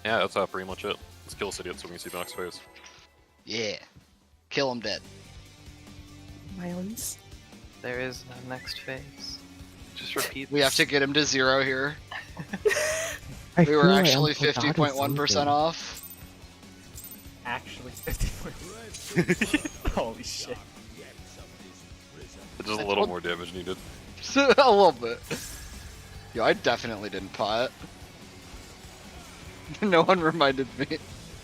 Yeah, that's pretty much it. Let's kill this idiot so we can see the next phase. Yeah. Kill him dead. Violence. There is no next phase. Just repeat. We have to get him to 0 here. I We were feel like actually I'm forgotten 50.1% something. off. Actually 50. Holy shit. Just a little more damage needed. A little bit. Yo, I definitely didn't pot. No one reminded me.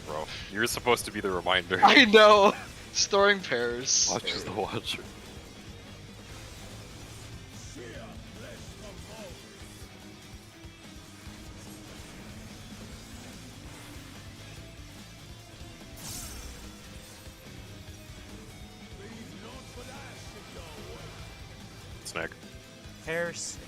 Bro, you're supposed to be the reminder. I know! Storing pairs. Watch is the watcher. Snag. Pairs.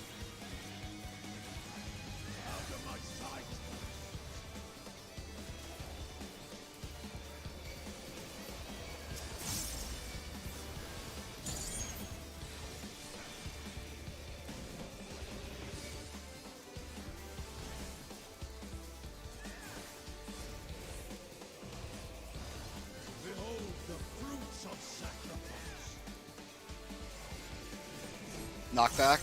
Knockback.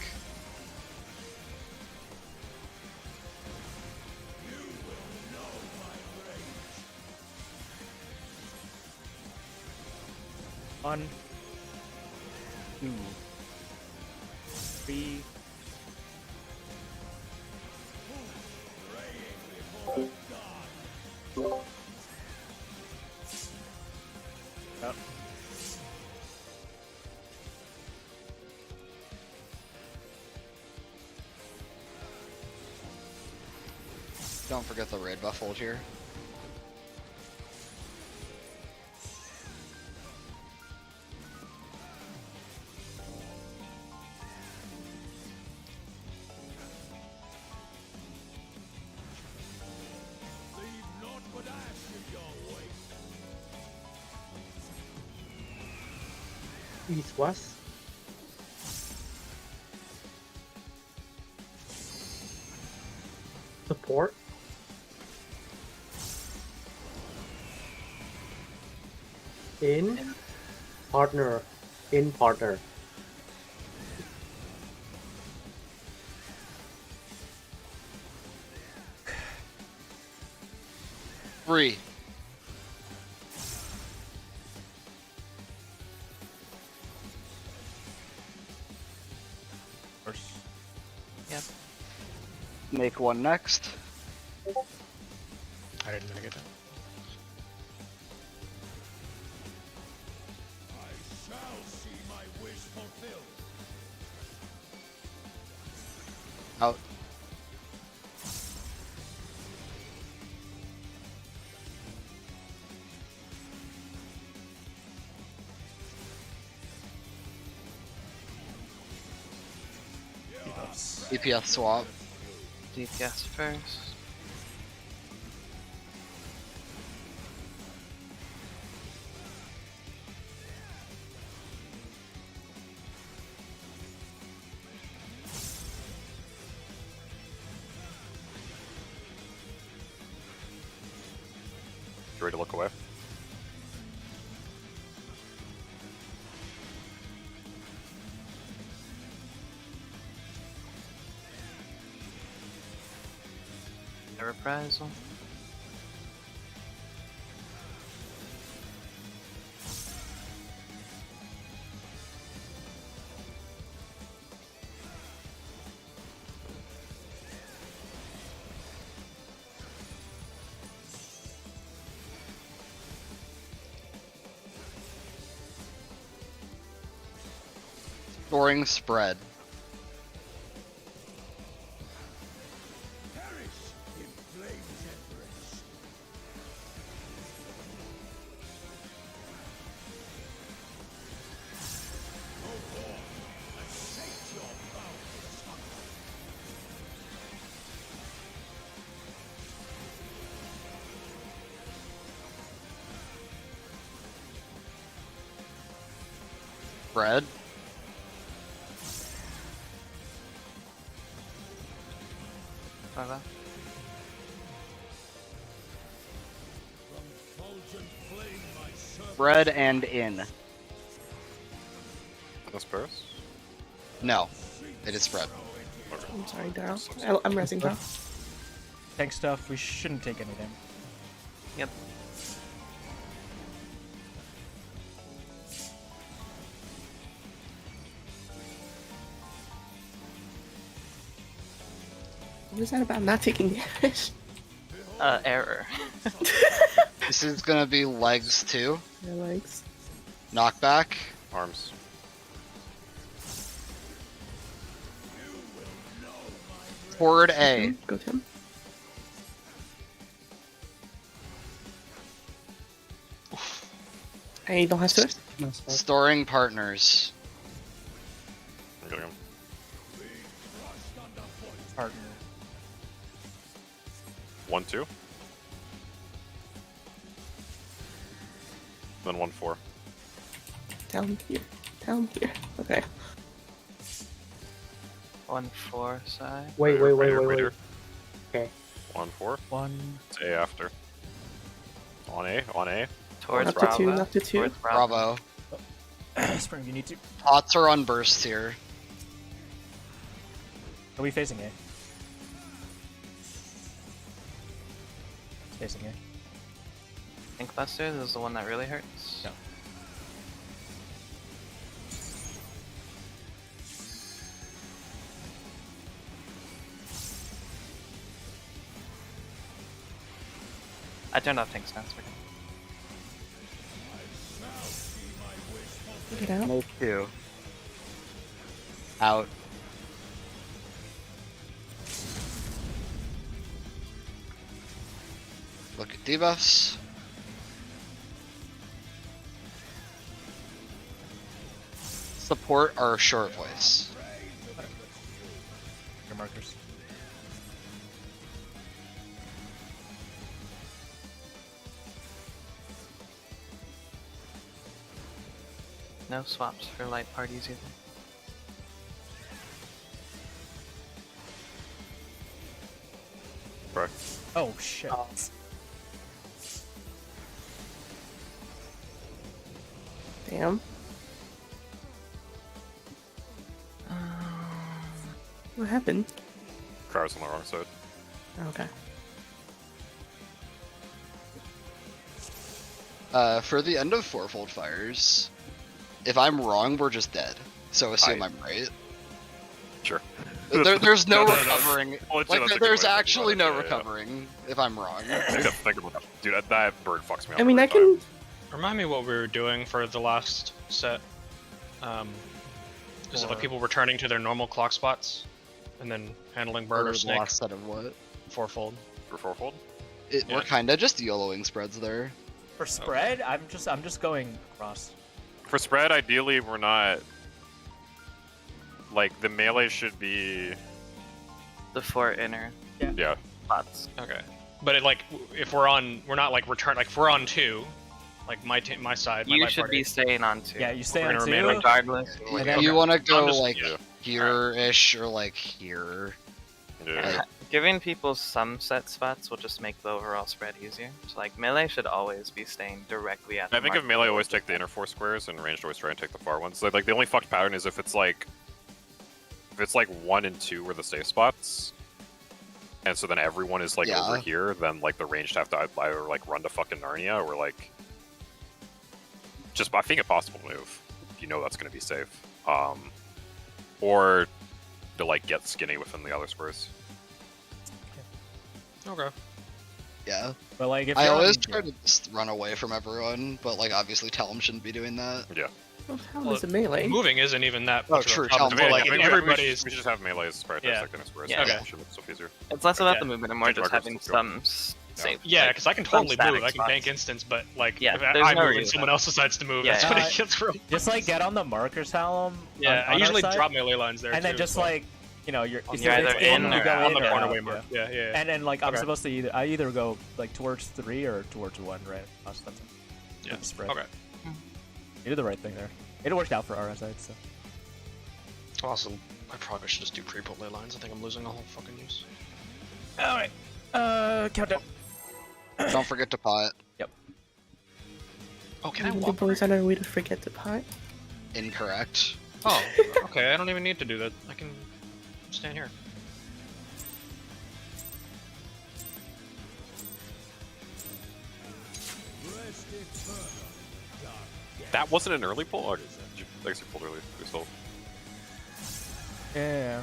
One. 2. 3. Yep. Don't forget the raid buff hold here. East West. Support. In partner. In partner. Three. First. Yep. Make one next. I didn't gonna get that. Out. EPF swap. DPS first. You ready to look away? A reprisal. Storing spread. Spread. Like that. Spread and in. This Paris? No, it is spread. I'm sorry, Daryl. I'm resting Daryl. Tank stuff, we shouldn't take any damage. Yep. What is that about not taking damage? Error. This is gonna be legs too. Your legs. Knockback. Arms. Forward A. Go to him. I don't have to. Storing partners. I'm getting him. Partner. 1-2. Then 1-4. Down here. Down here. Okay. 1-4 side. Wait. Waiter. Okay. 1-4. 1. It's A after. On A. Towards Up to Bravo. two, up to two. Towards Bravo. Bravo. Spring, you need to. Pots are on bursts here. Are we facing A? Facing A. Think Buster, this is the one that really hurts. No. I turned off Tank's stance. Get out. No 2. Out. Look at debuffs. Support our short voice. Your markers. No swaps for light parties either. Correct. Oh shit. Damn. What happened? Crowd's on the wrong side. Okay. For the end of fourfold fires, if I'm wrong, we're just dead. So assume I'm right. Sure. There's no No. recovering. Well, it's- Like, that's a good there's way to think actually about it, no yeah. recovering if I'm wrong. Think about that. Dude, that bird fucks me up. I mean, I every time. can. Remind me what we were doing for the last set. Is it like people returning to their normal clock spots and then handling bird Or or the snake last set of what? fourfold? For fourfold? We're Yeah. kind of just YOLOing spreads there. For spread, I'm just going across. For spread, ideally, we're not. Like, the melee should be. The 4 inner Yeah. spots. Okay, but if we're not like return like if we're on 2, like my side, my You light should party. be staying on 2. Yeah, you stay We're on gonna 2. remain regardless. And If then- you want to go just- like yeah. here-ish or like here. Yeah. Giving people some set spots will just make the overall spread easier. So like melee should always be staying directly at the I think mark. if melee always take the inner 4 squares and ranged always try and take the far ones. Like the only fucked pattern is if it's like 1 and 2 were the safe spots, and so then everyone is like Yeah. over here, then like the ranged have to either like run to fucking Narnia or like just I think a possible move. You know that's gonna be safe, or to like get skinny within the other squares. Okay. Yeah. But like if I you're on- always try to just run away from everyone, but like obviously Tellum shouldn't be doing that. Yeah. Well, how Well, is it melee? Moving isn't even that Oh, much true, of a problem. Tell 'em But, what, like like, if everybody's we should just have melee as prioritize Yeah. like the squares. Yeah. That should make stuff easier. It's less about Yeah. the movement and more Take just markers, having let's go. some safe. yeah, like, because I can some totally static move. I can spots. bank instance, but like Yeah, if there's I no move and reason. someone else decides to move, Yeah. that's when it gets real. just like get on the markers column. Yeah, on I our usually side, drop melee lines there and then too, just so- like you're You're if either it's in you or go out. in on the or corner out, way mark. Yeah, yeah. And then like I'm Okay. supposed to I either go like towards 3 or towards 1, right? That's Yeah. spread. Okay. You did the right thing there. It worked out for our side, so. Also, I probably should just do pre-pull ley lines. I think I'm losing a whole fucking use. Alright. Countdown. Don't forget to pot. Oh, can I The walk? boys on our way to forget the pot. Incorrect. Oh, okay. I don't even need to do that. I can stand here. That wasn't an early pull? Or did you, I guess you pulled early yourself. Yeah.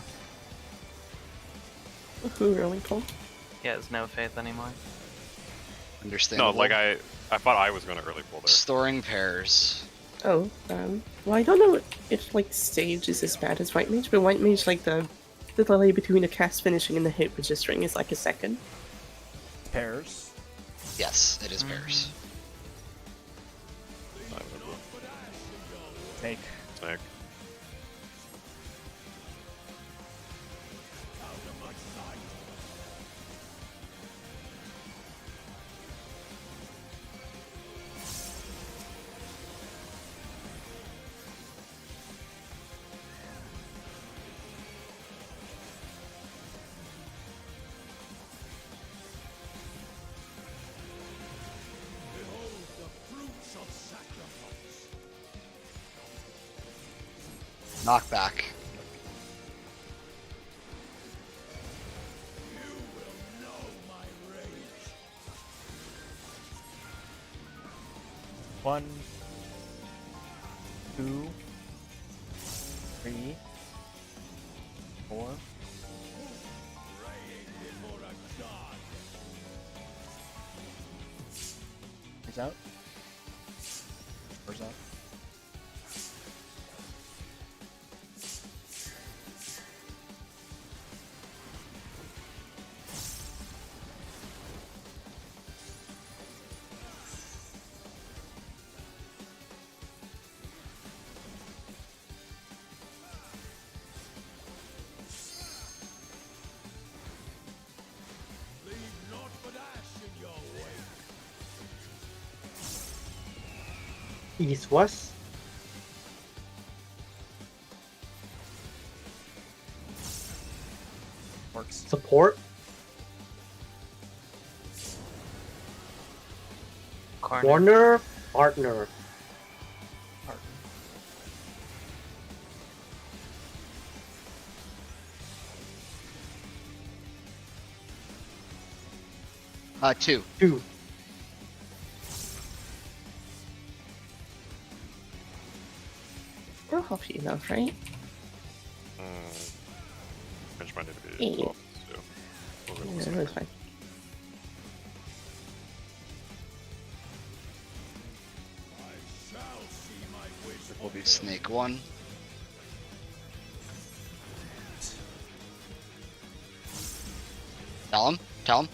Who really pulled? He has no faith anymore. No, Understandable. like I thought I was going to early pull there. Storing pairs. Oh, well, I don't know if like stage is as bad as white mage, but white mage like the delay between the cast finishing and the hit registering is like a second. Pairs. Yes, it is pairs. Snake. Snake. Knockback. One, two, three, four. He's out. Where's out? East West. Works. Support. Corner. Partner. Two. 2. We're healthy enough, right? Bench might need to be Yeah. 12, so we'll go with Yeah, Snake. that's fine. Will be snake one. Tell him. Tell him.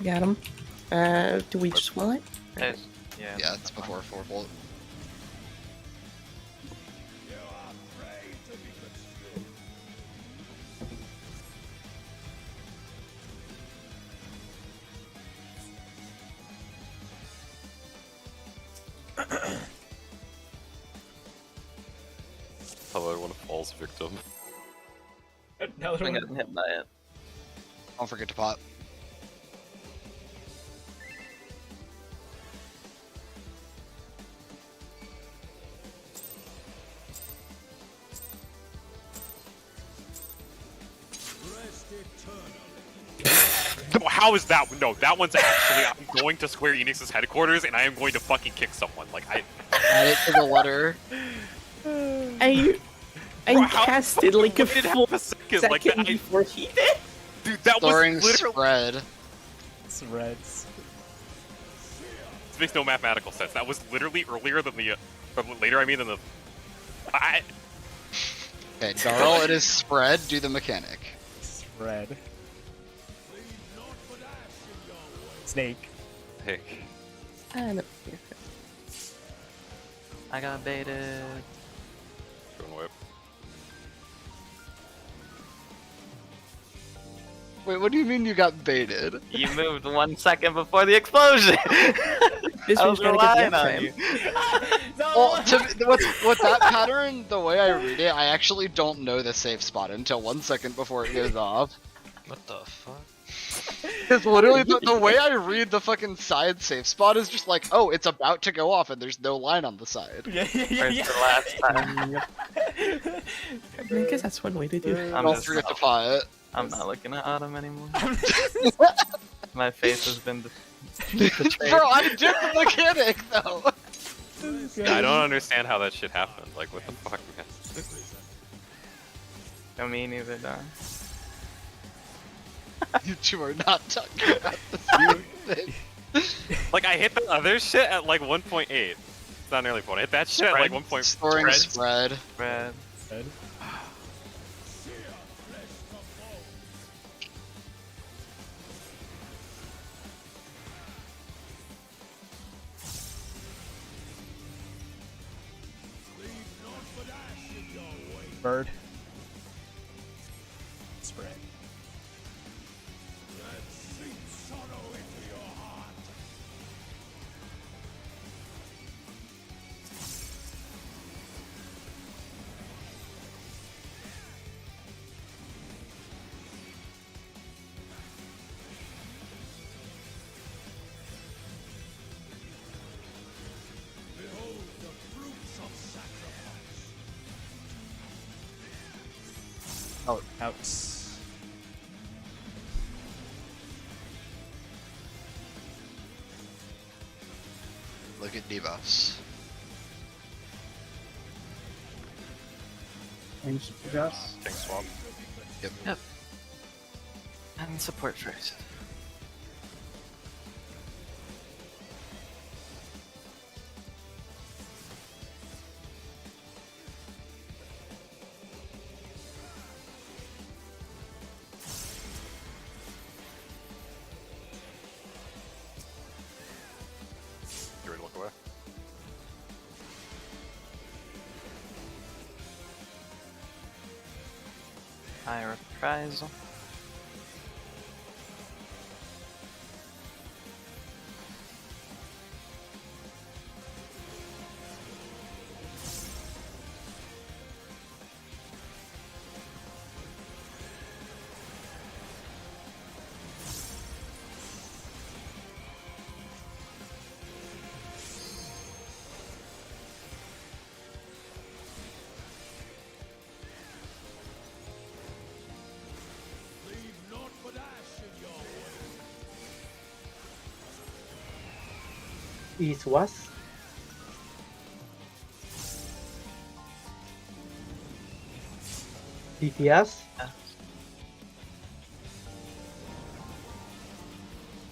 Got him. Do we just want it? There's- yeah. Yeah, it's before 4 volt. Hello, one falls victim. Another I'm one. getting hit by it. Don't forget to pot. No, how is that? No, that one's actually. I'm going to Square Enix's headquarters and I am going to fucking kick someone. Like I. Add it to the letter. I Bro, how casted like a fucking full half a second, second like that. before he did. Dude, that Storing was literally. spread. It's reds. This makes no mathematical sense. That was literally earlier than the. Later, I mean, than the. I. Okay, Darl, it is spread. Do the mechanic. Spread. Snake. Hey. No. I got baited. Going whip. Wait, what do you mean you got baited? You moved 1 second before the explosion. This I one's was gotta get relying the on F you. Well, with that pattern, the way I read it, I actually don't know the safe spot until 1 second before it goes off. What the fuck? Because literally the way I read the fucking side safe spot is just like, oh, it's about to go off and there's no line on the side. Yeah. Where's the last time? I mean, I guess that's one way to do it. I'm Don't just forget to pot it. I'm not looking at Autumn anymore. My face has been Bro, betrayed. I did the mechanic though. I don't understand how that shit happened. Like, what the fuck, man? No, me neither, dog. You two are not talking about the same thing. Like, I hit the other shit at like 1.8. It's not nearly point. I hit that shit at like 1. Storing spread. Red. Bird. Spread. Oh, Out. look at debuffs. Range adjust. King swap. And support first. You ready to look away? High reprisal. East West. DPS. Yeah.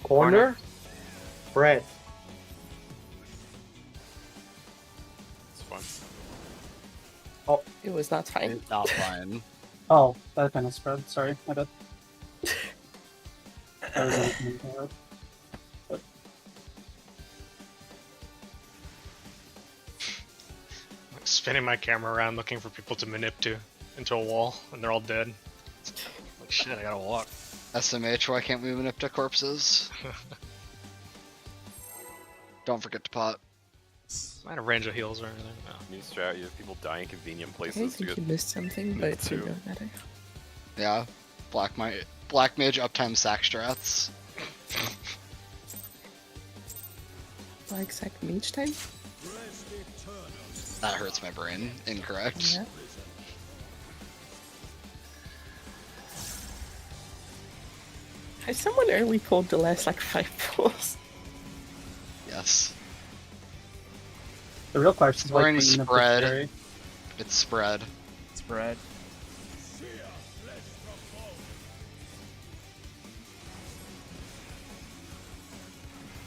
Corner. Red. It's fun. It was not fine. It's not fine. Oh, that kind of spread. Sorry, my bad. I was looking at that. Spinning my camera around looking for people to manip to into a wall, and they're all dead. Like shit, I gotta walk. SMH, why can't we manipulate corpses? Don't forget to pot. I had a range of heals or anything. No. You strat, you have people dying in convenient I places to think get. you missed something, but it too. don't matter. Yeah. Black mage uptime sack strats. Like exact mage time? That hurts my brain. Incorrect. Yeah. Has someone early pulled the last like 5 pulls? Yes. The real question is why Storing Queen of the spread. Fairy- It's spread. Spread.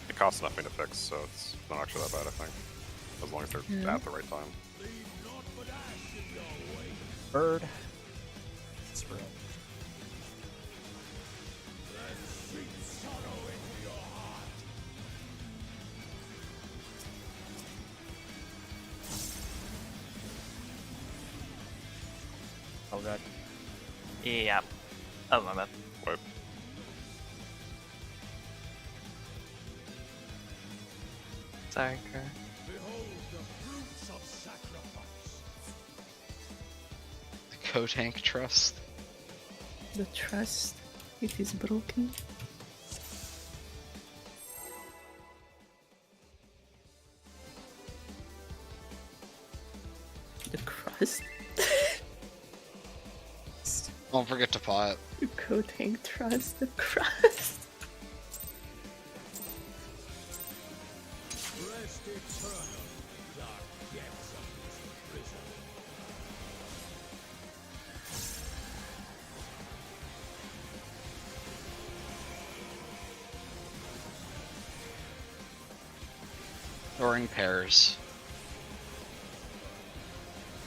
It costs nothing to fix, so it's not actually that bad, I think. As long as they're Yeah. at the right time. Bird. Spread. Oh god. Yep. Oh my bad. What? Sorry, Kerr. The Kotank Trust. The trust. It is broken. The crust. Don't forget to pot. Coating trust the crust. Throwing pairs.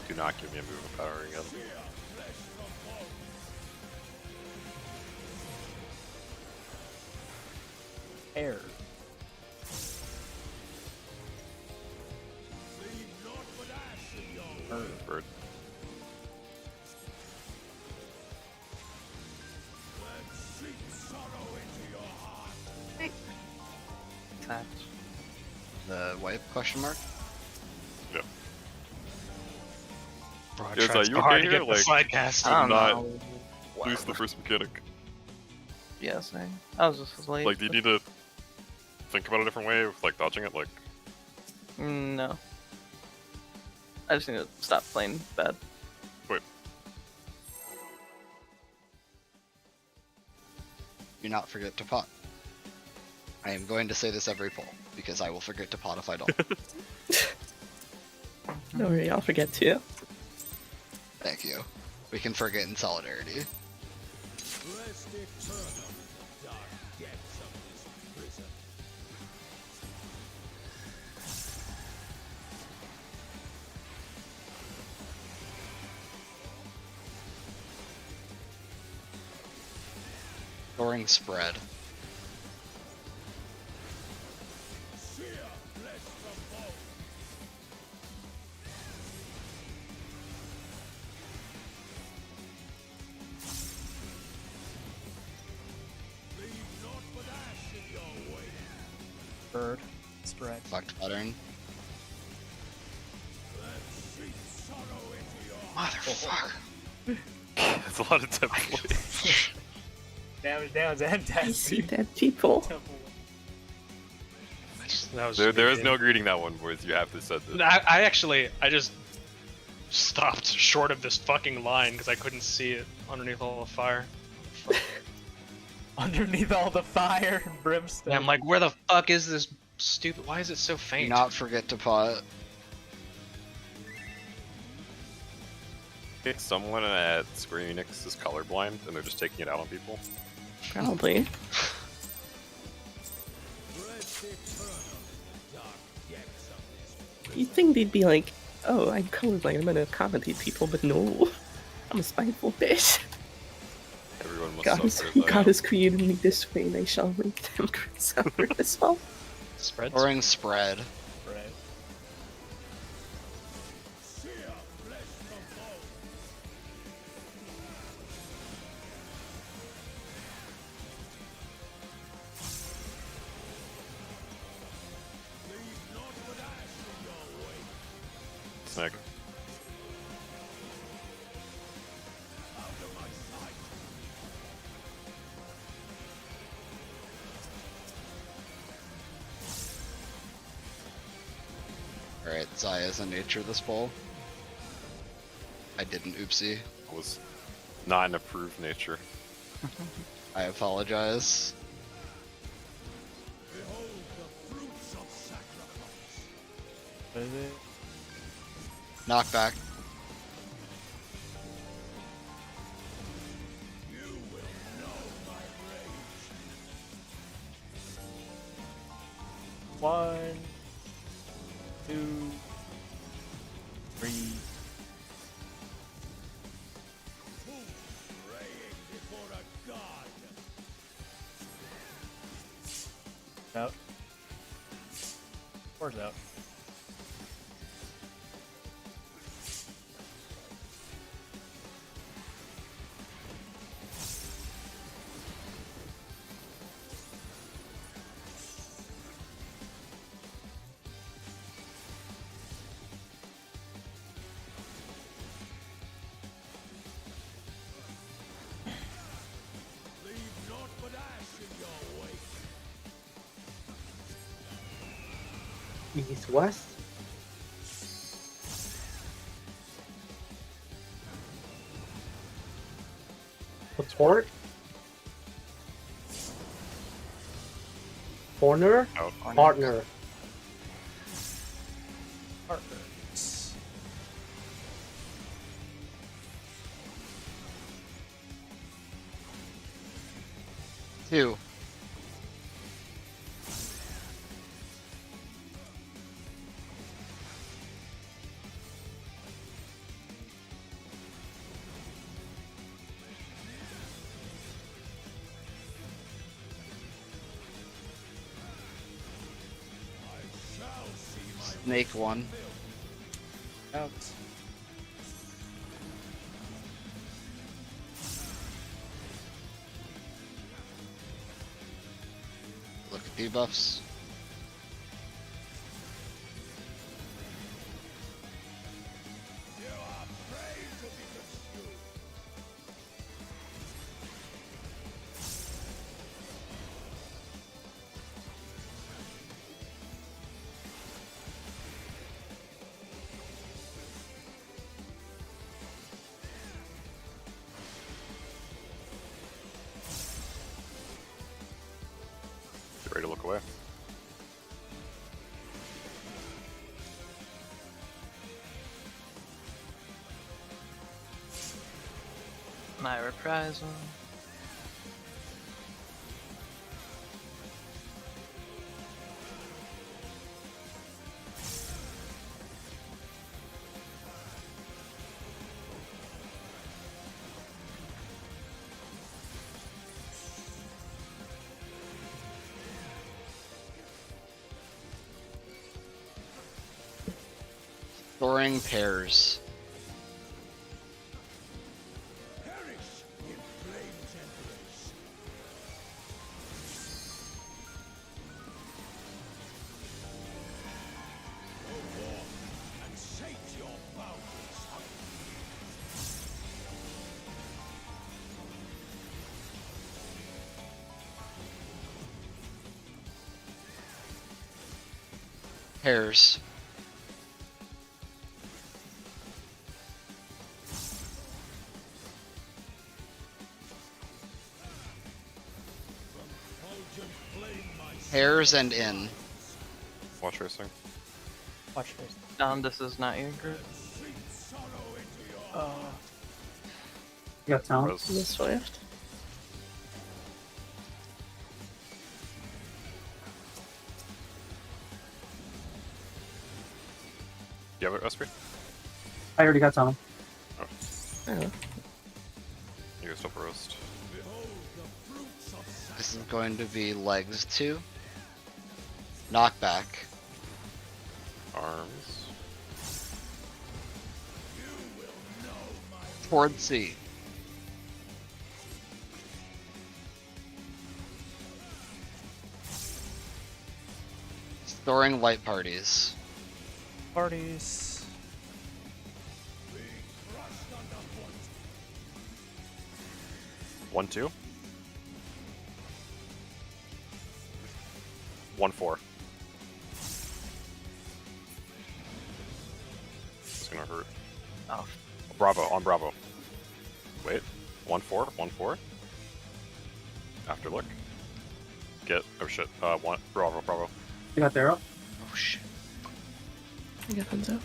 Do not give me a movement power again. Air. Bird. Attach. The wipe question mark? Yep. Bro, I Yeah, tried is so you hard okay to here? get the Like, slide cast. I don't not know. Boost the first mechanic. Yes, I was just late. Like, do you need to think about a different way of like dodging it? Like, No. I just need to stop playing bad. Do not forget to pot. I am going to say this every poll, because I will forget to pot if I don't. Don't worry, I'll forget to. Thank you. We can forget in solidarity. Scoring spread. Bird. Spread. Fucked pattern. Motherfucker. it's a lot of template. Damage downs and I death. see dead people. That was there is weird. no greeting that one, boys. You have to set this. I just stopped short of this fucking line because I couldn't see it underneath all the fire. Underneath all the fire and brimstone. And I'm like, where the fuck is this stupid? Why is it so Do faint? not forget to pot. Think someone at Square Enix is colorblind and they're just taking it out on people. Probably. You'd think they'd be like, oh, I'm colorblind, I'm gonna accommodate people, but no. I'm a spiteful bitch. Everyone must God has, suffer. as I God am. has created me this way, and I shall make them suffer as well. Spreads? Scoring spread. Right. Snag. Alright, Zaya's in nature this bowl. I didn't, oopsie. Was not an approved nature. I apologize. What is it? Knockback. One, two, three. Out. Four's out. East west. Support. Corner. Out. Partner. Partners. Two. Snake one. Out. Look at debuffs. Get ready to look away. My reprisal. Storing pairs. Pairs. Pairs and in. Watch racing. Watch first. This is not your group. You got talent. Res. The Swift. You have it, SP? I already got talent. Oh. You guys still roast. This is going to be legs 2. Knockback. Arms. Toward C. Storing light parties. Parties. One, two. 1-4. It's gonna hurt. Oh, Bravo, on Bravo. Wait. 1-4, 1-4. After look. Get, oh shit, one, Bravo, Bravo. You got Darrow. Oh shit. I got Hunzo.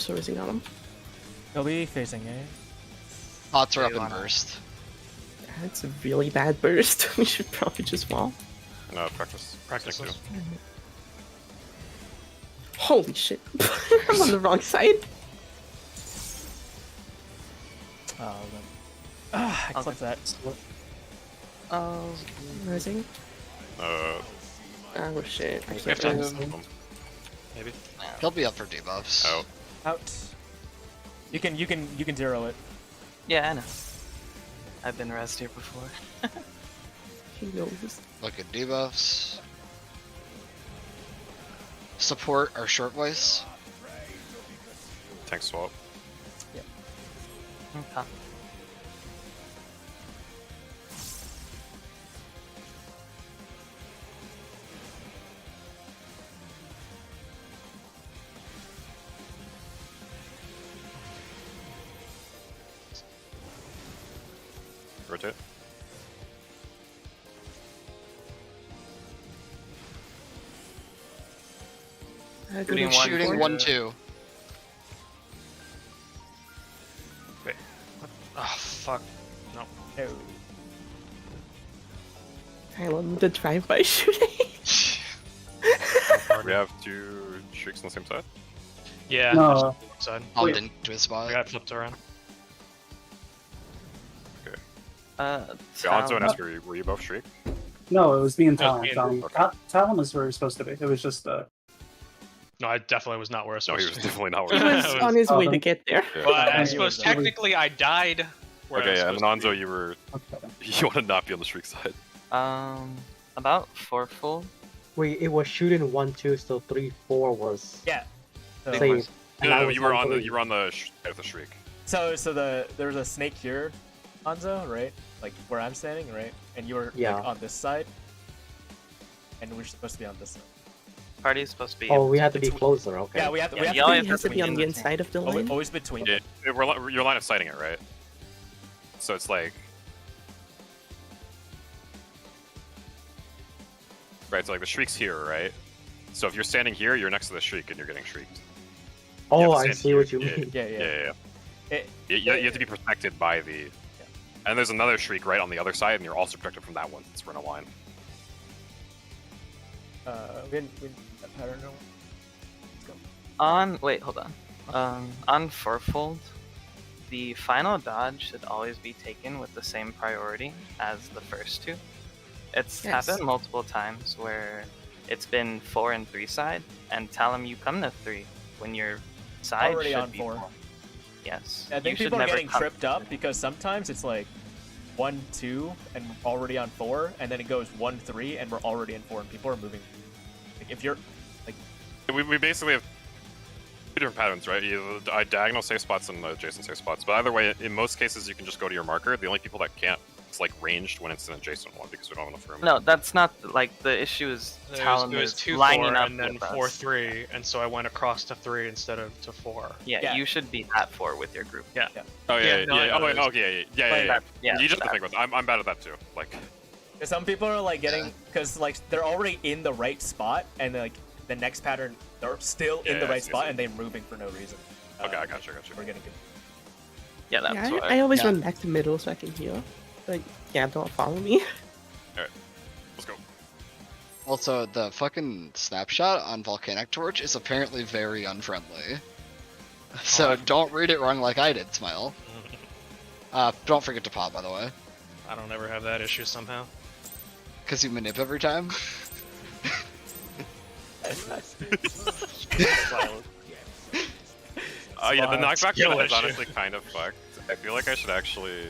So raising on him. He'll be facing A. Pots are Yeah, up you and wanna- burst. That's a really bad burst. We should probably just wall. No, practice. Practice Snake this. two. Holy shit. I'm on the wrong side. Oh, then. Ah, I Okay. clipped that. oh, Rising. Uh, Oh shit. I we have can't to rise. move them. Maybe. He'll be up for debuffs. Out. Out. You can zero it. yeah, I know. I've been rest here before. He knows. Look at debuffs. Support our short voice. Tank swap. Okay. Rotate. Shooting one, Shooting four. 1-2. Oh fuck. No. No. I love the drive-by shooting. We have 2 shrieks on the same side. Yeah. No. I just one side. On Wait. into his I spot. got flipped around. Alonzo and Esper, were you both shriek? No, it was me and Oh, Talon. okay. Talon was where he was supposed to be. It was just No, I definitely was not where I was No, he supposed was to be. definitely not He where was on his way to get there. Yeah. Well, Yeah, I he suppose was, technically I died. Where I Okay, was yeah, and supposed to Alonzo, be. you were okay. you want to not be on the shriek side. About fourfold. Wait, it was shooting 1-2, so 3-4 was Yeah. So, saved. And I No, was you were on the three. you were on the side of the shriek. so there was a snake here, Hanzo, right? Like where I'm standing, right? And you were Yeah. like, on this side, and we're supposed to be on this side. Party's supposed to be. Oh, we had to be It's- closer, okay. Yeah, we have to. Yeah, we have you to always It has to be on the between inside of the line. always between. Yeah, your line of sighting it, right? So it's like, right? So like the shriek's here, right? So if you're standing here, you're next to the shriek, and you're getting shrieked. Oh, have to I stand see here. what you Yeah. mean. Yeah, Yeah, yeah. yeah. yeah. It- You have to be protected by the. And there's another shriek right on the other side, and you're also protected from that one. It's we're in a line. we didn't that pattern no. Let's go. On wait, hold on. On fourfold, the final dodge should always be taken with the same priority as the first two. It's Yes. happened multiple times where it's been 4 and 3 side, and tell them you come to 3 when your side Already should on be 4. Yes. I think you should people are never getting come tripped to up 3. because sometimes it's like 1, 2, and we're already on 4, and then it goes 1, 3, and we're already in 4, and people are moving. Like, if you're like, We basically have 2 different patterns, right? Either diagonal safe spots and adjacent safe spots. But either way, in most cases, you can just go to your marker. The only people that can't, it's like ranged when it's an adjacent one because we don't have enough room. No, that's not like the issue is Talon It was is 2-4 lining up and then with us. 4-3, and so I went across to 3 instead of to 4. Yeah, Yeah. you should be at 4 with your group. Oh yeah, Yeah, yeah, no, I yeah. know Oh, wait, those. okay, yeah. Playing that- yeah, You just have to that. think about that. I'm bad at that too. Like, some people are like getting because like they're already in the right spot, and like the next pattern they're still in the Yeah, I right see, I spot, see. and they're moving for no reason. okay, I got you. We're getting good. Yeah, that's Yeah, why. I always Yeah. run back to middle so I can heal. But yeah, don't follow me. Let's go. Also, the fucking snapshot on Volcanic Torch is apparently very unfriendly. So don't read it wrong like I did, Smile. Don't forget to pop, by the way. I don't ever have that issue somehow. Because you manip every time. Oh yeah, the knockback skill is issue. honestly kind of fucked. I feel like I should actually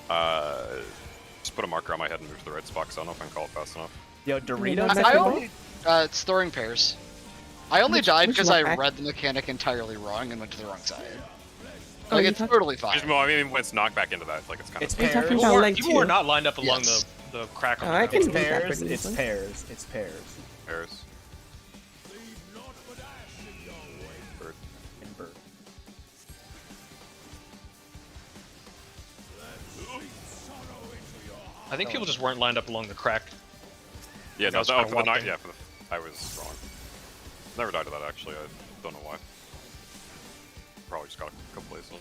just put a marker on my head and move to the right spot because I don't know if I can call it fast enough. Yo, Doritos. That's I the only, it's storing pairs. I only Which- died which because I knockback? read the mechanic entirely wrong and went to the wrong side. Oh, Like, you it's thought- totally fine. Well, I mean, when it's knocked back into that, like it's kind It's of. Are you pairs. talking People about were, like people two? were not lined up along Yes. the crack on Oh, the I ground. can It's move that pairs. pretty It's easily. pairs. It's pairs. Pairs. And bird. I think people just weren't lined up along the crack. Yeah, no, That's for kinda the one knock, thing. yeah, I was wrong. Never died to that actually. I don't know why. Probably just got a couple plays in.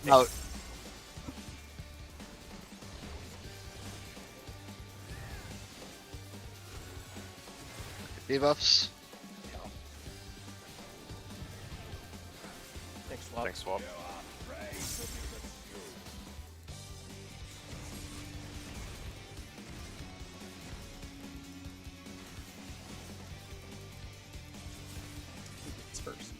Out. Debuffs. Thanks, Swap. Thanks, Swap. It's first.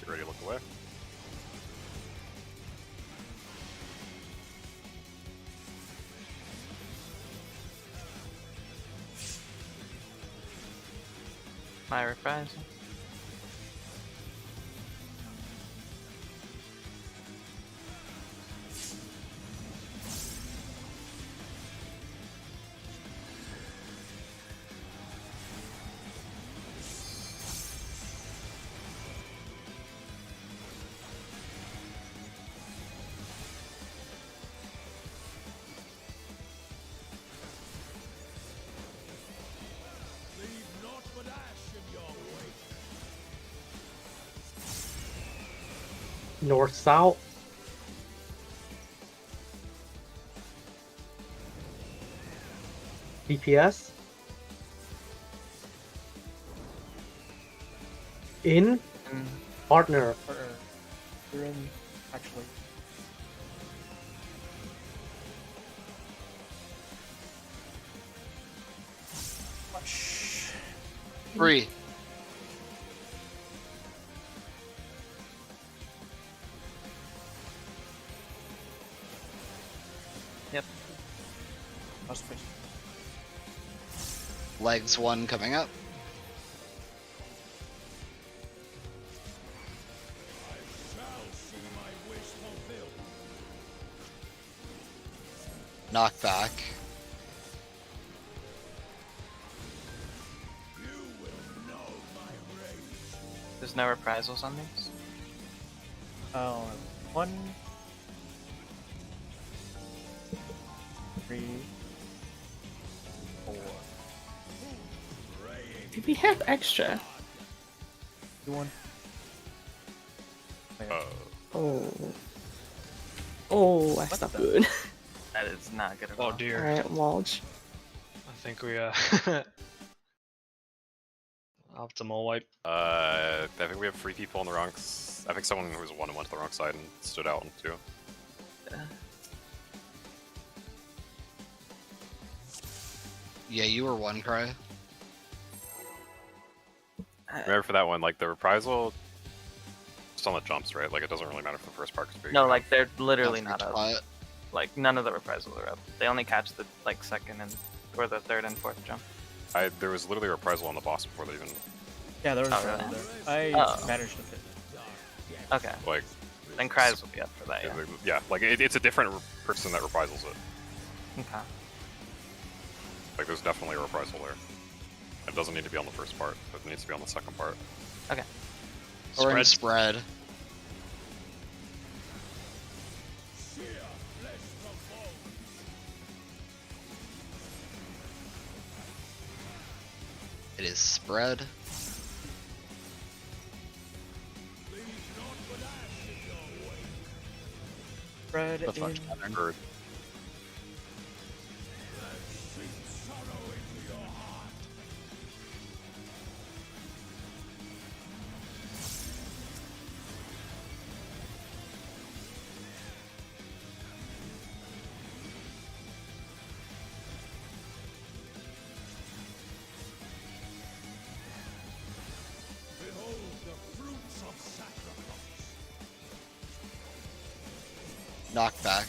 Get ready to look away. My reprisal. North south. DPS. In Mm, partner. You're in, actually. Shh. 3. Yep. Must fix. Legs 1 coming up. Knockback. There's no reprisals on these. Oh, 1, 3, 4. Do we have extra? 2, 1. Oh. Oh, that's not good. That is not good at Oh all. dear. Alright, Walge. I think we optimal wipe. I think we have 3 people on the wrong. I think someone who was 1 and went to the wrong side and stood out on 2. Yeah, you were 1, Cry. Remember for that one, like the reprisal, just on the jumps, right? Like it doesn't really matter for the first part. 'Cause No, like they're literally Don't not up. forget Like none of the reprisals are up. They only catch the like second and or the third and fourth jump. there was literally a reprisal on the boss before they even Yeah, there was Oh, one really? there. I Oh. managed to fit. Okay, like. then Kry's will be up for that. Yeah, Yeah. yeah, like it's a different person that reprisals it. Okay. Like there's definitely a reprisal there. It doesn't need to be on the first part, but it needs to be on the second part. Okay. Or in Spread. spread. It is spread. Spread The fuck in. pattern. Or Knockback.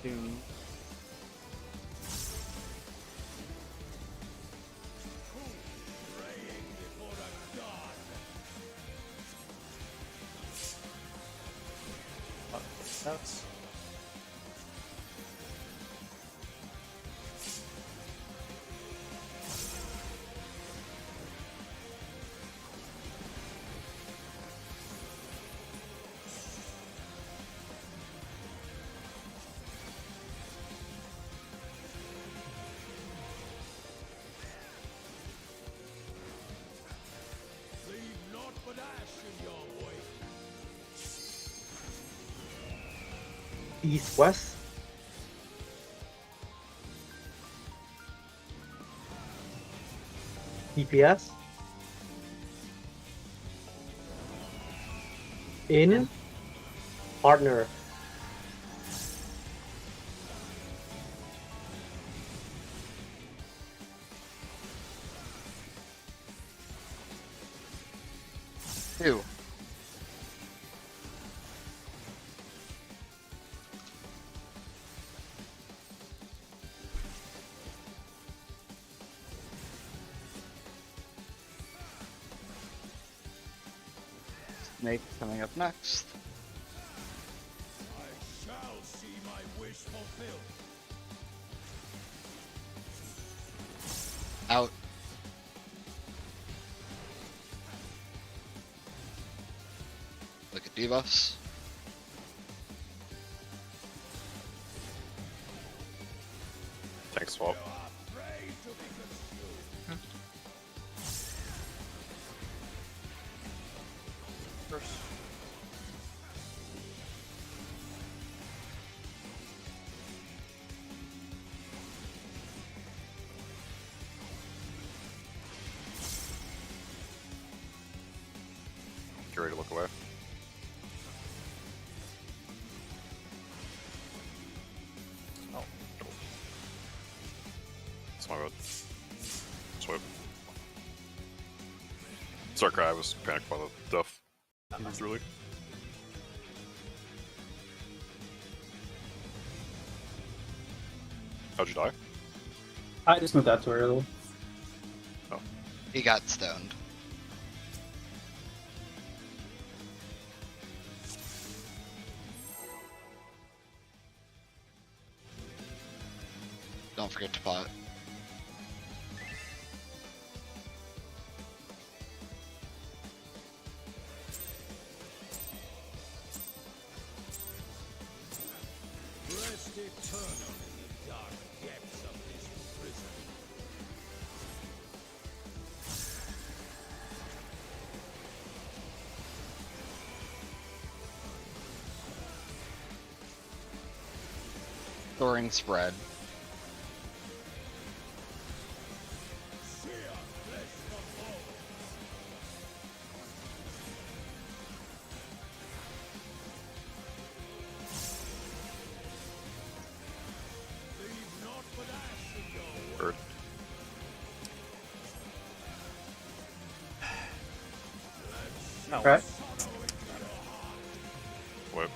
Two. That's East west. DPS. In partner. Two. Snake coming up next. Out. Look at debuffs. Tank swap. Get ready to look away. Oh. That's my bad. Swipe. Sorry, Cry, I was panicked by the duff. He was really. How'd you die? I just moved out too early. He got stoned. Don't forget to pot. Storing spread. Bird. Okay. Whip.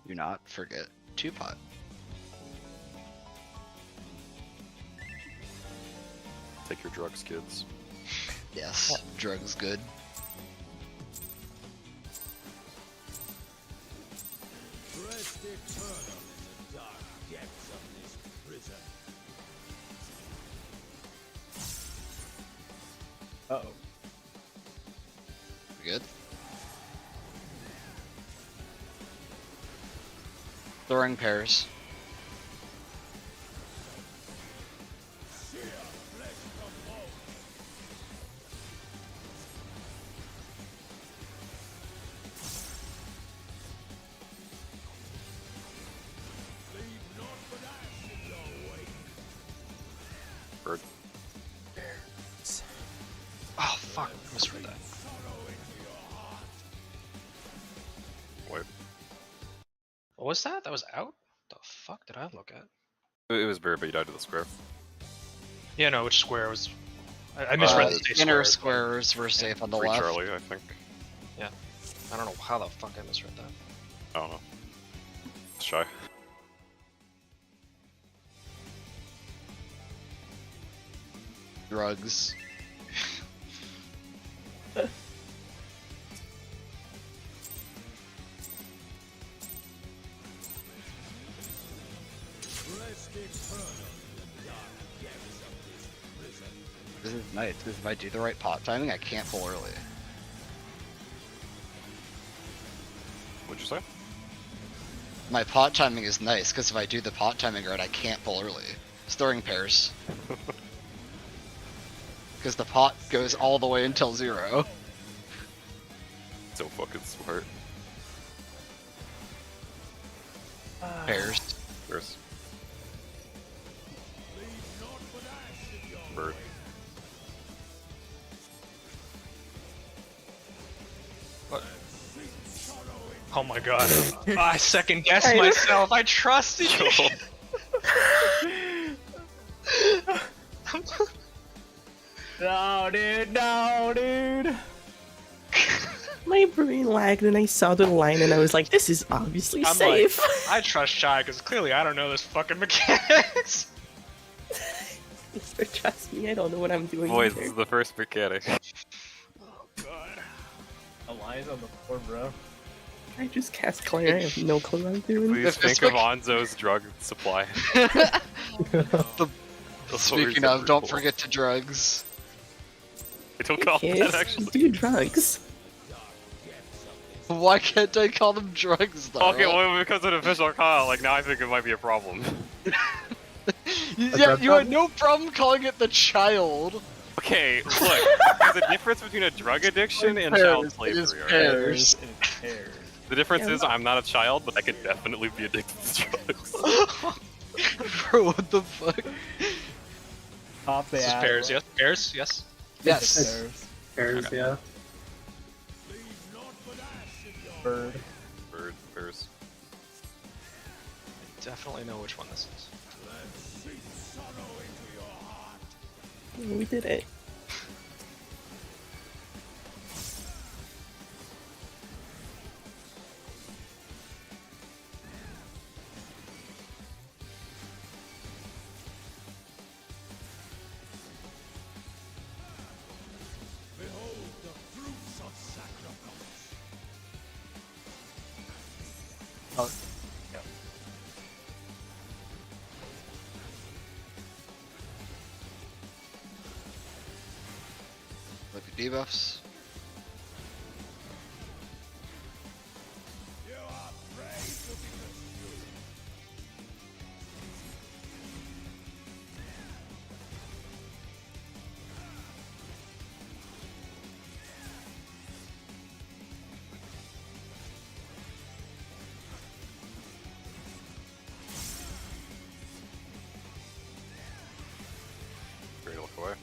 Do not forget to pot. Take your drugs, kids. Yes, drugs good. Uh-oh. We good? Throwing pairs. Bird. Oh fuck, I misread that. Whip. What was that? That was out? The fuck did I look at? It was Bird, but you died to the square. Yeah, no, which square was? I misread the state Inner square. squares were safe on the Free left. Charlie, I think. I don't know how the fuck I misread that. I don't know. It's shy. Drugs. This is nice, because if I do the right pot timing, I can't pull early. What'd you say? My pot timing is nice, because if I do the pot timing right, I can't pull early. Storing pairs. Because the pot goes all the way until 0. So fucking smart. Pairs. There's Bird. What? Oh my god. I second guessed myself. I trusted you. No, dude. No, dude. my brain lagged and I saw the line and I was like, this is obviously I'm safe. I trust Shy because clearly I don't know this fucking mechanics. Trust me, I don't know what I'm doing. Boys, either. this is the first mechanic. Oh god. Elias on the floor, bro. I just cast Claire. I have no clue what I'm doing. Please If this think of Anzo's drug supply. Speaking of, don't forget to drugs. I don't call that Kids actually. do drugs. Why can't I call them drugs though? Okay, well, because of official call, like now I think it might be a problem. Yeah, you had no problem calling it the child. Okay, look, there's a difference between a drug addiction and child It slavery. is Right? pairs. And pairs. The difference Yeah, is I'm not a child, but I could definitely be addicted to drugs. Bro, what the fuck? Pop the This is ad. pairs, yes? Pairs, yes? Yes. Pairs, yeah. Bird. Bird, pairs. Definitely know which one this is. We did it. Oh, yeah. Look at debuffs. Great to look away.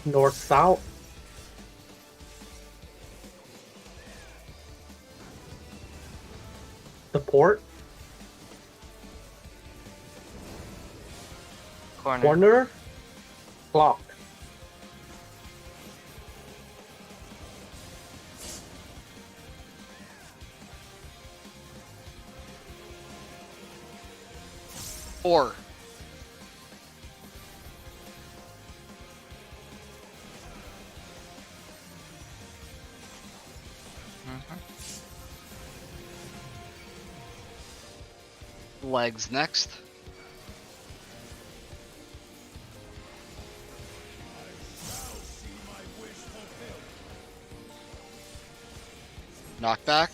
North south. The port. Corner. Corner. Clock. Or legs next. Knockback.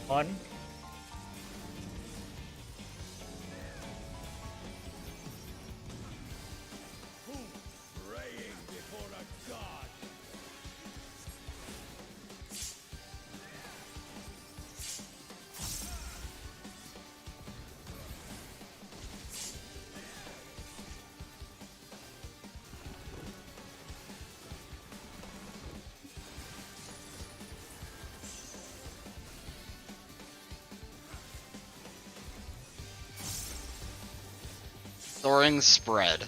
One. Soaring spread.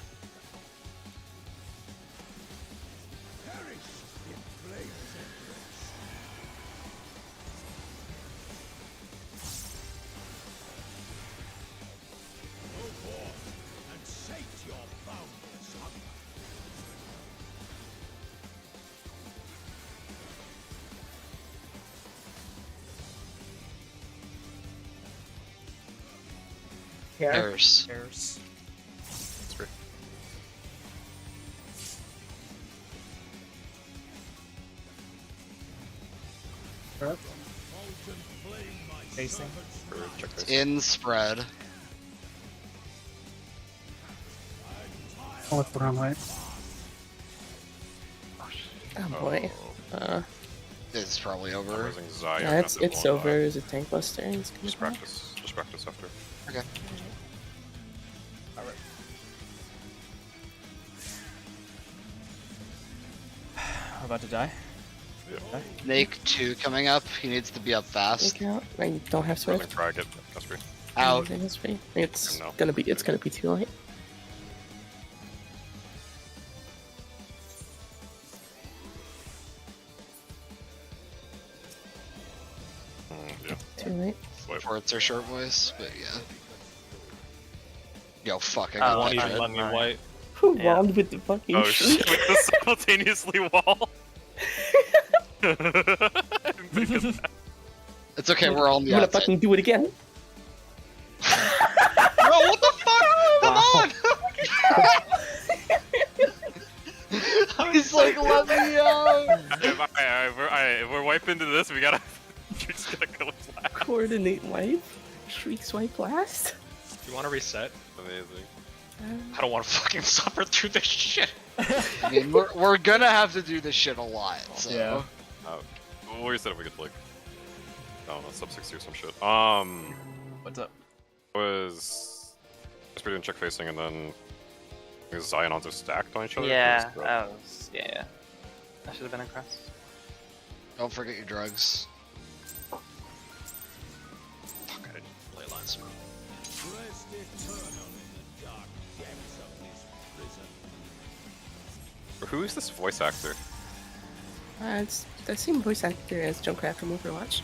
Hair. Pairs. Pairs. It's free. Alright. Facing. Or check face. In spread. Oh, it's the wrong way. Oh boy. It's probably I'm over. losing Zion. Yeah, it's not the over. one. Is it tank buster? It's gonna Just die. practice. Just practice after. Okay. Alright. I'm about to die. Yeah. Snake 2 coming up. He needs to be up fast. Take out. I don't have Rolling swift. frag it. That's free. Out. It's free. It's No. gonna be. It's gonna be too late. Yeah. Too late. Wait. Ports are short voice, but yeah. Yo, fuck, I Oh, got Won't that even shit. let me wipe. Who Yeah. wand with the fucking Oh shriek? shit! With the simultaneously wall. I didn't think of that. It's okay, we're all on I'm the gonna outside. fucking do it again. Bro, what the fuck? Come on! He's like, let me out! If we're wiping into this, we gotta. She's gonna go flat. Coordinate wipe. Shriek swipe blast. You want to reset? Amazing. I don't want to fucking suffer through this shit. I mean, we're gonna have to do this shit a lot, so. Yeah. What you said if we could like, I don't know, sub 60 or some shit. What's up? Was just doing check facing and then is Zion onto stacked on each other? Yeah, Or that was yeah. That should have been across. Don't forget your drugs. Fuck, I didn't ley line smoke. Who is this voice actor? It's the same voice actor as Junkrat from Overwatch.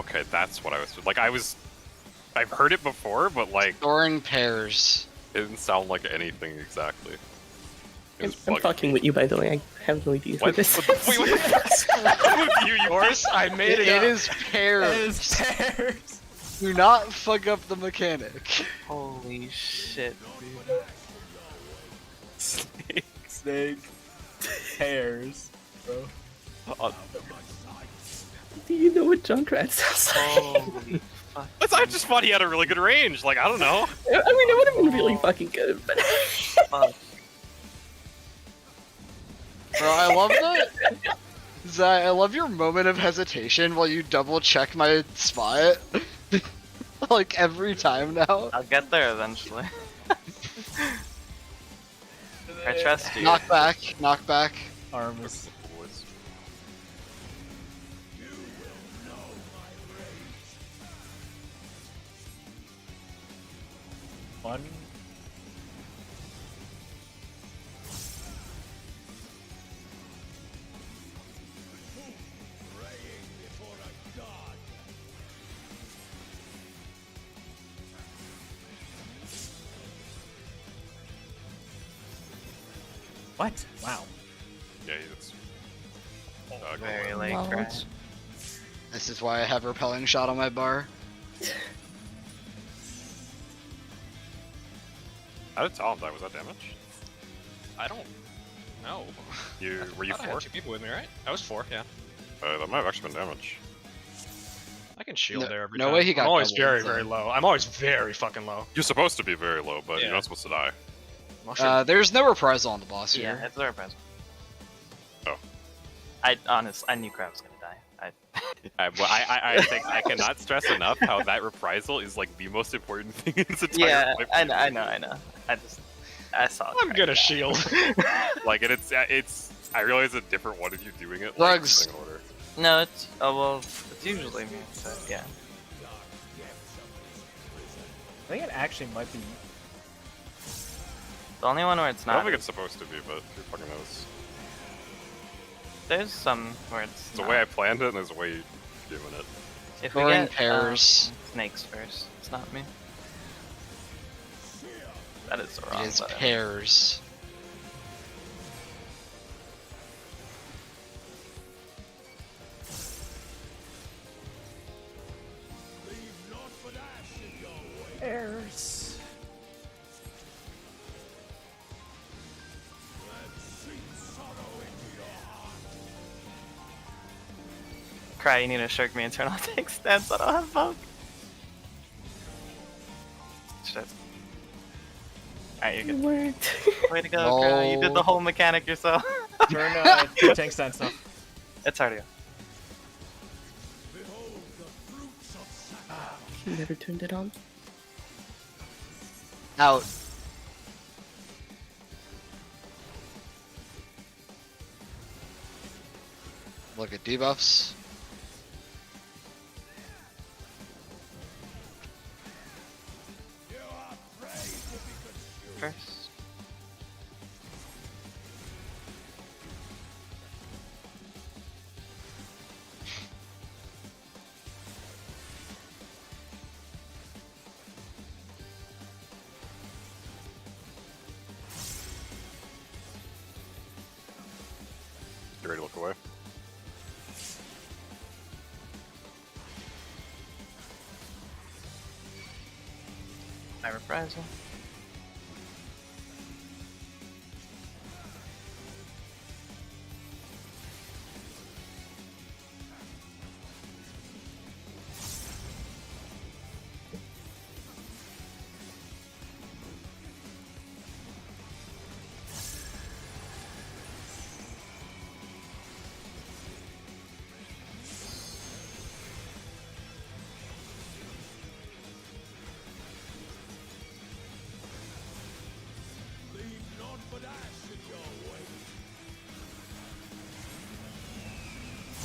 Okay, that's what I was like. I've heard it before, but like Storing pairs. it didn't sound like anything exactly. It I'm, was I'm bugging fucking me. with you, by the way. I have no idea What? what this What the- is. wait, what the fuck's wrong with you? You Yours? I made it, It up. is pairs. It is pairs. Do not fuck up the mechanic. Holy shit, dude. Snake. Pairs. Bro. Do you know what Junkrat sounds like? Holy fuck. I just thought he had a really good range. Like I don't know. I mean, it would have been really fucking good, but Fuck. Bro, I love that. Zai, I love your moment of hesitation while you double check my spot. Like every time now. I'll get there eventually. I trust you. Knock back, knock back. Arms. One. What? Wow. Yeah, it's. Very late, Wow. right? This is why I have repelling shot on my bar. How did Talon die? Was that damage? I don't know. Were you I thought I 4? had 2 people with me, right? I was 4, yeah. That might have actually been damage. I can shield No- there every no time. way he got I'm always doubled, very, so- very low. I'm always very fucking low. You're supposed to be very low, but Yeah. you're not supposed to die. Well, shit. There's no reprisal on the boss Yeah, here. it's a present. Oh. I knew Crab was gonna die. I think I cannot stress enough how that reprisal is like the most important thing in this entire Yeah, life. I know. I saw. I'm Crab gonna die. shield. Like, and it's. I realize a different one of you doing it. Drugs. Like, in order. No, it's it's usually me. But yeah. I think it actually might be. The only one where it's I don't not. think it's supposed to be, but who fucking knows? There's some where it's. It's the way I planned it, and there's a way you're doing it. If we Storing get pairs. snakes first, it's not me. That is the wrong It is button. pairs. Bears. Cry, you need to shirk me and turn on take stance. I don't have poke. Shit. Alright, you're good. Worked. Way to go, Cry. You did the whole mechanic yourself. Turn tank stance now. It's hard to go. He never turned it on. Out. Look at debuffs. First. You ready to look away? My reprisal.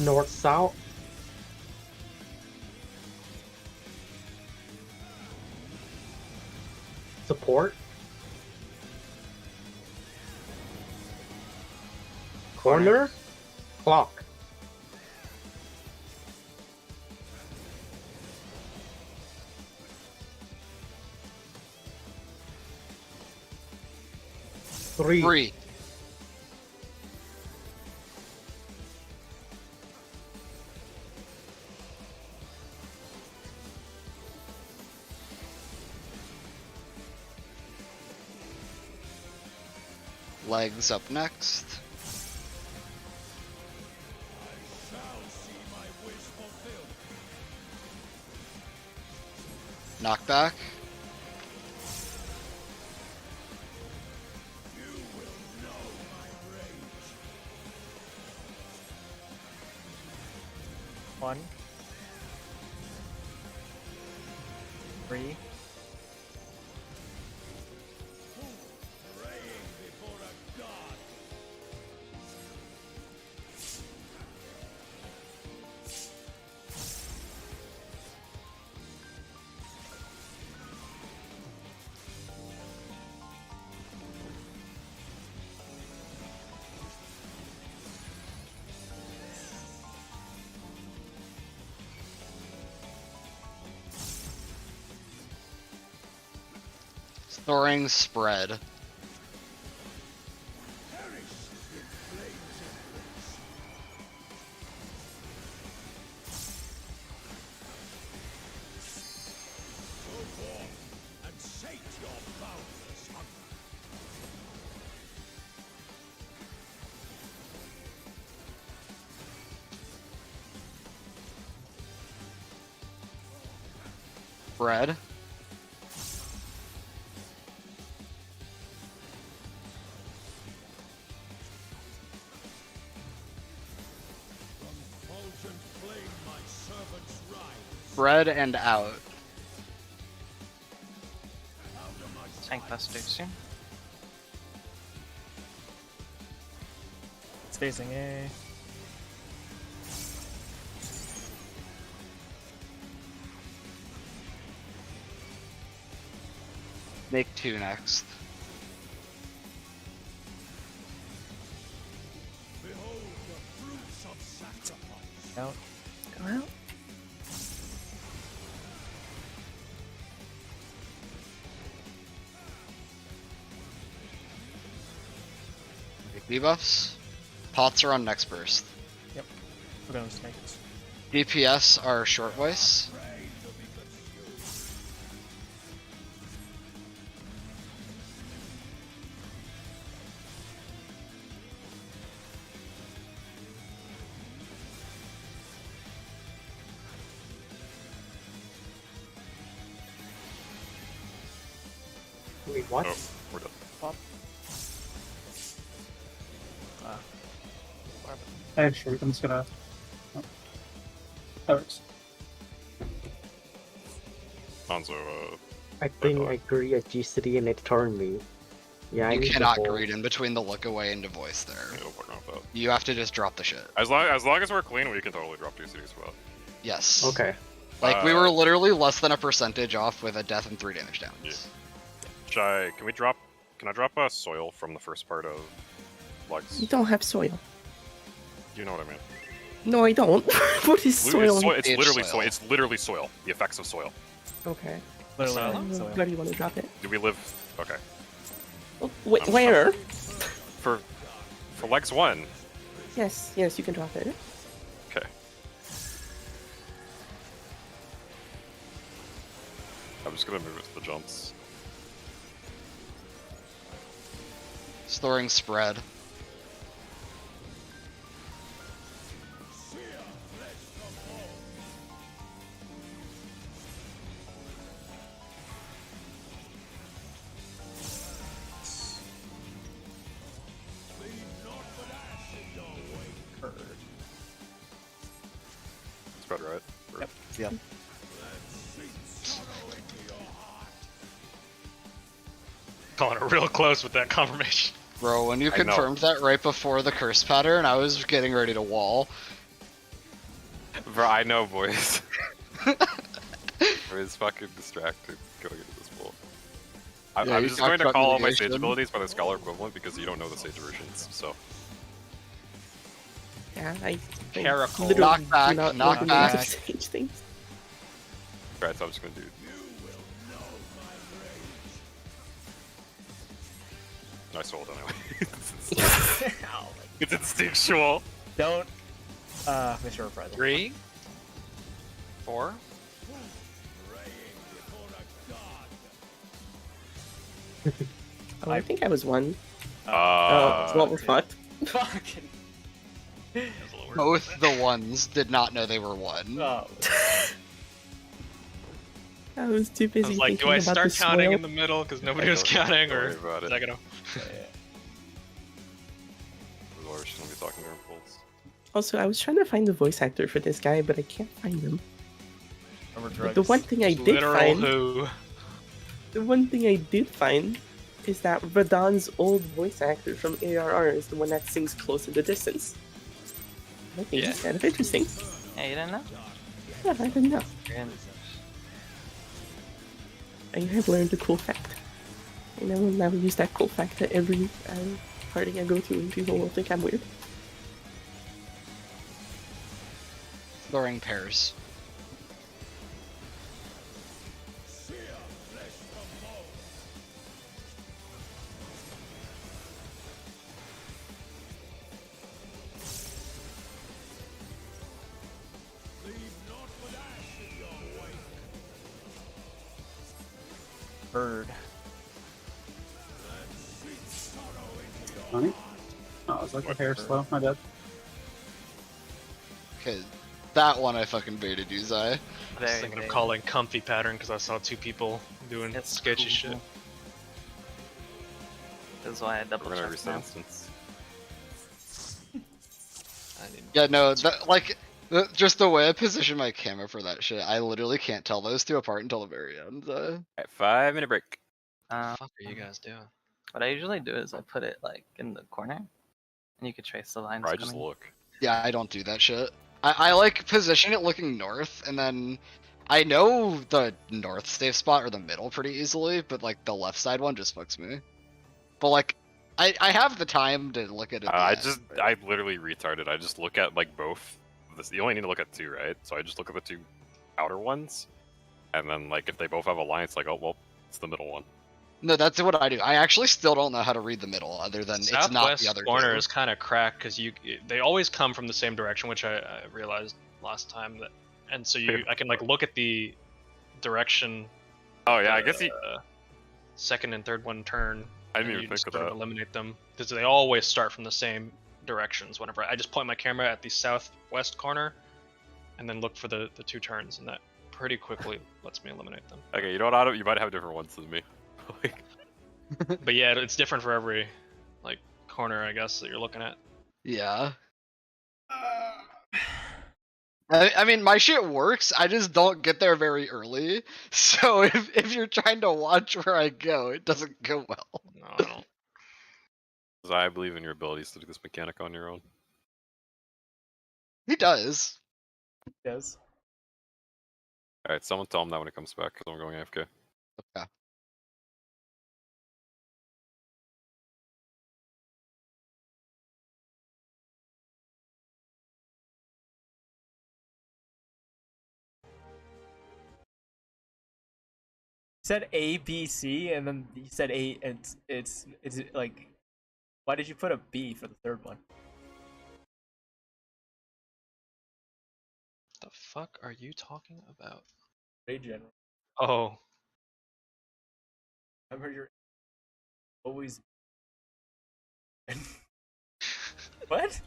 North south. Support. Corner. Clock. Three. Legs up next. Knockback. One. 3. Soaring spread. Spread. Spread and out. Tank Buster soon. It's facing A. Make 2 next. Out. Go out. Make debuffs. Pots are on next burst. Yep. We're gonna snake it. DPS are short voice. Wait, what? Oh, we're done. Actually, I'm just gonna. Oh. That works. Hanzo, I think I agree at G3 and it turned me. Yeah, I You need the cannot whole- greet in between the look away and the voice there. yeah, we'll work on that. You have to just drop the shit. As long as we're clean, we can totally drop GCD as well. Yes. Okay. Like, we were literally less than a percentage off with a death and 3 damage down. Yeah. Can I drop soil from the first part of Legs? You don't have soil. You know what I mean? No, I don't. What is soil? It's It's literally soil. soil. It's literally soil. The effects of soil. Okay. Literally. So, Where do you want to drop it? Do we live? Okay. Oh, I'm where? For Legs 1. Yes, yes, you can drop it. Okay. I'm just gonna move it to the jumps. Storing spread. Spread right. Yep. Yep. Calling it real close with that confirmation. Bro, when you I know. confirmed that right before the curse pattern, I was getting ready to wall. Bro, I know, boys. I was fucking distracted going into this bowl. Yeah, I'm you just talked going to about call all my Sage mitigation. abilities by the Scholar equivalent because you don't know the Sage versions, so. Yeah, I Caracal. literally Knock back, do not knock recognize back. stage things. Alright, so I'm just gonna do. I sold anyway. It's instinctual. don't miss your reprisal. 3, 4. Oh, I think I was one. Uh, Well, we're fucked. Fucking. That was a little weird. Both the ones did not know they were one. Oh. I was too busy I was like, thinking do I about start the counting soil. in the middle because nobody I was don't- counting, don't or worry about is it. that gonna? Otherwise, she's gonna be talking to her impulse. Also, I was trying to find the voice actor for this guy, but I can't find him. Remember But drugs. the one thing I did Literal find, who? the one thing I did find, is that Radon's old voice actor from ARR is the one that sings "Close in the Distance." I think it's kind of interesting. Yeah, you didn't know? Yeah, I didn't know. Good. I have learned a cool fact. And I will now use that cool fact at every party I go to, and people will think I'm weird. Storing pairs. Bird. Funny. Oh, I was like, hair slow. My bad. Okay, that one I fucking baited you, Zai. I was Very thinking of big. calling comfy pattern because I saw 2 people doing It's sketchy cool. shit. This is why I double We're gonna checked reset now. instance. Yeah, no, that, like, just the way I position my camera for that shit, I literally can't tell those two apart until the very end. Alright, 5-minute break. What the fuck are you guys doing? What I usually do is I put it like in the corner, and you can trace the lines. Or I just coming. look. Yeah, I don't do that shit. I like position it looking north, and then I know the north safe spot or the middle pretty easily, but like the left side one just fucks me. But like, I have the time to look at it. I literally retarded. I just look at like both. You only need to look at 2, right? So I just look at the 2 outer ones, and then like if they both have a line, it's like, oh well, it's the middle one. No, that's what I do. I actually still don't know how to read the middle, other than it's not Southwest the other corner two. is kind of cracked because they always come from the same direction, which I realized last time that, and so I can like look at the direction. Oh yeah, I guess he. Second and third one turn. I didn't and even you think just of sort that. eliminate them because they always start from the same directions. Whenever I just point my camera at the southwest corner, and then look for the 2 turns, and that pretty quickly lets me eliminate them. Okay, you know what, Otto? You might have different ones than me. Like, But yeah, it's different for every like corner, I guess, that you're looking at. Yeah. I mean, my shit works. I just don't get there very early. So if you're trying to watch where I go, it doesn't go well. No, I don't. 'Cause I believe in your abilities to do this mechanic on your own. He does. Yes. Alright, someone tell him that when it comes back, because I'm going AFK. Okay. You said A, B, C, and then you said A, and it's like, why did you put a B for the third one? The fuck are you talking about? Grade general. Oh, Remember, you're always. What?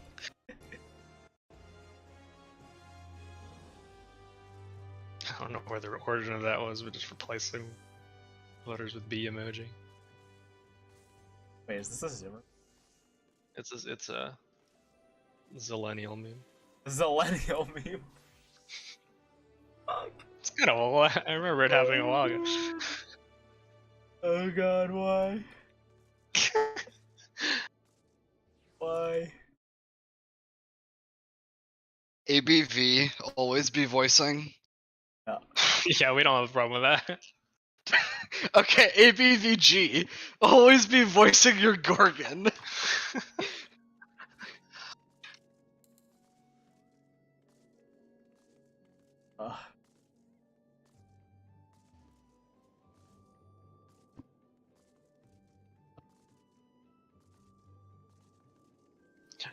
I don't know where the origin of that was, but just replacing letters with B emoji. Wait, is this a Zimmer? It's a zillennial meme. Zillennial meme. It's kind of old. I remember it happening a while ago. Oh god, why? Why? ABV, always be voicing. No. Yeah, we don't have a problem with that. Okay, ABVG, always be voicing your Gorgon.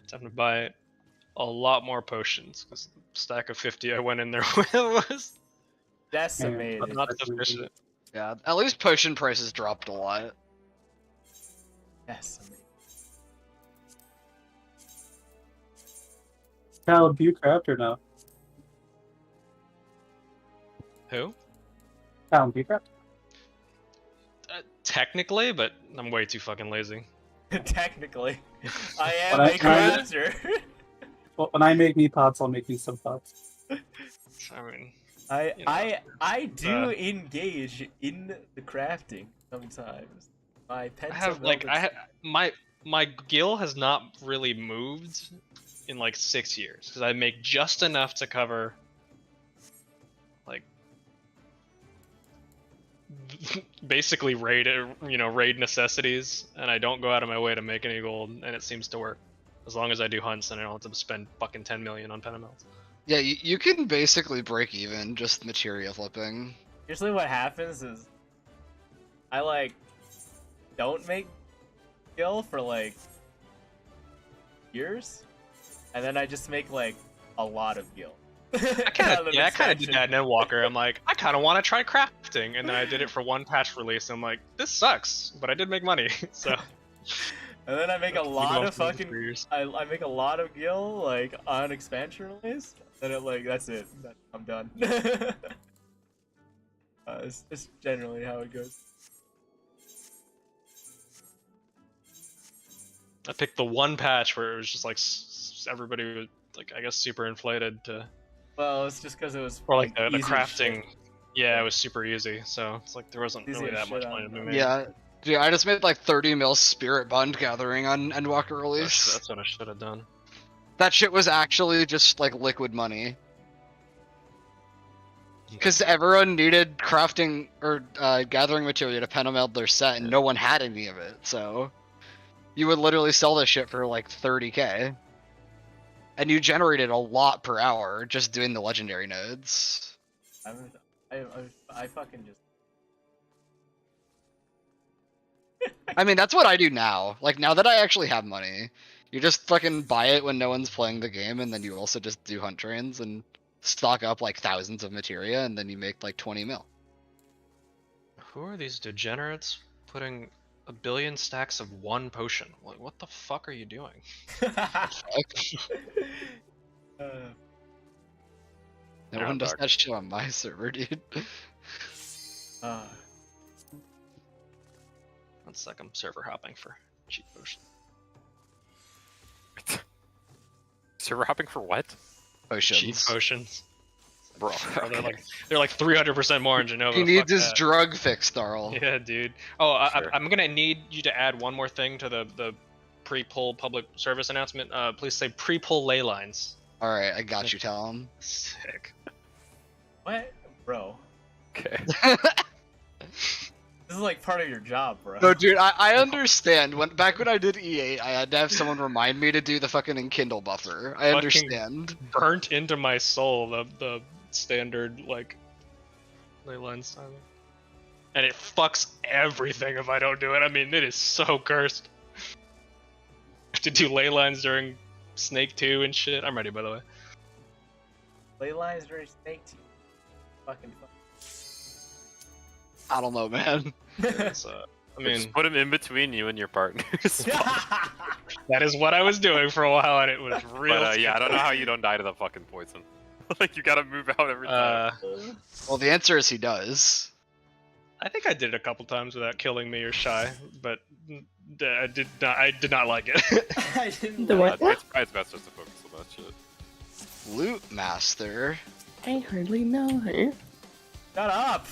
Time to buy a lot more potions because the stack of 50 I went in there with was Decimated. not sufficient. Yeah, at least potion prices dropped a lot. Decimated. Kyle, do you craft or no? Who? Kyle, do you craft? Technically, but I'm way too fucking lazy. Technically, I am When a crafter. Well, when I make me pots, I'll make you some pots. I mean, you know, I do engage in the crafting sometimes. My pets I have like my gil has not really moved in like 6 years because I make just enough to cover like basically raid necessities, and I don't go out of my way to make any gold, and it seems to work as long as I do hunts and I don't have to spend fucking 10 million on pentamelts. Yeah, you can basically break even just materia flipping. Usually, what happens is I like don't make gil for like years, and then I just make like a lot of gil. I kind of did that in Endwalker. I'm like, I kind of want to try crafting, and then I did it for one patch release. And I'm like, this sucks, but I did make money, so. And then I make a lot of off fucking. I make a lot of gil like on expansion release. Then it like that's it. I'm done. It's generally how it goes. I picked the one patch where it was just like everybody was like, I guess, super inflated to. Well, it's just because it was. Or like the easy crafting. shit. Yeah, it was super easy, so it's like there wasn't Easy really as that much shit money on to be that. made. Yeah, dude, I just made like 30 mil Spirit Bond Gathering on Endwalker release. That's what I should have done. That shit was actually just like liquid money. Because everyone needed crafting or gathering material to pentameld their set, and no one had any of it, so you would literally sell this shit for like 30k. And you generated a lot per hour just doing the legendary nodes. I fucking just. I mean, that's what I do now. Like, now that I actually have money, you just fucking buy it when no one's playing the game, and then you also just do hunt trains and stock up like thousands of materia, and then you make like 20 mil. Who are these degenerates putting a billion stacks of one potion? What the fuck are you doing? No one does that shit on my server, dude. One sec, I'm server hopping for cheap potion. Server hopping for what? Cheap Potions. potions. Bro, Oh, they're like 300% more in Genova. He needs fuck his that. drug fix, Darl. Yeah, dude. Oh, Sure. I'm gonna need you to add one more thing to the pre-pull public service announcement. Please say pre-pull ley lines. Alright, I got you, tell him. Sick. What, bro? Okay. This is like part of your job, bro. No, dude, I understand. Back when I did E8, I had to have someone remind me to do the fucking enkindle buffer. I Fucking- understand. Burnt into my soul the standard like ley lines timing. And it fucks everything if I don't do it. I mean, it is so cursed. I have to do ley lines during Snake 2 and shit. I'm ready, by the way. Ley lines during Snake Team. Fucking I don't know, man. It's, I mean, just put him in between you and your partners. that is what I was doing for a while, and it was real. But yeah, I don't know how you don't die to the fucking poison. Like you gotta move out every time. Well, the answer is he does. I think I did it a couple times without killing me or Shy, but I did not like it. I didn't The what? It's best just to focus on that shit. Loot Master. I hardly know her. Shut up!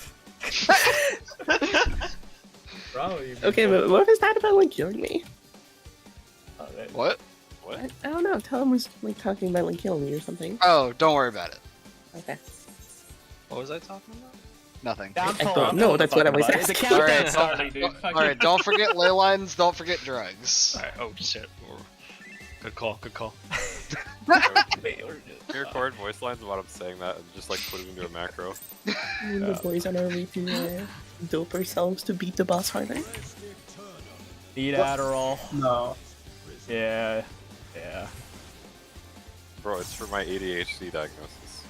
Bro, you Okay, but what was that about like killing me? What? What? I don't know. Tell him was like talking about like killing me or something. Oh, don't worry about it. Okay. What was I talking about? Nothing. I'm I pulling don't up know, the that's what I fucking was button. It's a asking. countdown Alright, starting, dude. Fucking- Alright, don't forget ley lines, don't forget drugs. Alright, oh shit. Good call, good call. Wait, we're just- Can you record voice lines while I'm saying that and just like put it into a macro? The boys on our way to dope ourselves to beat the boss harder. Need Adderall. No. Yeah. Yeah. Bro, it's for my ADHD diagnosis.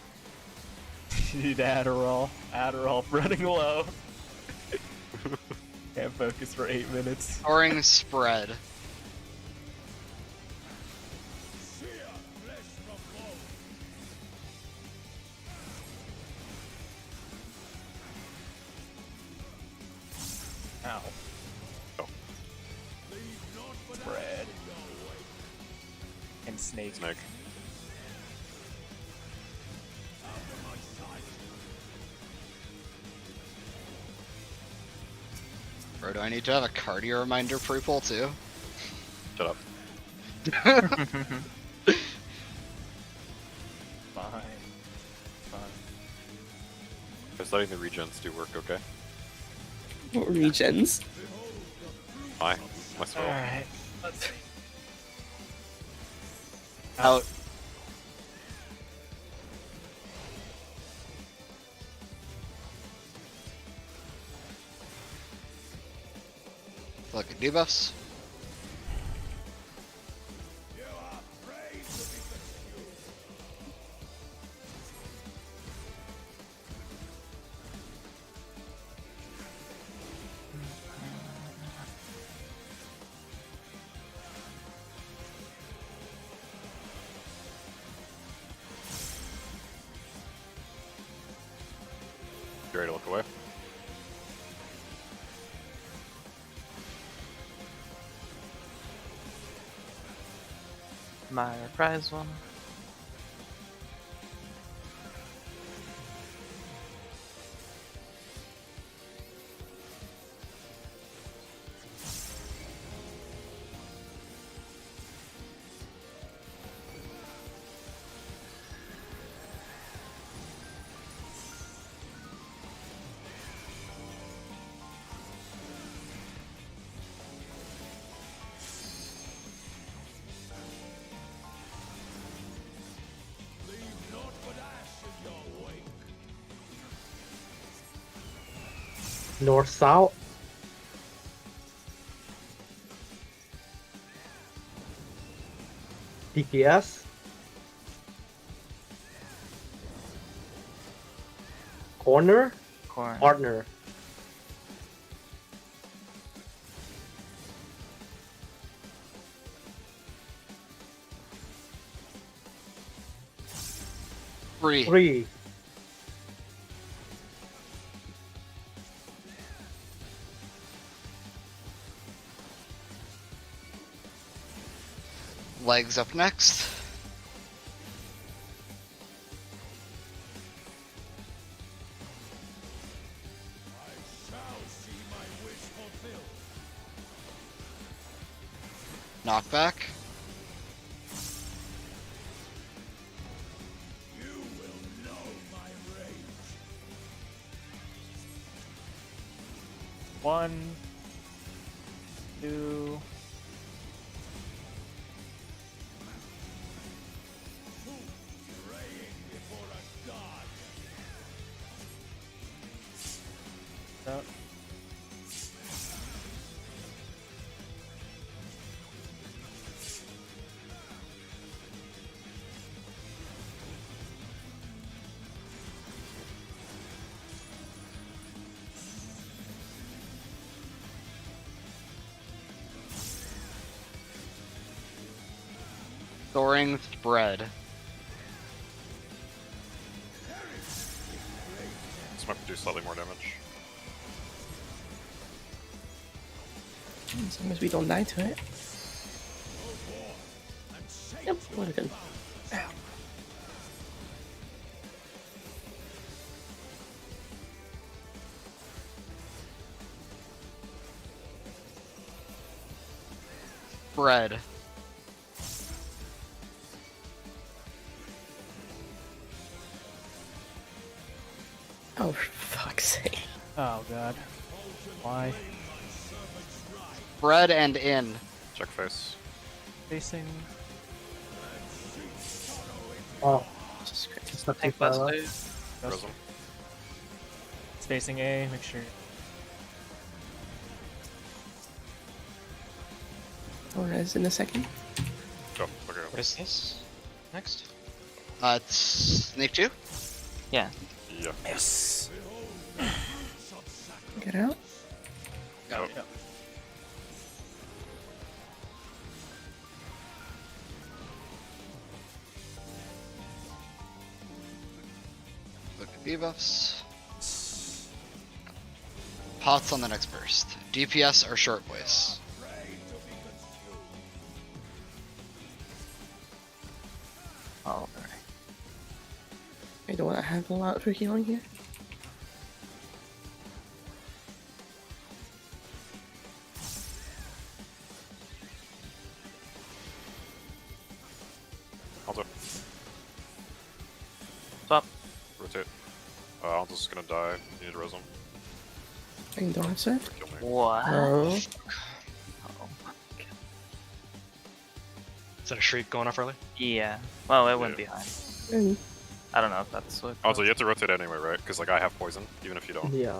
Need Adderall. Adderall running low. Can't focus for 8 minutes. Scoring spread. Ow. Oh. Spread. And snake. Snake. Bro, do I need to have a cardio reminder pre-pull too? Shut up. Fine. Fine. Just letting the regens do work, okay? Regions. My spell. Alright. Let's... Out. Look at debuffs. You ready to look away? My prize one. North south. DPS. Corner. Corn. Partner. Three. 3. Legs up next. Knockback. One, two. No. Soaring spread. This might do slightly more damage. As long as we don't die to it. Yep, we're good. Spread. Oh, for fuck's sake. Oh god. Why? Spread and in. Check face. Facing. Oh, Jesus Christ. it's not too Tank far bust left. phase. Prism. It's facing A. Make sure. Oh, res in a second. Go. Okay. What is this? Next? It's Snake 2. Yeah. Yeah. Yes. Get out. Go. Look at debuffs. Pots on the next burst. DPS or short voice. Oh, alright. I don't want to have a lot for healing here. Alto. Swap. Rotate. Alto's just gonna die. You need to res him. I don't have set. Kill me. What? Oh. Oh. Is that a shriek going off early? Yeah. Well, it went Yeah. behind. And I don't know if that's what. Also, you have to rotate anyway, right? Because like I have poison, even if you don't. Yeah.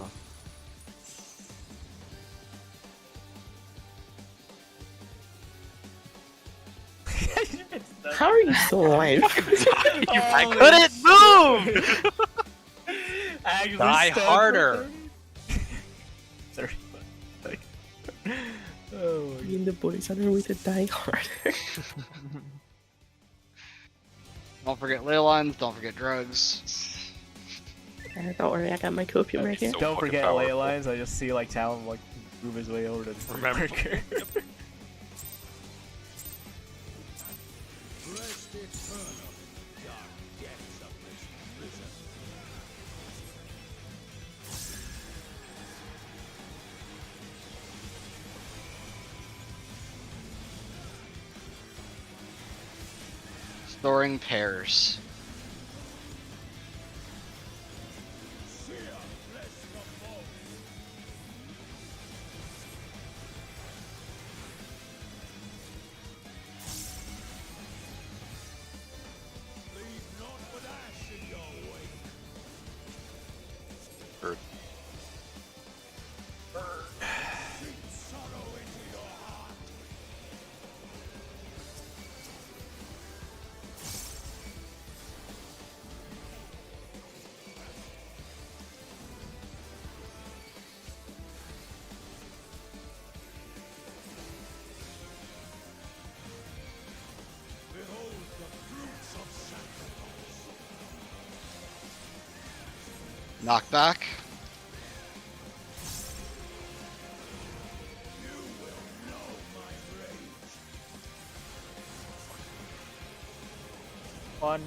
how are you still alive? I couldn't move! Actually Die stand harder. for 30. Oh my Me and the boys on our way to die harder. Don't forget ley lines, don't forget drugs. Don't worry, I got my copium right here. So Don't fucking forget powerful. ley lines. I just see like Talon like move his way over to the Remember. marker. Storing pairs. Bird. Knockback. One.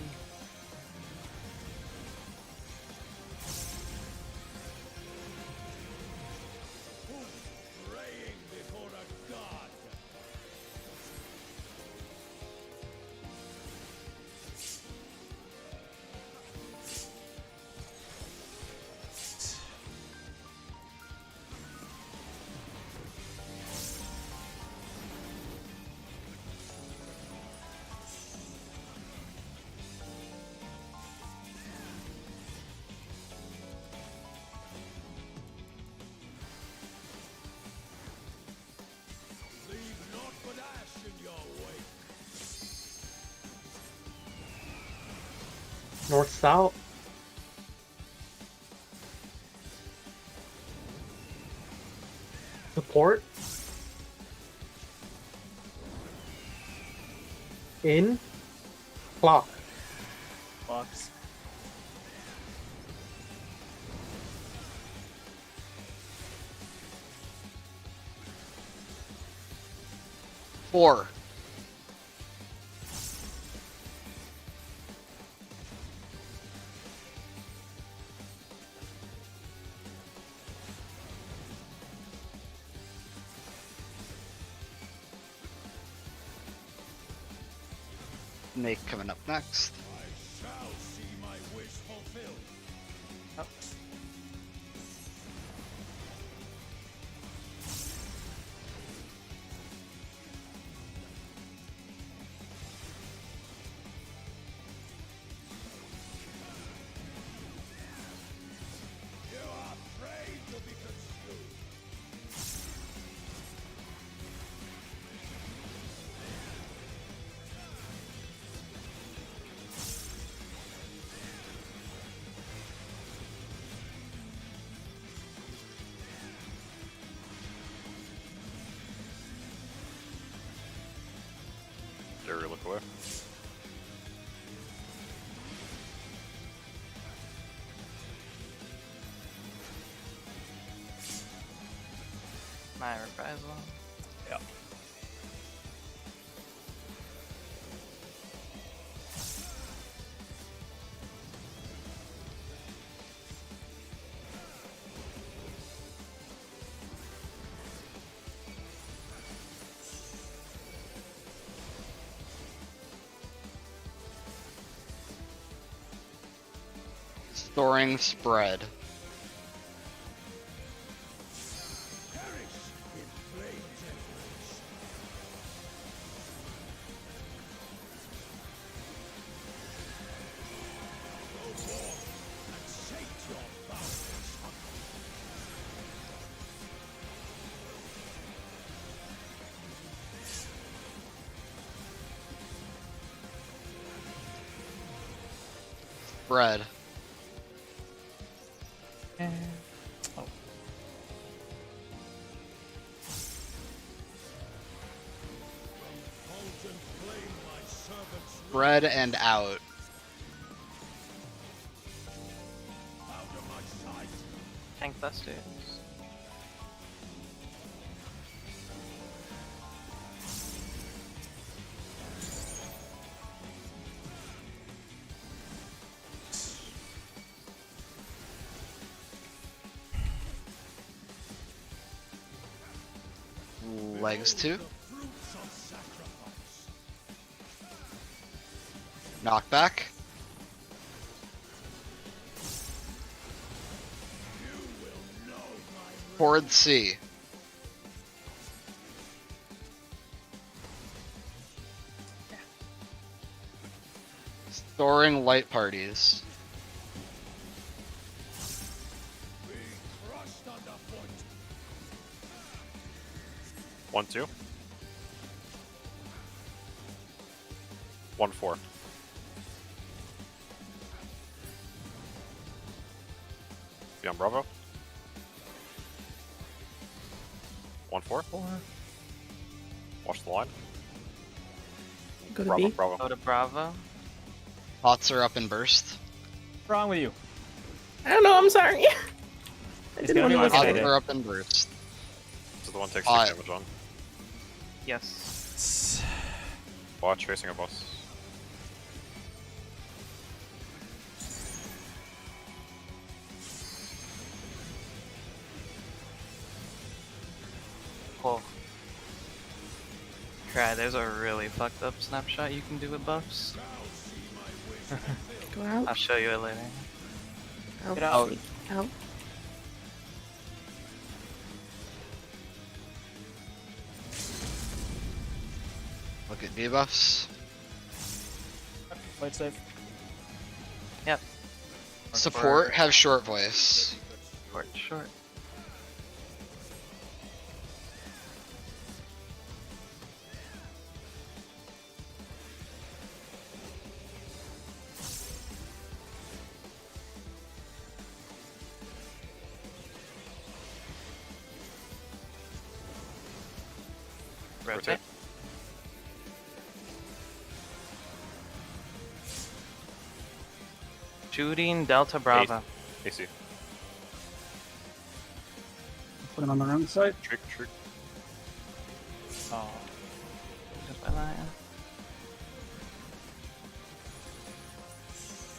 North south. Support. In. Clock. Box. Four. Make coming up next. Oh. Jerry, look away. My reprisal. Yeah. Storing spread. Spread. Oh. Spread and out. Tank busters. Legs two. Knockback. Horde C. Storing light parties. One, two. 1-4. Be on Bravo. 1-4. Watch the line. Go to Bravo, B. Bravo. Go to Bravo. Pots are up in burst. What's wrong with you? I don't know. I'm sorry. I It's didn't gonna want be to look my at Pots it. are up in burst. This is the one takes Pot. 6 damage on. Yes. Watch, facing a boss. Oh. Cry, there's a really fucked up snapshot you can do with buffs. Go out. I'll show you it later. Out. Get out. Out. Look at debuffs. Fight safe. Yep. Support, have short voice. Short. Rotate. Shooting Delta Bravo. AC. Put him on the wrong side. Trick. Oh. Just by that,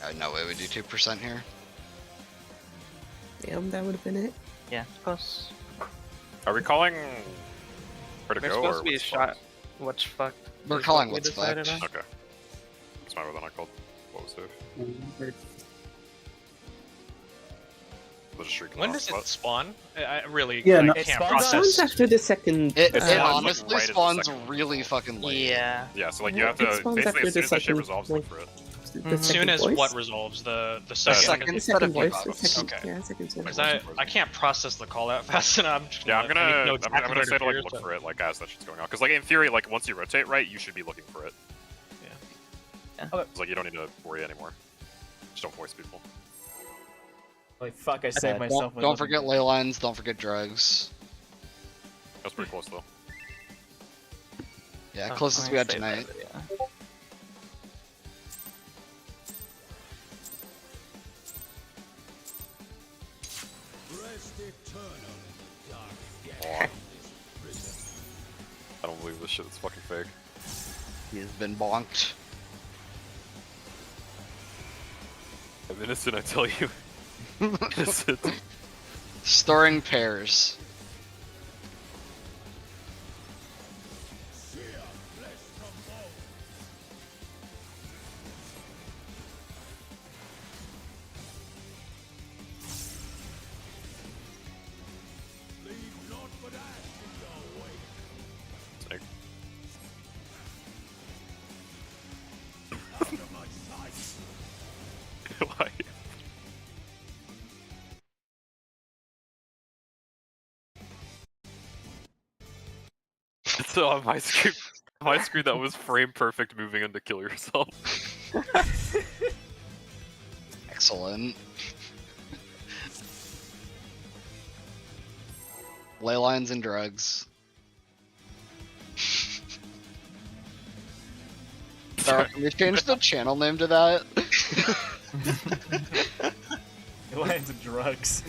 yeah. No way we do 2% here. Damn, that would have been it. Yeah, it's close. Are we calling where to We're go supposed or to be what's shot. fucked? What's fucked? We're is calling what we what's decided fucked. on. Okay. That's my than I called. What was safe? We'll just shriek When off, does it but- spawn? I really Yeah, I no- can't It spawns process. Sounds after the second. It spawns, like, honestly right at the spawns second. really fucking late. Yeah. Yeah, so like you Yeah, have it to spawns basically after as soon the as that shit second, resolves, like- look for it. The As soon second as voice? what resolves the The second. second The set second of voice. debuffs. The second. Okay. Yeah, second set. Because I can't process the call that fast enough. Just Yeah, I'm I need to know gonna exactly where say to like appears, look so- for it like as that shit's going on. Because like in theory, like once you rotate right, you should be looking for it. Yeah. Okay. It's like you don't need to worry anymore. Just don't voice people. Like fuck, I saved myself. Don't forget ley lines, don't forget drugs. That's pretty close though. Yeah, Oh, closest let we me had save tonight. that video. Hold on. I don't believe this shit is fucking fake. He's been bonked. I'm innocent, I tell you. Innocent. Storing pairs. Snake. Why? So on my screen that was frame perfect moving in to kill yourself. Excellent. Ley lines and drugs. Sorry, can we change the channel name to that? Lands and drugs.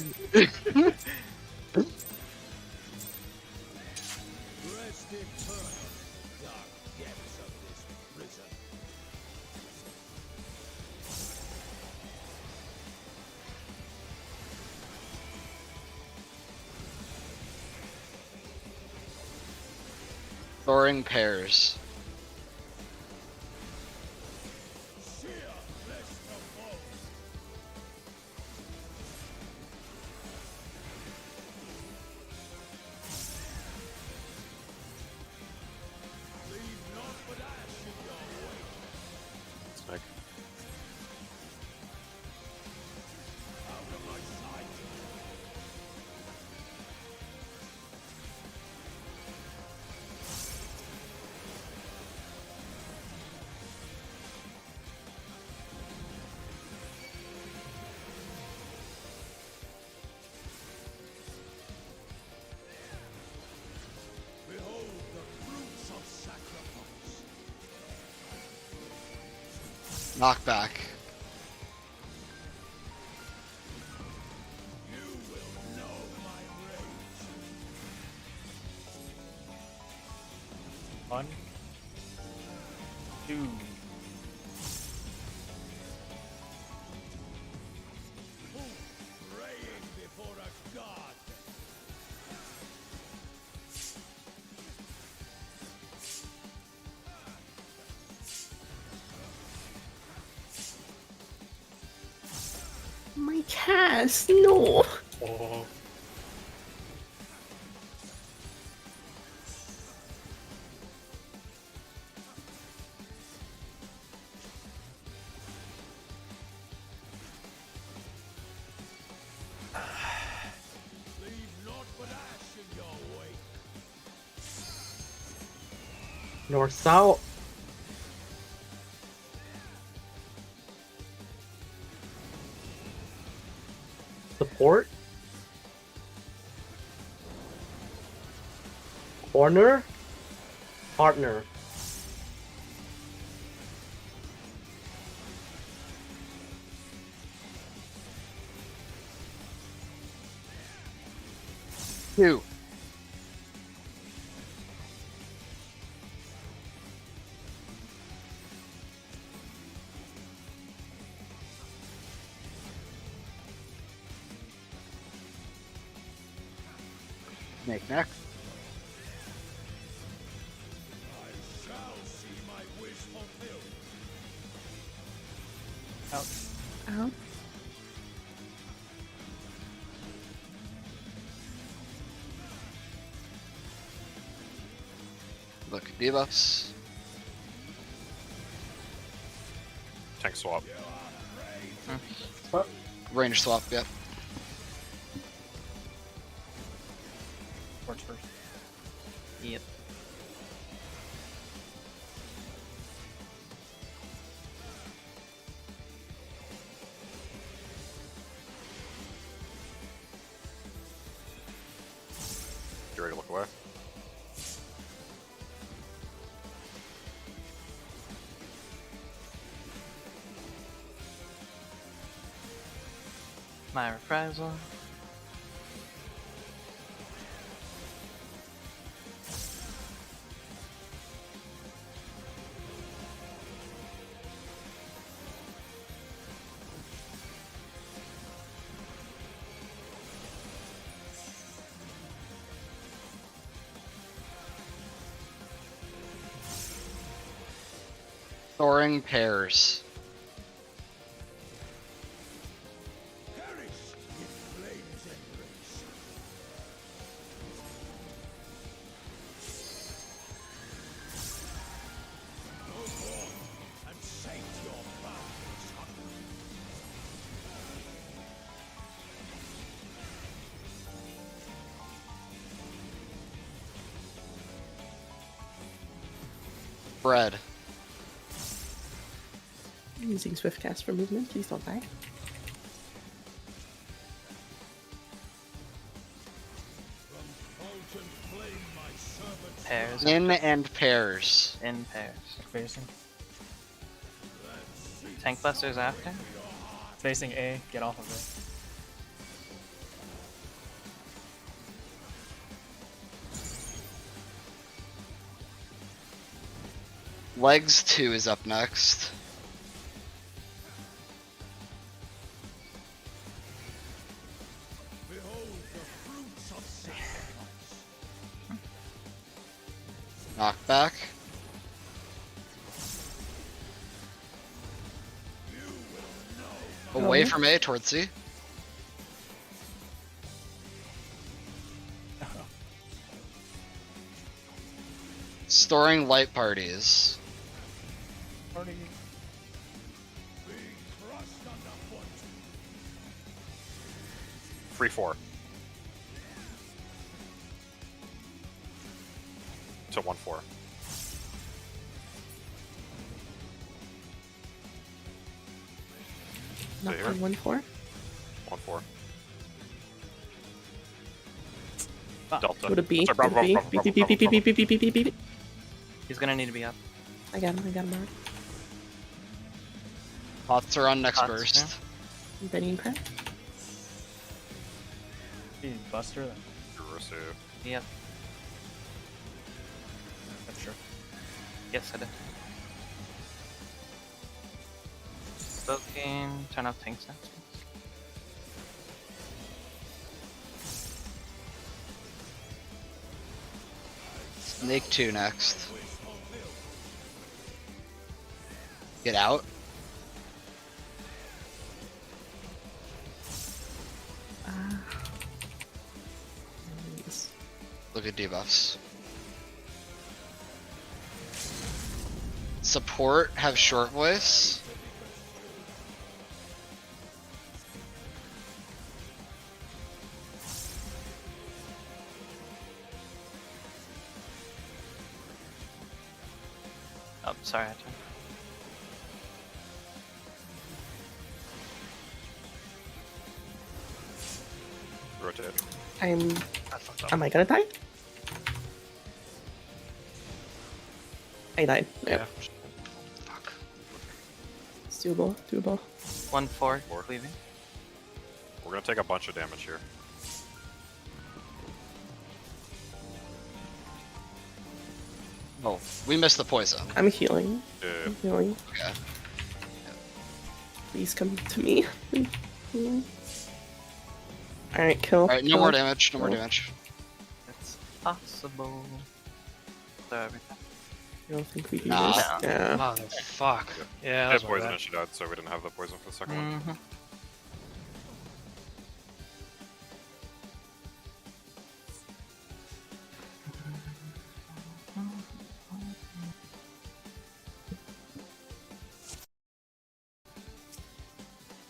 Storing pairs. Snake. Knockback. One, two. Cass, no. Oh. North south. Support. Corner. Partner. Two. Make next. Out. Out. Look, debuffs. Tank swap. Range swap, yep. Works first. Yep. You ready to look away? My reprisal. Soaring pairs. Bread. I'm using swift cast for movement. Please don't die. Pairs. In and pairs. In pairs. Facing. Tank busters after. Facing A. Get off of it. Legs 2 is up next. Knockback. Away from A towards C. Storing light parties. Party. Free 4. To 1-4. Not Here. for 1-4. 1-4. Fuck. Delta. Go to B. Sorry, Go to bravo, B. bravo, Beep, bravo, beep, beep, beep, bravo, beep, beep, beep, beep, beep, beep. He's gonna need to be up. I got him. Mark. Pots are on next Pots, burst. yeah. Benny and Crab. Be Buster then. Kurosu. Yep. That's true. Yes, I did. Stoking. Turn off tank sense. Snake 2 next. Get out. Look at debuffs. Support have short voice. Oh, sorry. Rotate. I'm. I fucked up. Am I gonna die? I died. Yeah. Yep. Fuck. It's doable. Doable. 1-4, Four. cleaving. We're gonna take a bunch of damage here. Oh, we missed the poison. I'm healing. Yeah. I'm healing. Okay. Please come to me. Alright, kill. Alright, no kill. more damage. No more Kill. damage. It's possible. So everything. I don't think we do Nah. this. No. Yeah. Motherfuck. Yeah, She that had was my poison bad. and she died, so we didn't have the poison for the second one. Mm-hmm.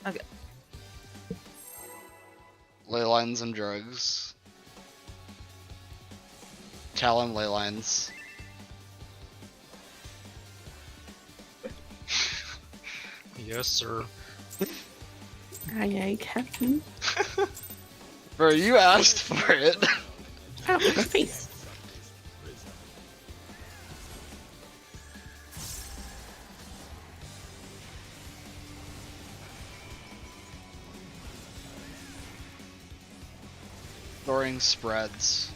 Okay. Ley lines and drugs. Talon ley lines. Yes, sir. Aye, aye, Captain. Bro, you asked for it. Ow, my face. Storing spreads.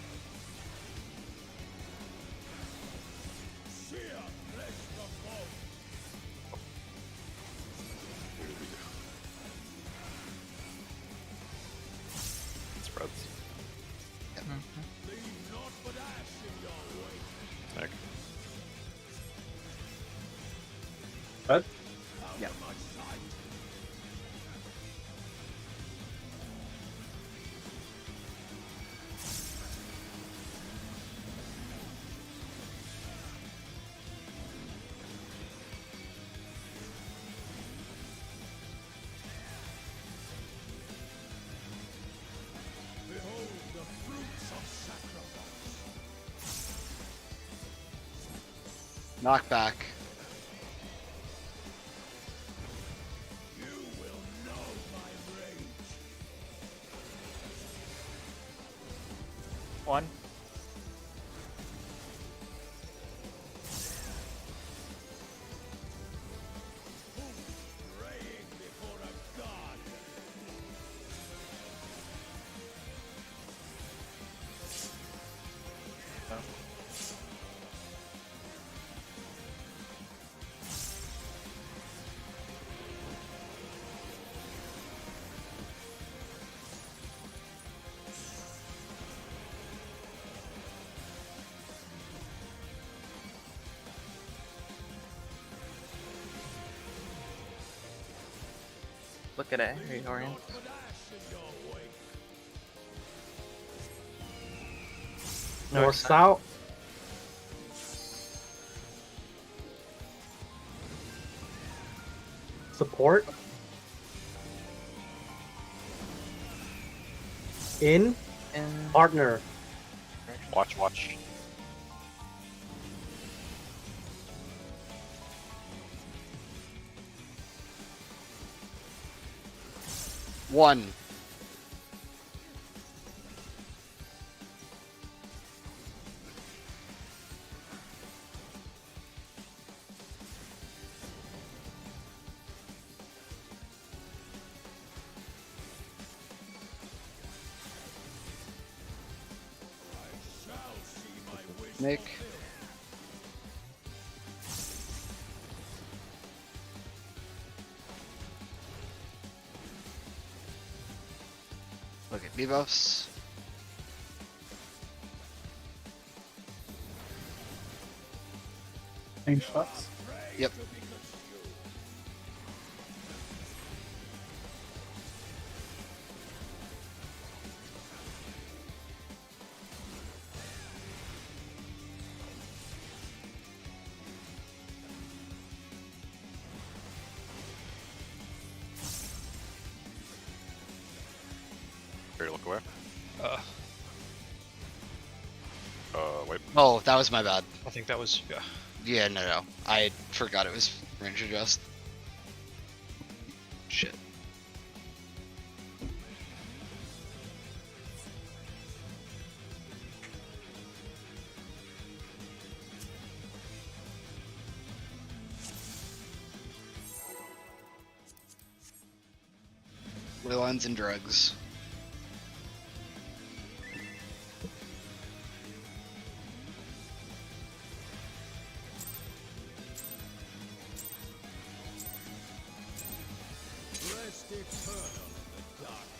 Spreads. Tag. What? Knockback. One. Look at it, reorient. North south. Support. In. And Partner. Watch, watch. One. Nick. Look at debuffs. Range shots. Yep. away. Uh, Wait. Oh, that was my bad. I think that was yeah. Yeah, no. I forgot it was range adjust. Shit. Ley lines and drugs.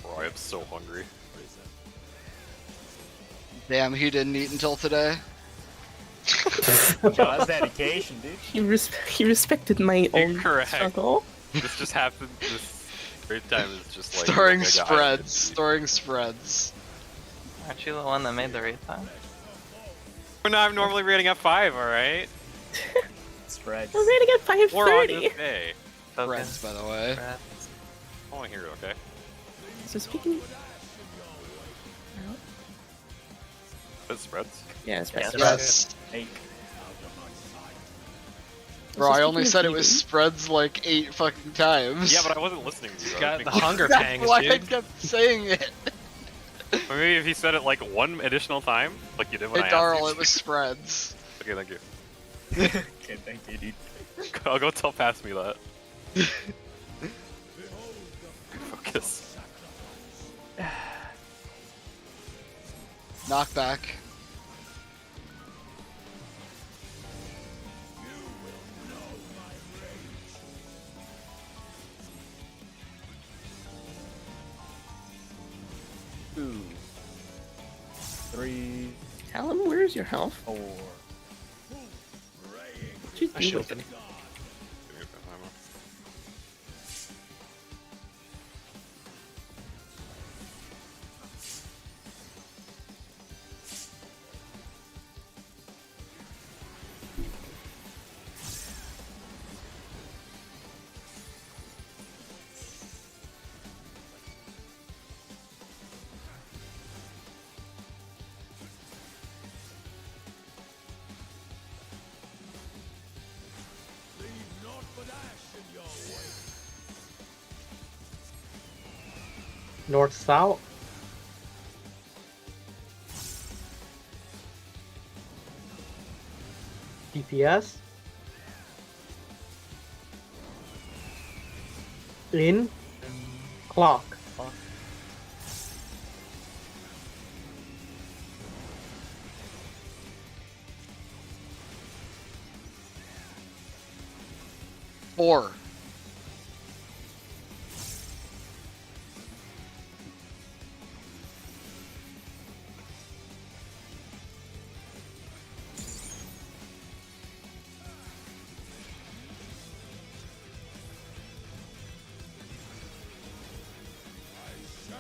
Bro, I am so hungry. Damn, he didn't eat until today. Yo, that's dedication, dude. He respected my own correct. struggle. This just happened. This great time is just like Storing mega spreads. island. Storing spreads. Aren't you the one that made the raid time? We're not normally rating at 5, alright? Spreads. We're rating at We're on 5:30. this day. Spreads, by the way. Spreads. I want to hear it, okay? So speaking. It spreads. Yeah, spreads. Yes. Fake. Bro, I only speaking of said it was eating- spreads like 8 fucking times. Yeah, but I wasn't listening to you. I was Got being the quiet. hunger That's pangs, why I dude. kept saying it. Or maybe if he said it like one additional time, like you did when Hey, I asked Darl, you. it was spreads. Okay, thank you. Okay, thank you, dude. I'll go tell Pass me that. Focus. Knockback. Two. 3, Callum, where's your health? 4. What you I do should with it? Give me a bit of ammo. North south. DPS. In. Clock. Four.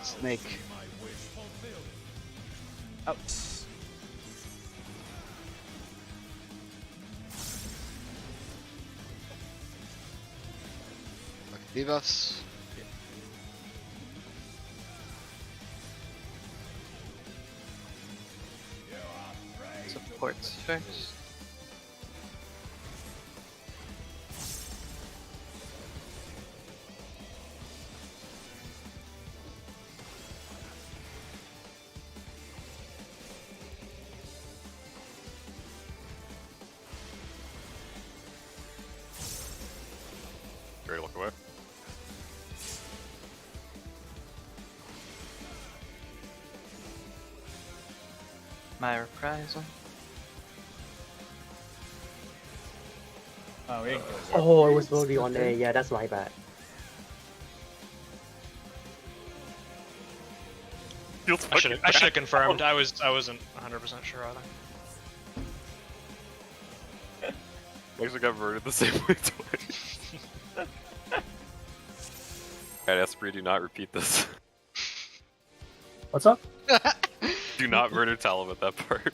Snake. Out. Debuffs. Supports first. Ready to look away? My reprisal. Oh, we didn't kill it. Oh, it was already on there. Yeah, that's my bad. Feels I should fucking have bad. confirmed. I wasn't 100% sure either. I actually got murdered the same way twice. Alright, Esprit, do not repeat this. What's up? Do not murder Talon at that part.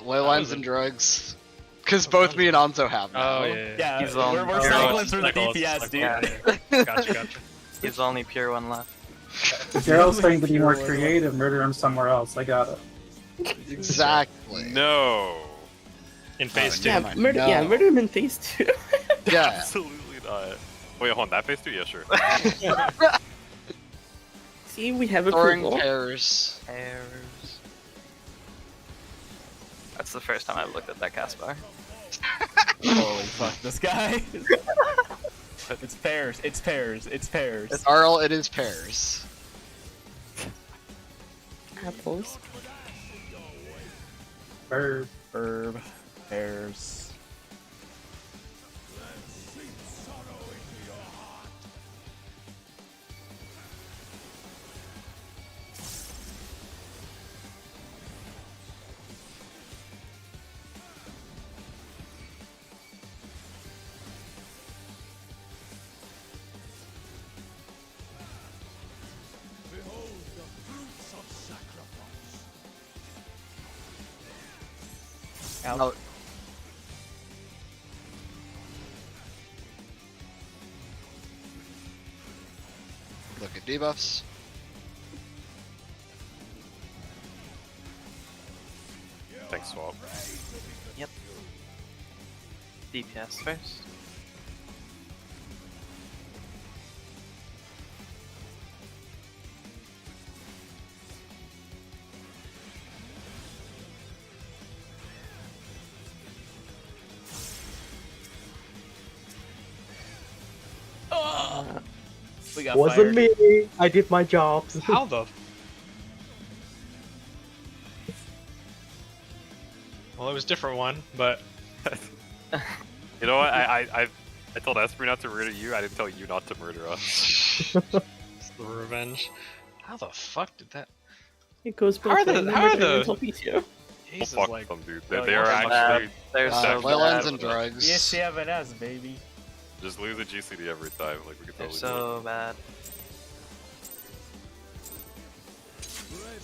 Ley lines and drugs. Because both me and Anzo have now. Oh yeah. Yeah, He's on we're pure cycling one. through the Cycle, DPS, cycle. dude. Yeah. Gotcha, gotcha. He's the only pure one left. If Daryl's saying to be more creative, murder him somewhere else. I got it. Exactly. No. In phase 2. Yeah, Damn it, murder. no. Yeah, murder him in phase 2. Yeah. Absolutely not. Wait, hold on. That phase 2? Yeah, sure. See, we have Throwing approval. pairs. Errors. That's the first time I've looked at that cast bar. Holy fuck, this guy. It's pairs, it's pairs, it's pairs. It's Arl, it is pairs. Apples. Bird. Herb, pairs. Out. Out. Look at debuffs. Thanks, Swap. Yep. DPS first. We got Wasn't fired. me. I did my job. How the? Well, it was a different one, but You know what? I told Esper not to murder you. I didn't tell you not to murder us. it's the revenge. How the fuck did that? It goes both How are the- ways. how are Murder the- mental PTO. Well, Jesus, fuck like them, dude. Oh, They yeah, are they're actually They're so Violins bad. and drugs. Yes, you have an S, baby. just lose the GCD every time. Like we could They're totally so bad.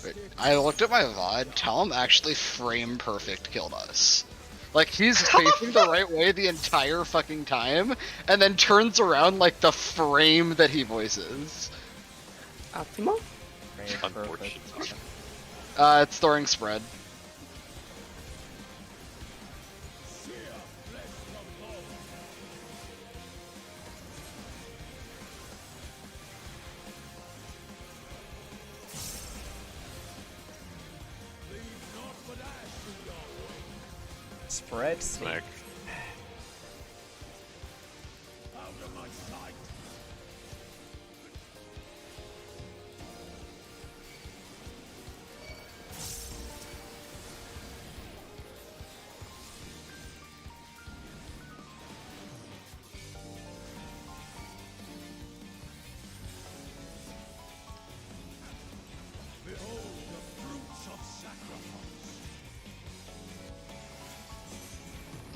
Wait, I looked at my VOD. Talon actually frame perfect killed us. Like he's facing the right way the entire fucking time, and then turns around like the frame that he voices. Optimal? Man, do. perfect. Unfortunate. It's throwing spread. Spread. Snack.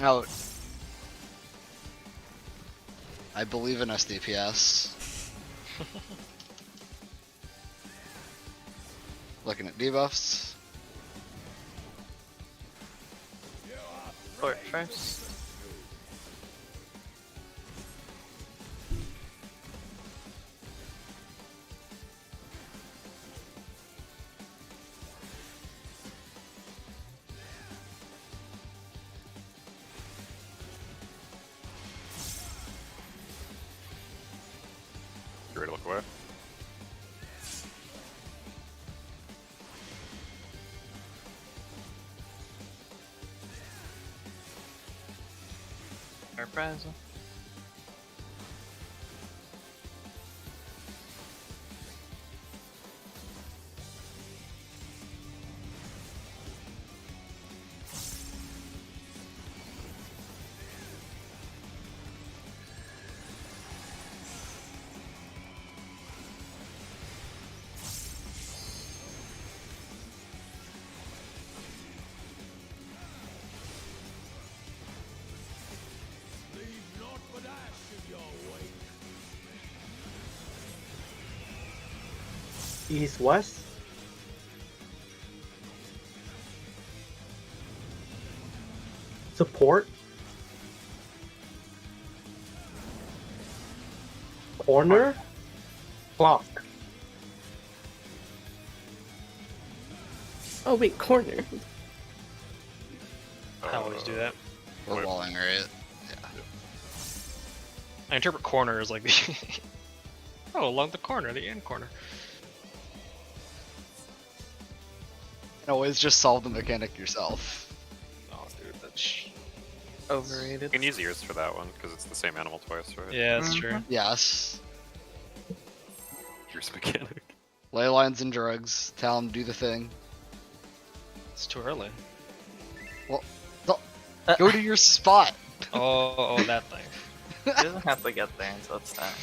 Out. I believe in SDPS. Looking at debuffs. Fort first. You ready to look away? Reprisal. East west. Support. Corner. Clock. Oh wait, corner. I always do that. We're Wait. walling, right? Yeah. I interpret corner as like the oh, along the corner, the end corner. And always just solve the mechanic yourself. Oh, dude, that's Overrated. You can use ears for that one because it's the same animal twice, right? yeah, that's true. Yes. Ears mechanic. Ley lines and drugs. Tell him do the thing. It's too early. Go to your spot. Oh, that thing. He doesn't have to get there until it's time.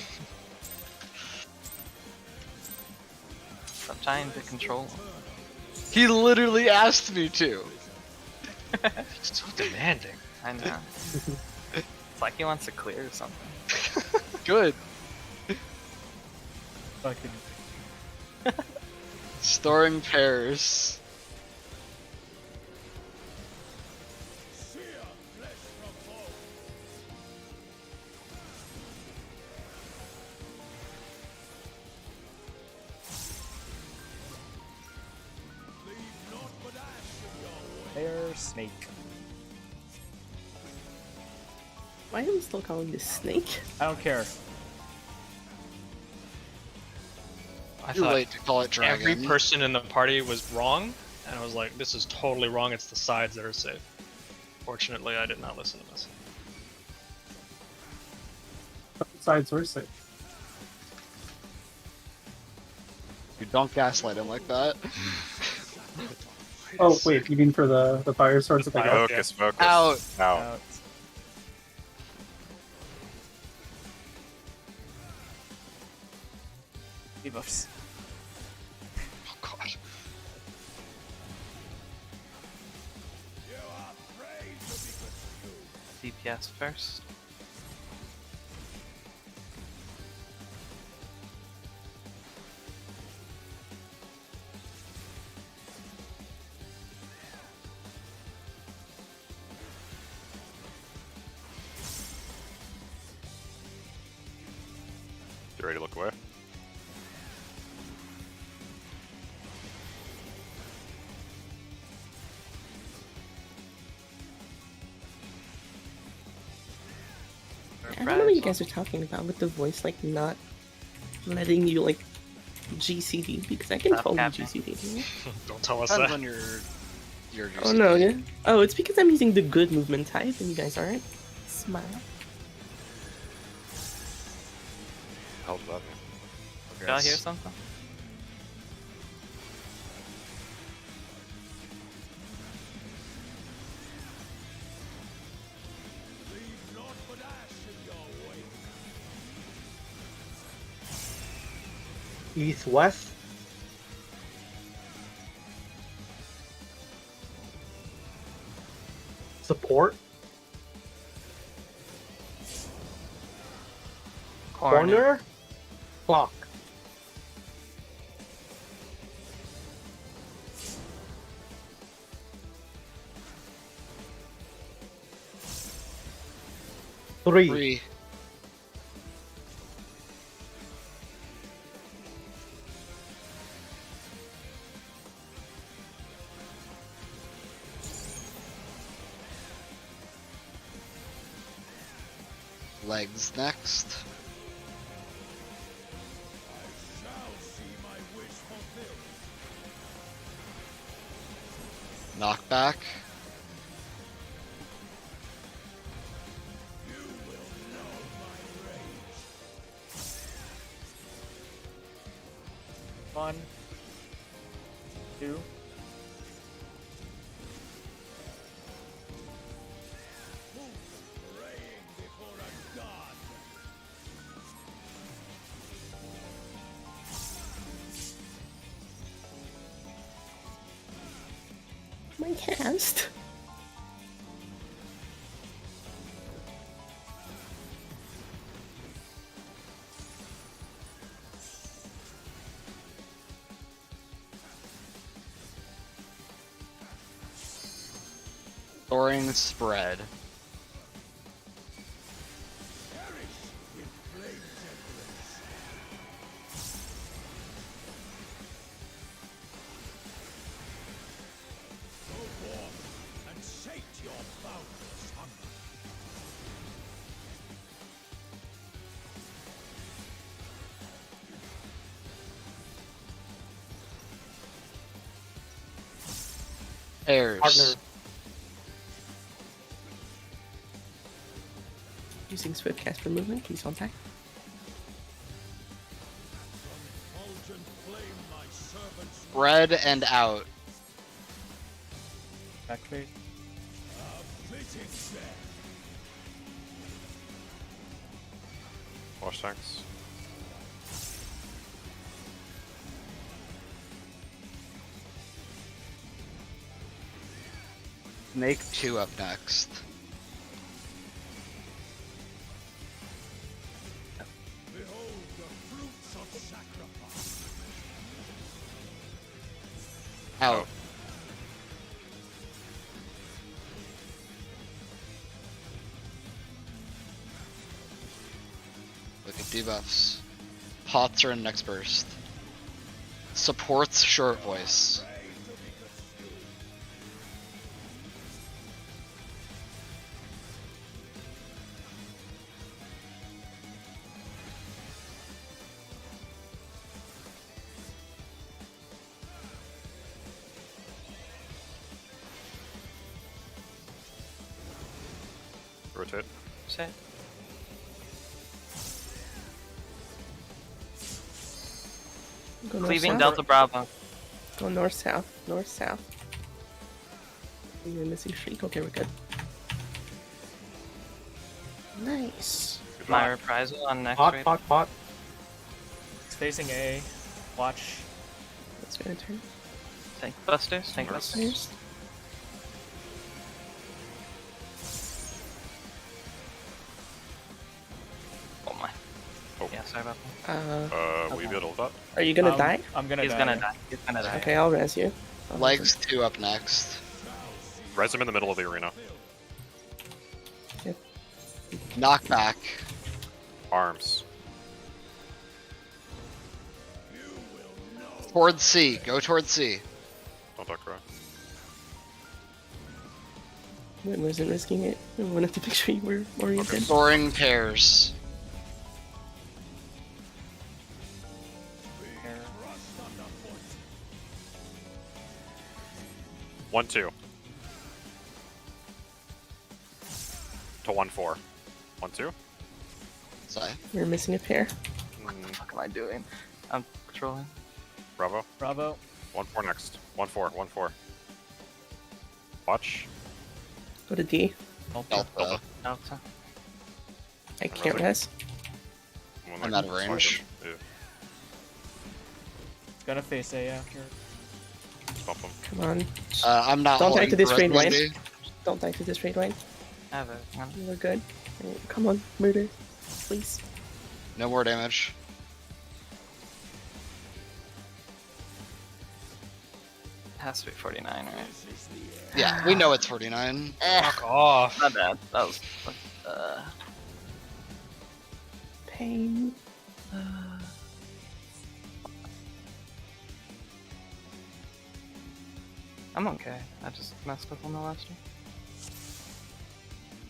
Stop trying to control him. He literally asked me to. It's so demanding. I know. It's like he wants to clear something. Good. Fucking Storing pairs. bear snake. Why am I still calling this snake? I don't care. I Too thought late to call it dragon. every person in the party was wrong, and I was like, this is totally wrong. It's the sides that are safe. Fortunately, I did not listen to this. Sides were safe. You don't gaslight him like that. Oh wait, you mean for the fire swords that they got? Focus, focus. Out. Out. Out. Debuffs. Oh god. DPS first. You ready to look away? I don't know what you guys are talking about with the voice, like, not letting you, like, GCD, because I can Stop totally capping. GCD. Don't tell us Depends that. on your Oh no, yeah? Oh, it's because I'm using the good movement type, and you guys aren't. Smile. Hell does that mean? Did y'all hear something? East, west. Support. Corner. Clock. Three. 3. Legs next. Knockback. One. 2. My cast. Storing spread. Pairs. Partner. Using swift cast for movement. He's on deck. Spread and out. Back phase. Wash tanks. Snake 2 up next. Out. Look at debuffs. Pots are in next burst. Supports short voice. Rotate. Set. Go north, Cleaving south. Delta Bravo. Go north south. North south. You're missing streak. Okay, we're good. Nice. My reprisal on next Pot, raid. pot, pot. It's facing A. Watch. That's gonna turn. Tank busters. Tank busters. First. Oh my. Oh. Yeah, sorry about that. We middle that. Are you gonna die? I'm gonna He's die. gonna die. He's gonna die. Okay, I'll res you. I'll res Legs 2 up next. Res him in the middle of the arena. you. Knockback. Arms. Towards C. Go towards C. Don't duck right. I wasn't risking it. I wanted to make sure you were oriented. Soaring pairs. Here. 1-2. To 1-4. 1-2. Sorry. We're missing a pair. What the fuck am I doing? I'm patrolling. Bravo. Bravo. 1-4 next. 1-4. 1-4. Watch. Go to D. Delta. Delta. I can't res. I'm out of range. Yeah. Gonna face A after. Bump him. Come on. I'm not Don't die holding to this for raid lane. Wendy. Don't die to this raid lane. I have it. One. We're good. Alright, come on, murder. Please. No more damage. It has to be 49, right? Yeah, we know it's 49. Fuck off. Not bad. That was. Pain. I'm okay. I just messed up on the last one.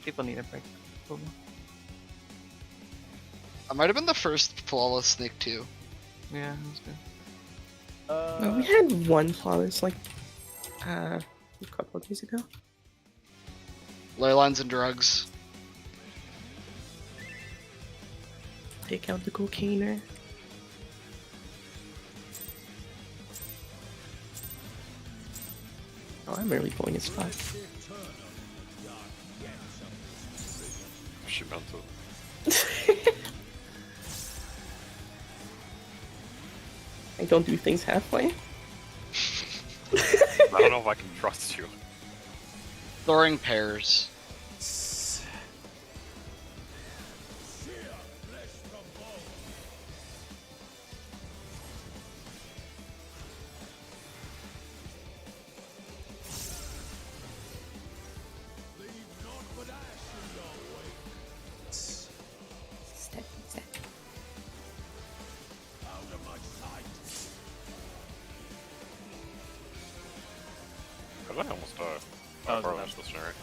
People need a break. Probably. I might have been the first flawless snake too. Yeah, that was good. No, we had one flawless like a couple of days ago. Ley lines and drugs. Take out the cocainer. Oh, I'm really pulling his spot. She meant to. I don't do things halfway. I don't know if I can trust you. Soaring pairs. Step, step. Cause I almost died. That was Probably enough. missionary.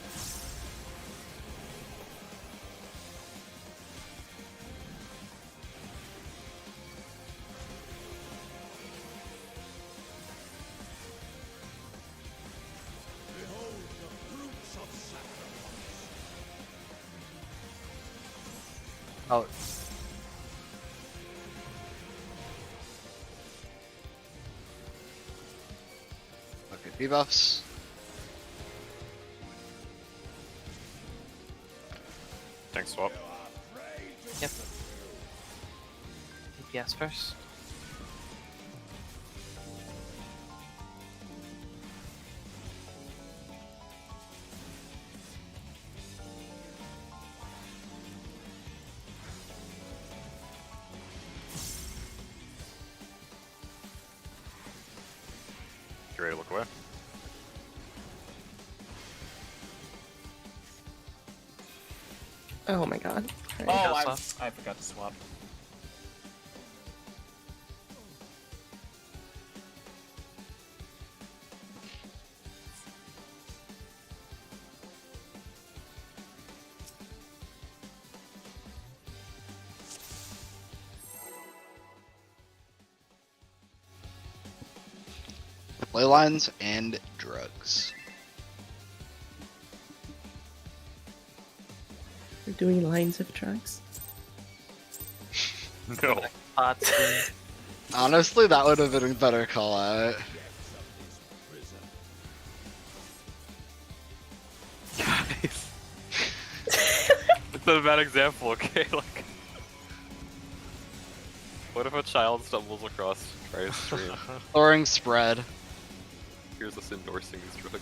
Out. Okay, debuffs. Tank swap. Yep. DPS first. You ready to look away? Oh my god. Oh, Go I forgot to swap. Ley lines and drugs. We're doing lines of drugs. No. Pots. Honestly, that would have been a better call out. Guys. It's not a bad example, okay? Like, what if a child stumbles across Christ's stream? Throwing spread. Here's us endorsing these drugs.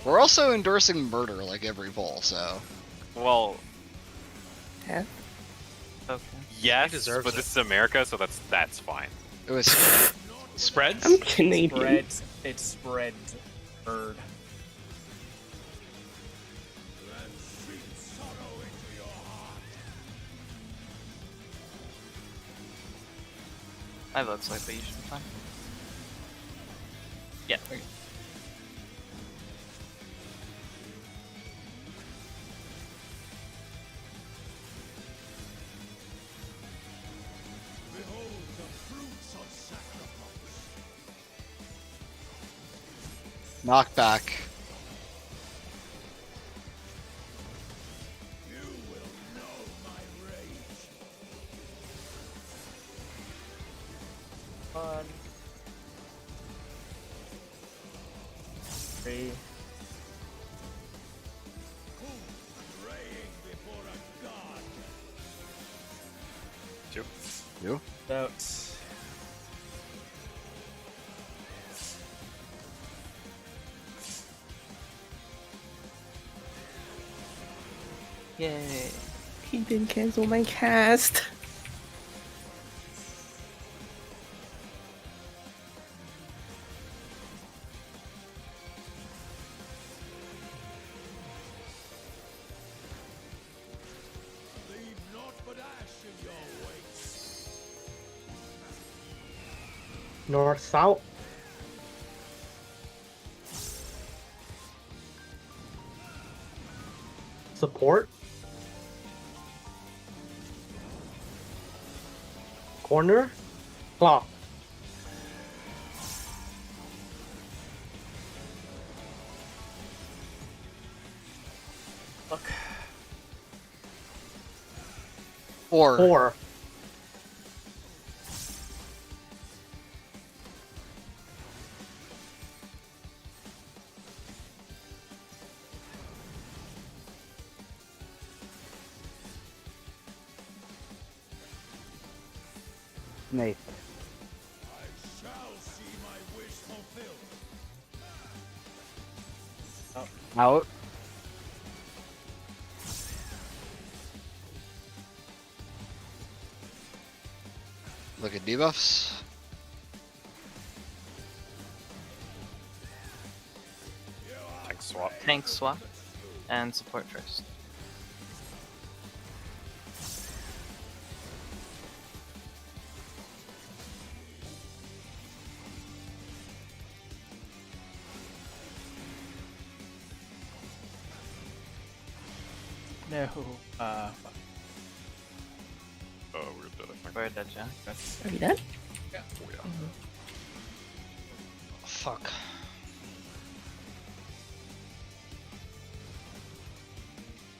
We're also endorsing murder like every poll, so. Well, Yeah. Okay. yes, deserves but it. this is America, so that's fine. It was Spreads? I'm Canadian. Spread. It's spread. Bird. I vote swipe, but you should be fine. Yeah. Okay. knockback. One. 3. Two. You? Out. Yay. He didn't cancel my cast. North, south. Support. Corner. Clock. Look. 4. 4. Snake. Out. Look at debuffs. Tank swap. Tank swap and support first. No. Oh, we're dead, I think. We're dead, Jack. Are you done? Oh, yeah. Fuck.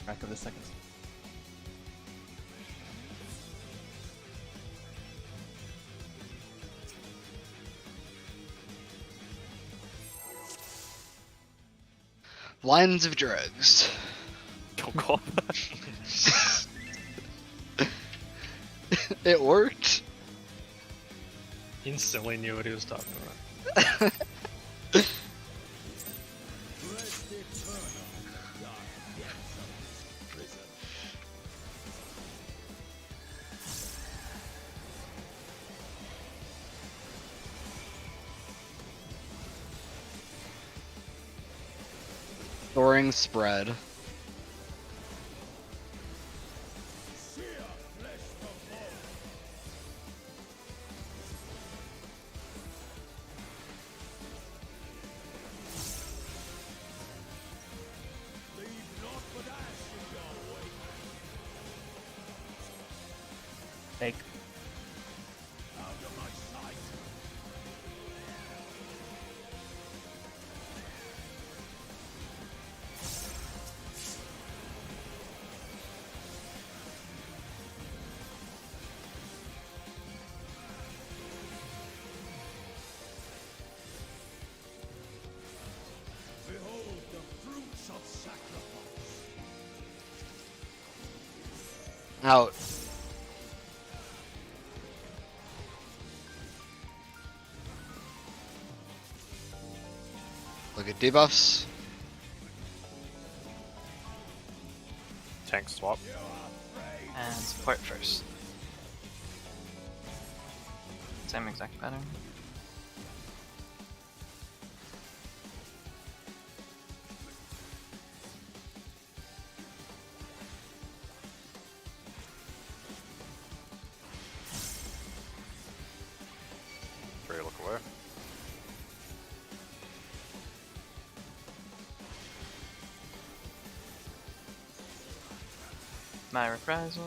Back of the seconds. Lines of drugs. Don't call that. It worked. Instantly knew what he was talking about. Soaring spread. Take. Out. Look at debuffs. Tank swap. And support first. Same exact pattern. Three, look away. My reprisal.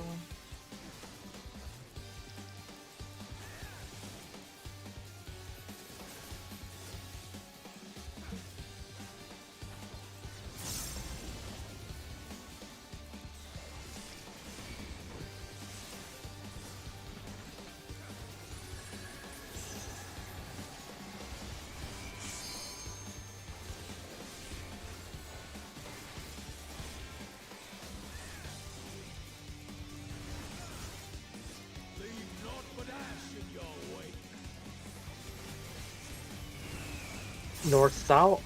North south.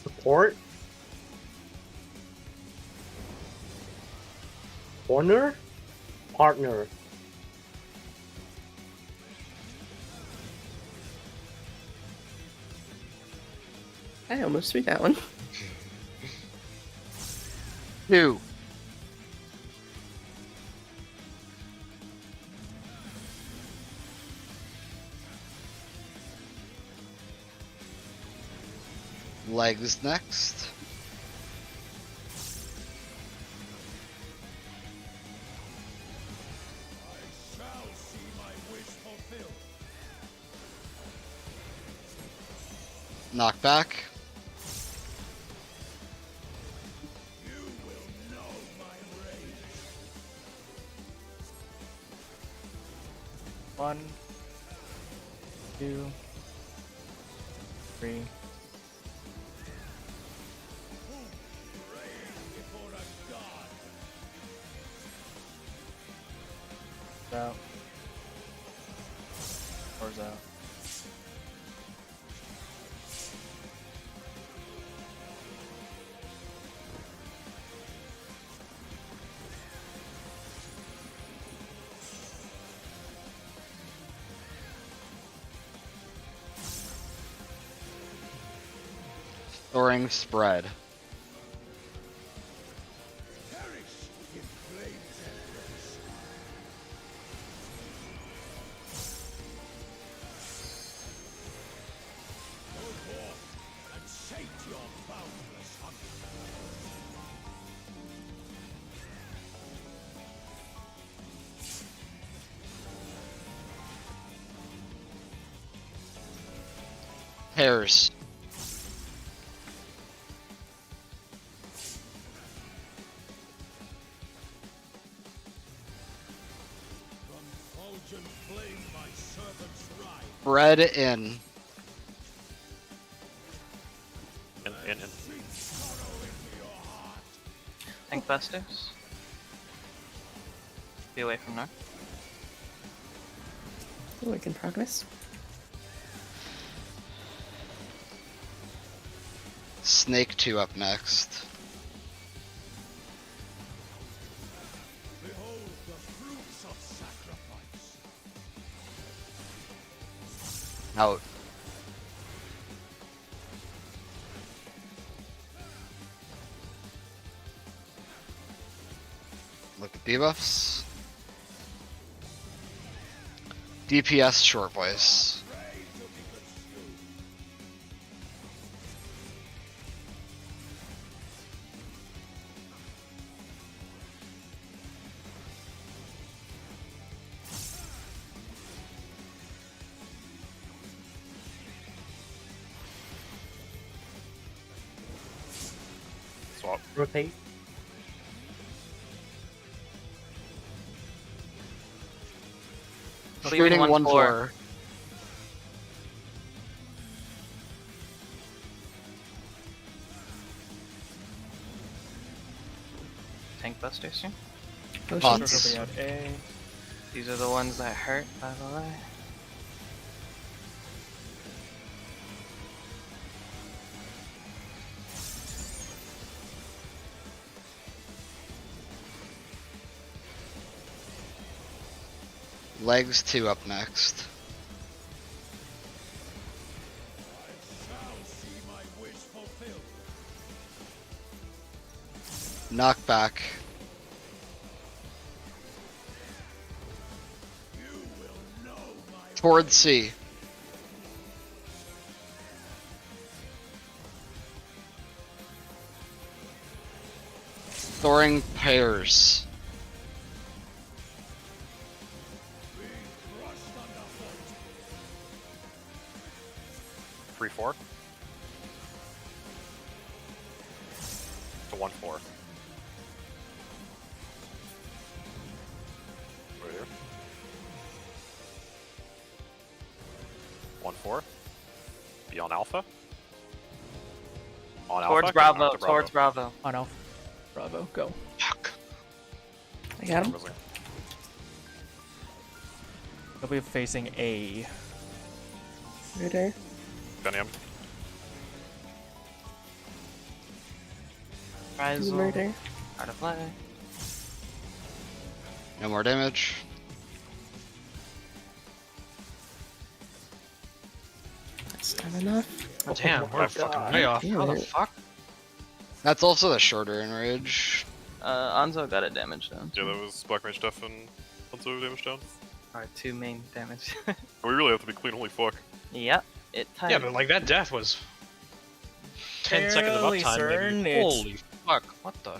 Support. Corner. Partner. I almost threw that one. 2. Legs next. Knock back. One, two, three. Out. Four's out. Soaring spread. Hairs. Spread in. In. Tank busters. Be away from Narc. Work in progress. Snake 2 up next. Out. Look at debuffs. DPS short voice. Swap. Rotate. Shooting 1-4. Tank busters here. Pots. Out A. These are the ones that hurt, by the way. Legs 2 up next. Knockback. Towards C. Thoring pairs. Three 4. To 1-4. Right here. 1-4. Be on alpha. On Towards alpha. Bravo, to towards Bravo. On Alpha. Bravo, go. Fuck. I got him. He'll be facing A. Murder. Pandemonium. Rise Murder. Art of play. No more damage. That's not enough. Damn, we're fucking way off. Damn How the it. fuck? That's also the shorter enrage. Anzo got a damage down. Yeah, that was Black Mage Def and also damage down. Our 2 main damage. We really have to be clean, holy fuck. Yep, it tied. Yeah, but like that death was 10 seconds of Fairly uptime. certain Maybe. it's- Holy fuck! What the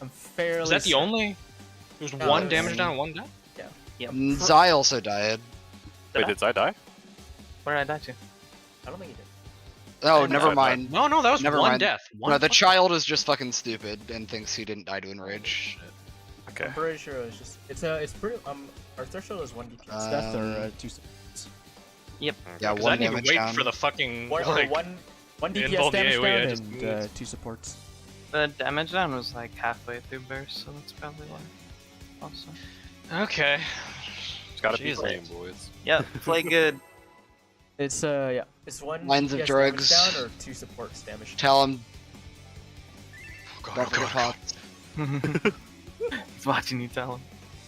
I'm fairly. Is that the certain- only? There was No, one there's- damage down, one death. Zai also died. Wait, did Zai die? Where did I die to? I don't think he did. Oh, didn't never die. mind. No, that was Never one mind. death. One No, the fucking- child is just fucking stupid and thinks he didn't die to enrage. Okay. I'm pretty sure it was just. It's pretty. Our threshold is 1 DPS death or 2 supports. Yeah, Because I one didn't even damage wait down. for the fucking One, like. one DPS involved the damage AoE, I down just and moved. 2 supports. The damage down was like halfway through burst, so that's probably why. Also. Okay. It's gotta be Jesus. green, boys. Yep, play good. It's yeah. It's 1 Lines of DPS drugs. damage down or 2 supports damage. Tell him, Oh god, don't oh forget god. pots. He's watching you tell him.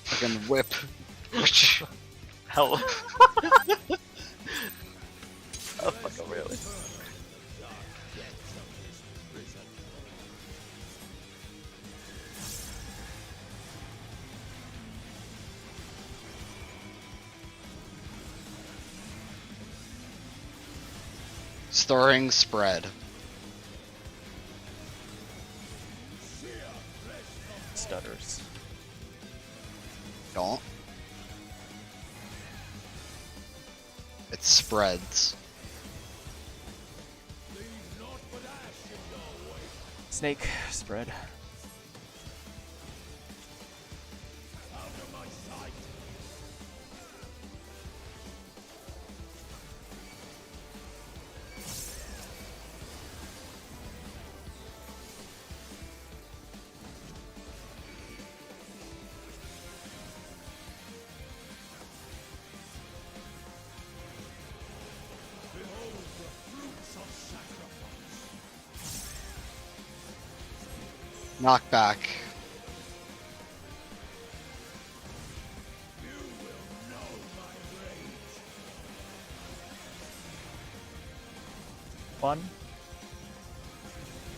Fucking whip. Hell. Oh, fuck, really? Storing spread. Stutters. Don't. It spreads. Snake spread. Knockback. One,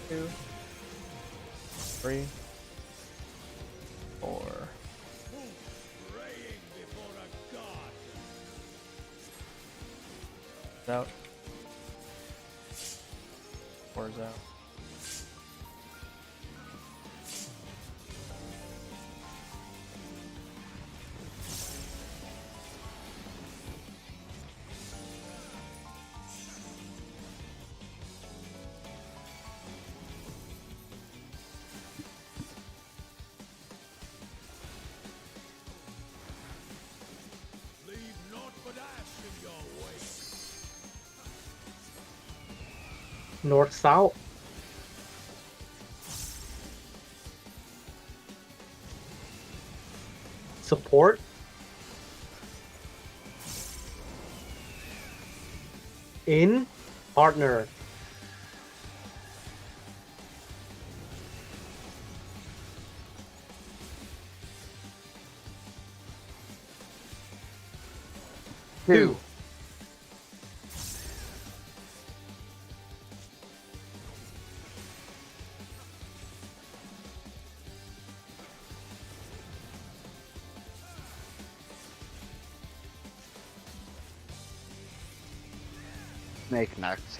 two, three, four. Out. Four's out. North south. Support. In partner. Two. Snake next.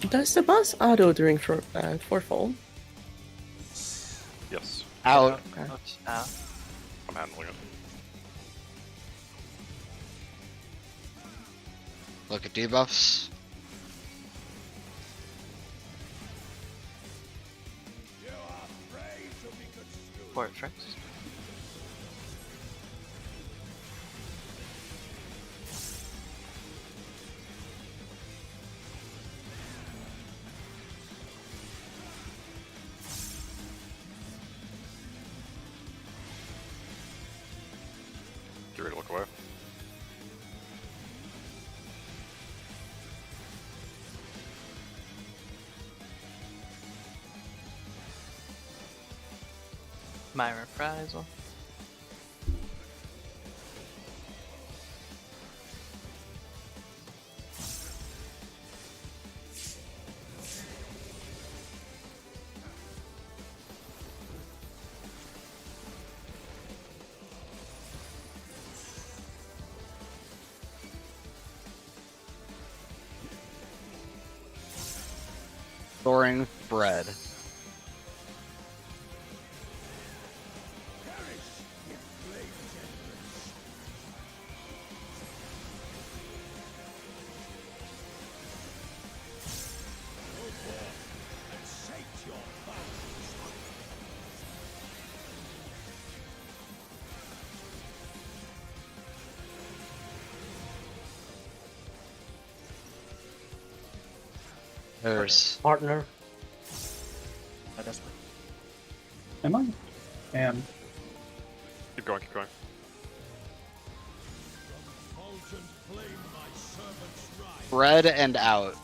Does the boss auto during fourfold? Yes, Out. Ouch, ow. I'm handling it. Look at debuffs. Fortress. Get ready to look away. My reprisal. Storing bread. There's Partner. Am I? Am. Keep going, keep going. bread and out.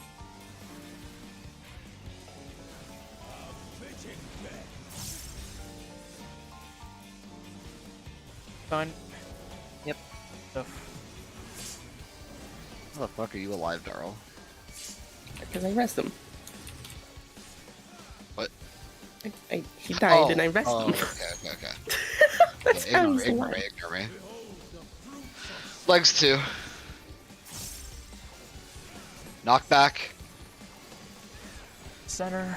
Done. Yep. How the fuck are you alive, Darl? Because I rest him. What? He died and I rest him. Okay. That's Yeah, how ignore, he's ignore alive. me, ignore me. Legs 2. Knockback. Center.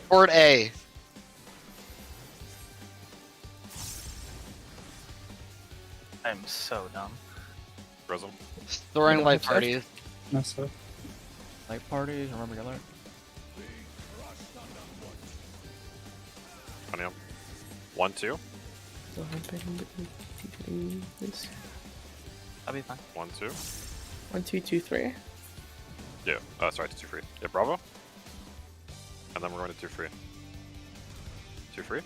Port A. I'm so dumb. Prism. Throwing Yeah, light that's parties. No, so. Light parties. Remember your alert. Pandemonium. 1, 2. So getting this. I'll be fine. 1, 2. 1, 2, 2, 3. Yeah. Sorry, 2 free. Yeah, Bravo. And then we're going to 2 free. 2 free.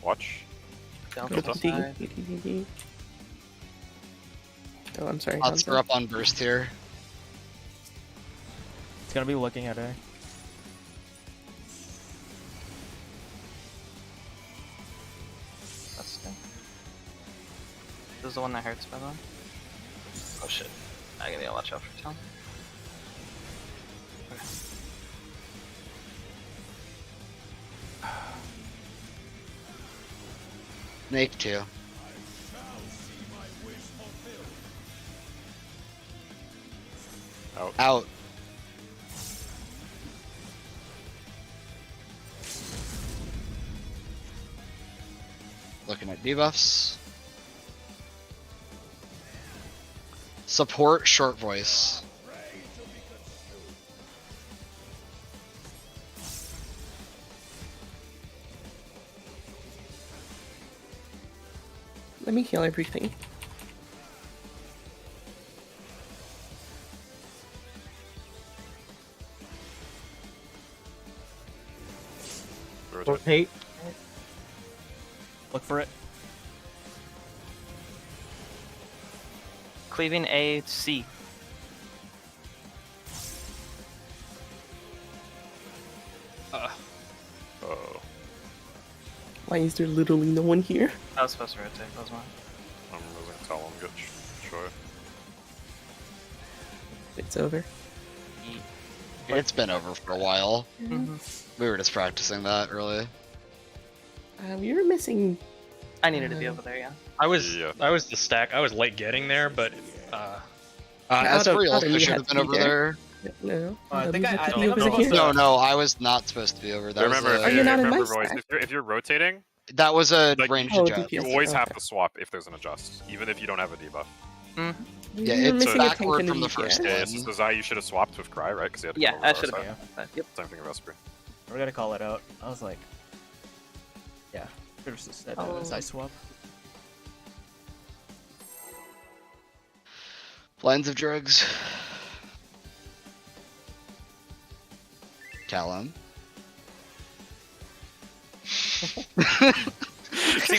Watch. Delta Delta. side. Oh, I'm sorry. Odds Hanzo. are up on burst here. It's gonna be looking at A. That's good. This is the one that hurts, by the way. Oh shit. I gotta watch out for Tom. Okay. Snake 2. Out. Out. Looking at debuffs. Support short voice. Let me heal everything. Rotate. Hey, Look for it. Cleaving A, C. Oh, Why is there literally no one here? I was supposed to rotate, that was mine. I'm losing Talon. Good. Sure. It's over. It's been over for a while. Mm-hmm. We were just practicing that early. We were missing. I needed to be over there, yeah. I was Yeah. I was the stack. I was late getting there, but As for real, Adam, I you should had have to been be over there. No. I Adam, think you I- had to I be think over I'm here. supposed No, I was not supposed to be over. That Remember, was Are a, you not in remember, my boys, stack? if you're rotating, that was a Like, ranged Oh, adjust. you Yes, always have okay. to swap if there's an adjust, even if you don't have a debuff. Mm-hmm. Yeah, You were it's missing a tank backward and a from the DPS. first Yeah, one. it's just Zai, you should have swapped with Cry, right? Because he had to Yeah, come over I to should our have side. been. Yep. Same thing with Vesper. We're gonna call it out. I was like, yeah. Should have said Oh. side swap. Lines of drugs. Talon. See,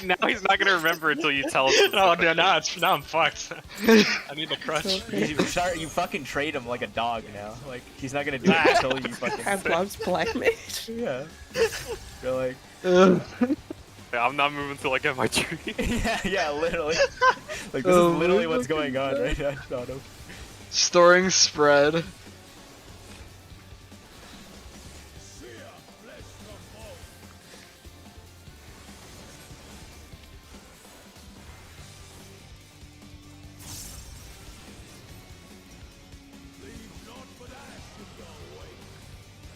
now he's not gonna remember until you tell him. no, dude, now I'm fucked. I need the crutch. You fucking trade him like a dog now. Like he's not gonna do it until you fucking. Pavlov's black mage. Yeah. You're like. Yeah, I'm not moving till I get my tree. yeah, literally. Like this is literally what's going on right now. Shadow. Storing spread.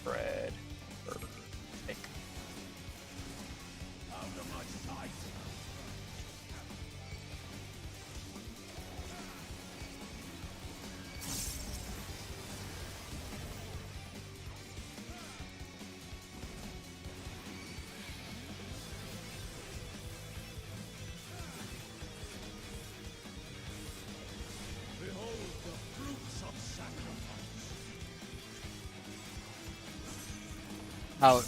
Bread. Out.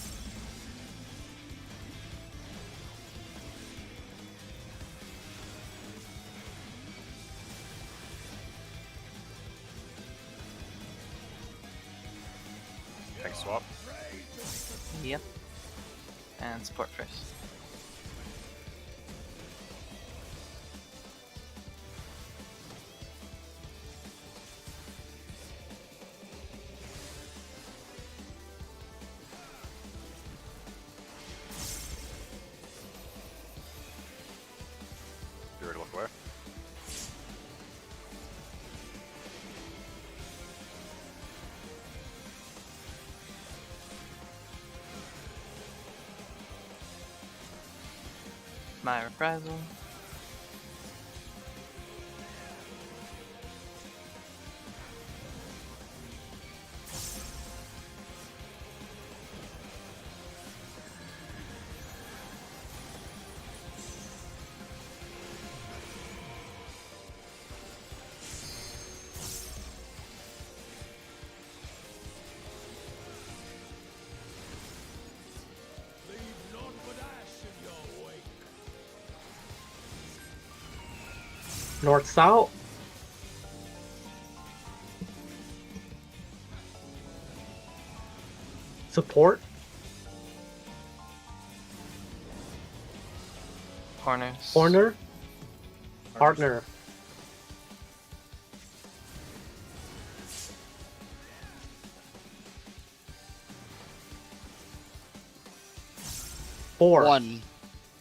Tank swap. Yep. And support first. You ready to look where? My reprisal. north south. Support. Corners. Corner. Partner. Four. 1.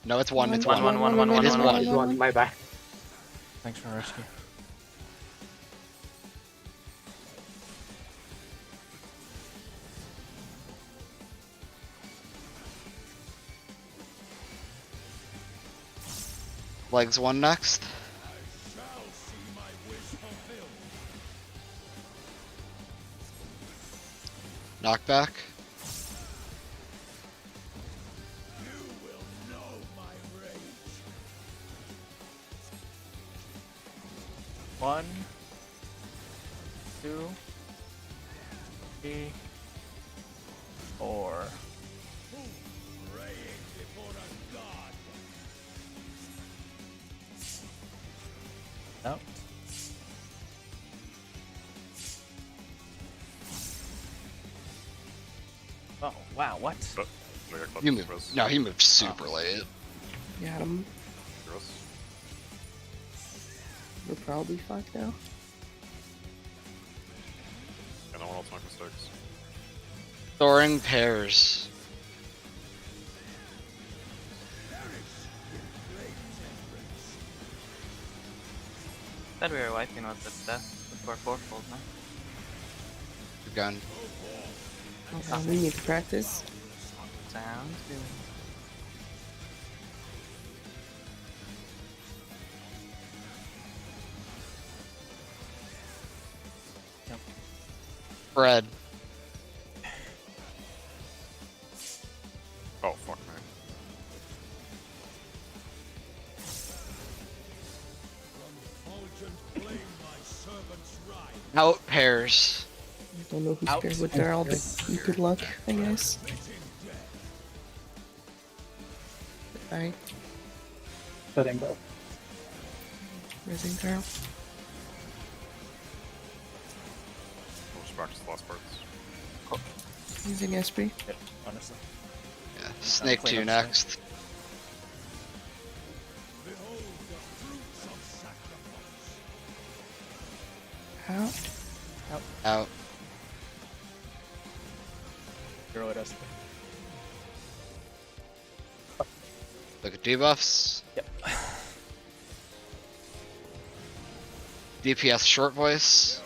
No, it's 1. It's 1. One. It is one. It's one. My bad. Thanks for rescue. Legs 1 next. Knockback. One, 2, 3, 4. No. Oh wow! What? But we got clutch You this moved. res. No, he moved super late. Got him. Gross. We're probably fucked now. Yeah, no one else make mistakes. Soaring pairs. Said we were wiping with the death before fourfold, no? Good gun. We need to practice. Sounds good. Fred. Oh fuck me. Out pairs. I don't know who's paired with Daryl, but good luck, I guess. Bye. Setting both. Rising Daryl. We'll just practice the last parts. Using SP. Yeah, honestly. Yeah. Snake clean 2 up next. Out. Out. Hero at SP. Look at debuffs. Yep. DPS short voice.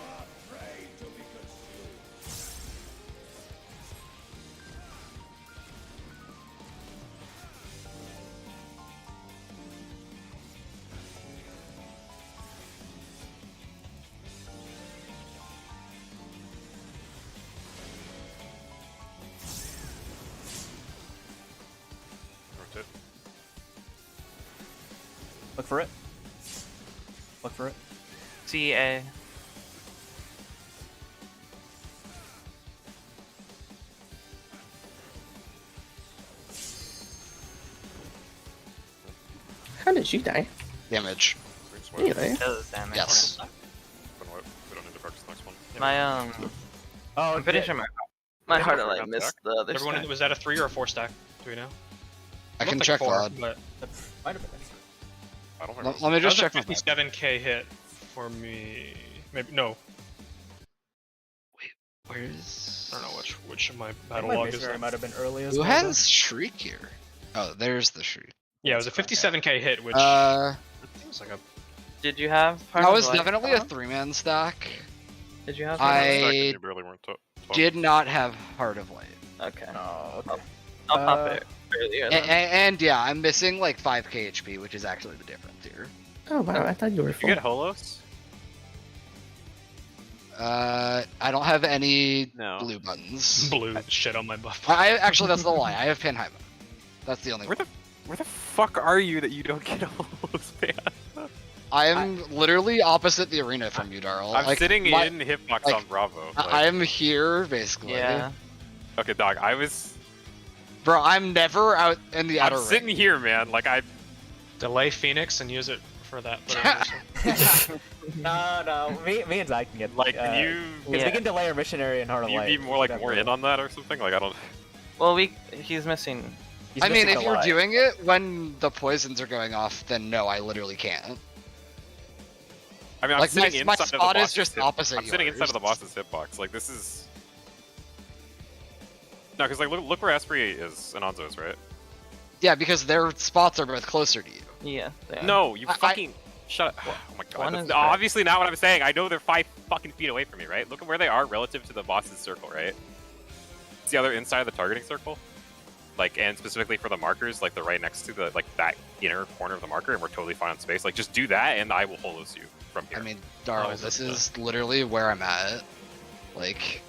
Rotate. Look for it. Look for it. CA. How did you die? Damage. Green swipe. Anyway. Does damage. Yes. Open whip. We don't need to practice the next one. My Oh, I'm pretty sure my heart of light forgot missed that. the other Everyone, stack. was that a 3 or a 4 stack? Do we know? I can Looked check like 4, VOD. but that might have been it. I don't Let remember. me just that check was my a 57k hit for me. Maybe no. Where's... I don't know which of my battle My log base is area that. might have been early as Who well. has Shriek here? Oh, there's the Shriek. Yeah, it was a 57k hit, which seems like a. Did you have that Heart was of Light, definitely a Tom? 3-man stack. Did you have I- Heart of Stack and you barely weren't Did not have Heart of Light. Light? Okay. Oh, okay. I'll pop Uh, it earlier And, then. and yeah, I'm missing like 5k HP, which is actually the difference here. Oh wow, I thought you were You full. get Holos? I don't have any No. blue buttons. Blue shit on my buff. I actually, that's the lie. I have pin high. That's the only Where one. where the fuck are you that you don't get Holos, man? I am literally opposite the arena from you, Darl. I'm Like, sitting my- in hitbox like, on Bravo. I am here, basically. Yeah. Okay, dog. I was. Bro, I'm never out in the outer I'm sitting ring. here, man. Like I. Delay Phoenix and use it for that. But No, me and Zai can get Like, can you because we can delay our missionary and Heart of can you Light. be more in on that or something? Like, I don't. Well, he's missing. He's I mean, missing if the you're light. doing it when the poisons are going off, then no, I literally can't. I mean, I'm Like, sitting my inside of the spot is boss's just hit- opposite I'm sitting inside of the yours. boss's hitbox. Like, this is. No, because like look where Esprit is and Anzo is, right? Yeah, because their spots are both closer to you. Yeah. They are. No, you I- fucking shut up. Oh my One god. is That's obviously not what I'm saying. I know they're 5 fucking feet away from me, right? Look at where they are relative to the boss's circle, right? It's the other inside of the targeting circle. Like, and specifically for the markers, like they're right next to the like that inner corner of the marker, and we're totally fine on space. Like, just do that, and I will holos you from here. I mean, Darl, Oh, this that's is literally where I'm at. Like,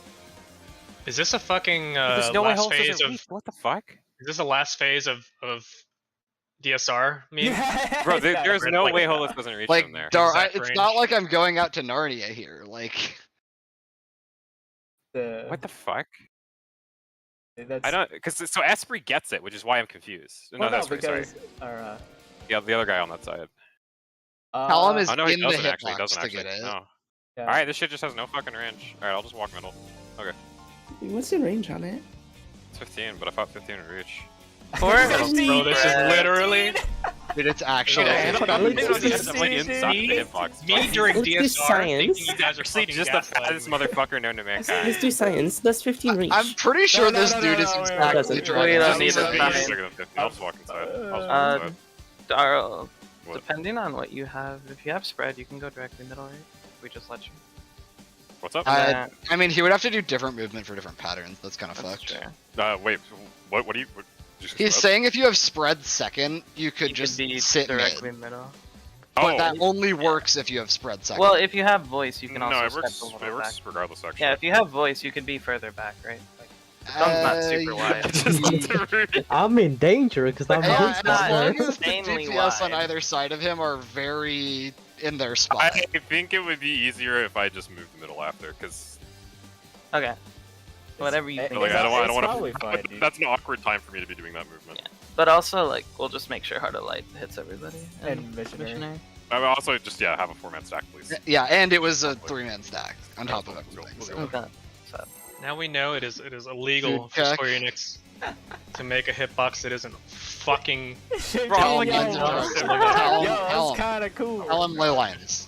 is this a fucking There's no way last holos phase doesn't of? reach. What the fuck? Is this the last phase of DSR? Meme? Bro, Yeah. there's Red no light. way holos doesn't reach like them there. Dar, Exact it's range. not like I'm going out to Narnia here. Like, What the fuck? That's... I don't, because so Esprit gets it, which is why I'm confused. Well, No, Esprit, sorry. because our, Yeah, the other guy on that side. Callum is Oh no, he in the doesn't actually. He hitbox doesn't to actually. get it. No. yeah. All right, this shit just has no fucking range. All right, I'll just walk middle. What's the range on it? It's 15, but I thought 15 would reach. Poor Bro, this is literally Dude, it's actually. Okay, hold on, let's Literally just- just, like, inside the hitbox. me during Let's do DSR science. thinking you guys are Actually, fucking just the gaslighting fattest me. motherfucker known to Let's mankind. do science. That's 15 reach. I'm pretty sure No, this no, dude no, is no, exactly doesn't. driving. We don't Just need so to he fight. is. Bigger than 15. I'll just walk inside. I'll just walk Uh, inside. Darl, What? depending on what you have, if you have spread, you can go directly middle, right? We just let you. What's up? I mean, he would have to do different movement for different patterns. That's kind of That's fucked. fair. Wait, what do you? What, did you say He's spread? saying if you have spread second, you could You just could be sit directly mid. middle. But Oh, that only works if you have spread second. Well, if you have voice, you can also no, it step works. a little It works back. regardless, actually. Yeah, if you have voice, you could be further back, right? Like, thumb's not super wide. Just I'm in danger because I'm Yeah, this as not long partner. as the insanely DPS on wide. either side of him are very in their spot. I think it would be easier if I just moved the middle after, because Okay. Whatever you It's- think. like I don't It's want probably to. fine, dude. That's an awkward time for me to be doing that movement. Yeah. But also, like, we'll just make sure Heart of Light hits everybody. And Missionary. I would also just have a 4-man stack, please. Yeah, and it was a 3-man stack on top of everything. Let's So. go. Okay. So, Now we know it is illegal Dude, for check. Square Enix to make a hitbox that isn't fucking. Bro, Tell like, him lines yo, of drugs. yo, Tell him- Yo, tell that's him. kind of cool. Tell him ley lines.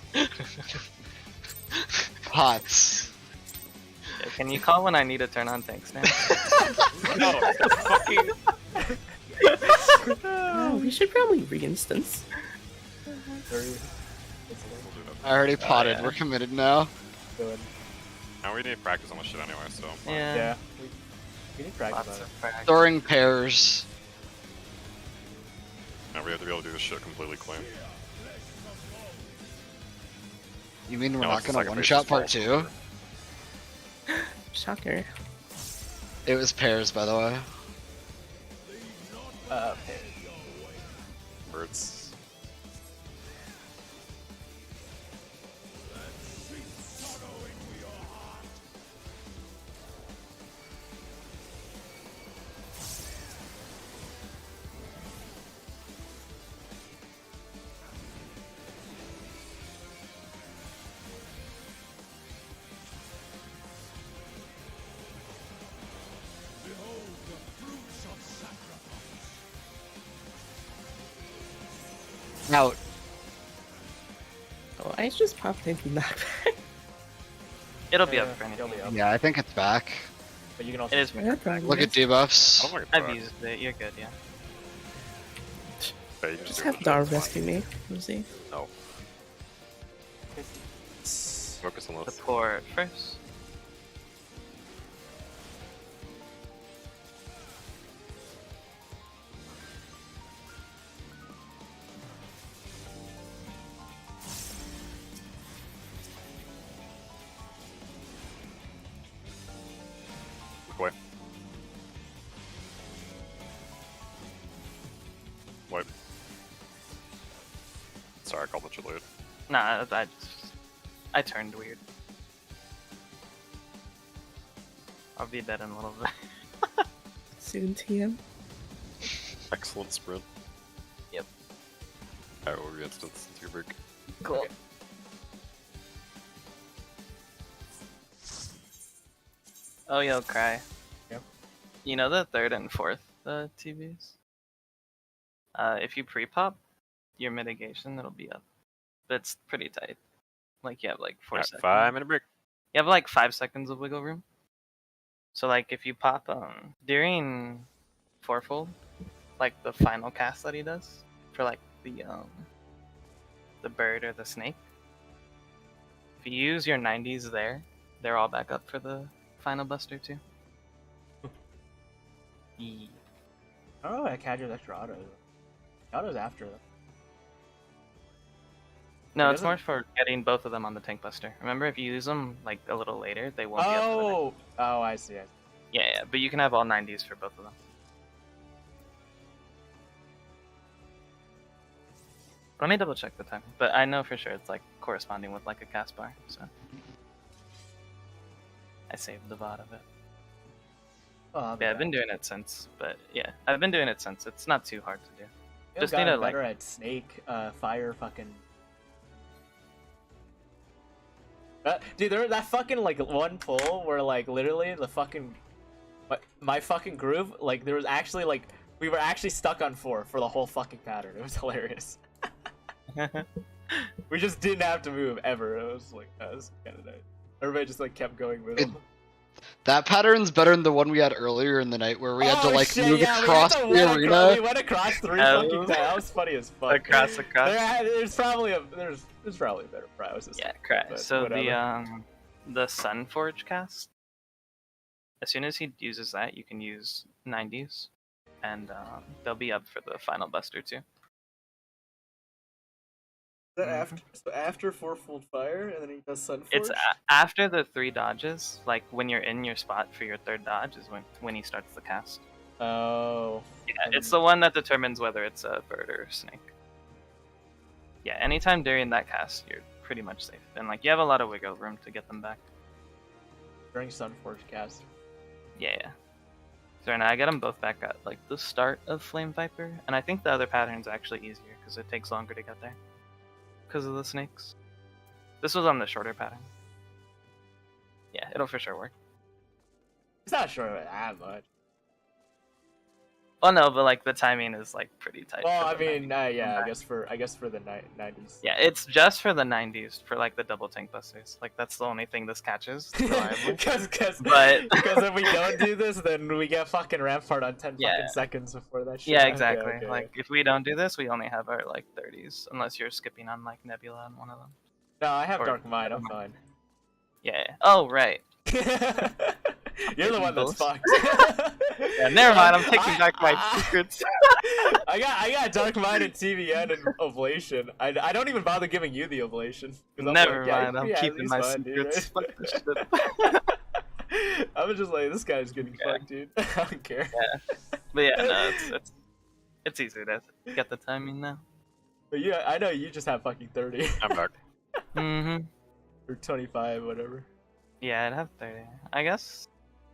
Pots. yeah, can you call when I need to turn on tank stand? No, fucking. Oh, we should probably re-instance. I already potted. yeah. We're committed now. Good. Now we need to practice on this shit anyway, so. Yeah. Yeah. We need practice Lots on it. of practice. Throwing pairs. Now we have to be able to do this shit completely clean. You mean we're No, not it's just gonna like a one-shot basis part ball. 2? Shocker. It was pairs, by the way. Okay. Birds. Out. Oh, I just popped into knockback. It'll be Yeah, up for it'll anything. be up. Yeah, I think it's back. But you can also. It is. Yeah, probably. Look at debuffs. I don't think it's I've bad. used it. You're good, yeah. Yeah, you can Just do have it. Dar It's fine. rescue me. We'll see. No. Focus on The this. port first. Look away. Wait. Sorry, I called it too late. Nah, I turned weird. I'll be dead in a little bit. Soon TM. Excellent sprint. Alright, we'll re-instance your break. Cool. Okay. Oh, yo, Cry. Yep. You know the third and fourth TVs? If you pre-pop your mitigation, it'll be up. But it's pretty tight. Like, you have like 4 seconds. 5-minute break. You have like 5 seconds of wiggle room. So, like, if you pop during fourfold, like the final cast that he does for like the bird or the snake, if you use your 90s there, they're all back up for the final buster too. Yeah. I don't know why Cadger's extra auto. Auto's after them. No, It it's doesn't- more for getting both of them on the tank buster. Remember, if you use them like a little later, they won't be up for the next. Oh, I see. Yeah, but you can have all 90s for both of them. Let me double check the timing, but I know for sure it's like corresponding with like a cast bar, so I saved the VOD of it. Oh, Yeah, I've been doing it since, but yeah, I've been doing it since. It's not too hard to do. Just need need to, better at snake, fire, fucking. Dude, there was that fucking like one pull where like literally the fucking my fucking groove, like there was actually like we were actually stuck on 4 for the whole fucking pattern. It was hilarious. We just didn't have to move ever. It was like that was kind of nice. Everybody just like kept going with it. That pattern's better than the one we had earlier in the night where we had to like move across the We arena. went across 3 Oh. fucking times. That was funny as fuck. Across. There's probably a there's probably a better process. Yeah, correct. But So whatever. the Sunforge cast, as soon as he uses that, you can use 90s, and they'll be up for the final buster too. After fourfold fire, and then he does Sunforge. It's after the 3 dodges, like when you're in your spot for your 3rd dodge is when he starts the cast. Oh. Yeah, it's the one that determines whether it's a bird or a snake. Yeah, anytime during that cast, you're pretty much safe, and like you have a lot of wiggle room to get them back. During Sunforge cast. Yeah. So now I get them both back at like the start of Flame Viper, and I think the other pattern's actually easier because it takes longer to get there because of the snakes. This was on the shorter pattern. Yeah, it'll for sure work. It's not sure that much. Well, no, but like the timing is like pretty tight. Well, for I the mean, 90s. yeah, I guess for the 90s. Yeah, it's just for the 90s for like the double tank busters. Like that's the only thing this catches reliably. Because But- if we don't do this, then we get fucking Rampart on 10 Yeah. fucking seconds before that shit. Yeah, Okay, exactly. okay. Like if we don't do this, we only have our like 30s, unless you're skipping on like Nebula on one of them. No, I have or- Dark Mind. I'm fine. Yeah. Oh right. You're the one that's Both. fucked. Yeah, never mind. I'm taking back my secrets. I got Dark Mind and TVN and Oblation. I don't even bother giving you the Oblation. 'Cause I'm Never like, yeah, mind. I'm yeah, keeping he's my fine, dude, secrets. right? Fuck this shit. I was just like, this guy's getting Yeah. fucked, dude. I don't care. But yeah, no, it's easy to get the timing now. But yeah, I know you just have fucking 30 I'm back. Mm-hmm. or 25, whatever. Yeah, I'd have 30. I guess.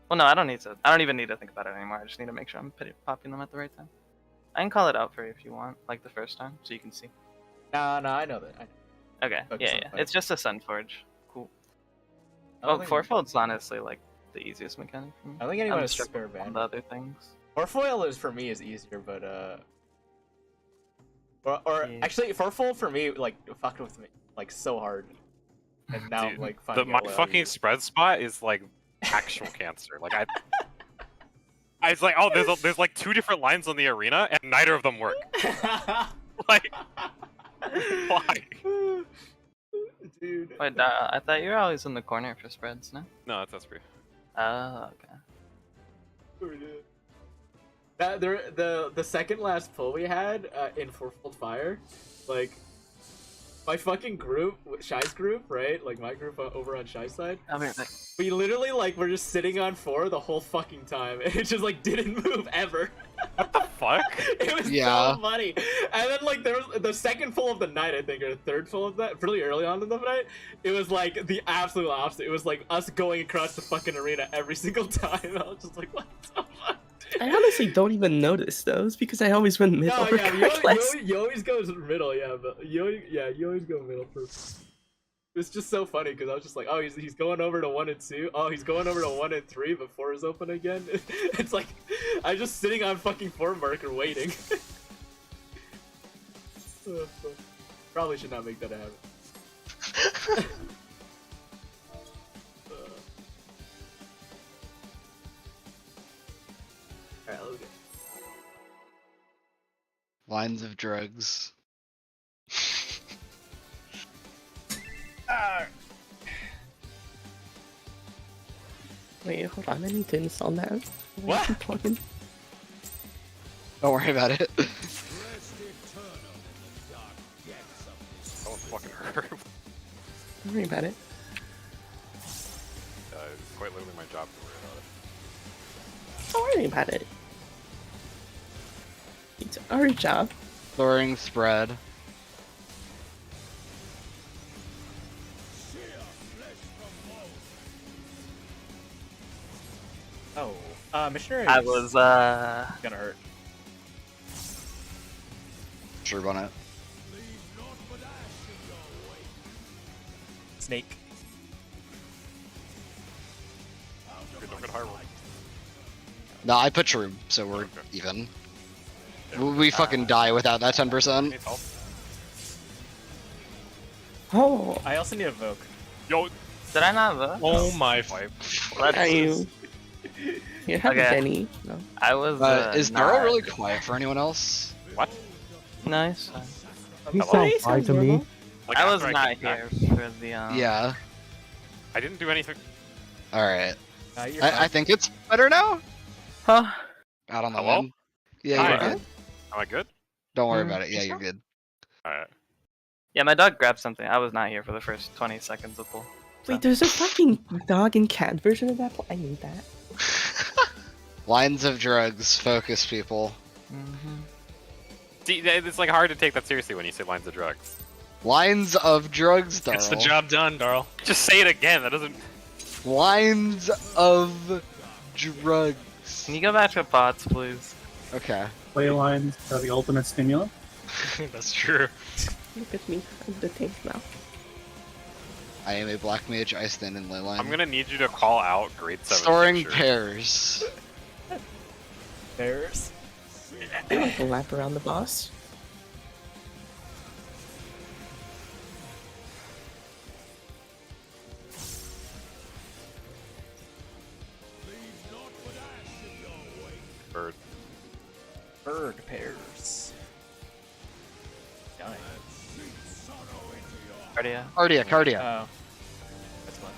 Well, no, I don't even need to think about it anymore. I just need to make sure I'm popping them at the right time. I can call it out for you if you want, like the first time, so you can see. No, I know that. Okay, Focus on yeah. fight. It's just a Sunforge. Cool. I don't Oh, think- fourfold's honestly like the easiest mechanic for me. I don't think anyone I'm has struggling spare on band. the other things. Fourfoil is for me is easier, but or Yeah. actually fourfoil for me like fucked with me like so hard, and now Dude, like finding my out what I fucking use. spread spot is like actual cancer. Like I was like, oh, there's like 2 different lines on the arena, and neither of them work. Like, why? Dude. Wait, I thought you were always in the corner for spreads, no? No, that's free. Oh, okay. The second last pull we had in fourfold fire, like my fucking group, Shy's group, right? Like my group over on Shy's side. I'll be right back. We literally like were just sitting on 4 the whole fucking time, and it just like didn't move ever. What the fuck? It was Yeah. so funny. And then like there was the second pull of the night, I think, or the third pull of that, pretty early on in the night. It was like the absolute opposite. It was like us going across the fucking arena every single time. I was just like, what the fuck, I honestly don't even notice those because I always win mid No, over yeah, regardless. you always go middle, yeah, but you always go middle for. It's just so funny because I was just like, oh, he's going over to 1 and 2. Oh, he's going over to 1 and 3 before it's open again. It's like I'm just sitting on fucking 4 marker waiting. Probably should not make that a habit. Alright, let's go. Lines of drugs. Wait, hold on. I need to install that. What? Keep talking. Don't worry about it. That was fucking hurt. Don't worry about it. It's quite literally my job to worry about it. Don't worry about it. It's our job. Soaring spread. Oh, missionary. I was gonna hurt. Sure on it. Snake. Okay, don't get high roll. No, I put Shroom, so we're Okay. even. We fucking die without that 10%. Needs help. Oh, I also need a Vogue. Yo, did I not vote? Oh my. wipe. Let's- are you? You have Okay. Benny. No. I was. Is not Nero really quiet for anyone else? nice? He Hello? sounds fine to me. Like, I was after not came back, here for the. Yeah. I didn't do anything. Alright. You're I fine. think it's better now? Huh? Out on the Hello? limb. Yeah, Hi. you're good. Am I good? Don't worry Mm, about it. Yeah, think you're so. good. Alright. Yeah, my dog grabbed something. I was not here for the first 20 seconds of pull. Wait, there's a fucking dog and cat version of that. I need that. Lines of drugs. Focus, people. Mm-hmm. See, it's like hard to take that seriously when you say lines of drugs. Lines of drugs, Darl. It's the job done, Darl. Just say it again. That doesn't. Lines of drugs. Can you go back to bots, please? Okay. Play lines are the ultimate stimulant. That's true. Look at me. I'm the tank now. I am a black mage. I stand in ley line. I'm gonna need you to call out grade 7. Storing picture. pairs. Bears. Like a lap around the boss. Bird. Bird pairs. Dying. Cardia. Cardia. Oh. That's fun.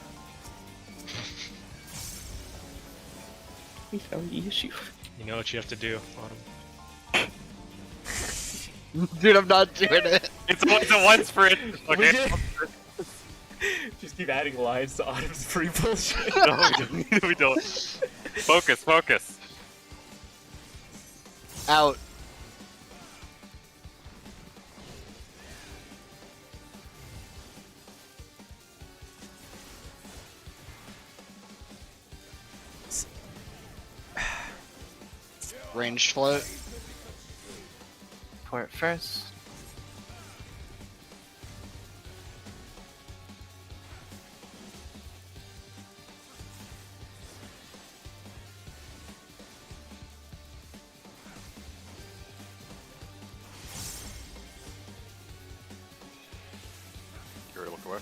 We found the issue. You know what you have to do, Autumn. Dude, I'm not doing it. It's a one sprint. We Okay. did- Just keep adding lines to Autumn's free bullshit. No, we don't. We don't. Focus, focus. Out. Ranged float. Port first. You ready to look away?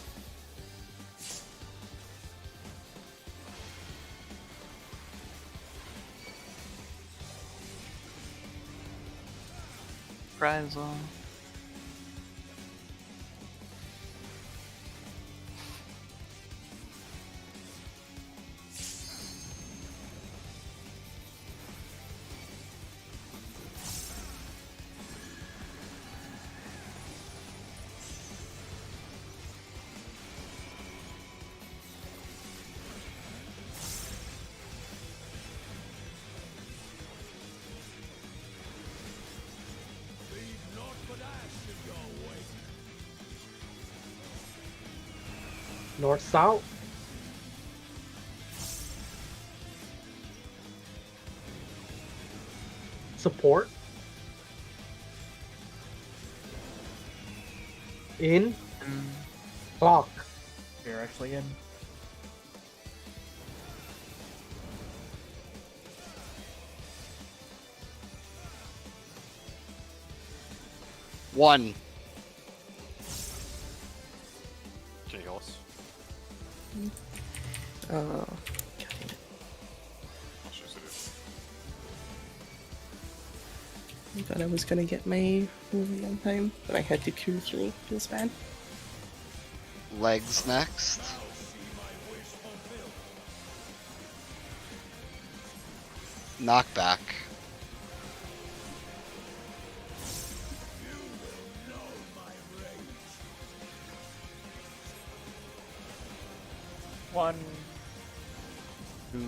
Prize on. North south. support. In. Clock. You're actually in. One. Can you heal us? Oh. I'll show you this. I thought I was gonna get my movie on time, but I had to queue 3. Feels bad. Legs next. Knockback. One. Two.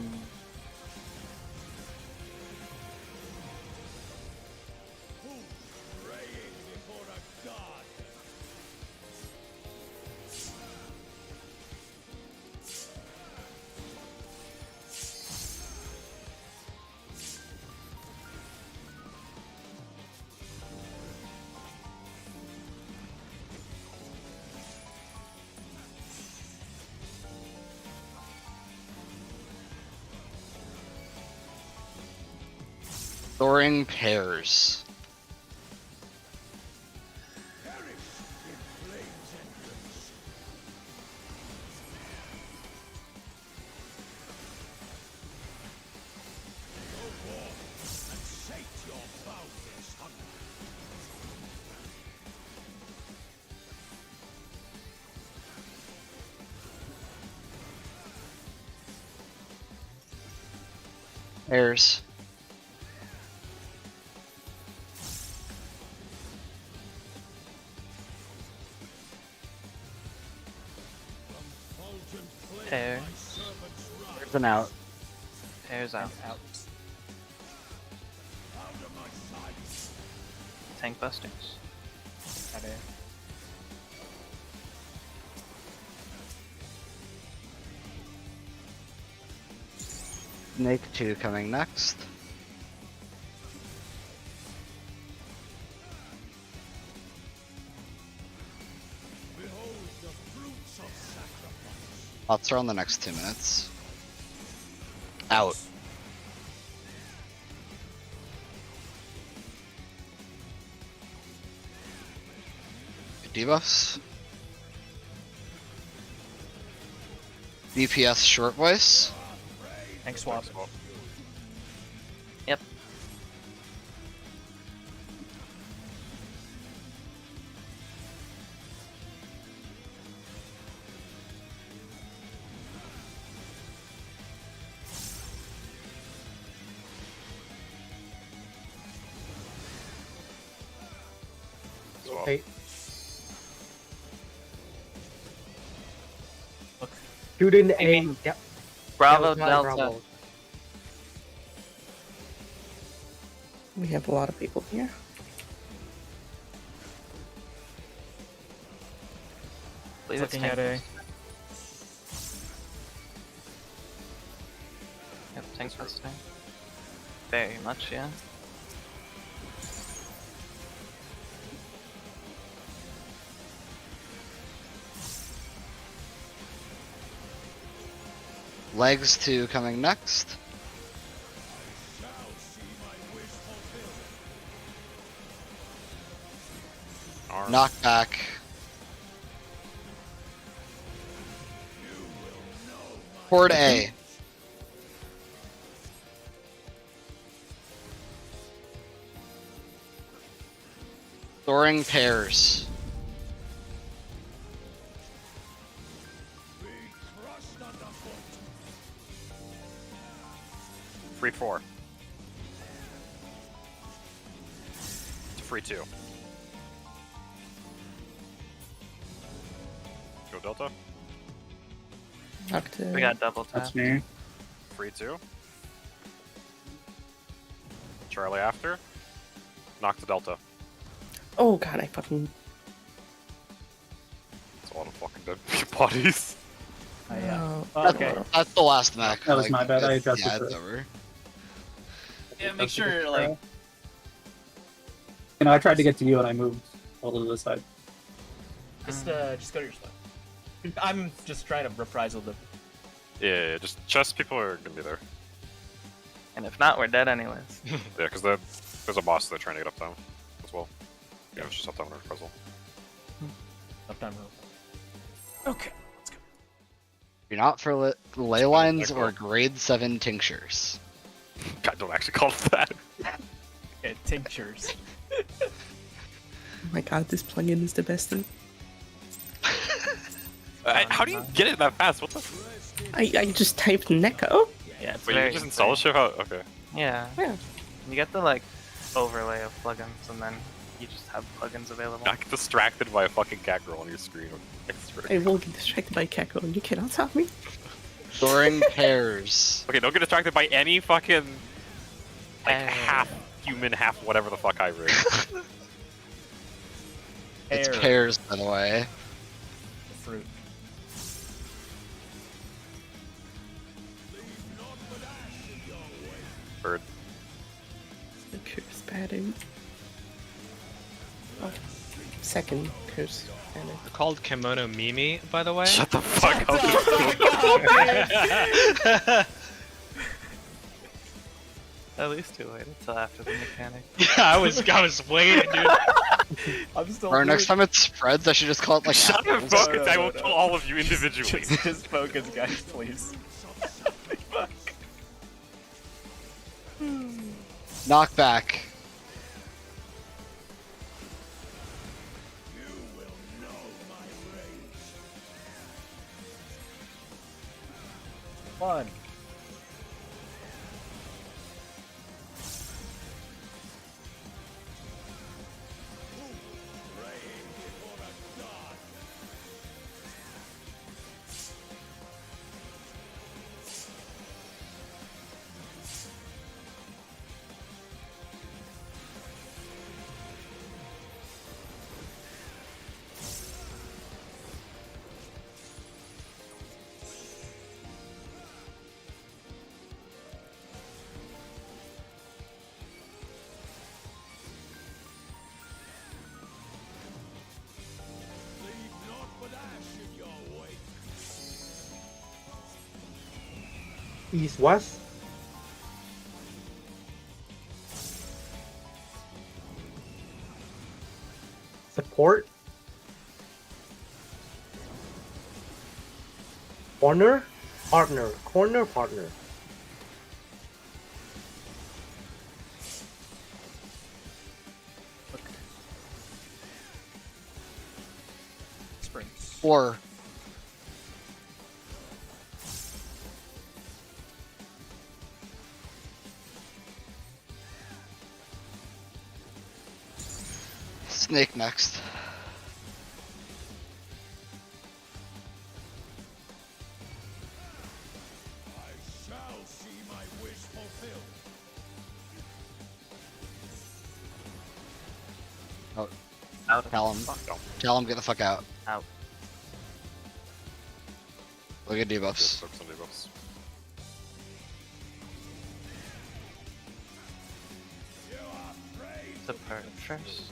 Soaring pairs. Pairs. Pair. There's an out. Pairs out. Out. Tank busters. Got it. Snake 2 coming next. Pots are on the next 2 minutes. Out. Debuffs. DPS short voice. Tank swap. Yep. Hey. Look. Student A. Yep. Bravo, Delta, Delta. Bravo. We have a lot of people here. Believe it's Looking tank. at A. Yep, tank busting. Very much, yeah. Legs 2 coming next. Arm. Knockback. Horde A. Soaring pairs. Free 4. To free 2. Go Delta. Talk to. We got double tap. That's me. Free 2. Charlie after. Knock to Delta. Oh god, I fucking. That's a lot of fucking dead bodies. Yeah. Oh, Okay. That's the last mech. That was my bad, I adjusted Yeah, it's it. over. Yeah, make sure like You know, I tried to get to you and I moved a little to the side. Just go to your spot. I'm just trying to reprisal them. Yeah, just chest people are gonna be there. And if not, we're dead anyways. Yeah, because there's a boss they're trying to get up down as well. Yeah, it's just up down or puzzle. Up down real. Okay. You're not for ley lines Echo. or grade 7 tinctures. God, don't actually call it that. Okay, tinctures. Oh my god, this plugin is the best thing. How do you get it that fast? What the? I just typed Neko. Yeah, it's Wait, you very just install a shit? Okay. Yeah. Yeah. You get the like overlay of plugins, and then you just have plugins available. I get distracted by a fucking cat girl on your screen. I will get distracted by Keko and you cannot stop me. Storing pairs. Okay, don't get distracted by any fucking like half human, half whatever the fuck hybrid. It's Pear. pairs, by the way. Fruit. Bird. The curse pattern. Oh, second curse pattern. They're called Kimono Mimi, by the way. Shut the fuck up. At least you wait until after the mechanic. Yeah, I was waiting, dude. I'm still. Or next time it spreads, I should just call it like Shut the apples. fuck No, up. no, I will no. kill all of you individually. Just focus, guys, please. Fuck. Knockback. One. East West. Support. Corner. Partner. Corner partner. Springs. 4. Snake next. Oh, Out. tell him. Tell him get the fuck out. Out. Look at debuffs. Just focus on debuffs. The part first.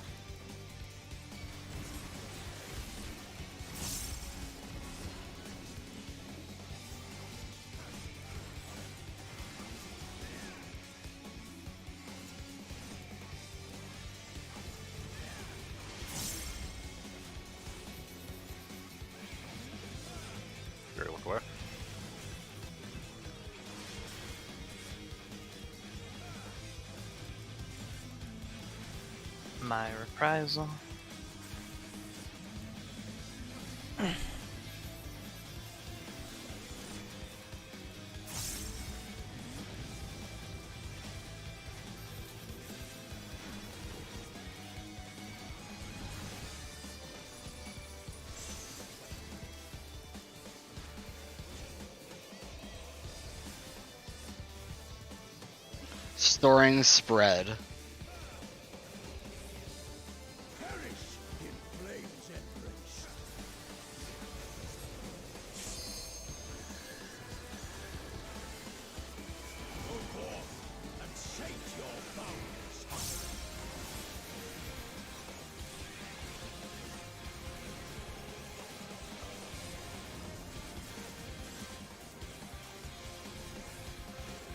Here, look away. My reprisal. Storing spread.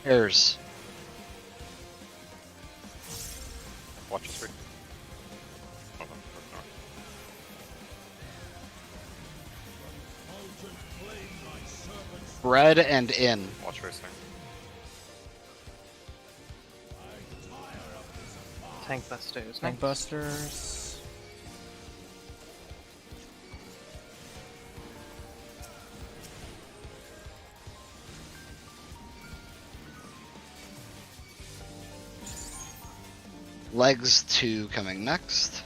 Airs. Watch this free. Oh, no, no. Red and in. Watch racing. Tank busters. Tank busters. Legs 2 coming next.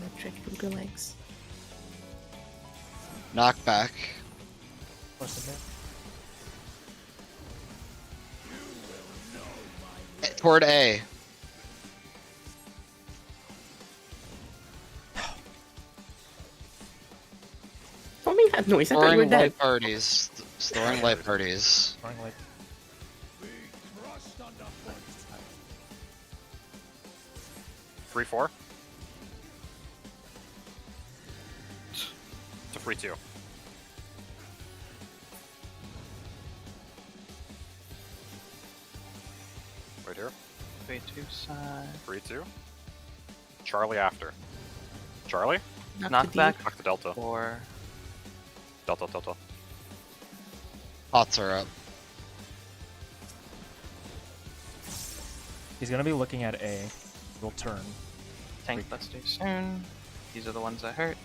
Electric Luger legs. Knockback. What's the bit? Toward A. Foaming had noise. I thought you were Storing dead. light parties. Storing light parties. Throwing like 3-4. It's a free 2. Right here. 3-2 side. Free 2. Charlie after. Charlie? Knockback Knock the Delta. or Delta, Delta. Pots are up. he's gonna be looking at A. We'll turn. tank busters soon. These are the ones that hurt.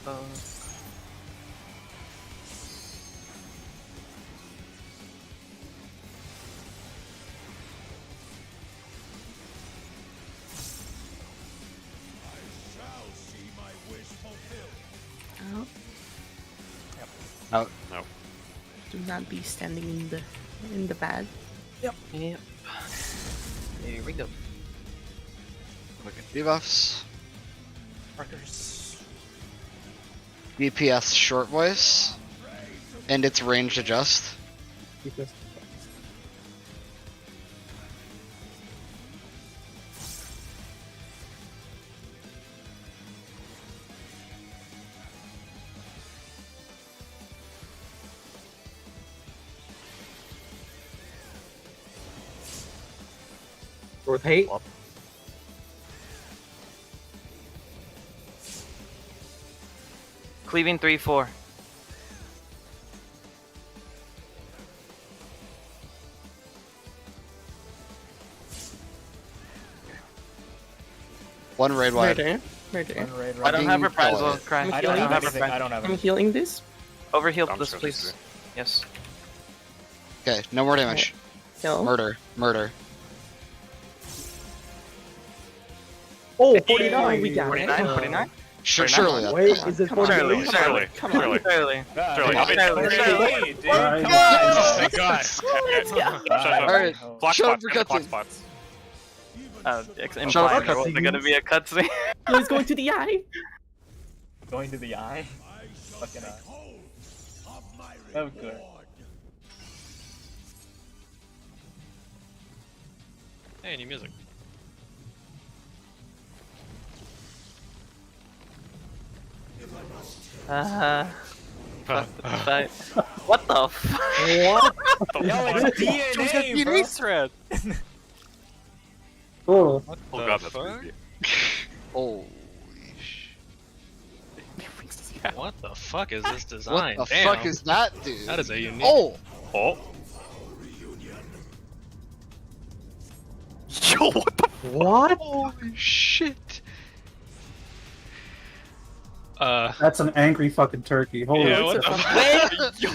Oh. Out. Out. No. Do not be standing in the bad. Yep. Here we go. Look at debuffs. Markers. DPS short voice. And its range adjust. Because Worth hate. Cleaving 3-4. One raid wide. Murder. Murder. One raid, I don't have Fucking reprisal. kill it. Cry. I don't have reprisal. anything. I don't have I'm anything. healing this. Overheal I'm this, just gonna please. do Yes. Okay, no more damage. Kill. Murder. Murder. Oh, Hey, 49! we got it. 49? 49? Surely that's Wait, fine. is it Come on, 49? Shirley. Shirley. Come on. Shirley. Shirley. Shirley. Hey, dude, Alright. come on. Thank God. Alright, Clock shut up spots. for Get the clock cutscene. spots. Shut Implying up, there wasn't gonna be a cutscene. He's going to the eye. Going to the eye. Fucking eye. Oh, good. Hey, new music. Fight. What the fuck? What? Yo, it's DNA, bro. thread. oh, Oh god, that's creepy. Holy sh... What the fuck is this What design? the Damn. fuck is that, dude? That is a unique. Oh! Oh. Yo, what the What? Holy shit! that's an angry fucking turkey. Holy Yeah, what shit. the fuck? Yo,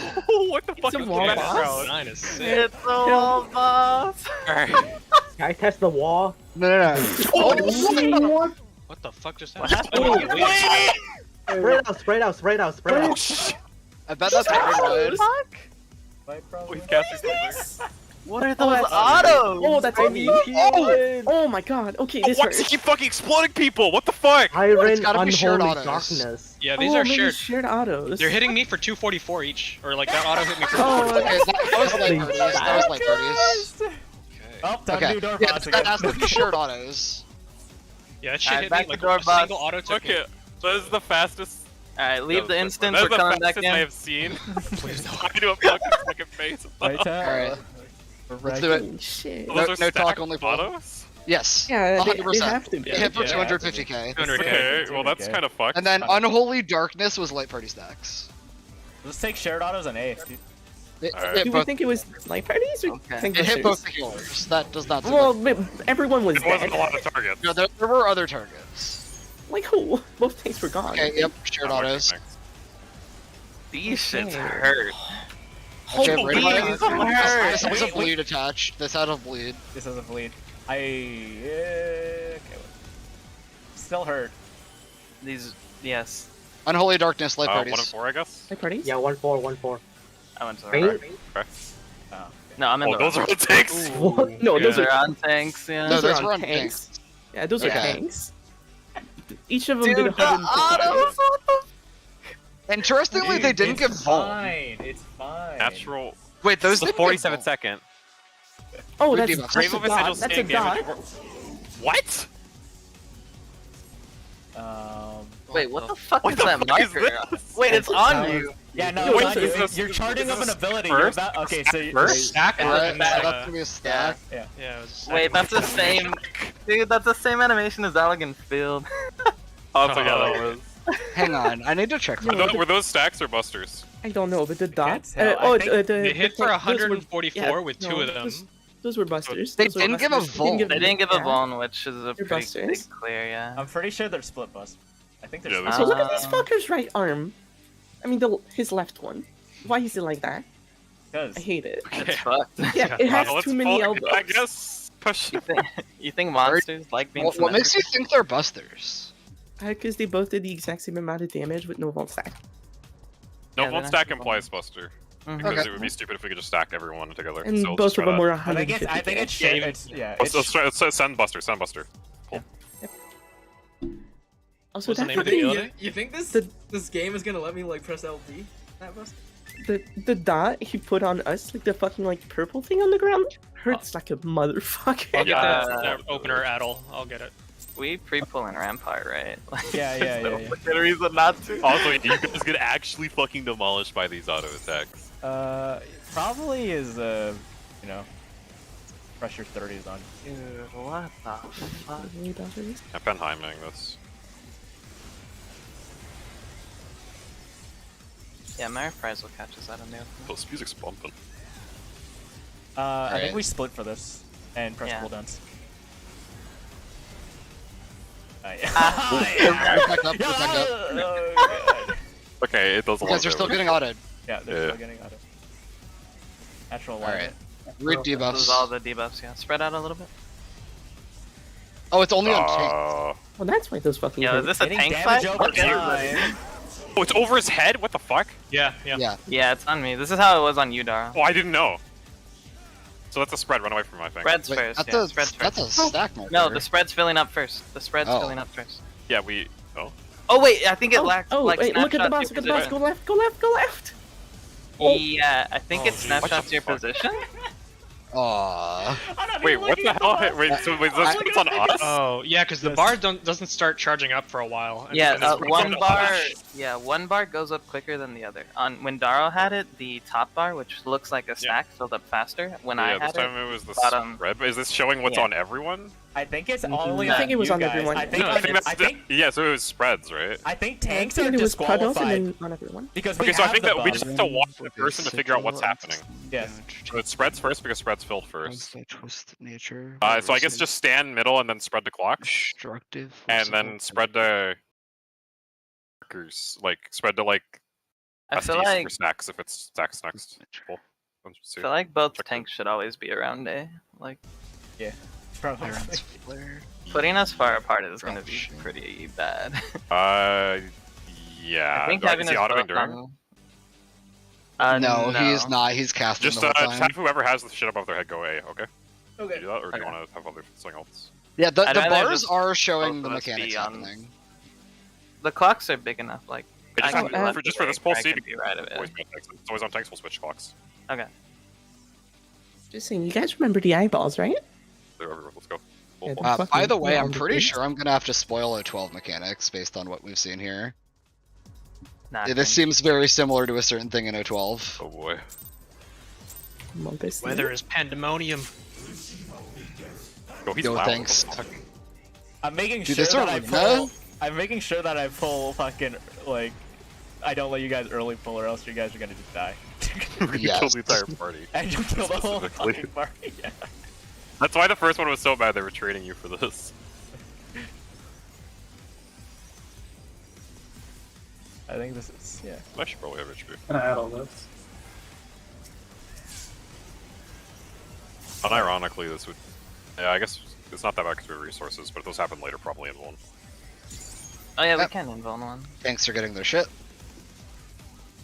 what the fuck a is wall that? boss. Bro? Design is sick. It's a wall boss. Can I test the wall? No. What? What the fuck just What happened? happened? Spread out. I bet that's raid wide. Right, bro? We've casted something. What are those autos? Oh, that's me. Oh my god. Okay, this Why does he hurts. keep fucking exploding people? What the fuck? It's Iron gotta be shared Unholy autos. Darkness. Yeah, these Oh, are maybe shared. shared autos. They're hitting me for 244 each, or like that auto hit me for. Oh, 244. Okay, that was light parties. That was light parties. Oh, time to Okay. do door Yeah, boss that again. has to be shared autos. Yeah, that shit Alright, hit back me to like door a boss. single auto took Okay, me. so this is the fastest Alright, leave the instance. That's We're the coming back fastest I in. have seen. I do a fucking second phase. Right, Alright. We're Let's do ready. it. Shit. No- Those are no stacked talk, only pull. autos? Yes. Yeah, they 100%. have to be. It hit for Yeah. 250k. 200k. Okay, well that's kind of fucked. And then Unholy Darkness was light party stacks. Let's take shared autos on A, dude. Alright. It Do we think it was light parties or Okay. think hit sisters? both the healers. That does not. Well, but everyone was It wasn't dead. a lot of targets. No, there were other targets. Like who? Both tanks were gone. Okay, yep, shared Not much, autos. thanks. These shits Okay. hurt. Okay, Holy ready? Jesus. This has a bleed attached. This had a bleed. This doesn't bleed. Okay. Still hurt. These, yes. Unholy Darkness, light 1 parties. and 4, I guess. Light parties? Yeah, 1-4, 1-4. I went to the Rain? right. Okay. Oh. No, I'm in Oh, the those are the tanks. What? No, those Those are are on tanks, yeah. No, those on were on tanks. Yeah, those are Okay. tanks. Each of them Dude, did the 150. autos! What the Interestingly, they didn't it's give Vuln. fine. It's fine. Natural. Wait, those The didn't 47 give Vuln. second. Oh, Good that's, debuff. that's Brave a of a dot. sigil That's a staying damage. dot. What? Wait, what the fuck What is the that fuck is marker? this? Wait, it's on you. Yeah, no, Yo, not is you. this- You're charting is up an this ability. first? You're about, okay, so you First stack and Alright, then that's gonna be a stack. Yeah. yeah. It was Wait, that's the same. Dude, that's the same animation as Elegant Field. Oh, so yeah, that was. Hang on, I need to check. Yeah. Were those stacks or busters? I don't know, but the dot. tell. I think They hit for those were- 144 yeah, with no, two of them. Those were busters. They Those were didn't give a busters. Vuln. They didn't give a yeah. Vuln, which is a They're pretty busters. big clear, yeah. I'm pretty sure they're split bust. I think they're Yeah, split. So look at this Uh, fucker's right arm. I mean, his left one. Why is it like that? I hate it. It's fucked. Yeah, it has Let's too many pull- elbows. I guess push. You think monsters like being What makes you think they're busters? Because they both did the exact same amount of damage with no Vault stack. No, Yeah, one they're stack not- implies buster. Mhm. Because Okay. it would be stupid if we could just stack everyone together. And So both of them were I think 150. it's shit. It's, yeah. It's, Let's send buster. Send buster. Also, What's the that name of the fucking, ability? You think this The- this game is gonna let me like press LB? That must. the dot he put on us, like the fucking like purple thing on the ground, hurts like a motherfucker. I'll get Yeah. that opener Addle. I'll get it. We pre-pull in Rampart, right? Like, Yeah, yeah, there's no yeah. fucking reason not to. Also, you guys get actually fucking demolished by these auto attacks. probably is you know, pressure 30s on. Dude, what the fuck? Penheiming this. Yeah, Mary Prize will catch us out of new. This music's bumping. I think Alright. we split for this and press Yeah. cooldowns. Move back up, move back up. Oh, God. Okay, it does a You lot. guys are still getting autoed. Yeah, they're Yeah. still getting out of natural light. Alright. Read This is debuffs. all the debuffs, yeah. Spread out a little bit. Oh, it's only on tank. Well, that's why those fucking. Yo, hurt. is this a Getting tank damage fight? over Okay. time. Oh, it's over his head? What the fuck? Yeah. Yeah. Yeah, it's on me. This is how it was on you, Dara. Oh, I didn't know. So that's a spread. Run away from my thing. Spreads Wait, first, that's yeah. a Spreads that's first. a stack marker. No, the spread's filling up first. The spread's Oh. filling up first. Yeah, we. Oh. Oh wait, I think it Oh, lacked oh, like wait, look at the snapshots boss, your look at the boss, position. go left, go left, go left! Oh. Yeah, I think it What snapshots the your fuck? position. Aww. Wait, what the hell? Wait, so wait, that's what's on us? Oh, yeah, because the bar doesn't start charging up for a while. and Yeah, then it's one from- bar. Yeah, one bar goes up quicker than the other. On when Darrow had it, the top bar, which looks like a stack, filled up faster. When I Yeah, this had time it, it was the bottom. spread. But is this showing what's Yeah. on everyone? I think it's only I think it was you on guys. everyone. I think, No, I think that's I think, yeah. So it was spreads, right? I think I tanks think are it was cut off disqualified and then on everyone. because Okay, we so I have think the that we buff. just have to watch the person to figure out what's happening. Yes. So it spreads first because spreads filled first. Twisted nature. So I guess just stand middle and then spread to clocks, destructive. and then spread to markers. Like spread to like I feel SDs like for stacks if it's stacks next. Cool. Let's I see. feel like both Check tanks should always be around A. Like Probably. putting us far apart is gonna be Dropship. pretty bad. Yeah. I think Do having is he us autoing both during? on- no, he's not. He's casting Just the whole have time. whoever has the shit above their head go A. Okay. Do Okay. you do that, or do you Okay. want to have other something else? Yeah, the I'd rather bars just are showing the both of us mechanics be on- happening. The clocks are big enough. Like Just, I can have- be left for, just of for this A, pole I C, can be right of always it. be on tanks. It's always on tanks. We'll switch clocks. Okay. Just saying, you guys remember the eyeballs, right? They're everywhere. Let's go. Cool, Yeah, cool. they're By the way, Yeah, I'm on the pretty page. sure I'm gonna have to spoil O12 mechanics based on what we've seen here. Nah, This seems very similar to a certain thing in 012. Oh boy. Weather is pandemonium. Oh, he's Yo, loud. thanks. I'm making Dude, sure this that I arena- pull. I'm making sure that I pull fucking like. I don't let you guys early pull, or else you guys are gonna just die. We Yes. killed the entire party. And you kill the whole Specifically. fucking party. Yeah. That's why the first one was so bad. They were trading you for this. I think this is yeah. I should probably have HP. Gonna add all this. Unironically, this would. Yeah, I guess it's not that bad because we have resources, but those happen later, probably in one. Oh yeah, we Yep. can invuln one. Thanks for getting their shit.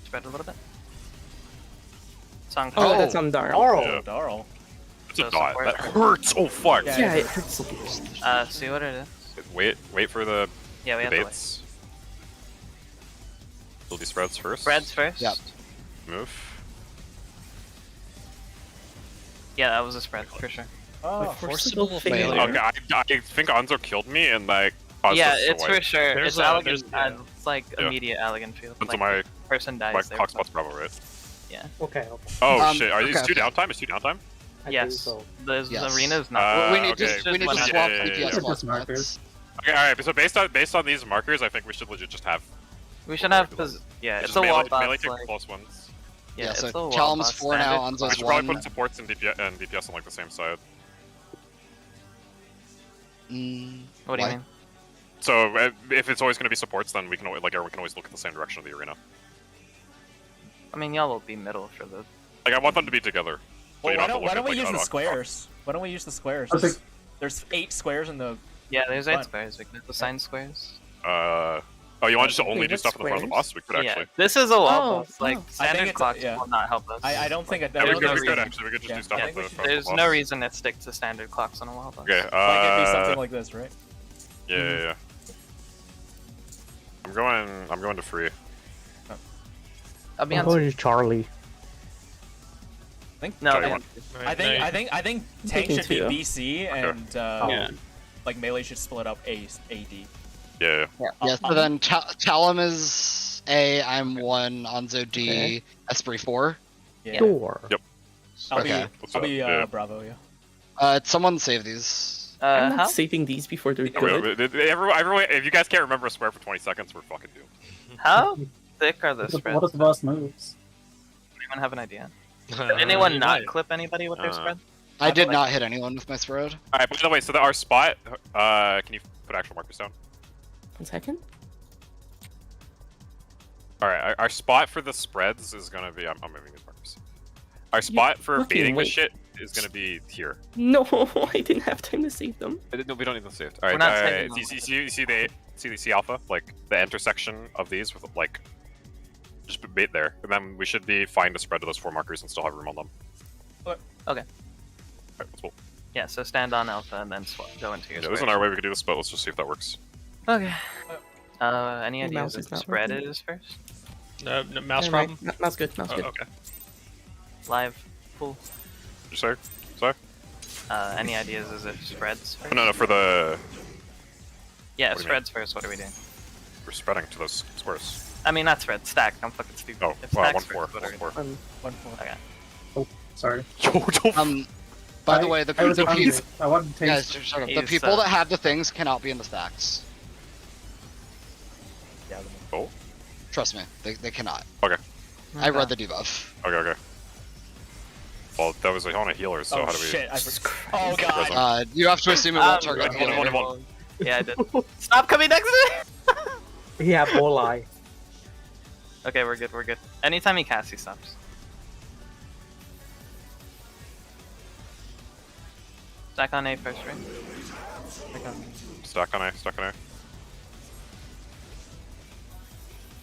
Spread a little bit. Song. Oh, Oh. that's on Darl. Yeah. Darl. It's a So dot. support. That hurts. Oh fuck. Yeah. Yeah, it hurts. See what it is. Wait for the Yeah, we have to wait. debates. Will these spreads first? Spreads first. Yep. Move. Yeah, that was a spread for sure. Oh, Forcible failure. failure. Okay, I think Anzo killed me and like caused Yeah, us to it's wipe. for sure. There's It's a- Allegan. there's- yeah. It's like Yeah. immediate Allegan field. Until Like, my person dies. my there. cockspot's Bravo, right? Okay. Oh shit, are these okay, two okay. downtime? Is two downtime? I Yes. think so. The Yes. arena's not. Uh, we need okay. to we need to Yeah, swap yeah, DPS yeah. swap Just markers. spots. Okay, alright, so based on these markers, I think we should legit just have We should have. Yeah, it's just a wall melee box. take Like, close ones. yeah, Yeah, it's so a wall Chalm's box 4 now, standard. We Anzo's should probably 1. put supports and DPS on like the same side. What do you Why? mean? So if it's always going to be supports, then we can like everyone can always look at the same direction of the arena. I mean, y'all will be middle for the. Like I want them to be together. So Well, you why have to don't, look why at, don't we like, use oh, the no, squares? Why don't we use the squares? I was like, There's 8 squares in the. Yeah, there's 8 Fun. squares. We can have assigned squares. Oh, you want just to only Wait, do what's stuff in the front of the boss? We could Yeah, actually. this is a wall Oh, box. Like oh. standard it's- clocks yeah. will not help us. I don't think Yeah, we There's no could reason. actually. We could just Yeah. do stuff I with think we the should- front of There's the no boss. reason to stick to standard clocks on a wall box. Okay. Like it'd be something like this, right? Yeah. I'm going to free. I'll be I'm on. going to Charlie. No, Sorry, they- one. I think tank taking should be 2. BC and Yeah. like melee should split up AD. Yeah. Yeah, so then Talum is A, I'm 1, Anzo D, Okay. Esprit 4. Yeah. Door. I'll Okay. be Bravo. Yeah. Someone save these. I'm how? not saving these before they're Everyone, good. everyone, if you guys can't remember a square for 20 seconds, we're fucking doomed. How thick are the What spreads? if the boss moves? Anyone have an idea? Did anyone You not might. clip anybody with their spread? I did like- not hit anyone with my spread. Alright, by the way, so our spot, can you put actual markers down? 1 second. Alright, our spot for the spreads is gonna be, I'm moving these markers. Our spot for fucking baiting this wait. shit is gonna be here. No, I didn't have time to save them. No, we don't need them saved. We're Alright, not saving them. see alpha? Like, the intersection of these with, like, just bait there. And then we should be fine to spread to those 4 markers and still have room on them. Okay. Alright, let's go. Yeah, so stand on alpha and then go into your Yeah, there's square. another way we could do this, but let's just see if that works. Okay. Any The ideas mouse if is the not spread working. is first? No, mouse Never mind. problem. Mouse good. Mouse good. Okay. Live. Cool. You say? Sorry? Any ideas as if spreads first? No, for the... Yeah, What do you spreads first. What are we doing? We're spreading to those squares. I mean, not spread. Stack. I'm fucking stupid. Oh, If well, stack's 1-4. first, what are we 1-4. doing? 1-4. Okay. Sorry. By the way, the I was people, hungry. I wanted to guys, taste. shut up. The He's, people that have the things cannot be in the stacks. Yeah. Oh? Trust me, they cannot. Okay. I read the debuff. Okay. Well, that was on a healer, so Oh how do we... shit! Oh god. Present. You have to assume it won't target Hold on, you. hold on. Yeah, I did. Stop coming next to me! Yeah, Bolai. Okay, we're good. We're good. Anytime he casts, he stops. Stack on A first, right? Stack on A.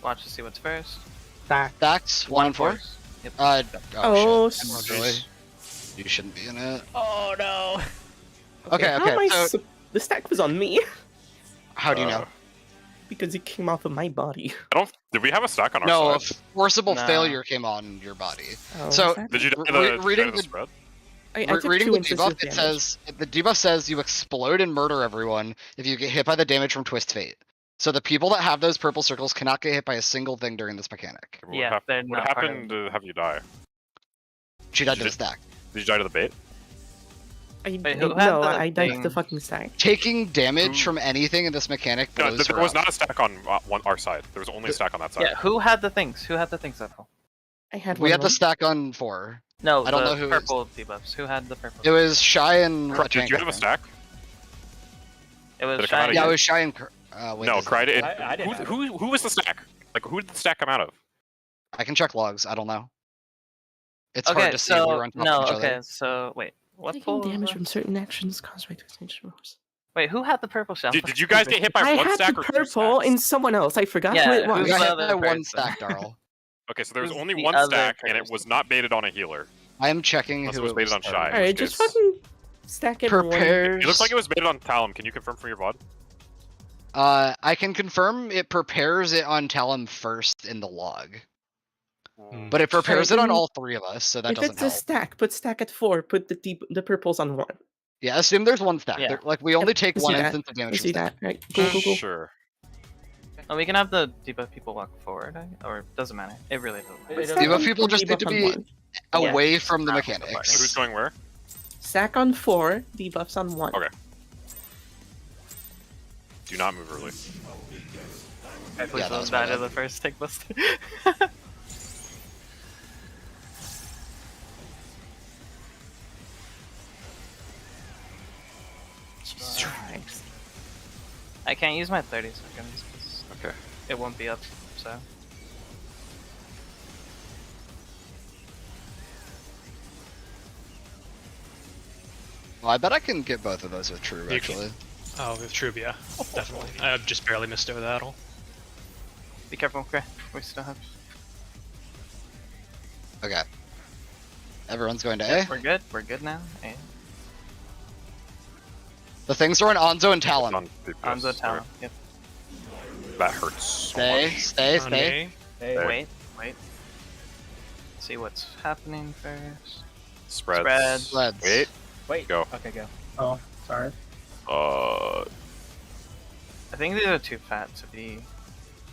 Watch to see what's first. Stacks, 1 and 4. Yep. Oh, shit. Really? You shouldn't be in it. Oh no. Okay, How am I so the stack was on me how do you know? because it came off of my body. Did we have a stack on our No, a side? forcible Nah. failure came on your body. Oh, So, was that? Did you die Re- to the, reading the the- spread? I took Reading 2 the instances debuff, of it damage. says the debuff says you explode and murder everyone if you get hit by the damage from Twist Fate. So the people that have those purple circles cannot get hit by a single thing during this mechanic. Yeah, they're What not part of happened to have you die? She died to Did the stack. Did you die to the bait? Wait, who had No, the I died to the thing? fucking stack. Taking damage from anything in this mechanic No, blows there her was up. not a stack on our side. There was only a stack on that side. Yeah, who had the things? Who had the things, Apple? I had We one had of the them. stack on 4. No, I don't the know who it was. purple debuffs. Who had the purple? It was Shy and Did you have a stack? It was Did it come out shiny. of Yeah, you? it was Shy and. Wait, No, is it- Cry did. I didn't have Who was the stack? Like, who did the stack come out of? I can check logs. I don't know. It's Okay, hard to see. We so were on top no, of each okay, other. so wait, what Taking pull? damage from certain actions caused by destination rules. Wait, who had the purple shell? Did you guys get hit by I one had stack the or two purple stacks? and someone else. I forgot Yeah, who it who's We was. got the hit other by one person? stack, Darl. Okay, so there was Who's only the one other stack, and it person? was not baited on a healer. I am checking Unless who it was baited on targeted. Shy. Alright, just fucking stack everyone. Prepares. It looks like it was baited on Talum. Can you confirm from your VOD? I can confirm it prepares it on Talum first in the log. But it prepares it on all 3 of us, so that If doesn't it's help. a stack, put stack at 4. Put the purples on 1. Yeah, assume there's one stack. Yeah. Like, we only take let's one do that. instance of damage Let's from do stack. that. Right, go. Sure. Oh, we can have the debuff people walk forward, or doesn't matter. It really doesn't matter. It Stack Debuff on people four, just need to debuff on be 1. away from the Around the mechanics. Who's going where? Stack on 4, debuffs on 1. Okay. Do not move early. Okay, please that don't was die my to bad. the first tick list. Strikes. I can't use my 30 seconds because Okay. it won't be up, so. Well, I bet I can get both of those with True, You actually. Oh, with Trube, yeah, definitely. I just barely missed it with Adel. Be careful, okay? We still have. Okay. Everyone's going to A. We're good. We're good now. And The things are on Anzo and Talon. On DPS. Anzo Talon. Okay. Yep. That hurts so Stay, much. stay, On stay. A. Hey, Wait. See what's happening first. Spreads. Spreads. Wait. wait. Go. Okay, go. Oh, sorry. I think these are too fat to be.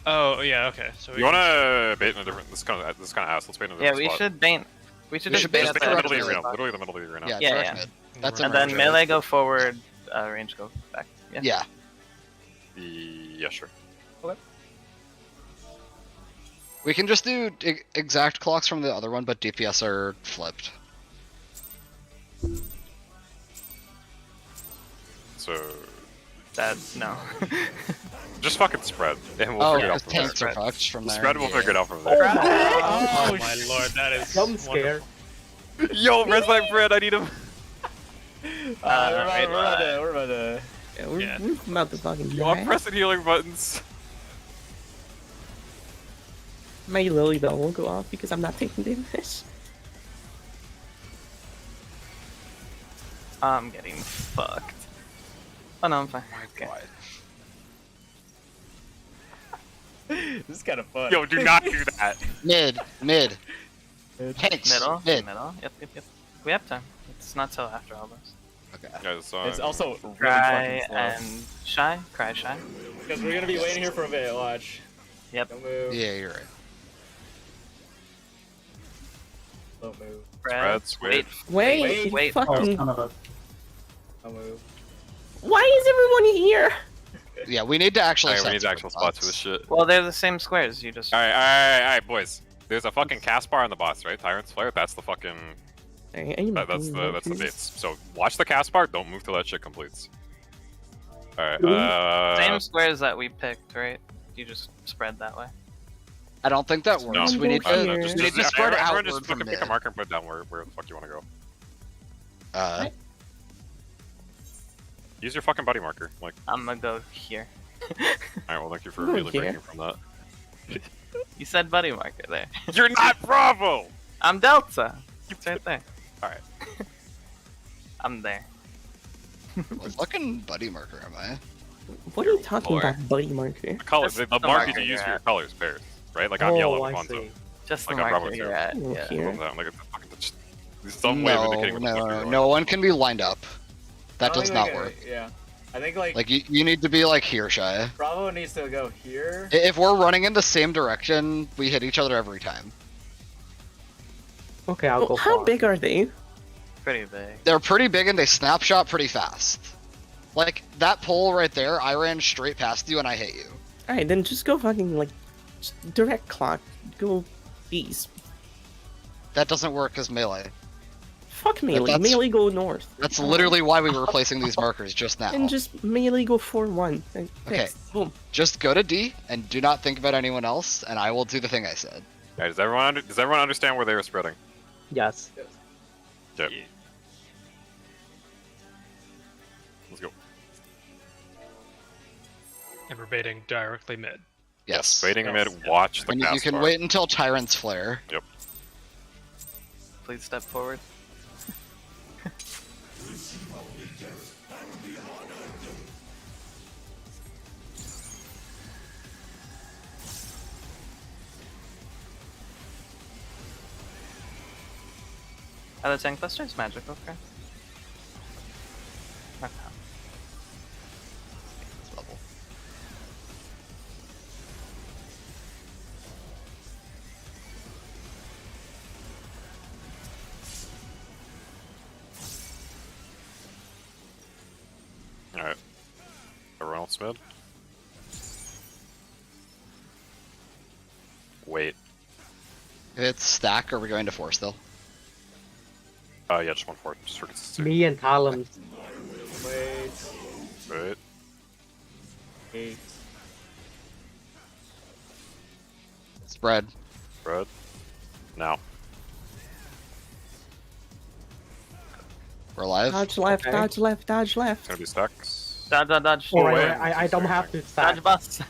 Oh, yeah, okay. So we You wanna bait in a different? This kind of ass. Let's bait in a Yeah, different we spot. should bait. We should We just should bait bait at Just at bait in the the middle of the direction. arena. Literally the middle of the arena. Yeah, Yeah, direct yeah. mid. That's And And then emergent. melee go forward, range go back. Yeah. Yeah. Yeah, sure. We can just do exact clocks from the other one, but DPS are flipped. So That no. just fucking spread, and we'll Oh, figure it out because from there. tanks are fucked from The there. spread will Yeah. figure it out from there. Oh, my lord, that is Jump scare. Yo, red light bread, I need him. We're about to. Yeah, we're Yeah. about to fucking Yo, I'm die. pressing healing buttons. My Lily Bell won't go off because I'm not taking damage. I'm getting fucked. Oh no, I'm fine. Okay. This is kind of fun. Yo, do not do that. Mid. Tanks. Middle. Mid. Middle. Yep. We have time. It's not till after all this. Okay. Yeah, so, It's also really Cry fucking slow. and shy. Cry shy. Because we're gonna be waiting here for a bit. Watch. Yep. Don't move. Yeah, you're right. Don't move. Spreads, Wait. Wait, wait. Oh, fucking. it's kind of a. Don't move. Why is everyone here? Yeah, we need to actually. Alright, we set need some actual spots for this shit. Well, they're the same squares. You just. Alright, boys. There's a fucking cast bar on the boss, right? Tyrant's Flare. That's the fucking. That's the baits. So watch the cast bar. Don't move till that shit completes. Alright. Same squares that we picked, right? You just spread that way. I don't think that works. No. We need Here. to. Just, we need to spread everyone outward just from pick mid. a marker and put it down where the fuck you want to go. Use your fucking buddy marker. Like, I'm gonna go here. alright, well, thank you for Go really here. breaking from that. You said buddy marker there. You're not Bravo! I'm Delta. It's right there. Alright. I'm there. What fucking buddy marker am I? What are you talking Lord. about, buddy marker? The colors, That's the the marker marker you use for you're your at. colors pairs, right? Like I'm Oh, yellow I with Fonzo. see. Just the Like on marker Bravo you're too. at. Oh, Yeah. here. I'm like, fucking just some way of indicating what the fuck you're No, doing. no one can be lined up. That I don't does think not we can- work. Yeah. I think like Like you need to be like here, Shy. Bravo needs to go here. If we're running in the same direction, we hit each other every time. Okay, I'll go How far. big are they? Pretty big. They're pretty big and they snapshot pretty fast. Like that pole right there, I ran straight past you and I hit you. Alright, then just go fucking like just direct clock. Go east. That doesn't work as melee. Fuck melee. That's- Melee go north. That's literally why we were placing these markers just now. And just melee go 4-1. And Okay. fixed. Boom. Just go to D and do not think about anyone else, and I will do the thing I said. Alright, does everyone understand where they were spreading? Yes. Okay. Let's go. And we're baiting directly mid. Yes. Waiting mid, watch the And you cast can bar. wait until Tyrant's Flare. Yep. Please step forward. The tank cluster is magical, okay? Okay. This level. Alright. Everyone else mid? Wait. If it's stack, are we going to 4 still? Yeah, just 1-4, just for consistency. Me and Talon. Wait. Wait. 8. Spread. Spread. Now. We're alive. Dodge left, Okay. dodge left, dodge left. It's gonna be stacks. Dodge, dodge, dodge. Oh, wait. I don't have to stack. Dodge boss.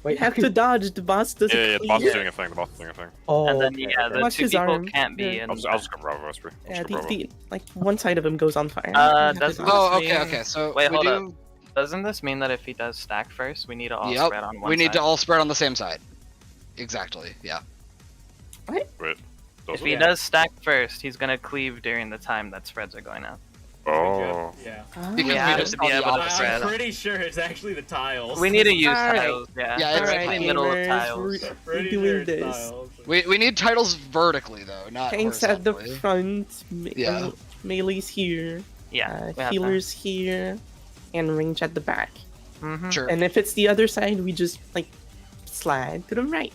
Wait, You have to dodge, the boss doesn't Yeah, the clear. boss is doing a thing, the boss is doing a thing. Oh, And then, okay, yeah, okay. the Watch two his people arm. can't be Yeah. in. I'll just go Bravo Whisper. Yeah, Bravo. like one side of him goes on fire. Doesn't Oh, this okay, mean- okay. So Wait, we hold do. up. Doesn't this mean that if he does stack first, we need to all Yep. spread on one We need side? to all spread on the same side. Exactly. Yeah. Wait. If he does stack first, he's gonna cleave during the time that spreads are going out. Oh. Yeah. Ah. Because Yeah, we just just to be saw the able to opposite. spread. I'm pretty sure it's actually the tiles. We need to use Alright. tiles, yeah. Yeah, it's Alright, fine. middle of gamers, tiles. we're Pretty doing sure it's this. tiles. We need titles vertically though, not Tanks at the horizontally. front, Yeah. melee's here, Yeah, we have healers here, and range at the back. Mm-hmm. Sure. And if it's the other side, we just like slide to the right.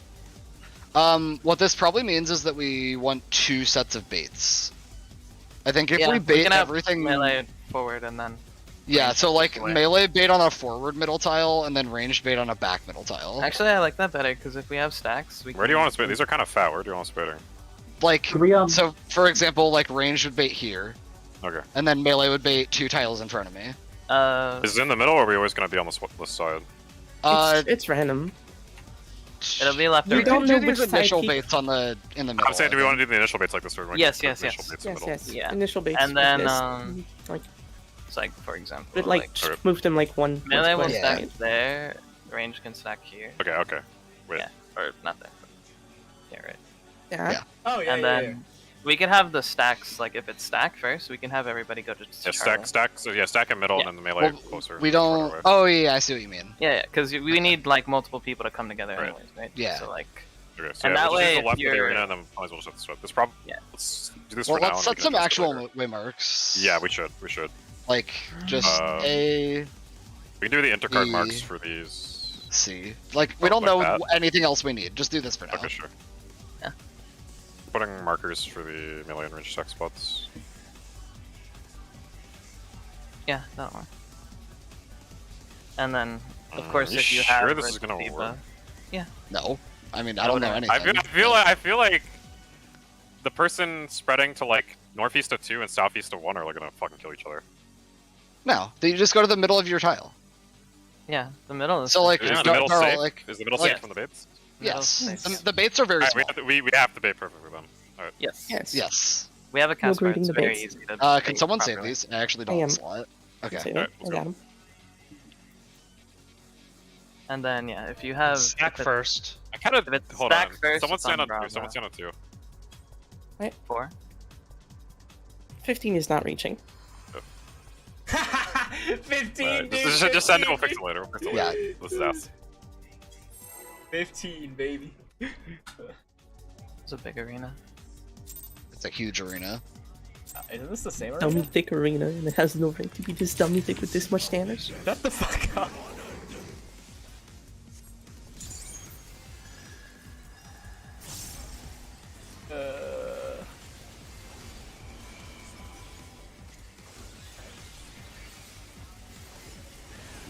What this probably means is that we want 2 sets of baits. I think if Yeah, we bait can have everything, melee forward and then. yeah. range So like away. melee bait on a forward middle tile, and then ranged bait on a back middle tile. Actually, I like that better because if we have stacks, we. Where do you want to spit? These are kind of fat. Where do you want to spitting? Like, Could we, so for example, like ranged would bait here, Okay. and then melee would bait 2 tiles in front of me. Is it in the middle, or are we always gonna be on this side? It's random. It'll be left You or don't can right. know do which these side initial he- baits in the middle. I'm saying, do we I want to think. do the initial baits like this? Or do we want Yes, to do yes, initial yes. baits in the Yes, middle? yes. Yeah. Initial base. And for then, this. like, It's like, for example, but like, like just Okay. move them like one. melee will one Yeah. stack there, range can stack here. Okay, okay. Wait. Yeah, or not there. Yeah, right. Yeah. Yeah. Oh yeah, And yeah, then we can have the stacks, like if it's stack first, we can have everybody go to Yeah, Charlie. stack. So yeah, stack in middle, Yeah. and then the melee Well, closer. We further don't. away. Oh yeah, I see what you mean. Yeah, because we need like multiple people to come together Right. anyways, right? Yeah. So like, Okay, so and yeah, that we'll just way use the if left of the you're- arena, and then might as well just set this problem. Yeah. Let's do this Well, for now. let's and set we can some adjust it actual later. waymarks. Yeah, we should. We should. Like just We can do the intercard E. marks for these. C. Like we Oh, don't like know that? anything else we need. Just do this for now. Okay, sure. Yeah. Putting markers for the melee and range stack spots. yeah, that'll work. And then, of Mm, course, you if you sure have this Red is gonna Diva- work? No, I mean I don't know anything. I feel like the person spreading to like northeast of 2 and southeast of 1 are like gonna fucking kill each other. No, then you just go to the middle of your tile. Yeah, the middle is. So like, Is Gar- the middle Garl, safe? like Is the middle like- safe from the baits? yes, Middle's the baits are very Alright, small. we have to bait perfect for them. Alright. Yes. Yes. Yes. We have a cast grading it's the very baits. easy to. Can bait someone save properly. these? I actually I don't am. slot. Okay. So, Alright, I let's got go. him. And then yeah, if you have Stack if it- first. I kind of If it's hold on. stack first, Someone it's on stand on 2. Bravo. Someone stand on 2. 4. 15 is not reaching. 15, dude. Just send it. We'll 15, fix it later. We'll fix it Yeah. later. This is ass. 15, baby. It's a big arena. It's a huge arena. Isn't this the same arena? Dummy thick arena, and it has no right to be this dummy thick with this much damage. Shut the fuck up.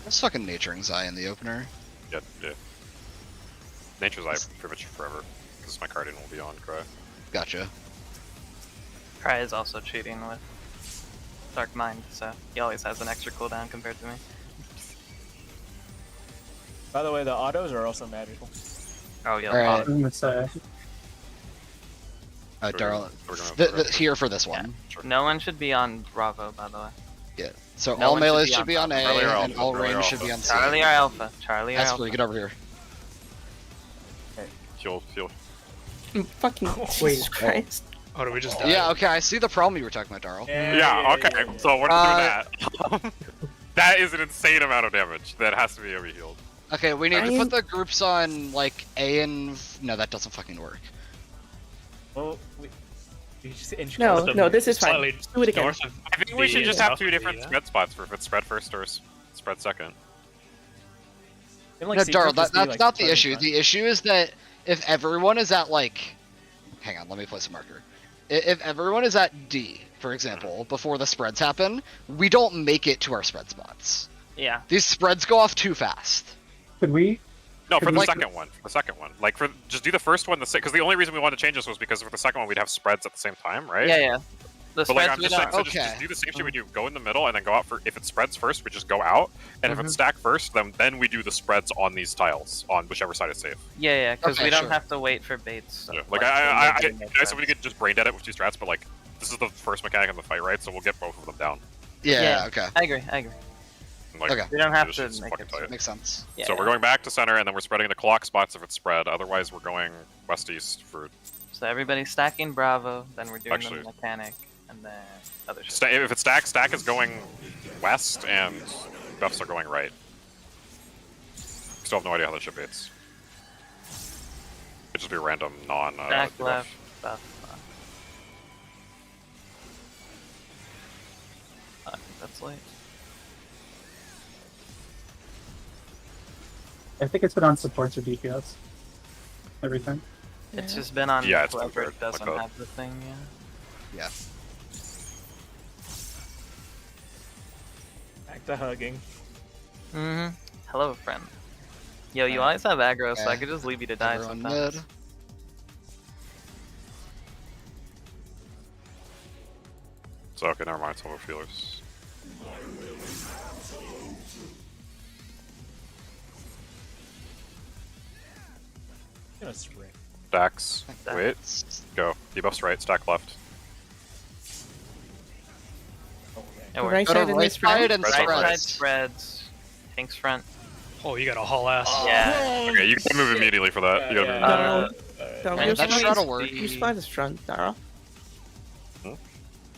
There's fucking Naturing's Eye in the opener. Yeah. Nature's Eye pretty much forever. Because my card in will be on Cry. Gotcha. Cry is also cheating with Dark Mind, so he always has an extra cooldown compared to me. By the way, the autos are also magical. Oh yeah. Alright. It's Daryl, We're gonna here for this one. No one should be on Bravo, by the way. Yeah. So No all one should melees be should on be on A, Charlie or and Alpha? all Charlie or range should Alpha? be on C. Charlie or Alpha? Charlie or That's Alpha? pretty. Get over here. Heal. Fucking Jesus Christ. Oh, did we just die? Yeah, okay, I see the problem you were talking about, Darl. Yeah, okay. So we're doing that. That is an insane amount of damage. That has to be over-healed. Okay, we need to put the groups on, like, A and... No, that doesn't fucking work. Well, you just inch No, closer. no, this is fine. Slightly Let's do it again. north of I think we B should and just have south two of B, different yeah? spread spots for if it's spread first or spread second. And, like, No, C Darl, group just that's be, like, not the front and issue. front. The issue is that if everyone is at, like... Hang on, let me place a marker. If everyone is at D, for example, before the spreads happen, we don't make it to our spread spots. Yeah. These spreads go off too fast. Could we? No, for the Like- second one. For the second one. Like, just do the first one, because the only reason we wanted to change this was because for the second one we'd have spreads at the same time, right? Yeah. The But like, spreads I'm we just saying, don't. so just do the same shit we do. Go in the middle and then go out for, if it spreads first, we just go out. And if it's stacked first, then we do the spreads on these tiles, on whichever side is safe. Yeah, because Okay, we don't sure. have to wait for baits. Yeah. when Like, we're doing I said we could just brain dead it with two strats, but like, this is the first mechanic in the fight, right? So we'll get both of them down. Yeah, okay. I agree. And, like, Okay. We don't have this to is make fucking it. tight. Makes sense. Yeah. So we're going back to center, and then we're spreading the clock spots if it's spread. Otherwise, we're going west-east for... So everybody's stacking Bravo, then we're doing Actually- the mechanic, and then other shit. If it's stack is going west, and buffs are going right. Still have no idea how that shit baits. Could just be a random non... Stack debuff. left, buff. I think that's late. I think it's been on supports or DPS. Everything. It's just been on Yeah, it's whoever been weird, like doesn't that. have the thing, yeah. Yeah. Back to hugging. Mm-hmm. Hello, friend. Yo, you always have aggro, so I Okay. could just leave you to die Everyone sometimes. mid. So, okay, never mind. It's over feelers. Gonna spring. Stacks. Wait. That's- Go. Debuffs right, stack left. Okay. It The works. right Go to side in right this round. side and Right Right side spreads. spreads. Pink's front. Oh, you got a haul ass. Yeah. Okay, you can move immediately for that. You gotta move Yeah. immediately. Darl, Yeah, your that spot shot'll is- work. Your spot is front, Darl. Hmm?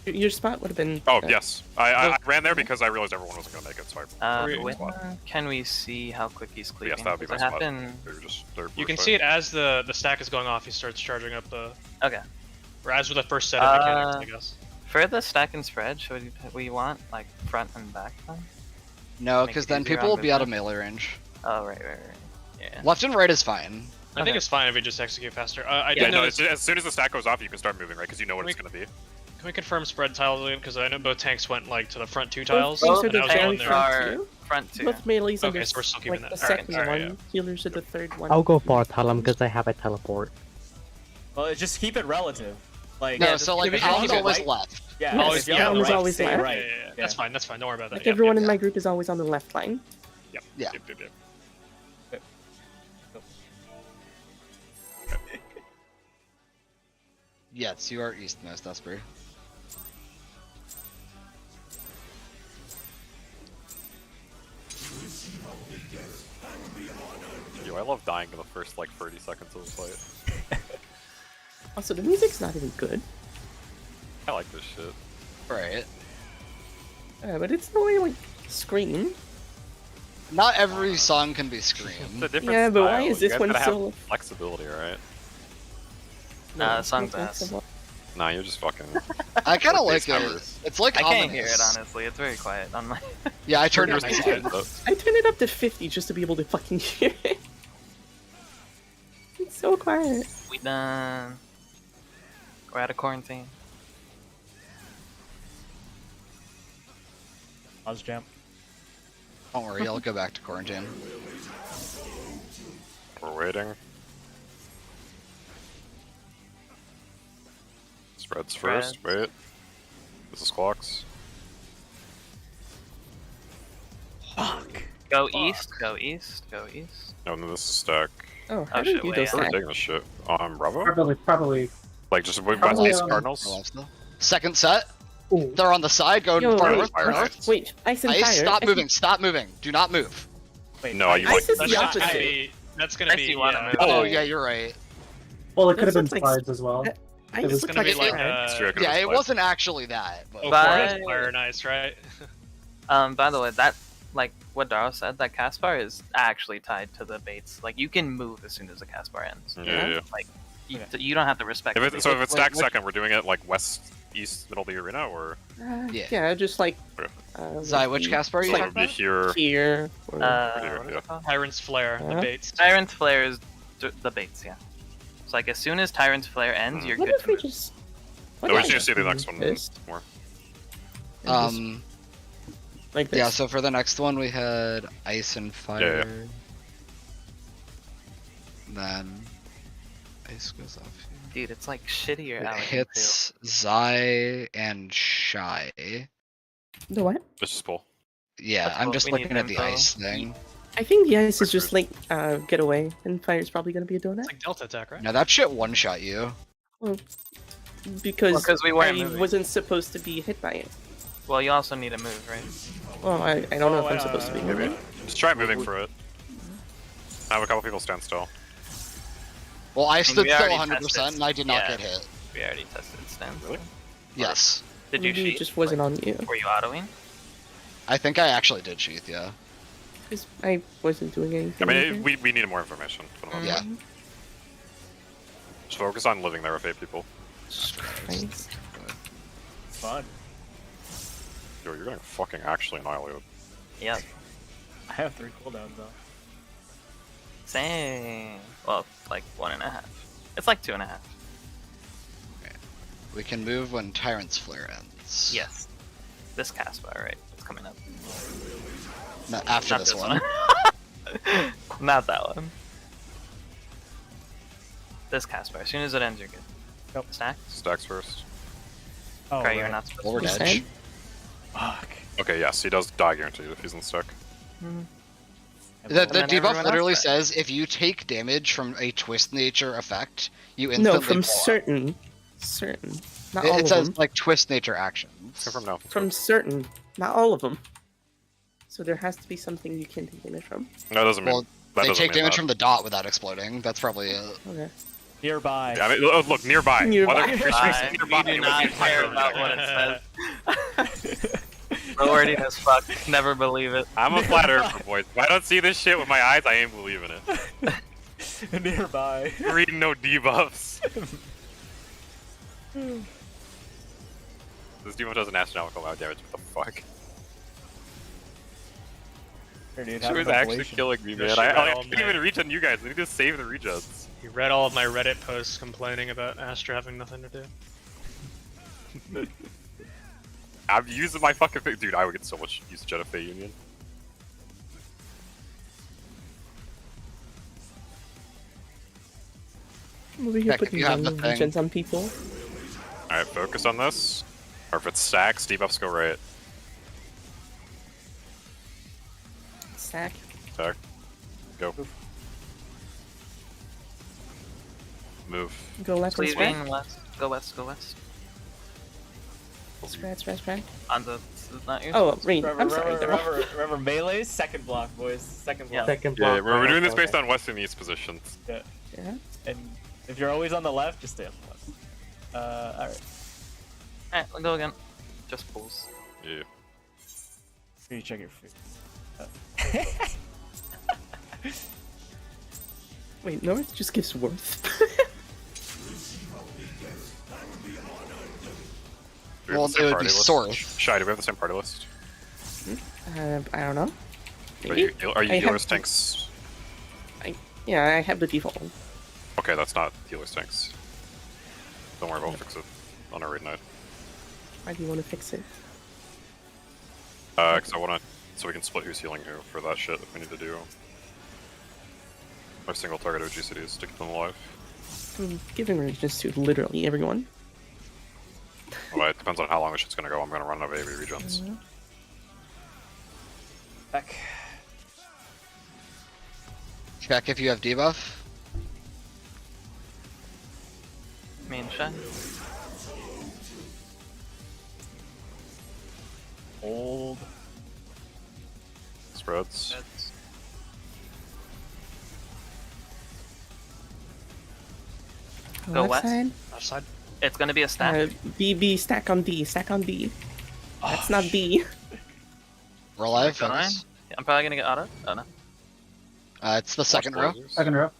Your spot would have been. Oh, yes. I ran there because I realized everyone wasn't gonna make it, so I... When can we see how quick he's cleaving? Yes, that would be my Does it spot. happen? You can see it as the stack is going off. He starts charging up the, Okay. or as with the first set of mechanics, I guess. For the stack and spread, should we want like front and back then? No, Make because it then easier people on will be out of movement. melee range. Oh, right. Yeah. Left and right is fine. I think it's fine if we just execute faster. I Yeah, did no, notice. as soon as the stack goes off, you can start moving, right? Because you know what it's gonna be. Can we confirm spread tiles again? Because I know both tanks went like to the front two Both tiles. things and are I the was very going there. front Are two. front two. Both melees are Okay, the, so we're still keeping like that. the Alright, second alright, one. Healers are the third one. I'll go for Talum because I have a teleport. Well, just keep it relative. Like, No, yeah, so like if Talum's you're on the always right- left. Yeah, Yes, if you're on the Talum is right, always stay left. right. Yeah. That's fine. That's fine. Don't worry about that. Like Yep, everyone yep, in my group is always on the left line. Yep. Yeah. Yep. Yes, you are eastmost, Osprey. Yo, I love dying in the first like 30 seconds of the fight. Also, the music's not even good. I like this shit. Right. But it's the way like Scream. Not every song can be It's Scream. a different Yeah, but why style. is this You one gotta still- have flexibility, right? Nah, the it's song's not ass. flexible. Nah, you're just fucking. I kind of Like like these it. numbers. It's like I can't ominous. hear it honestly. It's very quiet on my. Yeah, I turned it Yours on. is quiet, but- I turned it up to 50 just to be able to fucking hear it. It's so quiet. We done. We're out of quarantine. Pause jam. Don't worry, I'll go back to quarantine. We're waiting. Spreads first. Wait. This is clocks. Fuck. Go east. Go east. Go east. No, and then this is stack. Oh, how Oh, do you shit, do wait, those I'm yeah. stacks? taking this shit. Bravo? Probably. Like, just west Probably, east I Cardinals? Left though. Second set. Ooh. They're on the side. Go Yo, far wait, north. Far Fire north. Knights. Wait, ice and Ice, fire. stop Ice- moving. Stop moving. Do not move. Wait, No, you like. Ice is That's the not gonna opposite. be. That's gonna I be. see one Yeah, move. Oh yeah, you're right. Well, it could have This been looks like- slides as well. Ice It was looks gonna be like. fire. Sure, Yeah, it Fire. wasn't actually that. But Oh, But- forest fire and ice, right? By the way, that like what Daro said, that cast bar is actually tied to the baits. Like you can move as soon as the cast bar ends. Yeah. Like you don't have to respect. If the it, so bait. if it's Wait, stack what- second, we're doing it like west, east, middle of the arena, or Yeah. Yeah, just like. Zai, which cast bar are you so it talking would be about? here. Here. Or... what Yeah. is it called? Tyrant's flare, the Huh? baits. Tyrant's Flare is the baits, yeah. So like as soon as Tyrant's Flare ends, you're what good if to we move. just. No, we should see the next one This? more. Like this. Yeah. So for the next one, we had ice and fire. Then ice goes off here. Dude, it's like shittier. It Alec hits Zai and Shy. The what? Let's just pull. Yeah, That's I'm what just we looking need at the info. ice thing. I think the ice is just like get away, and fire's probably gonna be a donut. It's like Delta attack, right? Now that shit one shot you. Because Well, 'cause we weren't I moving. wasn't supposed to be hit by it. Well, you also need a move, right? Well, I don't know Oh, if I'm supposed to be Maybe. moving. Just try moving for it. I have a couple people stand still. Well, I stood we still already 100% tested- and I did not yeah. get hit. We already tested stand. Really? Yes. Did you Maybe cheat? it just wasn't on you. Were you autoing? I think I actually did sheath, yeah. Because I wasn't doing I anything. mean, either. we needed more information. For the moment. Yeah. Just focus on living there with 8 people. Christ. Fun. Yo, you're getting fucking actually annihilated. Yep. I have 3 cooldowns though. Same. Well, like 1.5. It's like 2.5. We can move when Tyrant's Flare ends. Yes. This cast bar, right? It's coming up. No, after Not this one. Not that one. This cast bar. As soon as it ends, you're good. Nope. Stack? Stacks first. Oh, Okay, you're right. not supposed Forward to. Just edge. head? Fuck. Okay, yes, he does die guaranteed if he's in stack. The And then debuff everyone literally else says if you take damage from a twist nature effect, you instantly No, from pull up. certain. Not all It of says them. like twist nature actions. Confirm now. From certain. Not all of them. So there has to be something you can take damage from. No, it doesn't mean. Well, that they doesn't take mean damage that. from the dot without exploding. That's probably it. Okay. Nearby. Yeah, I mean, look, nearby. Nearby. Whether creatures Bye. nearby, We do it would not be care higher about than what it says. Lording as fuck. Never believe it. I'm a flat earther, boys. If I don't see this shit with my eyes, I ain't believing it. Nearby. Reading no debuffs. This debuff does an astronomical amount of damage. What the fuck? Here, dude, She have was an actually ablation. killing me, Yeah, man. she I read all can't even my- regen you guys. I need to save the regens. You read all of my Reddit posts complaining about Astra having nothing to do. I'm using my fucking thing. Dude, I would get so much use of Jennifer Union. I'm over here Heck, if putting you have the young thing. regions on people. Alright, focus on this. Or if it's stacks, debuffs go right. Stack. Stack. Go. Move. Go left and spread. Cleaving west. Go west. Go west. Spread. On the. Not yours. Oh, rain. I'm sorry. Remember melee's second block, boys. Second block. Second Yeah, block. we're doing this Okay. based on west and east positions. Yeah. Yeah. And if you're always on the left, just stay on the left. Alright. Alright, we'll go again. Just pulls. Yeah. You check your food. Wait, North just gives worth. Do we have Well, the same it would party be list? Source. Shy, do we have the same party list? I don't know. Are Maybe? you I have- healers tanks? Yeah, I have the default one. Okay, that's not healers tanks. Don't worry, we'll fix it on our raid night. Why do you want to fix it? Because I want to, so we can split who's healing who for that shit if we need to do. Our single target of GCDs to keep them alive. I'm giving regions to literally everyone. Well, it depends on how long this shit's gonna go. I'm gonna run out of AV regions. Back. Check if you have debuff. Main shot. Old. Spreads. Go Left west. side. Left side. It's gonna be a stack. B, stack on B, stack on B. That's not B. We're alive. Fine. Focus. I'm probably gonna get auto. Oh no. It's the second row. Second row.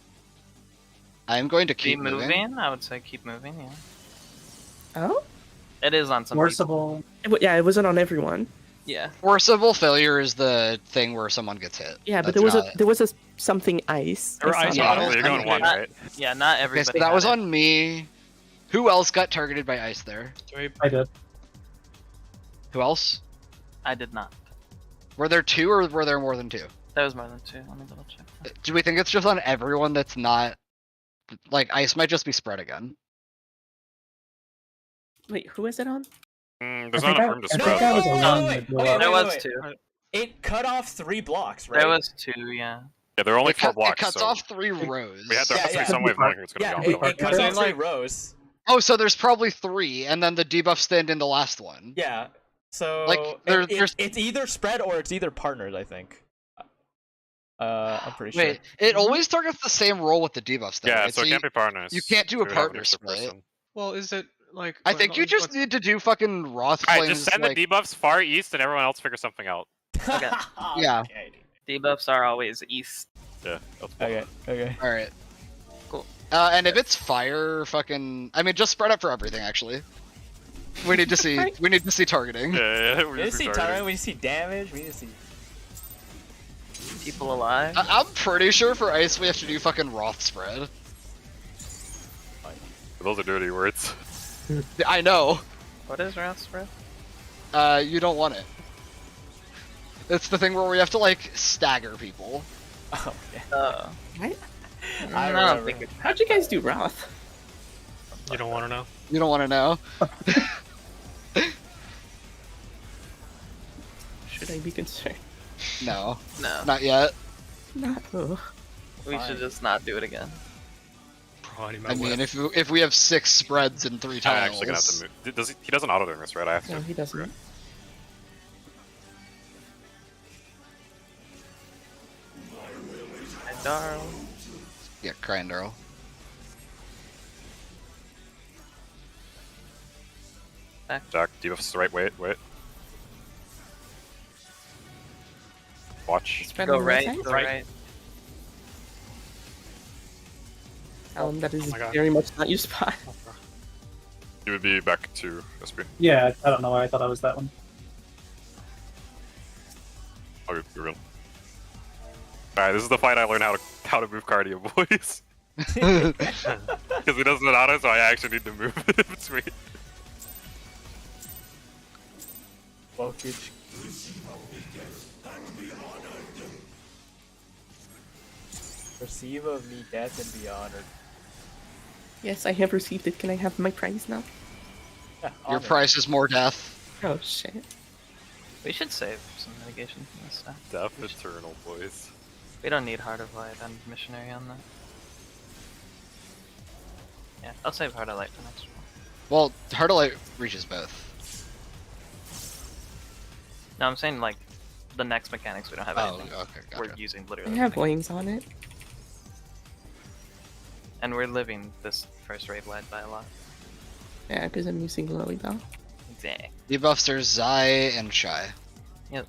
I'm going to Keep keep moving. I would say keep moving. Yeah. Oh? It is on some people. Forcible. Yeah, it wasn't on everyone. Yeah. Forcible failure is the thing where someone gets hit. Yeah, but That's there was a something ice. Or I ice saw Yeah, that. You're going one, Not- right? Yeah, not Okay, everybody. so that had was it. on me. Who else got targeted by ice there? I did. Who else? I did not. Were there two or were there more than two? There was more than two. Let me double check. Do we think it's just on everyone that's not... Like, ice might just be spread again. Wait, who is it on? There's I not think enough room to I spread. think that was a No, run wait, to go wait, up. There wait, was wait. two. It cut off 3 blocks, right? There was two. Yeah. Yeah, there are only 4 blocks. It cuts so off 3 rows. We had to Yeah, have to yeah. some way of knowing who's gonna Yeah, be it, on. it cuts But off then, 3 rows. Oh, so there's probably 3, and then the debuff stand in the last one. Yeah. So Like, there's- it's either spread or it's either partners, I think. I'm pretty sure. Wait, it always targets the same roll with the debuff stand, Yeah, right? so it can't be partners. you can't do a We would have an partner extra split. person. Well, is it like? I think you just need to do fucking Wrath Flames. Alright, just send like, the debuffs far east and everyone else figure something out. Okay. Yeah. Okay. Debuffs are always east. Yeah. That's Okay. Alright. Cool. And if it's fire, fucking... I mean, just spread up for everything, actually. We need to see... we need to see targeting. Yeah, We need to see time, we need to see damage, we need to see... People alive. I'm pretty sure for ice we have to do fucking Wrath spread. Those are dirty words. I know. What is Wrath spread? You don't want it. It's the thing where we have to, like, stagger people. Oh, yeah. What? I don't remember. think it. How'd you guys do Wrath? You don't want to know. You don't want to know. Should I be concerned? No. No. Not yet. Not. Oh. We should just not do it again. Bro, I need my I mean, whip. if we have 6 spreads in 3 I'm tiles... actually gonna have to move. Does he doesn't auto doing this, right? I have to. No, he doesn't. And Darl. Yeah, crying Darl. Jack, debuffs the right way. Wait. Watch. Spread Go on the right. side? Go Right. right. That is my God. very much not your spot. You would be back to SP. Yeah, I don't know why I thought I was that one. Oh, you're real. Alright, this is the fight I learned how to move cardio, boys. Because he doesn't auto, so I actually need to move it. It's sweet. Voltage. Receive of me death and be honored. Yes, I have received it. Can I have my prize now? Yeah, Your honored. price is more death. Oh shit. We should save some mitigation from this stuff. Death Eternal, boys. We don't need Heart of Light and Missionary on that. Yeah, I'll save Heart of Light for next one. Well, Heart of Light reaches both. No, I'm saying like the next mechanics we don't have Oh, anything. okay, We're gotcha. using I literally have everything. wings on it. And we're living this first raid wide by a lot. Yeah, because I'm using Lily Bell. Exactly. Debuffs are Zai and Shy. Yep.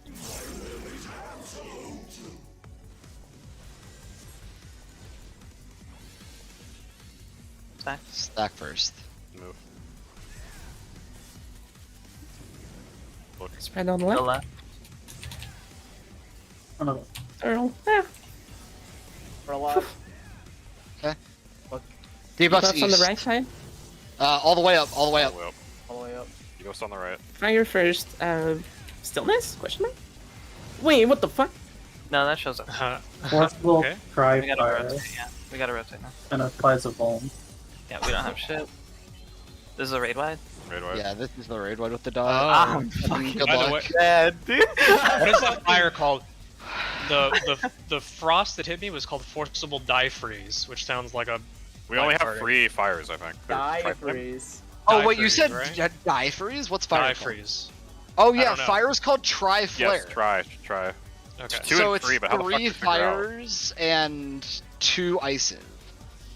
Stack. Stack first. Move. Spread on the The left. left. Oh, no. Earl. Yeah. For a lot. Debuffs Debuffs east. on the right side. All the way up. All the way up. All the way up. All the way up. You go on the right. Fire first. Stillness? Question mark? Wait, what the fuck? No, that shows up. Forcible Okay. Cry We gotta Fire rotate. Yeah, we gotta rotate now. and applies a Vuln. Yeah, we don't have shit. This is a raid wide. Raid wide. Yeah, this is the raid one with the dog. Ah, Good By the luck. way, Bad, dude. what is that fire called? The frost that hit me was called Forcible Die Freeze, which sounds like a. We only have Party. 3 fires, I think. Or Die tri- freeze. Oh Die wait, you freeze, said right? die freeze? What's fire Die called? Freeze. Oh I yeah, don't know. fire is called tri flare. Yes, try. Okay. 2 so and it's 3, but how the fuck 3 do you figure out? fires and 2 ices.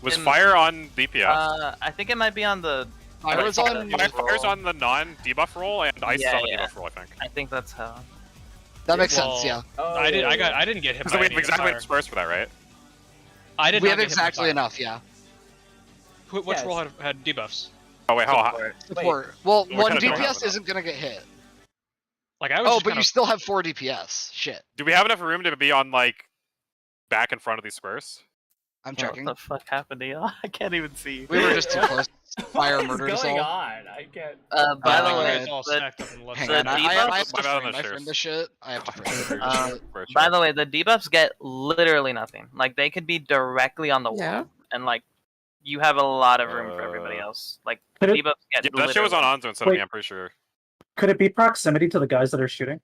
Was And- fire on DPS? I think it might be on the. Fire is on. Fire's on the non-debuff roll, and ice is Yeah, on the yeah. debuff roll, I think. I think that's how. That makes Well, sense. Yeah. Oh, I didn't get hit Because by we have any exactly fire. enough squares for that, right? I did We not have get hit by exactly fire. enough. Yeah. Which Yes. roll had debuffs? Oh wait, how? Support. Well, We one kinda don't have DPS enough. isn't gonna get hit. Like I was. Oh, just but kind you of, still have 4 DPS. Shit. Do we have enough room to be on like back in front of these squares? I'm What checking. the fuck happened to y'all? I can't even see. We were just too close. Fire What is murdered us going all. on? I can't. By Oh, the okay. way, it's all the, stacked up in left Hang The on, I have debuffs- to My bad on frame the shares. this shit. I have to frame this shit. by the way, the debuffs get literally nothing. Like they could be directly on the wall, Yeah. and like you have a lot of room for everybody else. Like Could it- debuffs get. Yeah, that shit was on literally- Anzo instead of Wait. me, I'm pretty sure. Could it be proximity to the guys that are shooting?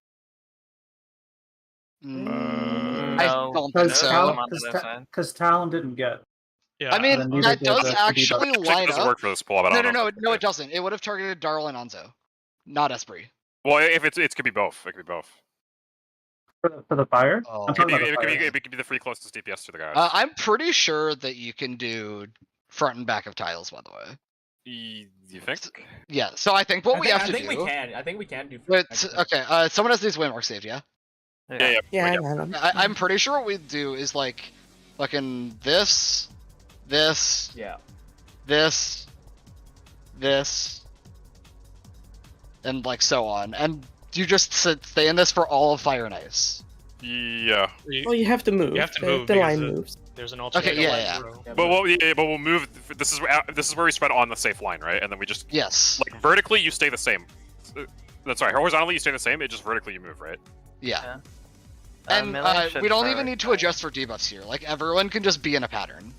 I No, don't think Because so. so. I'm on the other side. Talon didn't get. yeah. I mean, then neither that did does the debuff. actually Actually, line it doesn't up. work for this pull, but I No, don't no, know. no, it doesn't. It would have targeted Darl and Anzo, not Esprit. Well, if it could be both. It could be both. For the fire? Oh. I'm It could, talking be, about the it, could be, fire. it could be the 3 closest DPS to the guys. I'm pretty sure that you can do front and back of tiles, by the way. You think? Yeah, so I think what we have to I think do. we can. I think we can do. But, okay, someone has these waymarks saved, yeah? Yeah. Yeah, I yeah. got him. I'm pretty sure what we do is like, fucking this, Yeah. this, and like so on, and you just stay in this for all of Fire and Ice. Yeah. Well, you have to move. You have to the, move The because line the- moves. There's an alternate. Okay, yeah. But we'll move. This is where we spread on the safe line, right? And then we just Yes. like vertically you stay the same. That's right. Horizontally you stay the same. It just vertically you move, right? Yeah. Yeah. And melee should we don't even need to prioritize. adjust for debuffs here. Like everyone can just be in a pattern.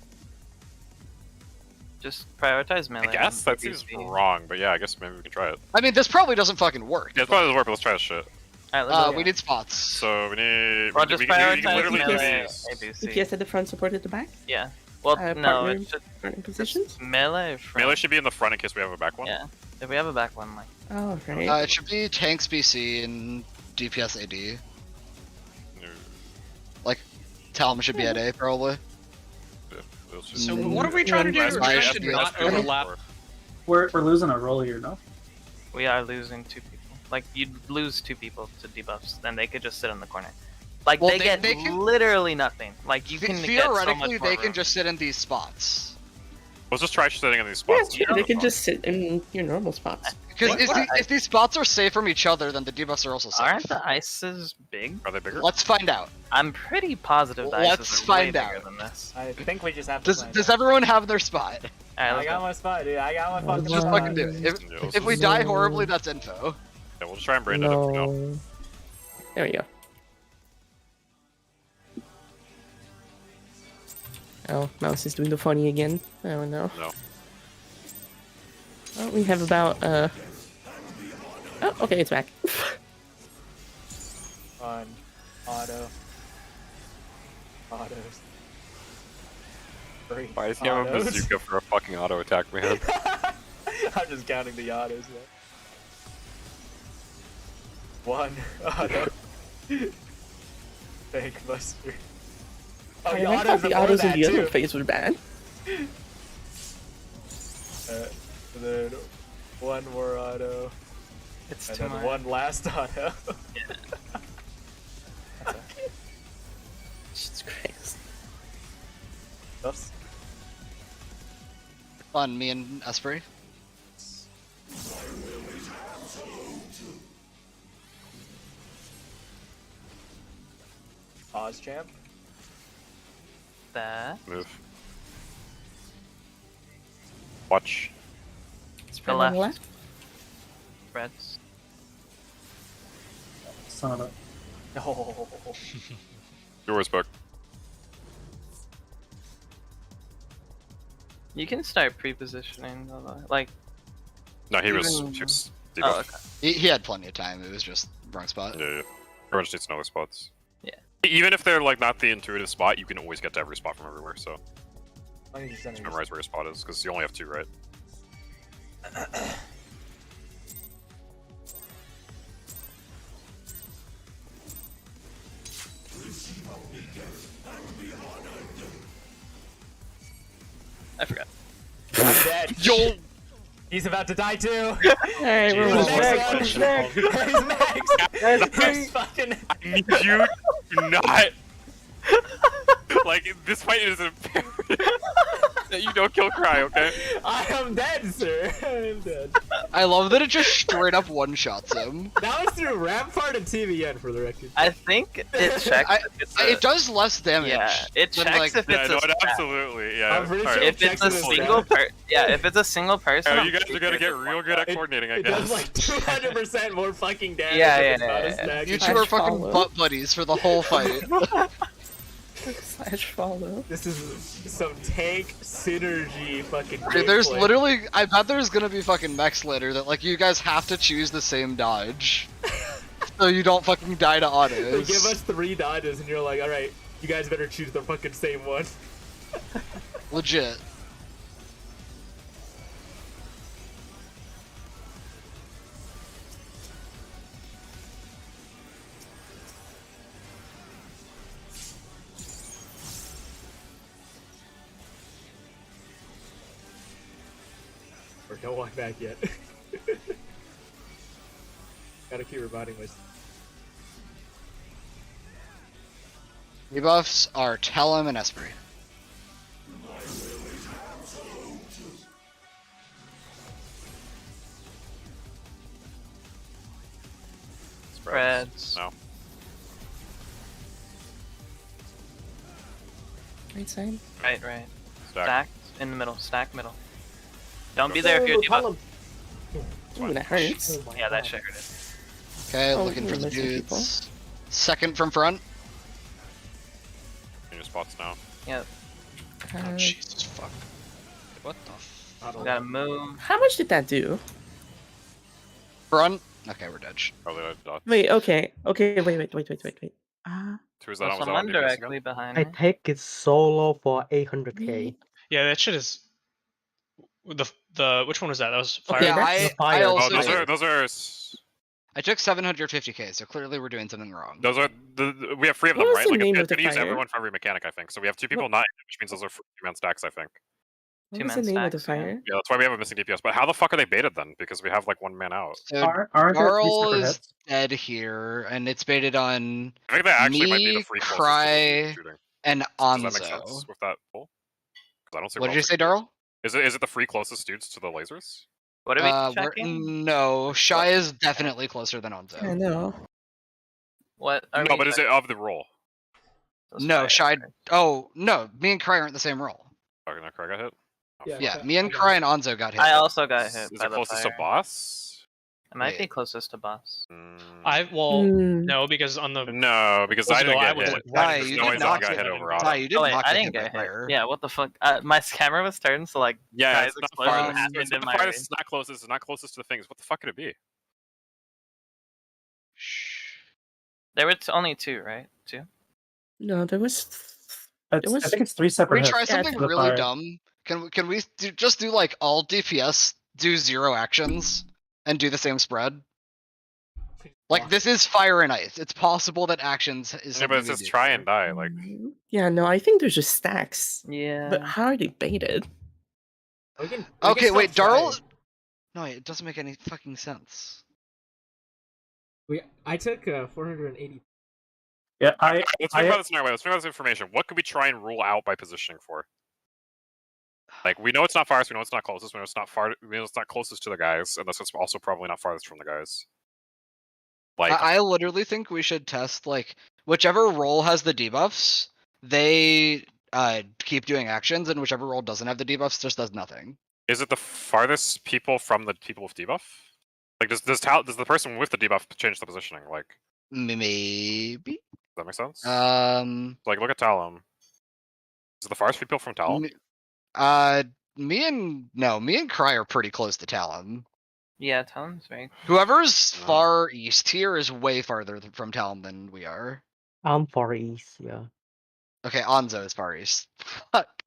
Just prioritize melee. I guess and that seems PvP. wrong, but yeah, I guess maybe we can try it. I mean, this probably doesn't fucking work. Yeah, it probably doesn't work, but let's try this shit. Alright, let's go. We need spots. So we need. Well, we, just we, can- we can prioritize literally do melee these. ABC. DPS at the front, support at the back. Yeah. Well, no, partner it's just partner positions. melee or front. Melee should be in the front in case we have a back one. Yeah. If we have a back one, like. Oh, right. It should be tanks BC and DPS AD. Like, Talon should be at A probably. So what are we trying to do? That's We're my trying to FPS. not overlap. We're losing a roll here, no? We are losing 2 people. Like, you'd lose 2 people to debuffs, then they could just sit in the corner. Like, Well, they get they can- literally nothing. Like, you can get so much Theoretically, more they can room. just sit in these spots. Let's just try sitting in these Yeah, spots. sure, they can just sit in your normal spots. Because What- if these spots are safe from each other, then the debuffs are also safe. Aren't the ices big? Are they bigger? Let's find out. I'm pretty positive the Let's ices are find way out. bigger than this. I think we just have to. Does everyone have their spot? Alright, I let's got go. my spot, dude. I got my fucking Just spot. fucking do it. Yeah, let's If we just- die horribly, that's info. Yeah, we'll just try and brand it if we know. No. There we go. Oh, mouse is doing the funny again. Oh no. No. Oh, we have about Oh, okay, it's back. On auto. Autos. Three Why does he have a autos. bazooka for a fucking auto attack, man? I'm just counting the autos though. 1 auto. Fake buster. Oh, I the thought autos the before autos in that the other too. phase were bad. And then 1 more auto. It's And too then much. 1 last auto. Oops. On me and Esprit. Pause, champ. That. Move. Watch. The left. Reds. Son of a. Oh. Yours book. You can start pre-positioning though. Like. No, he was. Even- He was Oh, debuffed. okay. He had plenty of time. It was just wrong spot. Yeah, yeah. Everyone just needs to know their spots. Yeah. Even if they're like not the intuitive spot, you can always get to every spot from everywhere. So I need to send just you- memorize where your spot is, because you only have 2, right? I forgot. I'm dead. Yo! He's about to die too. Alright, we're Jesus almost Christ. back. He's Max. He's fucking. I need you to not. Like, this fight is imperative that you don't kill Cry, okay? I am dead, sir. I am dead. I love that it just straight up one-shots him. That was through Rampart and TVN for the record. I think it checks if it's a, It does less damage. Yeah, it than, checks like, if Yeah, it's no, a stat. absolutely, yeah. I'm pretty Alright. sure If it's a Checks it as single stat. if it's a single person. Oh, I'm you guys pretty are gonna sure get it's a real good at It- coordinating, I It guess. does like 200% more fucking damage. Yeah, if yeah, it's not yeah, a yeah. stack. You two Slash are fucking follow. butt buddies for the whole fight. Slash follow. This is some tank synergy fucking. Dude, there's gameplay. literally, I bet there's gonna be fucking mechs later that like you guys have to choose the same dodge, so you don't fucking die to They autos. give us 3 dodges and you're like, alright, you guys better choose the fucking same one. Legit. Or don't walk back yet. Gotta keep rebutting with. Debuffs are Tellum and Esprit. Spreads. No. Right side. Right. Stack. Stack in the middle. Stack middle. Don't be there if you're debuffed. Ooh, that hurts. Yeah, that shit hurt it. Okay, Oh, looking for the missing people. dudes. Second from front. In your spots now. Yep. Uh, Jesus fuck. What the? Gotta move. how much did that do? Front. Okay, we're dead. Probably a dot. Wait, okay. Okay, wait. Who is that? Was that on Someone DPS directly again? behind I me. take it solo for 800k. Yeah, that shit is. The which one was that? That was fire. Okay, Yeah, that's I fire. Oh, also those are I took 750k, so clearly we're doing something wrong. those are we have 3 of What them, was right? the Like name it's of the gonna use fire? everyone for every mechanic, I think. So we have 2 people not, which means those are 2-man stacks, I think. What was the name of the fire? Yeah, that's why we have a missing DPS. But how the fuck are they baited then? Because we have like 1 man out. So Aren't there three Jarl separate is hits? dead here, and it's baited on I think that actually might be the Me, free closest Cry, to shooting. and Does that make Anzo. sense with that pull? Because I don't see What what did you else say, it can do. Darl? Is it the free closest dudes to the lasers? What are we We're- checking? no, Shy is definitely closer than I Anzo. know. What are No, we but is it checking? of the roll? Those No, fires. Shy. Oh no, me and Cry aren't the same role. Okay, now Craig got hit. Oh, Yeah. fuck. Yeah, Okay, me and I got Cry and Anzo got hit. I also got Is hit it by the closest fire. to boss? It might be Wait. closest to boss. No, because on the No, because Those I are the didn't get ones hit. that- Ty, There's you no did way not someone got get hit hit. over Ty, auto. you did Oh wait, not I get didn't hit get by hit. fire. Yeah, what the fuck? My camera was turned, so like Yeah, Guy's it's not explosion far. happened It's in not my far. range. It's not closest. It's not closest to the things. What the fuck could it be? There were only 2, right? 2. No, there was. I think it's 3 Can separate we hits. try Yeah, something for the really fire. dumb? Can we just do like all DPS do 0 actions and do the same spread? Like this is fire and ice. It's possible that actions is Yeah, something but it we says do. try and die. Like Yeah, no, I think there's just stacks. Yeah. But how are they baited? We can Okay, still wait, try. Darl. No, it doesn't make any fucking sense. I took 480. Yeah, let's think about this in our way. Let's think about this information. What could we try and rule out by positioning for? Like, we know it's not farthest, we know it's not closest, we know it's not far, we know it's not closest to the guys, and that's also probably not farthest from the guys. Like, I literally think we should test, like, whichever role has the debuffs, they keep doing actions, and whichever role doesn't have the debuffs just does nothing. is it the farthest people from the people with debuff? Like, does the person with the debuff change the positioning? Like, Maybe. does that make sense? Like, look at Talum. Is it the farthest people from Talum? me and Cry are pretty close to Talon. Yeah, Talon's right. Whoever's far east here is way farther from Talon than we are. I'm far east, yeah. Okay, Anzo is far east. Fuck.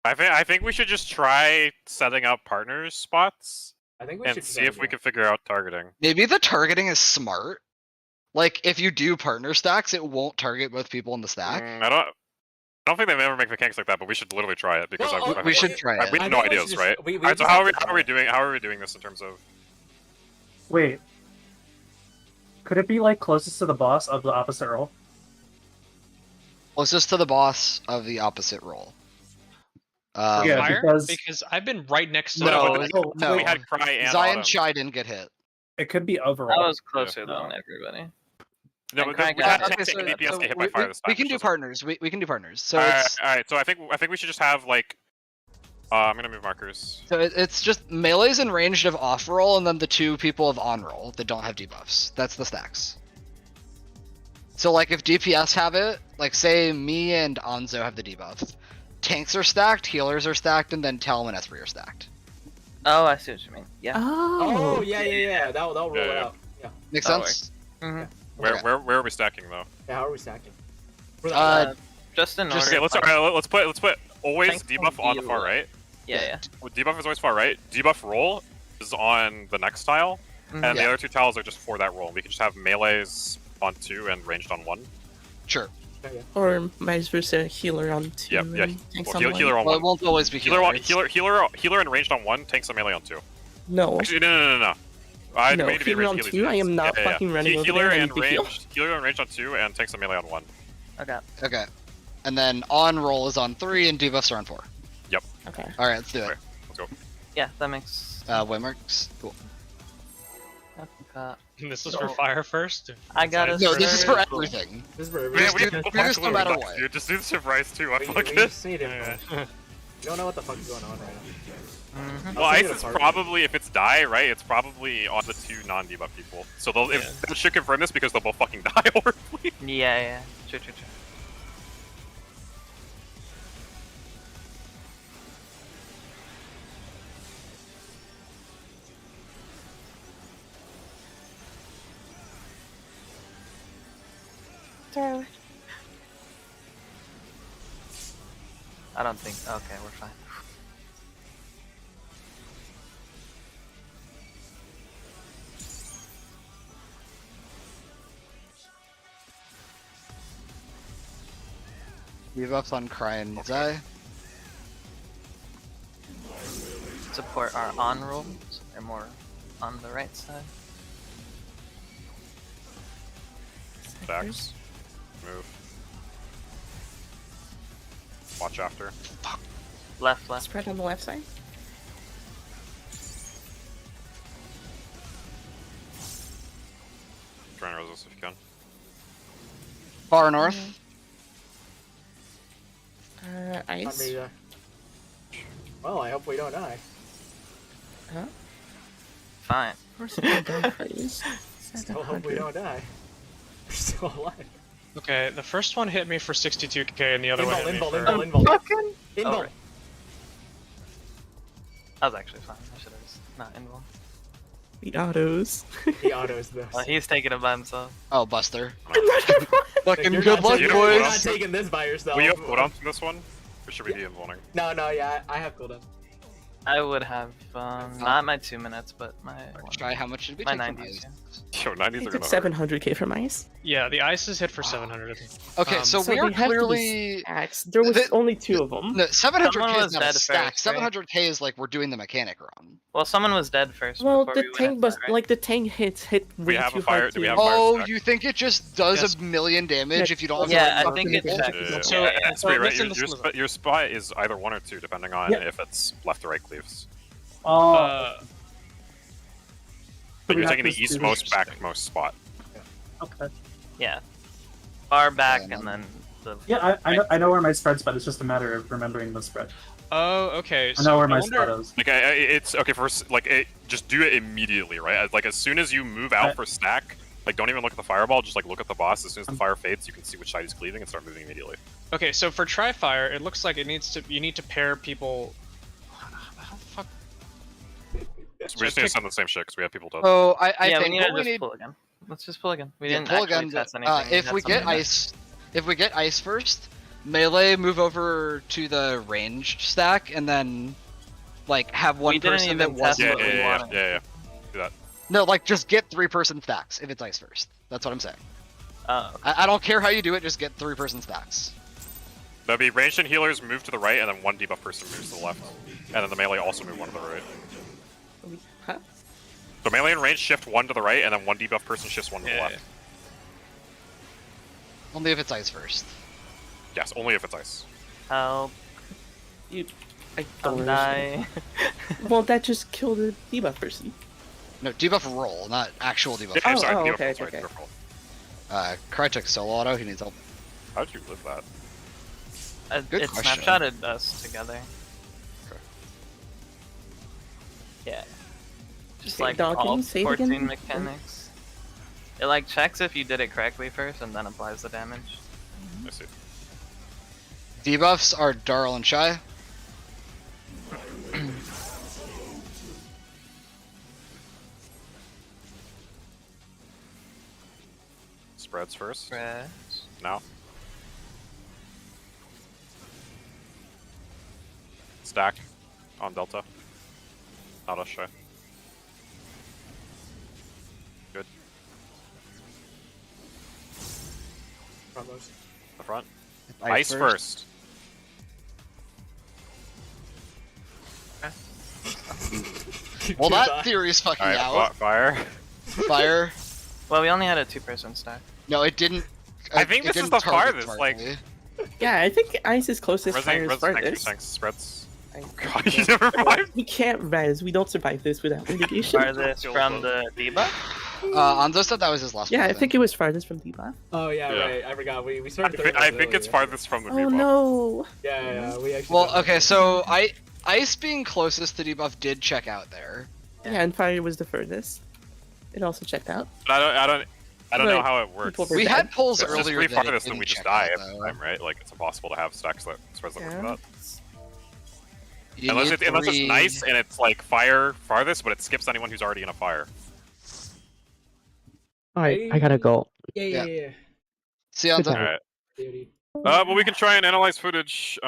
I think we should just try setting up partners spots I think we and should see if we can figure out targeting. Maybe the targeting is smart. Like, if you do partner stacks, it won't target both people in the stack. I don't think they've ever make mechanics like that, but we should literally try it because we should try it. We have no ideas, right? Alright, so how are we doing this in terms of? Wait. Could it be like closest to the boss of the opposite role? Closest to the boss of the opposite role. Yeah, Fire? because I've been right next to No, we had Cry and Zion Autumn. Chai didn't get hit. it could be overall. I was closer than everybody. No, And but Cry we got had hit. 10 DPS get hit by fire this time. We can which do is- partners. We can do partners. So Alright, it's alright, so I think we should just have like, I'm gonna move markers. it's just melee's in ranged of off roll, and then the two people of on roll that don't have debuffs. That's the stacks. So like if DPS have it, like say me and Anzo have the debuff, tanks are stacked, healers are stacked, and then Talon and Esprit are stacked. Oh, I see what you mean. Yeah. Oh, yeah. That'll roll it Yeah. out. Yeah. Makes That'll sense? Mm-hmm. Where are we stacking though? Yeah, how are we stacking? Just in order. Okay, let's put always Tanks debuff will on the be far low. right. Yeah. Debuff is always far right. Debuff roll is on the next tile, and the other two tiles are just for that roll. We can just have melees on 2 and ranged on 1. Sure. Or vice versa, healer on 2. Yeah. and tanks Well, on healer on Well, 1. it won't always be Healer healer. and ranged on 1, tanks and melee on 2. No. Actually, no. No, healer on 2, I am not fucking running over Healer there. I and need to heal. healer and ranged on 2, and tanks and melee on 1. Okay. And then on roll is on 3, and debuffs are on 4. Yep. Okay. Alright, let's do it. Let's go. Yeah, that makes. Waymarks. Cool. This is for fire first? I got it. No, this is for everything. This is for Man, everything. do this no matter what. Dude, just do this for Bryce too. I We fucking. just need it. You don't know what the fuck is going on right now. Well, Ice is probably, if it's die, right, it's probably on the 2 non-debuff people. So they'll, if that should confirm this because they'll both fucking die horribly. Yeah. True. I don't think. Okay, we're fine. Debuffs on Cry and Zai. Support our on rolls. They're more on the right side. Stacks. Move. Watch after. Left. Spread on the left side. Try and resist if you can. Far north. Ice. Well, I hope we don't die. Huh? Fine. Of course we don't die, please. Still hope we don't die. We're still alive. Okay, the first one hit me for 62k and the other one hit me for... Inball. Right. I was actually fine. I should have just not involved. The autos. The autos, though. Well, he's taking it by himself. Oh, Buster. Fucking good luck, You're boys. not taking this by yourself. Will you have cooldowns from this one? Or should we be involving? No, yeah, I have cooldown. I would have not my 2 minutes, but my Try how much did we my take from 90s. ice? Yo, 90s I are took gonna hurt. 700k from ice. Yeah, the ice is hit for 700. I think. Okay, so So we are they have to be clearly stacks. There was only 2 of them. no 700k Someone is was not a dead stack. first, right? 700k is like we're doing the mechanic wrong. Well, someone was dead first. Well, before the we went tank into was that, right? like the tank hit We way have a too fire- hard do we to- have a fire Oh, stack? you think it just does Yes. a million damage if you don't have Yeah, the right I fucking think it people? checks. So- That's so right. listen, Your, listen. your spot is either 1 or 2, depending on Yeah. if it's left or right cleaves. Oh, But we you're have taking the to do eastmost, this. backmost spot. okay. Yeah. Far back Yeah, and then the. Yeah, I know where my spread spot. It's just a matter of remembering the spread. Oh, okay. I know where my wonder- spot is. Like, it's okay for just do it immediately, right? Like, as soon as you move out for stack, like, don't even look at the fireball. Just like look at the boss. As soon as the fire fades, you can see which side he's cleaving and start moving immediately. Okay, so for Tri-Fire, it looks like you need to pair people. How the fuck? So we just need to send the same shit because we have people dead. So I Yeah, we think need what to we just need pull again. Let's just pull again. We yeah, didn't pull actually again. test anything. If had we get something ice first, melee move over to the ranged stack and then like have one We didn't person even that was test Yeah, what we yeah. wanted. Do that. no like just get 3-person stacks if it's ice first. That's what I'm saying. Oh, I don't care how you do it, just get 3-person stacks. That'd be ranged and healers move to the right, and then one debuff person moves to the left, and then the melee also move one to the right. Huh? So melee and range shift one to the right, and then one debuff person shifts one to the Yeah. left. Only if it's ice first. Yes, only if it's ice. help! I Don't don't die. Well, that just killed the debuff person. No, debuff roll, not actual debuff. Yeah, Oh, sorry, oh, debuff okay, rolls, right, okay. debuff roll. Krychek solo auto. He needs help. How did you live that? Good It question. snapshotted us together. Okay. Yeah. Just Okay, like dog, can all you save 14 again? mechanics. It like checks if you did it correctly first and then applies the damage. I see. Debuffs are Darl and Shy. Spreads first. Right. Now. Stack on Delta. Not us shy. Good. The front. Ice first. Well, that theory's fucking Alright, out. fire. Fire. Well, we only had a 2-person stack. No, it didn't. I think it this is didn't the target farthest, like- smartly. Yeah, I think ice is closest, fire is Thanks, farthest. thanks, spreads. I- God, you never mind. We can't res. We don't survive this without mitigation. Farthest from the debuff? Anzo said that was his last Yeah, one. I think it was farthest from debuff. Oh yeah, Yeah. right. I forgot. We I started. think it's farthest from the Oh debuff. no! Yeah, we actually. Well, okay, so ice being closest to debuff did check out there. Yeah, and fire was the furthest. It also checked out. But I don't know Right. how it works. People were We dead. had polls It's just earlier pretty that it farthest and didn't we just check die out, every though. time, right? Like, it's impossible to have stacks that spreads that Yeah. like that. You Unless need it's three- nice and it's like fire farthest, but it skips anyone who's already in a fire. Alright, I gotta go. Yeah. See, Anzo. Alright. Beauty. But we can try and analyze footage. We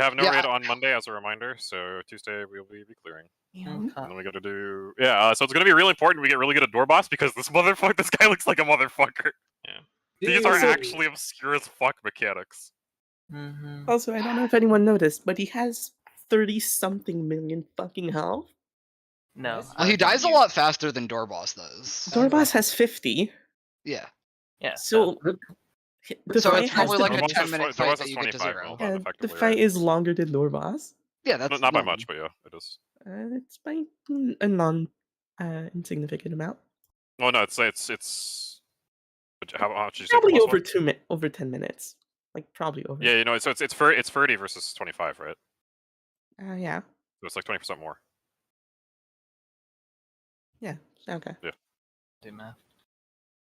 have no Yeah, raid on Monday as a reminder, so Tuesday we'll be clearing. And Okay. then we gotta do so it's gonna be really important we get really good at door boss because this guy looks like a motherfucker. Yeah. These are Dude. actually obscure as fuck mechanics. Mm-hmm. Also, I don't know if anyone noticed, but he has 30-something million fucking health. No. Well, he dies a lot faster than Doorboss does. Dorboss has 50. Yeah. Yeah. So, the So fight it's has probably to like be- a Dorboss 10-minute is fight that you get to 25 zero. mil, the effectively, fight right? is longer than Dorboss. Yeah, that's Not by normal. much, but yeah, it is. It's by a non insignificant amount. Oh no, it's how much did you say Probably Dorboss over was? over 10 minutes. Like probably over. Yeah, you know, so it's 30 versus 25, right? Yeah. So it's like 20% more. Yeah. Okay. Do math.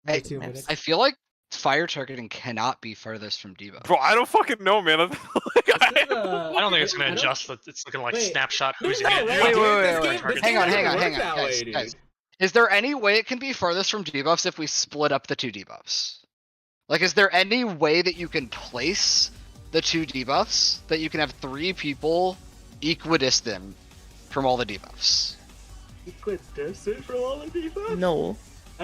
I, 2 minutes. I feel like fire targeting cannot be furthest from debuff. Bro, I don't fucking know, man. I don't think it's gonna adjust. It's gonna like Wait, snapshot there's who's in no it. way, Wait, dude. wait, This wait, game- wait. this Hang game on, doesn't hang on, work hang on, that way, guys, dude. guys. Is there any way it can be furthest from debuffs if we split up the two debuffs? Like, is there any way that you can place the two debuffs that you can have 3 people equidistant from all the debuffs. Equidistant from all the debuffs? No.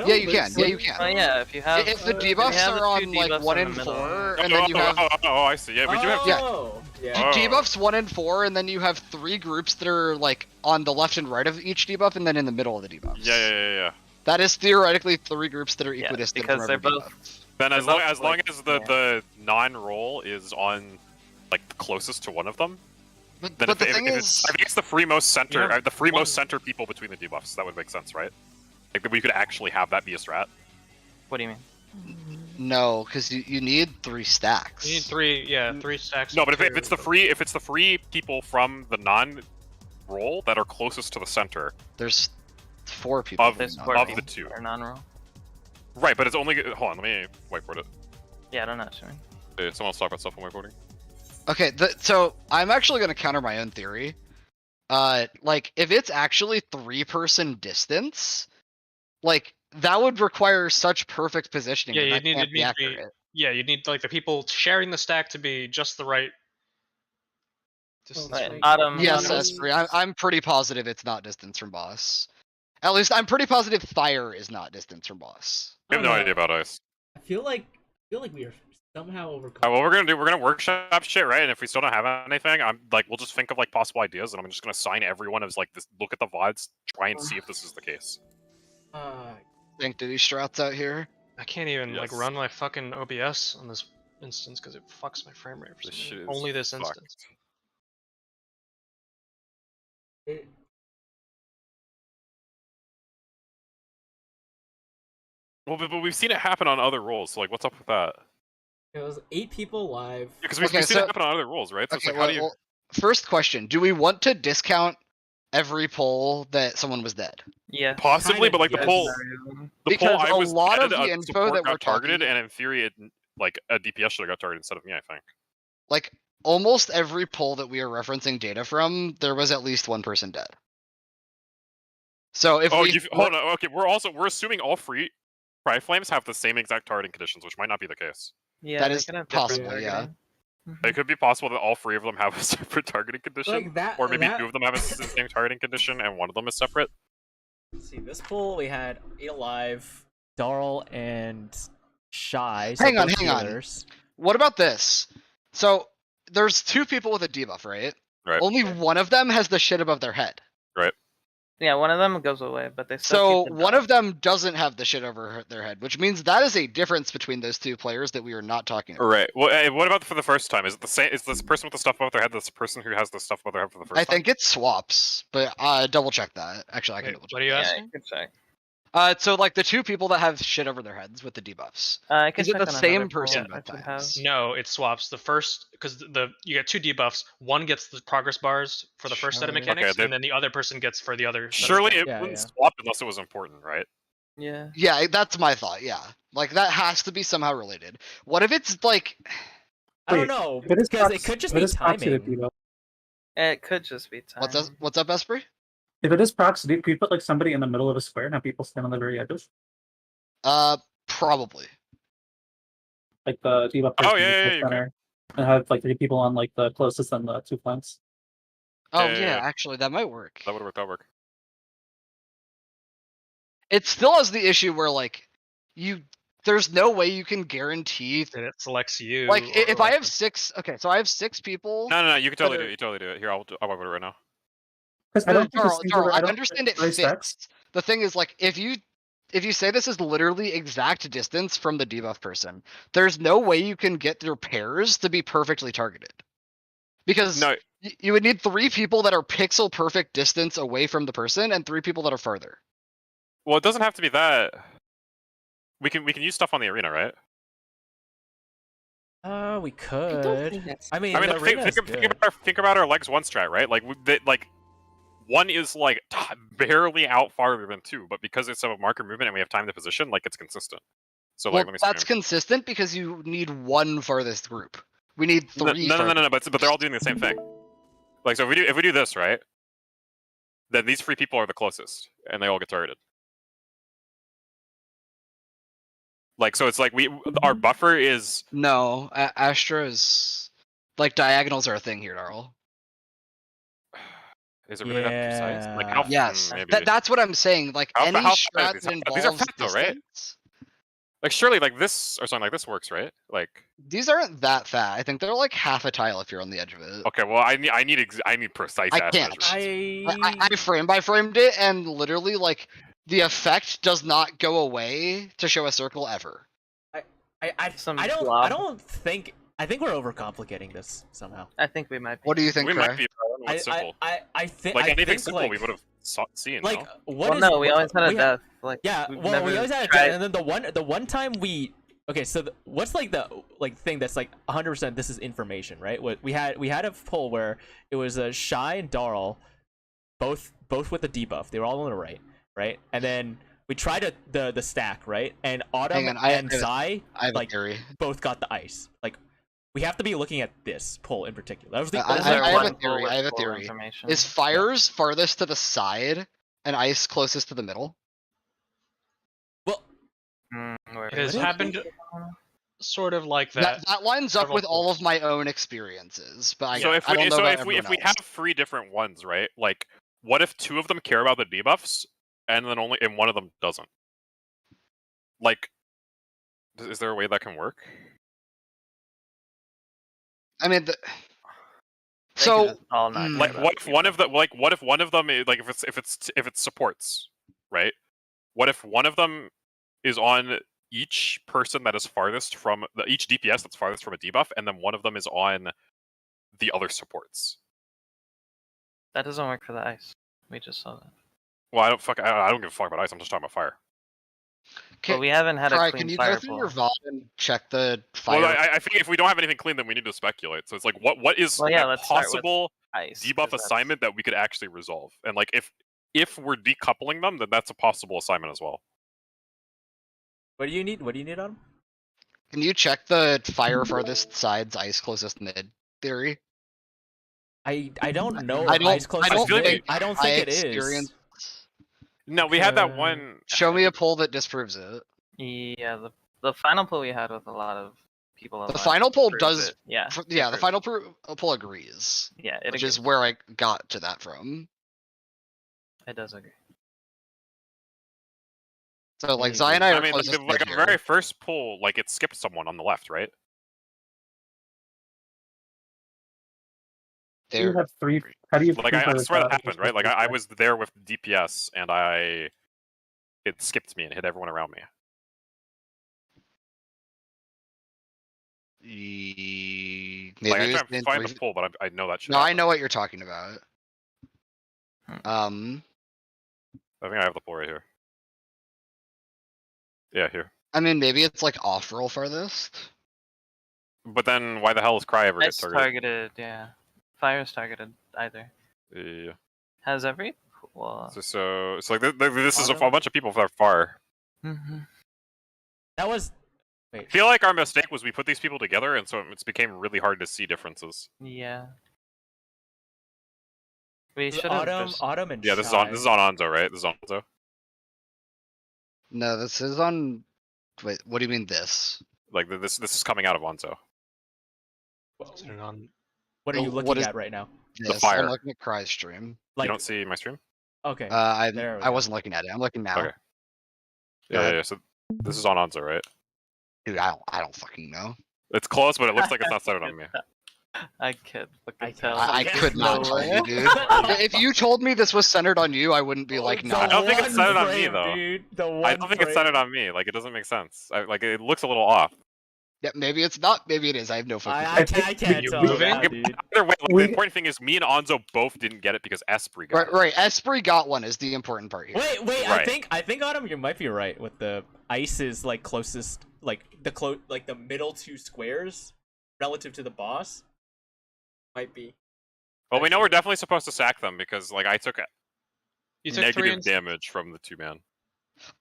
Yeah, you can. Yeah, you can. Oh yeah, if you have If the if you debuffs have the are two on like debuffs 1 in the and middle. 4, and then you have I see. Yeah, we do have. debuffs 1 and 4, and then you have 3 groups that are like on the left and right of each debuff, and then in the middle of the debuffs. Yeah. That is theoretically 3 groups that are Yeah, equidistant because from they're every both. debuff. Then as They're long both, as long like, as the non-roll is on like the closest to one of them, But, then but the thing if is, I think it's the free most center, Yeah, the free one- most center people between the debuffs. That would make sense, right? Like that we could actually have that be a strat. What do you mean? no, because you need 3 stacks. You need 3 stacks. No, of but if two, it's the free people from the non-roll that are closest to the center There's 4 people. of, There's not 4 of roll. the 2. Or non-roll. Right, but it's only. Hold on, let me whiteboard it. Yeah, I don't know. Sure. Someone else talk about stuff on whiteboarding. Okay, so I'm actually going to counter my own theory. Like, if it's actually 3-person distance, like, that would require such perfect positioning Yeah, that you that need can't to be be. accurate. Yeah, you need like the people sharing the stack to be just the right distance. Right, from- Autumn. Yes, Autumn- Esprit, I'm pretty positive it's not distance from boss. At least I'm pretty positive Fire is not distance from boss. We have no idea about ice. I feel like we are somehow overcome. What we're gonna do, we're gonna workshop shit, right? And if we still don't have anything, I'm like, we'll just think of like possible ideas, and I'm just gonna assign everyone as like this. Look at the VODs, try and see if this is the case. Sanctity strats out here. I can't even like Yes. run my fucking OBS on this instance because it fucks my frame rate. For This some shit reason. is Only this fucked. instance. Well, but we've seen it happen on other roles. So like, what's up with that? It was 8 people live. Because we've Okay, seen so- it happen on other roles, right? So it's Okay, like, how do you? well, first question: do we want to discount every poll that someone was dead? Yeah. Possibly, but like the yes. poll, Because I a was lot dead, of the a info support that got we're targeted, talking- and in theory, it, like a DPS should have got targeted instead of me. I think. Like almost every poll that we are referencing data from, there was at least 1 person dead. So if Oh, we hold on. Okay, we're assuming all free Pride Flames have the same exact targeting conditions, which might not be the case. Yeah, that they is could have different possible, yeah. targeting. It could be possible that all 3 of them have a separate targeting condition, Like that, or maybe that, 2 of them have the same targeting condition and 1 of them is separate. Let's see, this pool we had 8 alive, Darl and Shy. So Hang on, both hang on. healers. What about this? So there's 2 people with a debuff, right? Right. Only one of them has the shit above their head. Yeah, one of them goes away, but they still So keep the one dot. of them doesn't have the shit over their head, which means that is a difference between those 2 players that we are not talking about. Right. Well, what about for the first time? Is it the same? Is this person with the stuff above their head this person who has the stuff above their head for the first I time? think it swaps, but double check that. Actually, I can Wait, double what check. are you Yeah, asking? you could check. So like the 2 people that have shit over their heads with the debuffs. I can Is it check the on same another poll person if both it would times? No, it swaps. The first because you get 2 debuffs. One gets the progress bars for the first set of Sure. mechanics, Okay, and then the other person gets for the other. set of Surely mechanics. it Yeah, wouldn't yeah. swap unless it was important, right? Yeah. Yeah, that's my thought. Yeah, like that has to be somehow related. What if it's like? I don't Wait, know, If it is because prox- it could just if it be is proxy to timing. debuff. It could just be time. What's up, Esprit? If it is proxy, can you put like somebody in the middle of a square and have people stand on the very edges? Probably. Like the debuff Oh, person yeah, in yeah, the you center, and have like 3 people on like the closest and the 2 flanks. Oh Yeah, yeah, yeah. actually that might work. That would work. That would work. It still has the issue where like there's no way you can guarantee. And it selects you. Like or, if I like, have 6, okay, so I have 6 people. No, you can totally But, do it. You totally do it. Here, I'll put it right now. Because I don't think Darl, this Darl, I don't understand it 3 fits. stacks. The thing is, like, if you say this is literally exact distance from the debuff person, there's no way you can get their pairs to be perfectly targeted. Because No, you would need 3 people that are pixel perfect distance away from the person and 3 people that are farther. well, it doesn't have to be that. We can use stuff on the arena, right? We could. I mean, I mean, the like, arena is good. think about our legs 1 strat, right? Like, like 1 is like barely out farther than 2, but because it's a marker movement and we have time to position, like it's consistent. So Well, like, let me see. that's consistent because you need 1 farthest group. We need 3. No, but they're all doing the same thing. Like, so if we do this, right? Then these 3 people are the closest, and they all get targeted. Like, so it's like our buffer is. No, Astra is like diagonals are a thing here, Darl. Is it really that precise? Like how? Yes, maybe. that's what I'm saying. Like How- any how- strat these that are involves fat though, right? distance, Like surely like this or something like this works, right? Like these aren't that fat. I think they're like half a tile if you're on the edge of it. okay, well I need precise I ass can't. measurements. I frame by framed it, and literally like the effect does not go away to show a circle ever. I don't think. I think we're overcomplicating this somehow. I think we might be. What do you think, We Cray? might be what's simple. I think Like anything think, simple like, we would have seen. like no? what Well, is no, we what- always had a we death. Like Yeah, we've well, we never always had a tried- death, and then the one time we so what's like the thing that's like 100% this is information, right? What we had a poll where it was Shy and Darl, both with the debuff. They were all on the right? And then we tried the stack, right? And Autumn Hang on, I and have a- Sai I have like a theory. both got the ice. Like we have to be looking at this poll in particular. That was the I only have one. a theory. I have a full theory. information. Is fires farthest to the side and ice closest to the middle? Where It has is it? happened sort of like that. That lines up several with all of polls. my own experiences, but I, So if I don't we know so about if we everyone have else. 3 different ones, right? Like what if 2 of them care about the debuffs and then one of them doesn't? Like is there a way that can work? I mean, They could so just all not mm, care Like about what the if one debuff. of the what if one of them is like if it's supports, right? What if one of them is on each person that is farthest from each DPS that's farthest from a debuff, and then one of them is on the other supports? That doesn't work for the ice. We just saw that. Well, I don't give a fuck about ice. I'm just talking about fire. But we haven't had a Cry, clean can you fire go through pool. your VOD and check the fire? Well, I think if we don't have anything clean, then we need to speculate. So it's like, what is Well, yeah, a let's start with possible ice, debuff 'cause that's- assignment that we could actually resolve? And like, if we're decoupling them, then that's a possible assignment as well. What do you need? What do you need on them? Can you check the fire farthest sides, ice closest mid theory? I don't know. I if don't- ice I closest don't mid. think I don't I think it experience- is. No, we had that one. Show me a poll that disproves it. Yeah, the final poll we had with a lot of people. The alive final poll proves does. it. Yeah. Yeah, the proves final poll agrees. Yeah, it which agrees. is where I got to that from. It does agree. So like Zai and I are I mean, closest like mid a here. very first pull, like it skipped someone on the left, right? You There. have 3. How do you Like I swear that happened, right? Like I was there with DPS and it skipped me and hit everyone around me. Maybe Like I it was try to in find three- the pull, but I know that shit. No, I happened. know what you're talking about. I think I have the pull right here. Yeah, here. I mean, maybe it's like off roll farthest. But then why the hell is Cry ever get Ice targeted? targeted, yeah. Fire's targeted either. Yeah. Has every well. So like this is a bunch of people that are far. Mm-hmm. That was. I feel like our mistake was we put these people together, and so it's became really hard to see differences. Yeah. We This is should have Autumn, just... Autumn and Yeah, this is Shy. on Onzo, right? This is on Onzo. No, this is on. Wait, what do you mean this? Like this is coming out of Onzo. What are you Oh, looking what is- at right now? This. fire. I'm looking at Cry's stream. You don't see my stream? Okay. I there we I go. wasn't looking at it. I'm looking now. Okay. Go ahead. Yeah. So this is on Onzo, right? Dude, I don't fucking know. It's close, but it looks like it's not centered on me. I could look and tell. I could not No tell way. you, dude. If you told me this was centered on you, I wouldn't be like, no. I don't think it's one centered on me frame, though. dude. The I don't one think it's frame. centered on me. Like it doesn't make sense. Like it looks a little off. Yeah, maybe it's not. Maybe it is. I have no fucking. I can't you tell. moving? That, dude. Either way, like, We- the important thing is me and Onzo both didn't get it because Esprit got Right, right. Esprit got one is the important part here. Wait. Right. I think Autumn, you might be right with the ice is like closest, like the middle 2 squares relative to the boss. Might be. Well, we know we're definitely supposed to sack them because like I took You took 3 negative damage from the 2-man.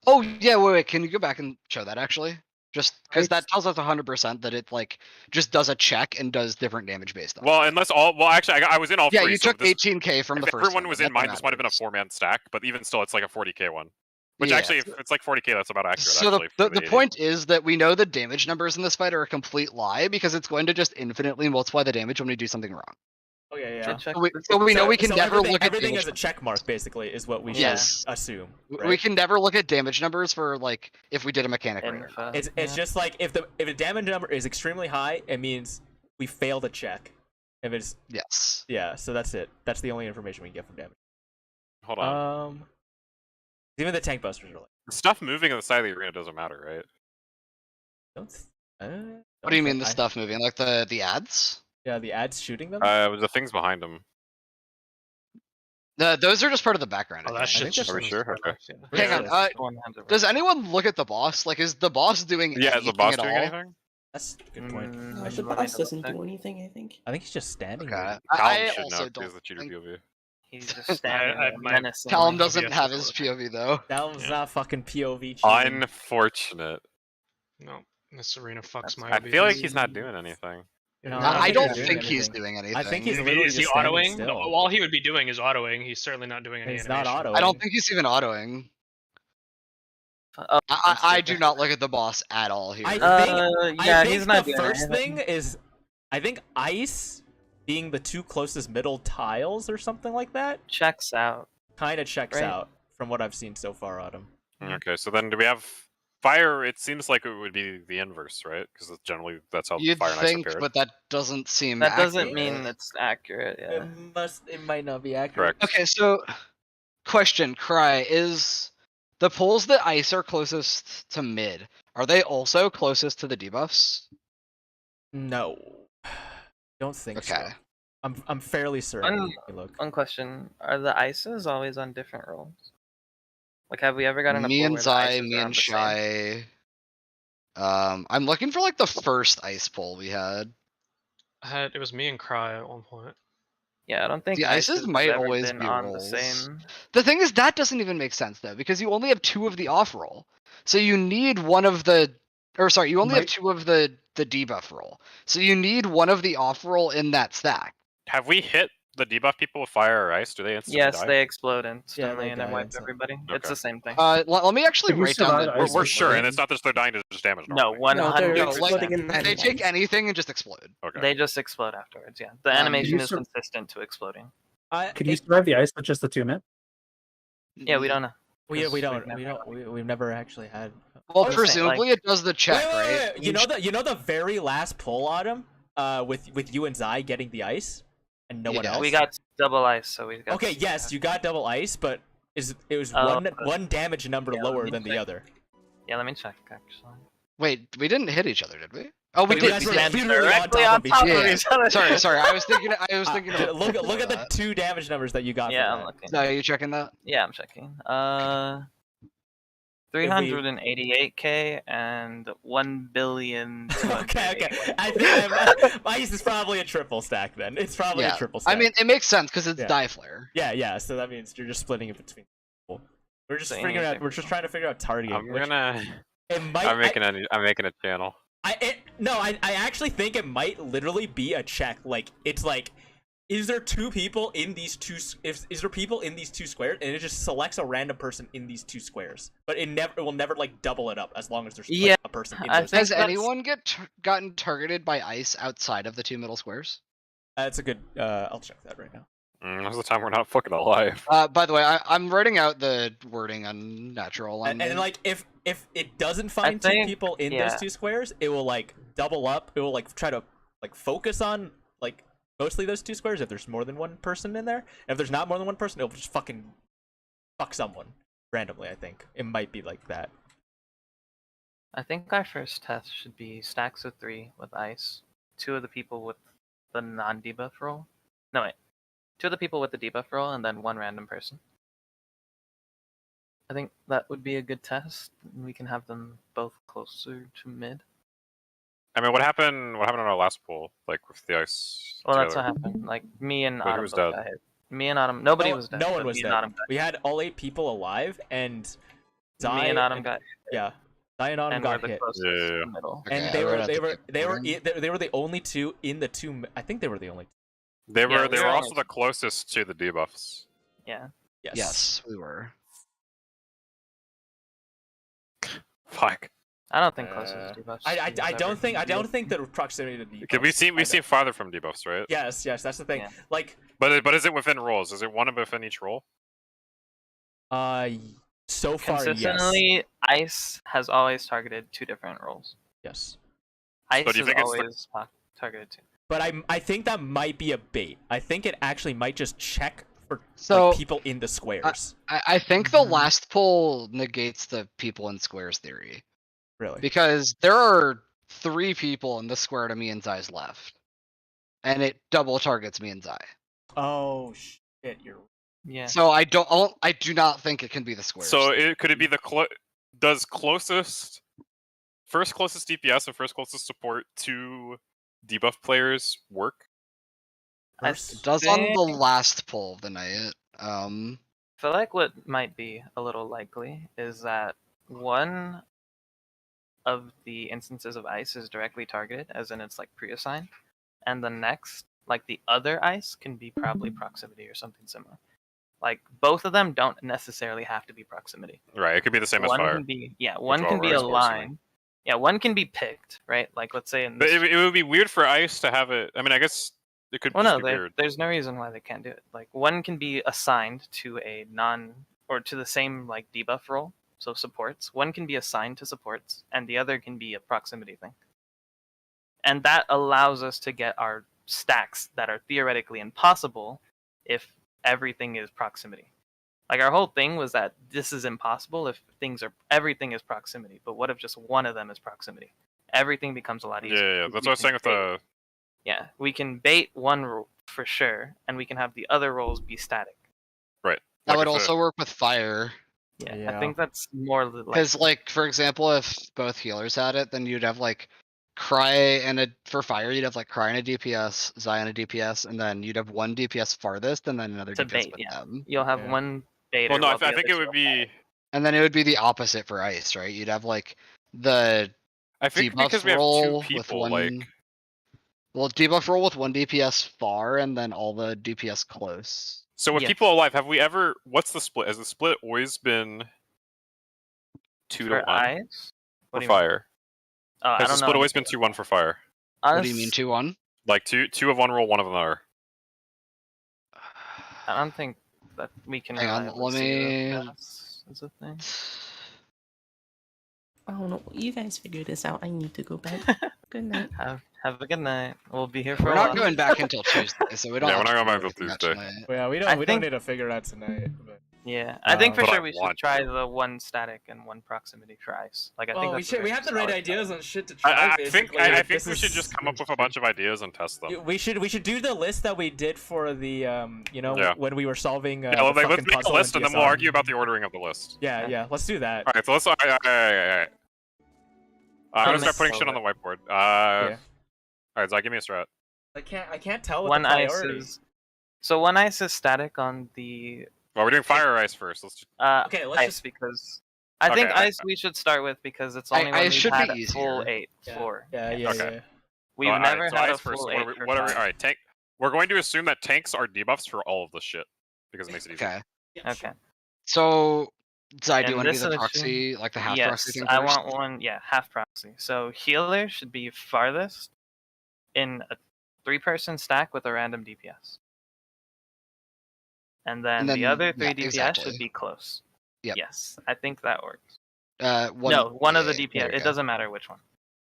Oh yeah, wait. Can you go back and show that actually? Just because that tells us 100% that it like just does a check and does different damage based on. Well, unless actually, I was in all yeah, three. you so took this, 18k from the if first everyone one. was in That's mine, what this might have been a matters. 4-man stack, but even still, it's like a 40k one. Which Yeah. actually, if it's like 40k, that's about accurate. So actually, the for the 80. point is that we know the damage numbers in this fight are a complete lie because it's going to just infinitely multiply the damage when we do something wrong. Okay, Should yeah. check So we know we can So never everything, look at everything damage as a check mark, basically, is what we should Yes. assume. We right? can never look at damage numbers for like if we did a mechanic right or info. not. It's just like if the damage number is extremely high, it means we failed a check. If it's Yes. yeah, so that's it. That's the only information we get from damage. Hold on. Even the tank busters are like. The stuff moving on the side of the arena doesn't matter, right? What do you mean the stuff moving? Like the ads? Yeah, the ads shooting them. The things behind them. Those are just part of the background. Oh, I that think. shit's just. Are we sure? Okay. Hang on. Does anyone look at the boss? Like, is the boss doing Yeah, anything is the boss at doing all? anything? That's a good point. The boss doesn't do anything, I think. I think he's just standing Okay. there. I Callum should also know because don't he's the cheater think POV. He's just standing there my- menacing. Callum Like, doesn't OBS have is his POV though. Callum's not fucking POV cheating. Unfortunate. No, this arena fucks my. I feel like OBS. he's not doing anything. No, I don't he's think he's doing anything. I think he's Is he, literally is he just standing autoing? still. No, all he would be doing is autoing. He's certainly not doing any He's not animation. autoing. I don't think he's even autoing. Oh, I do not look at the boss at all here. I yeah, think he's not the doing first anything. thing is, I think ice being the two closest middle tiles or something like that checks out. kind of checks Right. out from what I've seen so far, Autumn. Okay, so then do we have fire? It seems like it would be the inverse, right? Because generally that's how You'd fire and ice think, appear. but that doesn't seem. That doesn't accurate. mean it's accurate. Yeah. It might not be accurate. Correct. Okay, so question, Cry, is the pulls that ice are closest to mid, are they also closest to the debuffs? No, don't think so. Okay. I'm fairly certain. Un- Let me look. One question: are the ices always on different rolls? Like, have we ever gotten a Me pull and where the Zai, ices me are on and the same? Shy. I'm looking for like the first ice pull we had. It was me and Cry at one point. Yeah, I don't think The ices has might ever always been be on rolls. the same. The thing is, that doesn't even make sense though, because you only have 2 of the off roll. So you need one of the, or sorry, you only have 2 of the debuff roll. So you need one of the off roll in that stack. Have we hit the debuff people with fire or ice? Do they instantly Yes, die? they explode instantly they and it die wipes instantly. everybody. It's Okay. the same thing. Let me actually If you write down survive the. ice, We're Ice sure, explode. and it's not just they're dying to just damage. No, normally. 100%. they're like, exploding in They take anything and just explode. Okay. They just explode afterwards. Yeah, the Um, animation you is sur- consistent to exploding. Could you survive the ice with just the 2 minute? Yeah, we don't know. We 'cause don't. we've We've never actually had. Well, I'm saying, presumably it does the check, Wait. right? You know the very last pull, Autumn, with you and Zai getting the ice, and no one Yeah. else. We got double ice, so we got. Okay, yes, you got double ice, but it was Oh, one damage number yeah, lower let me than the check. other. Yeah, let me check actually. Wait, we didn't hit each other, did we? Oh, we You did. guys We were did. literally Directly on top of Yeah. each other. Sorry. I was thinking. Of Look at the 2 damage numbers that you got. Yeah, from I'm that. looking. No, are you checking that? Yeah, I'm checking. 388k and 1 billion. Okay. I think ice is probably a triple stack then. It's probably Yeah. a triple stack. I mean, it makes sense because it's Yeah. die flare. yeah. So that means you're just splitting it between people. We're just So figuring out. anything. We're just trying to figure out targeting. I'm which gonna. it might. I'm making a channel. I actually think it might literally be a check. Like it's like, is there 2 people in these 2? Is there people in these 2 squares? And it just selects a random person in these 2 squares. But it will never like double it up as long as there's like, Yeah, a person in I those. think Has that's- anyone gotten targeted by ice outside of the 2 middle squares? That's a good. I'll check that right now. Most of the time we're not fucking alive. By the way, I'm writing out the wording on natural. And like if it doesn't find 2 think- people in yeah. those 2 squares, it will like double up. It will like try to like focus on like mostly those 2 squares if there's more than 1 person in there. And if there's not more than 1 person, it'll just fucking fuck someone randomly. I think it might be like that. I think our first test should be stacks of 3 with ice. 2 of the people with the non-debuff roll. No wait, 2 of the people with the debuff roll, and then 1 random person. I think that would be a good test. We can have them both closer to mid. I mean, what happened? What happened on our last pool? Like with the ice. Well, that's together? what happened. Like me and Wait, who Autumn was both dead? got hit. Me and Autumn. Nobody was dead. No one but was me dead. and Autumn got We had all 8 people alive, and Zai Me and Autumn got hit. yeah. Zai and Autumn And we're got the hit. closest Yeah. to the middle. Okay, And I they wrote were out they the were they were recording. they were the only 2 in the 2. I think they were the only. They Yeah, were. we They were were on also it. the closest to the debuffs. Yeah. Yes. Yes, we were. Fuck. I don't think closest debuffs. I don't think the proximity to debuffs. Okay, we've seen farther from debuffs, right? Yes, that's the thing. Yeah. Like, But is it within roles? Is it one within each role? so far, yes. Consistently, Ice has always targeted 2 different roles. Yes. Ice do you has think it's always targeted 2. But I think that might be a bait. I think it actually might just check for So, like, people in the squares. I think the last pull negates the people in squares theory. Really? Because there are 3 people in the square to me and Zai's left. And it double targets me and Zai. Oh shit, you're. Yeah. So I do not think it can be the squares. So could it be the does first closest DPS and first closest support to debuff players work? It does on the last pull of the night. I feel like what might be a little likely is that one of the instances of Ice is directly targeted, as in it's like pre-assigned, and the next, like the other Ice, can be probably proximity or something similar. Like both of them don't necessarily have to be proximity. Right, it could be the same as One fire. can be one can be a line. Yeah, one can be picked, right? Like let's say in But this. it would be weird for Ice to have it. I mean, I guess it could Well, just no, be weird. there's no reason why they can't do it. Like one can be assigned to a to the same like debuff role, so supports. One can be assigned to supports, and the other can be a proximity thing. And that allows us to get our stacks that are theoretically impossible if everything is proximity. Like our whole thing was that this is impossible if everything is proximity. But what if just one of them is proximity? Everything becomes a lot easier. Yeah. That's what I was saying with the. Yeah, we can bait one role for sure, and we can have the other roles be static. Right. That would also work with fire. Yeah, I think that's more like. Because, like, for example, if both healers had it, then you'd have like Cry for fire, you'd have like Cry and a DPS, Zai and a DPS, and then you'd have one DPS farthest, and then another to DPS bait, with yeah. them. You'll have one baiter. Well, no, while I the think it others would go be. And then it would be the opposite for Ice, right? You'd have like the I think debuff because we have 2 roll with people, one. like. Well, debuff roll with one DPS far, and then all the DPS close. So with people alive, have we ever? What's the split? Has the split always been 2 to 1 Ice? for fire? Has the I don't split know. always been 2-1 for fire? What do you mean 2-1? Like two of one roll, one of another. I don't think that we can. Hang on, let me. Is a thing. Oh no, you guys figure this out. I need to go bed. Good night. Have a good night. We'll be here for We're a not while. going back until Tuesday, so we don't. Yeah, have we're not to going back do until anything Tuesday. tonight. Well, yeah, we don't need to figure it out tonight. But... Yeah, I think for but sure I we should want try the one static and one proximity for Ice. Like I think we that's should. a We very have the right solid ideas plan. on shit to try. I think This we should just come up with a bunch of ideas and test them. We should do the list that we did for the when we were solving. Yeah, well, the let's fucking make a puzzle list in and then we'll DSR. argue about the ordering of the list. Yeah, let's do that. All right, so let's. All right. I'm gonna start putting shit on the whiteboard. All right, Zai, give me a strat. I can't tell what One the Ice priority is. So one Ice is static on the. Well, we're doing fire or ice first. Let's. Okay, let's Ice just... because. I think Okay, Ice we should start with because it's only when Ice we should had be a full easier. 8-4. Yeah. We've All never right, so had a ice first. full What 8 are we- for what are we- fire. all right, tank. We're going to assume that tanks are debuffs for all of this shit because it makes it easy. Okay. Okay. So, Zai, do you In want to be this the edition- proxy, like the half yes, proxy thing I first? want one. Yeah, half proxy. So healer should be farthest in a 3-person stack with a random DPS. And then the other 3 DPS should be close. Yep. Yes, I think that works. One of the there DPS. we It go. doesn't matter which one.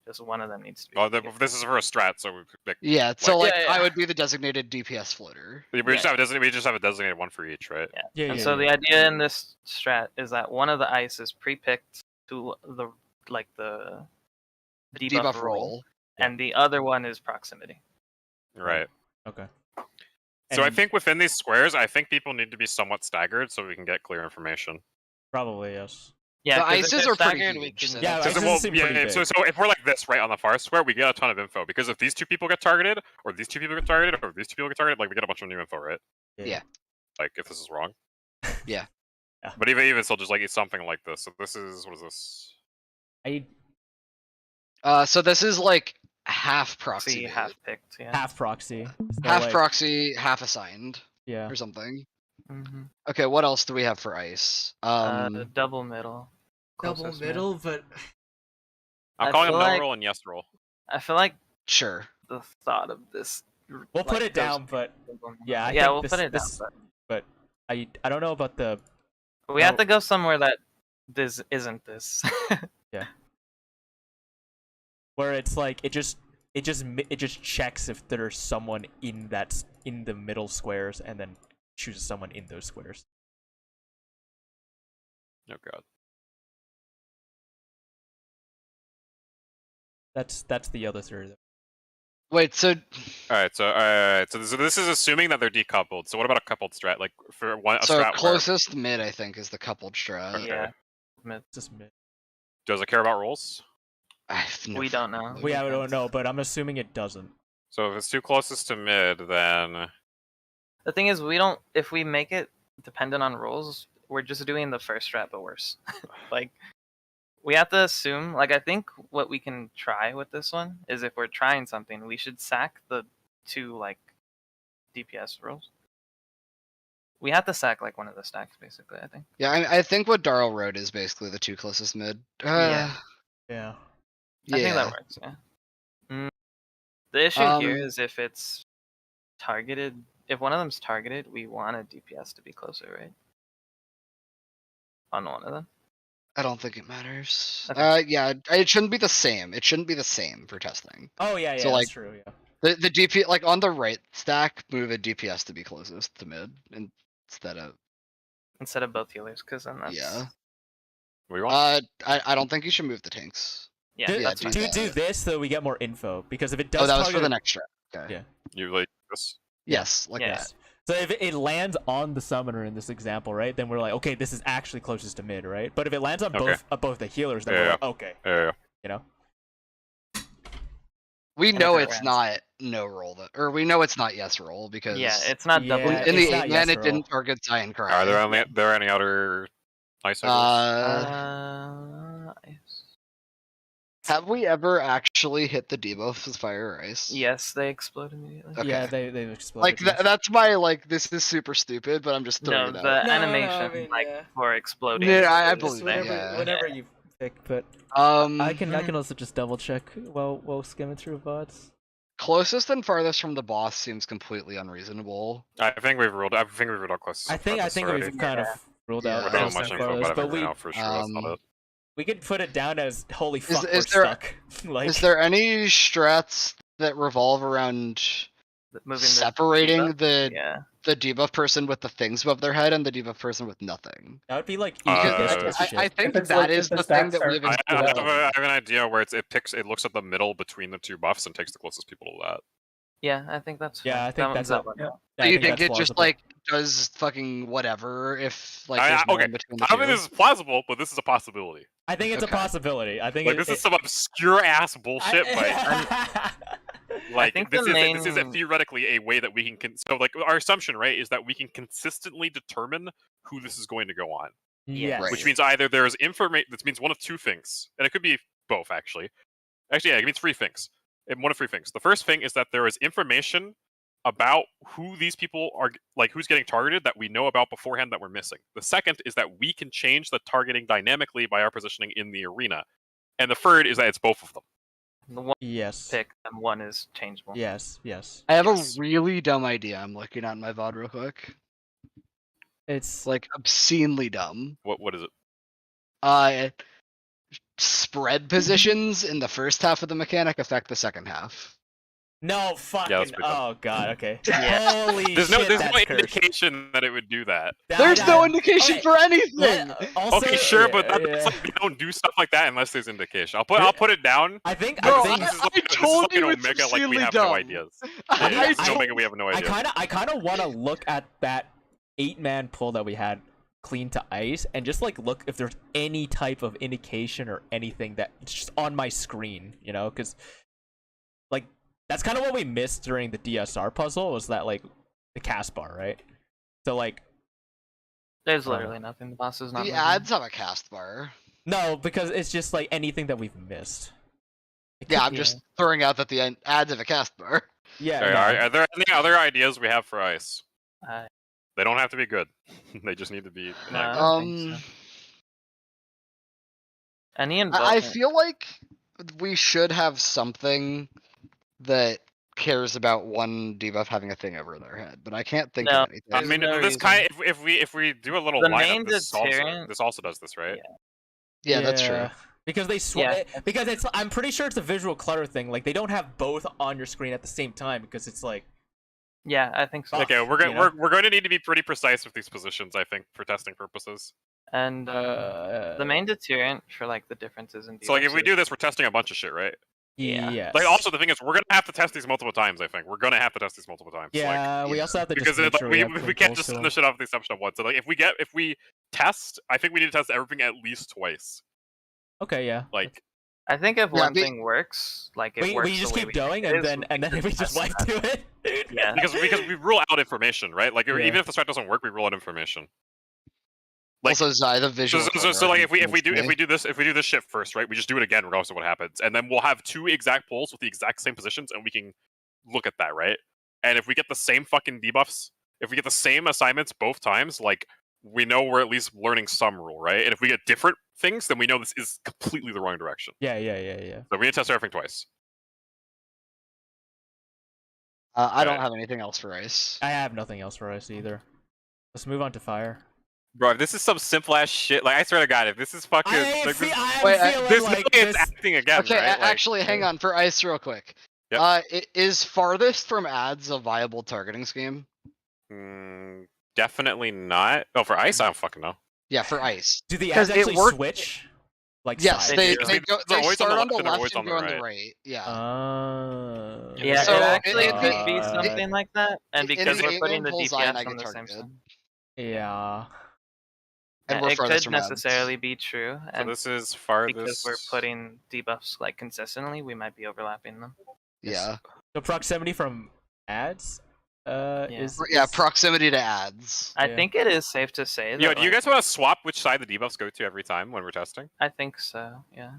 Just one of them needs to be. Oh, this is for a strat, so we pick. Yeah, so like Yeah. I would be the designated DPS floater. We just have a designated one for each, right? Yeah. And so the idea in this strat is that one of the ice is pre-picked to the debuff roll, and the other one is proximity. Right. Okay. So I think within these squares, I think people need to be somewhat staggered so we can get clear information. Probably yes. Yeah, the 'cause if ices they're are pretty staggered, huge. we can- so Yeah, that's- ices seem pretty big. So if we're like this, right, on the far square, we get a ton of info. Because if these 2 people get targeted, or these 2 people get targeted, or these 2 people get targeted, like we get a bunch of new info, right? Yeah. Like if this is wrong. Yeah. But even still, just like it's something like this. So this is what is this? So this is like half proxy, half picked, yeah. Half proxy. So, half like, proxy, half assigned, Yeah. or something. Mm-hmm. Okay, what else do we have for ice? Double middle. Double Closest middle, but I'm I calling him feel no like- roll and yes roll. I feel like Sure. the thought of this. We'll put like, it down, goes- but yeah, I yeah, think we'll this, put it this, down. but I don't know about the. But we have to go somewhere that this isn't this. Yeah. Where it's like it just checks if there's someone in the middle squares and then chooses someone in those squares. Oh god. That's the other theory. Wait, so Alright, so this is assuming that they're decoupled. So what about a coupled strat? Like for one a so strat where closest mid, I think, is the coupled strat. Okay. Yeah. Just mid. does it care about rolls? I have no We don't fucking know. clue. We don't know, but I'm assuming it doesn't. So if it's too closest to mid, then The thing is, we don't. If we make it dependent on rolls, we're just doing the first strat, but worse. Like, we have to assume. Like, I think what we can try with this one is if we're trying something, we should sack the 2 like DPS rolls. We have to sack like one of the stacks, basically. I think. Yeah, I think what Darl wrote is basically the 2 closest mid. Yeah. Yeah. Yeah. I think that works. Yeah. The issue here is if it's targeted. If one of them's targeted, we want a DPS to be closer, right? On one of them. I don't think it matters. Okay. Yeah, it shouldn't be the same. It shouldn't be the same for testing. Oh yeah, So, like, that's true. Yeah. The DP, like on the right stack, move a DPS to be closest to mid instead of both healers, because then that's yeah. what do you want? I don't think you should move the tanks. yeah. Yeah, That's do fine. that. Do this so we get more info because if it does. Oh, that was for target the a- next strat. Okay. Yeah. You like this? Yes, like Yeah. that. So if it lands on the summoner in this example, right, then we're like, okay, this is actually closest to mid, right? But if it lands on Okay. both the healers, then Yeah, we're yeah. like, okay, Yeah. you know. We And know if it it's lands. not no roll or we know it's not yes roll because Yeah, it's not double. Yeah, in the it's not 8 man yes it didn't roll. target Cyan Cry. Are there any other ice Have we ever actually hit the debuff with fire or ice? Yes, they explode immediately. Okay. Yeah, they exploded. Like yes. that's my like this is super stupid, but I'm just No, throwing the it out. animation for exploding. Yeah, I is believe there. it, yeah. Whenever you pick, but I can also just double check while skimming through VODs. Closest and farthest from the boss seems completely unreasonable. I think we've ruled out closest. I think we've kind of ruled out. I don't know close much and info, farthest, but I but think we know for sure that's not it. we could put it down as holy fuck, is we're there- stuck. Like, Is there any strats that revolve around Moving separating the the debuff person with the things above their head and the debuff person with nothing? that would be like Because I think If it's that like- is if the the thing stats that are- we've I included. have an idea where it looks at the middle between the 2 buffs and takes the closest people to that. Yeah, I think that's. Yeah, fine. I think that's that what- one. So you think it just like does fucking whatever if like there's no okay, in between the I don't two? think this is plausible, but this is a possibility. I think it's Okay. a possibility. I think Like this is some obscure ass bullshit, but like think this the is this is main- theoretically a way that we can so like our assumption, right, is that we can consistently determine who this is going to go on. yes. Right. Which means either there is information. That means one of 2 things, and it could be both actually. Actually, yeah, it means 3 things. And one of 3 things. The first thing is that there is information about who these people are, like who's getting targeted, that we know about beforehand that we're missing. The second is that we can change the targeting dynamically by our positioning in the arena. And the third is that it's both of them. The one Yes. pick and one is changeable. Yes. Yes. I have Yes. a really dumb idea. I'm looking at my VOD real quick. It's Like obscenely dumb. What is it? Spread positions in the first half of the mechanic affect the second half. no fucking. that's pretty dumb. Oh god. Okay. Yeah. Holy There's shit. no that's cursed. indication that it would do that. There's no indication okay. for anything. Also, Okay, sure, yeah, but that's yeah. like, we don't do stuff like that unless there's indication. I'll put it down. I think. Bro, I think. This is I like, told this is you like it's an Omega, like we obscenely have dumb. no ideas. I Yeah, it's told- Omega, we have no idea. I kind of want to look at that 8-man pull that we had clean to ice and just like look if there's any type of indication or anything that's just on my screen, you know, because like that's kind of what we missed during the DSR puzzle was that like the cast bar, right? So like There's literally nothing. The boss is not. The moving. ads have a cast bar. no, because it's just like anything that we've missed. It Yeah, could I'm be- just throwing out that the ads have a cast bar. yeah. Okay, no. are there any other ideas we have for ice? I- They don't have to be good. They just need to be. No. like, don't think so. Any invoke. I feel like we should have something that cares about one debuff having a thing over their head, but I can't think No, of anything. I mean, no this reason. kind if we do a little The lineup, main this deterrent- also does this, right? Yeah, that's true. Because they Yeah. because it's I'm pretty sure it's a visual clutter thing. Like they don't have both on your screen at the same time because it's like Yeah, I think so. Okay, we're you know? we're going to need to be pretty precise with these positions, I think, for testing purposes. And the main deterrent for like the differences in So like if we debuffs do this, we're testing a bunch of shit, right? Yeah. Yes. Like also the thing is, we're gonna have to test these multiple times. I think we're gonna have to test these multiple times. Yeah, we also have to because just make like, sure we have we clean can't polls just to send them. the shit off the assumption of one. So like if we test, I think we need to test everything at least twice. Okay, yeah. Like I think if Yeah, one thing works, like it works. We just the way keep we going think it and is, then we just wipe to it. Yeah. because we rule out information, right? Like Yeah. even if the strat doesn't work, we rule out information. Like, Also, Zai, the visual. so like if we do me. this shit first, right? We just do it again regardless of what happens, and then we'll have two exact polls with the exact same positions, and we can look at that, right? And if we get the same fucking debuffs, if we get the same assignments both times, like we know we're at least learning some rule, right? And if we get different things, then we know this is completely the wrong direction. Yeah. So we need to test everything twice. I don't have anything else for ice. I have nothing else for us either. Let's move on to fire. Bro, if this is some simple ass shit, like I swear to God, if this is fucking I'm like, feeling This like is this. acting again, Okay, right? Like, actually, hang on for ice real quick. Yep. Is farthest from ads a viable targeting scheme? definitely not. Oh, for ice, I don't fucking know. Yeah, for ice. Do the 'Cause ads actually it worked- switch? Like Yes, side? they do. they They're they always start on the on the left and they're left always and on go the on the right. right. Yeah. Yeah, So it actually it- could be it- something like that, and in because the we're game putting the pulls on, I DPS on get the same targeted. side. Yeah. And we're It farthest could from ads. necessarily be true, So and this is farthest. because we're putting debuffs like consistently, we might be overlapping them. Yeah. So proximity from ads is Yeah, proximity to ads. I Yeah. think it is safe to say that. Yo, do you like, guys want to swap which side the debuffs go to every time when we're testing? I think so. Yeah.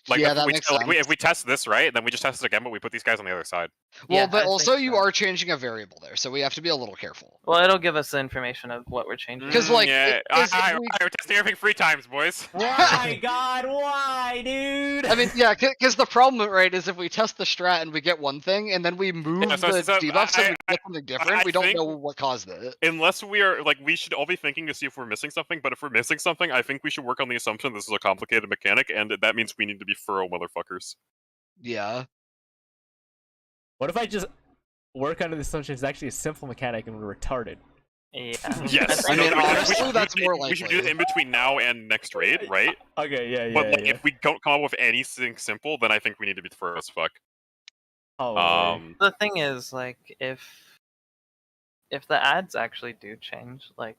Like, Yeah, if that we, makes like, sense. if we test this right, then we just test it again, but we put these guys on the other side. Well, Yeah, but I also think you so. are changing a variable there, so we have to be a little careful. Well, it'll give us the information of what we're changing. 'Cause, like, yeah, if we- we're testing everything 3 times, boys. Why, God? Why, dude? I mean, yeah, because the problem, right, is if we test the strat and we get one thing, and then we move so- the so debuffs and we I- get something different, I we don't think- know what caused it. Unless we are like, we should all be thinking to see if we're missing something. But if we're missing something, I think we should work on the assumption this is a complicated mechanic, and that means we need to be thorough motherfuckers. Yeah. What if I just work under the assumption it's actually a simple mechanic and we're retarded? Yeah. Yes, I mean, we honestly, should do that's it- more We should do that likely. in between now and next raid, right? Okay, yeah. But like, if we don't come up with anything simple, then I think we need to be thorough as fuck. Oh, The thing is, like, if the ads actually do change, like,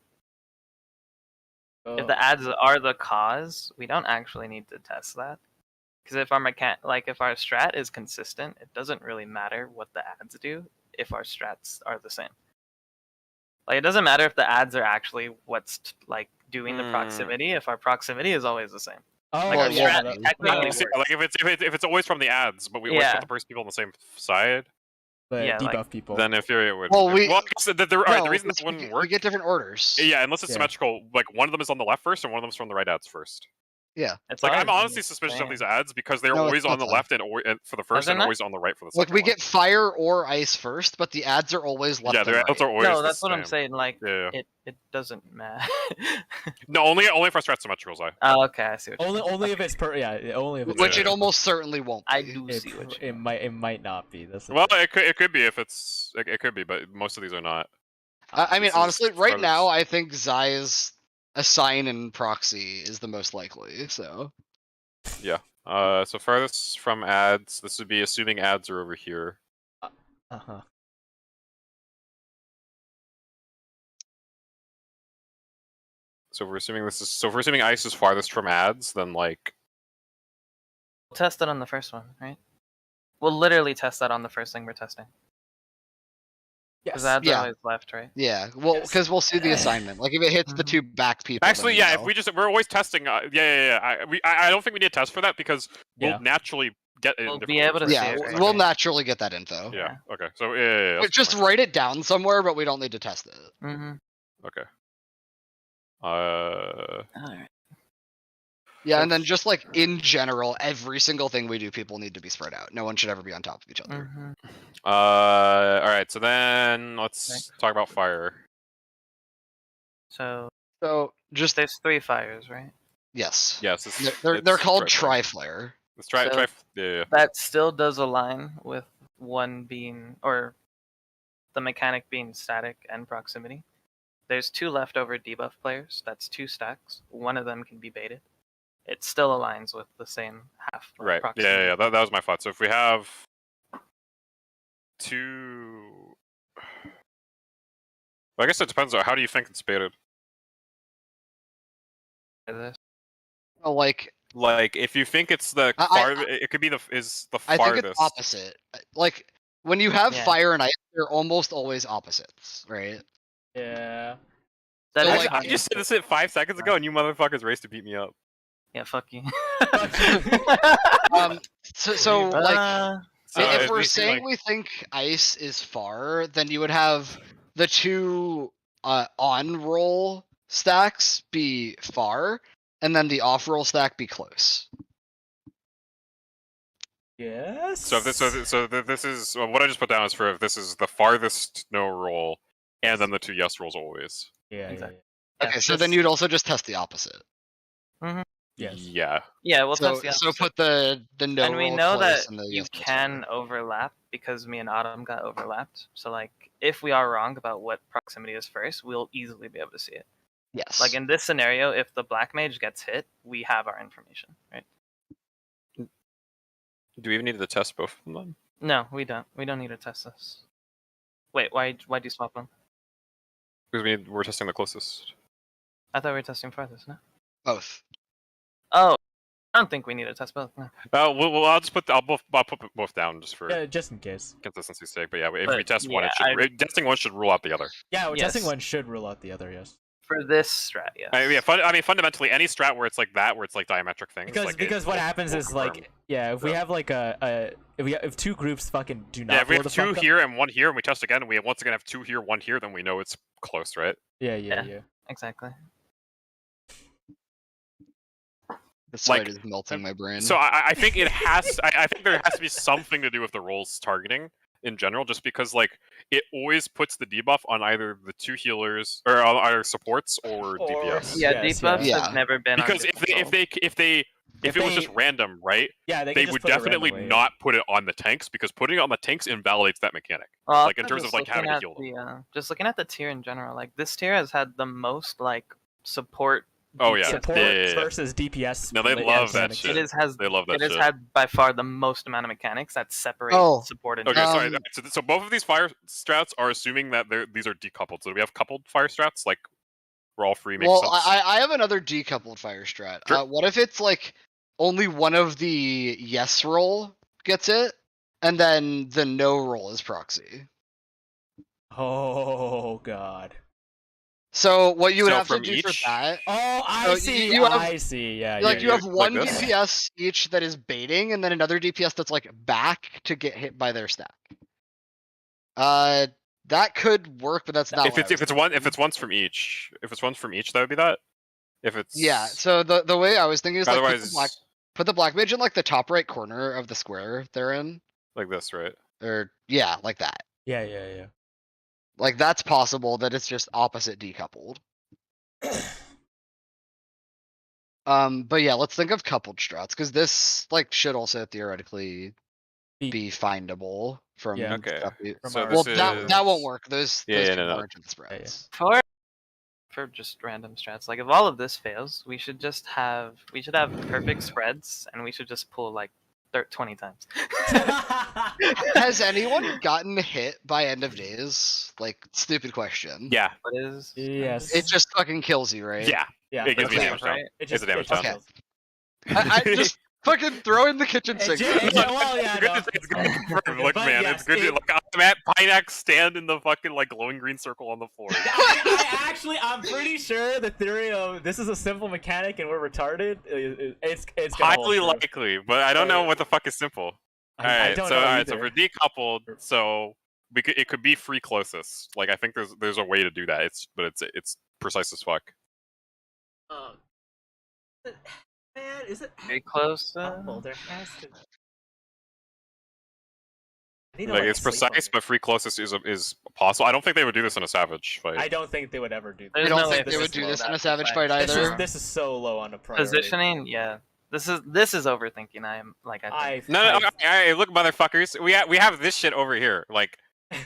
if the ads are the cause, we don't actually need to test that. Because if our if our strat is consistent, it doesn't really matter what the ads do if our strats are the same. Like, it doesn't matter if the ads are actually what's like doing the proximity if our proximity is always the same. Like, our strat technically See, works. like if it's always from the ads, but we always put the first people on the same side. But Yeah, debuff like- people. Then in theory it would. Well, we- I guess alright, No, the reason because this wouldn't we work. get different orders. Yeah, unless it's Yeah. symmetrical, like one of them is on the left first and one of them is from the right ads first. Yeah. It's Like, always I'm honestly the suspicious same. of these ads because they're No, it's always not on the that. left and for the first they're and not? always on the right for the Like, second we one. get fire or ice first, but the ads are always left Yeah, and their right. ads are always No, the that's what I'm same. saying. Like, Yeah. it doesn't matter. No, only for strat symmetricals, I. Oh, okay, I see what you're Only if it's only if it's Which Yeah. it almost certainly won't be. I do it, see what you it might not be. That's the Well, it could be if it's it could be, but most of these are not. I mean, This is honestly, right farthest. now, I think Zai's assign and proxy is the most likely, so. So farthest from ads, this would be assuming ads are over here. Uh-huh. So if we're assuming if we're assuming ice is farthest from ads, then like We'll test it on the first one, right? We'll literally test that on the first thing we're testing. Because ads Yeah. are always left, right? Yeah, well, Yes. because we'll see the assignment. Like, if it hits the two back people. then actually, we yeah. know. If we're always testing, I don't think we need to test for that because Yeah. we'll naturally get it. We'll in be different able to orders. see Yeah, it, right? we'll naturally get that info. Yeah. Okay. So yeah. But that's just fine. write it down somewhere, but we don't need to test it. Mm-hmm. Okay. Alright. Yeah, and then just like in general, every single thing we do, people need to be spread out. No one should ever be on top of each other. Mhm. All right. So then let's talk about fire. So just there's 3 fires, right? Yes. Yes, They're called tri-flare. Let's So yeah. that still does align with one being, or the mechanic being static and proximity. There's 2 leftover debuff players. That's 2 stacks. One of them can be baited. It still aligns with the same half. Right. Proximity. Yeah. That was my thought. So if we have 2, well, I guess it depends on how do you think it's baited. Oh, like if you think it's the farthest, it could be the farthest. I think it's opposite. Like when you have fire and ice, they're almost always opposites, right? Yeah. So, like, I just said this 5 seconds ago, and you motherfuckers raced to beat me up. Yeah, fuck you. So like, if we're it's saying like- we think ice is far, then you would have the 2 on-roll stacks be far, and then the off-roll stack be close. Yes. So if this is what I just put down is for if this is the farthest no roll, and then the 2 yes rolls always. Yeah. Exactly. Okay, so then you'd also just test the opposite. Mm-hmm. Yes. Yeah. Yeah, we'll So, test the so opposite. put the no And we roll know close that and the you yes roll can overlap because me and Autumn got overlapped. So like, if we are wrong about what proximity is first, we'll easily be able to see it. Yes. Like in this scenario, if the black mage gets hit, we have our information, right? Do we even need to test both of them? No, we don't. We don't need to test this. Wait, why do you swap them? Because we're testing the closest. I thought we were testing farthest, no? Both. Oh, I don't think we need to test both. No. I'll just put I'll put both down just for just in case. consistency's sake. But yeah, if But, we test one, yeah, testing one should rule out the other. Yeah, Yes. testing one should rule out the other. Yes. For this strat, yes. I mean, fundamentally, any strat where it's like that, where it's like diametric things. Because what happens is like if we have like if 2 groups fucking do not. Yeah, if we blow have the 2 fuck up- here and 1 here, and we test again, and we once again have 2 here, 1 here, then we know it's close, right? Yeah. Exactly. This fight is melting my brain. So I think it has. I think there has to be something to do with the rolls targeting in general, just because like it always puts the debuff on either the 2 healers or on either supports or DPS. Yeah, debuffs have never been because on if it was just random, right? Yeah, they would definitely not put it on the tanks because putting it on the tanks invalidates that mechanic. Well, like in terms of like having to heal them. Just looking at the tier in general, like this tier has had the most like support. Oh yeah, support yeah. versus DPS. No, they love that shit. They love that shit. It has had by far the most amount of mechanics that separate support and okay, sorry. So both of these fire strats are assuming that these are decoupled. So do we have coupled fire strats, like where all 3 make sense? Well, I have another decoupled fire strat. Sure. What if it's like only one of the yes roll gets it, and then the no roll is proxy? Oh god. So what you would have to from do each? for that? Oh, I so see. You have, I see. Yeah. Like you have one like this? DPS each that is baiting, and then another DPS that's like back to get hit by their stack. That could work, but that's not. If it's once from each, that would be that. If it's So the way I was thinking is otherwise like put the black mage in like the top right corner of the square they're in. Like this, right? Or yeah, like that. Yeah. Like that's possible that it's just opposite decoupled. But yeah, let's think of coupled strats because this like should also theoretically be findable from. Yeah. Okay. So well, that won't work. Those convergent spreads. For just random strats, like if all of this fails, we should have perfect spreads, and we should just pull like 20 times. Has anyone gotten hit by end of days? Like, stupid question. Yeah. What is? Yes. It just fucking kills you, right? Yeah. Yeah. It gives me Okay. damage down. Right? It's a damage down. Okay. I just fucking throw in the kitchen sink. It's good to confirm. Look, But man, yes, it's good. Like I'm at Pineax, stand in the fucking like glowing green circle on the floor. I'm pretty sure the theory of this is a simple mechanic and we're retarded. It's gonna Highly hold true. likely, but I don't know what the fuck is simple. I don't know So either. for decoupled, so it could be free closest. Like I think there's a way to do that. It's precise as fuck. Man, is it Very close. possible? There has to. I need to, Like, it's sleep on precise, it. but free closest is possible. I don't think they would do this in a Savage fight. I don't think they would ever do that. There's I don't no way think they would is do low. this in a That's Savage fact. fight either. This is so low on the priority. Positioning, yeah. This is overthinking. I think. No, look, motherfuckers. We have this shit over here. Like,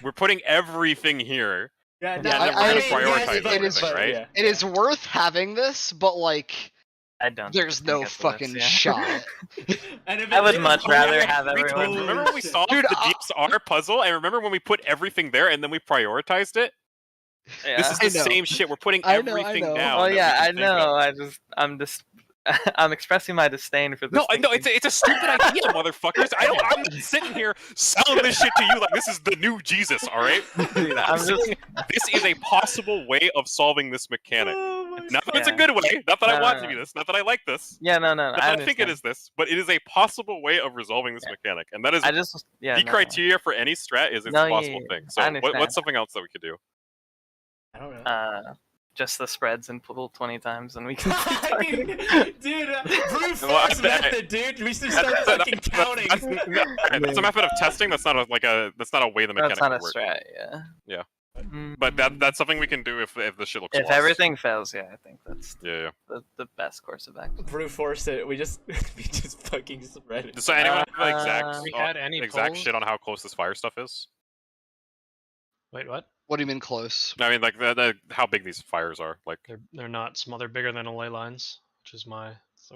we're putting everything here. Yeah, and then we're gonna prioritize everything, right? Yeah. It is worth having this, but like, I don't. there's think no it's fucking this, yeah. shot. And if I would it much is- rather have Remember everyone. when we solved Dude, the Deeps R puzzle, and remember when we put everything there and then we prioritized it? Yeah. This is the I know. same shit. We're putting I know, everything I know. down. Well, that yeah, we I can think of. know. I'm just I'm expressing my disdain for this. No, it's a stupid idea, motherfuckers. I'm not sitting here selling this shit to you like this is the new Jesus, all right? I'm just. This is a possible way of solving this mechanic. Not that it's a Yeah. good way. Not that I No, want no, to be no. this. Not that I like this. Yeah, no. Not that I think it is this, but it is a possible way of resolving this mechanic, and that is I just. Yeah. the no. criteria for any strat. Is it's No, a possible yeah, thing. I So understand. what's something else that we could do? I don't know. Just the spreads and pull 20 times, and we can. I mean, dude, brute Well, force I- method, dude. We should start fucking counting. That's a method of testing. That's not a way the mechanic That's not a would work. strat. Yeah. Yeah. Mm, But that's something we can do if the shit looks if lost. everything fails, yeah, I think that's Yeah. the best course of action. Brute force it. We just fucking spread it. Does anyone have exact we had any exact polls? shit on how close this fire stuff is? Wait, what? What do you mean close? I mean, like how big these fires are. Like, They're not small. They're bigger than ley lines, which is my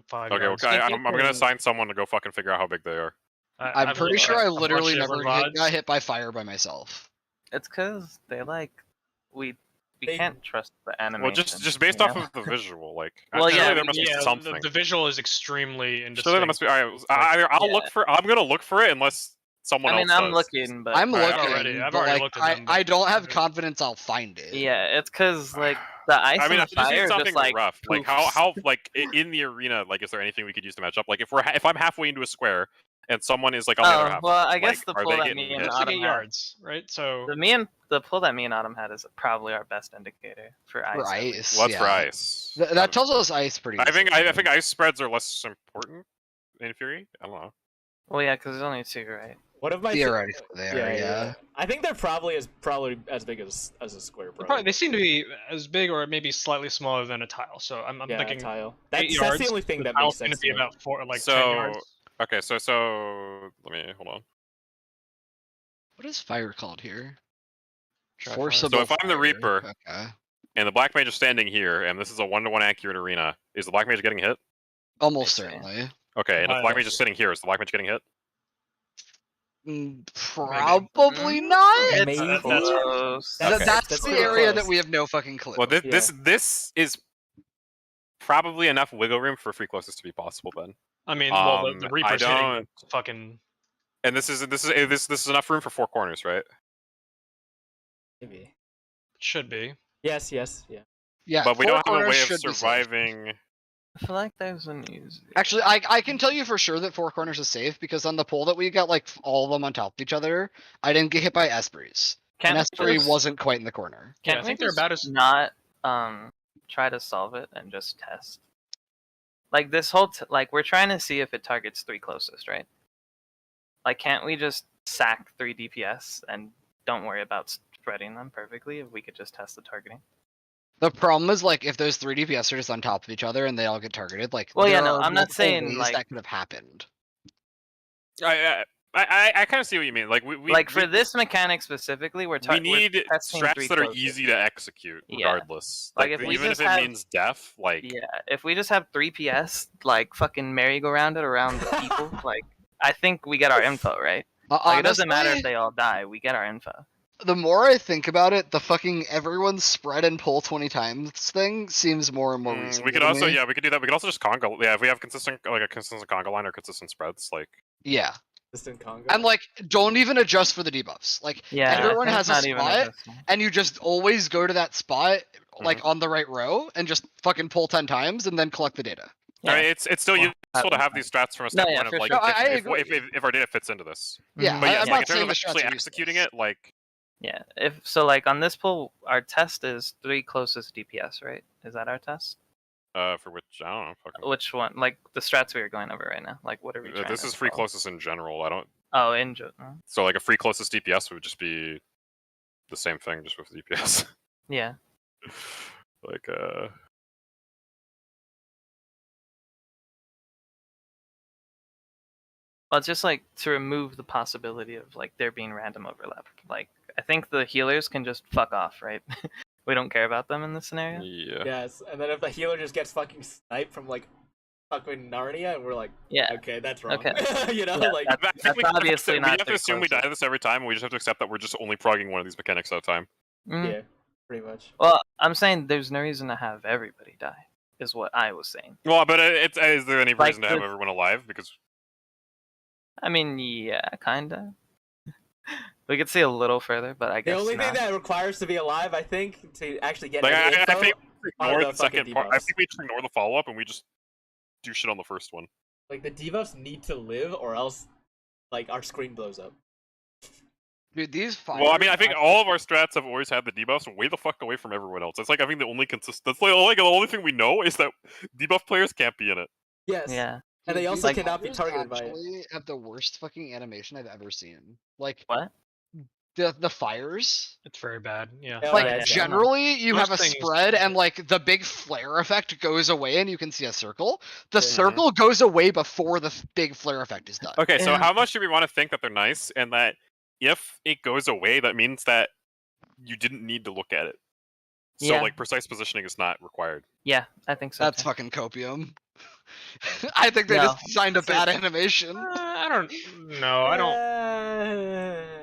5 okay, yards. I'm gonna assign someone to go fucking figure out how big they are. I'm pretty sure I literally never rods. got hit by fire by myself. It's because they we They- can't trust the animation. Well, just based off of the visual, like, Well, surely yeah, there must be Yeah, something. the visual is extremely indistinct. Surely there must be. All right, I'll Yeah. look for. I'm gonna look for it unless someone I mean, else I'm does. looking, but I'm Alright, looking, I've but already like, looked at them, but- I don't have confidence I'll find it. yeah, it's because like the ice I mean, I and the just need fire something just like rough. Like poofs. how like in the arena, like is there anything we could use to match up? Like if I'm halfway into a square and someone is like on the other half, well, I guess like, the are pull they that getting me hit? and It's like Autumn 8 had, yards, right? So the pull that me and Autumn had is probably our best indicator for ice. For at least. ice, Well, that's yeah. for ice. That tells us ice pretty. I think easily. I think ice spreads are less important in Fury. I don't know. Well, yeah, because there's only 2, right? What if my Theoretically there, yeah. I think they're probably as big as a square. they seem to be as big or maybe slightly smaller than a tile. So I'm Yeah, thinking tile. 8 That's yards. the only thing that tile's makes gonna sense. be to me. about 4, like 10 So yards. okay, so let me hold on. What is fire called here? Try Forcible. So if I'm the fire. Reaper Okay. and the Black Mage is standing here, and this is a 1-to-1 accurate arena, is the Black Mage getting hit? Almost I see. certainly. Okay, and if the Black Mage is sitting here, is the Black Mage getting hit? Probably not. Maybe. That's Close. Okay. That's That's the pretty area close. that we have no fucking clue. Well, this Yeah. this is probably enough wiggle room for free closest to be possible then. I mean, well, the I Reaper's hitting don't- fucking. And this is enough room for 4 corners, right? Maybe. Should be. Yes. Yeah. yeah, But we 4 don't have a corners way of should be safe. surviving. I feel like there's an easy. Actually, I can tell you for sure that 4 corners is safe because on the poll that we got like all of them on top of each other, I didn't get hit by Esprits. Can't And we Esprit just- wasn't quite in the corner. Yeah, Can't I think we they're just about as. not try to solve it and just test. Like this whole like we're trying to see if it targets 3 closest, right? Like can't we just sack 3 DPS and don't worry about spreading them perfectly if we could just test the targeting? The problem is like if those 3 DPS are just on top of each other and they all get targeted, like Well, yeah, there no, are I'm not multiple saying, ways like- that could have happened. I kind of see what you mean. Like we like for this mechanic specifically, we need we're testing strats 3 that are closest. easy to execute, Yeah. regardless. Like, if we even just if it have- means death, like Yeah, if we just have 3 PS, like fucking merry-go-round it around the people, like I think we get our info, right? Like it doesn't matter if they all die, we get our info. The more I think about it, the fucking everyone spread and pull 20 times thing seems more and more reasonable. we could to also me. we could do that. We could also just conga. Yeah, if we have consistent a consistent conga line or consistent spreads, like Yeah. Distant Congo. And like, don't even adjust for the debuffs. Like, Yeah, everyone I think has a not even spot, adjusting. and you just always go to that spot, like Mm-hmm. on the right row, and just fucking pull 10 times, and then collect the data. Yeah. I mean, it's still Well, useful to that's have these stats from a No, standpoint yeah, of for like sure. No, I if, agree. if our data fits into this. Yeah, But I, yes, I'm like, in not terms saying of the strats actually are executing useless. it, like Yeah, if so, like on this pull, our test is 3 closest DPS, right? Is that our test? For which I don't know. Fucking... Which one? Like the strats we are going over right now. Like what are we trying This to is free follow? closest in general. I don't. Oh, in general. So like a free closest DPS would just be the same thing, just with DPS. Yeah. Like Well, it's just like to remove the possibility of like there being random overlap. Like I think the healers can just fuck off, right? We don't care about them in this scenario. Yeah. Yes, and then if the healer just gets fucking sniped from like fucking Narnia, and we're like, Yeah. okay, that's wrong. Okay. You know, Yeah, like that's obviously we not have to their assume we closest. die this every time, and we just have to accept that we're just only progging one of these mechanics at a time. Mhm. yeah, pretty much. Well, I'm saying there's no reason to have everybody die, is what I was saying. Well, but is there any Like reason to have the- everyone alive? Because I mean, yeah, kinda. We could see a little further, but I The guess only not. thing that requires to be alive, I think, to actually get like any I info think we are ignore the the second fucking part. I debuffs. think we just ignore the follow up and we just do shit on the first one. Like the debuffs need to live, or else like our screen blows up. Dude, these fires. Well, I mean, I think all of our strats have always had the debuffs way the fuck away from everyone else. That's like I think the only consistent. That's like the only thing we know is that debuff players can't be in it. Yes. Yeah. And they Dude, also these cannot be fires targeted by it. actually have the worst fucking animation I've ever seen. Like What? the fires. It's very bad. Yeah. Yeah, Like yeah, yeah. generally, you Most have a things- spread, and like the big flare effect goes away, and you can see a circle. The Yeah. circle goes away before the big flare effect is done. Okay, so Yeah. how much do we want to think that they're nice, and that if it goes away, that means that you didn't need to look at it. So Yeah. like precise positioning is not required. Yeah, I think so. That's too. fucking copium. I think they No. just designed a bad animation. I don't know. I don't.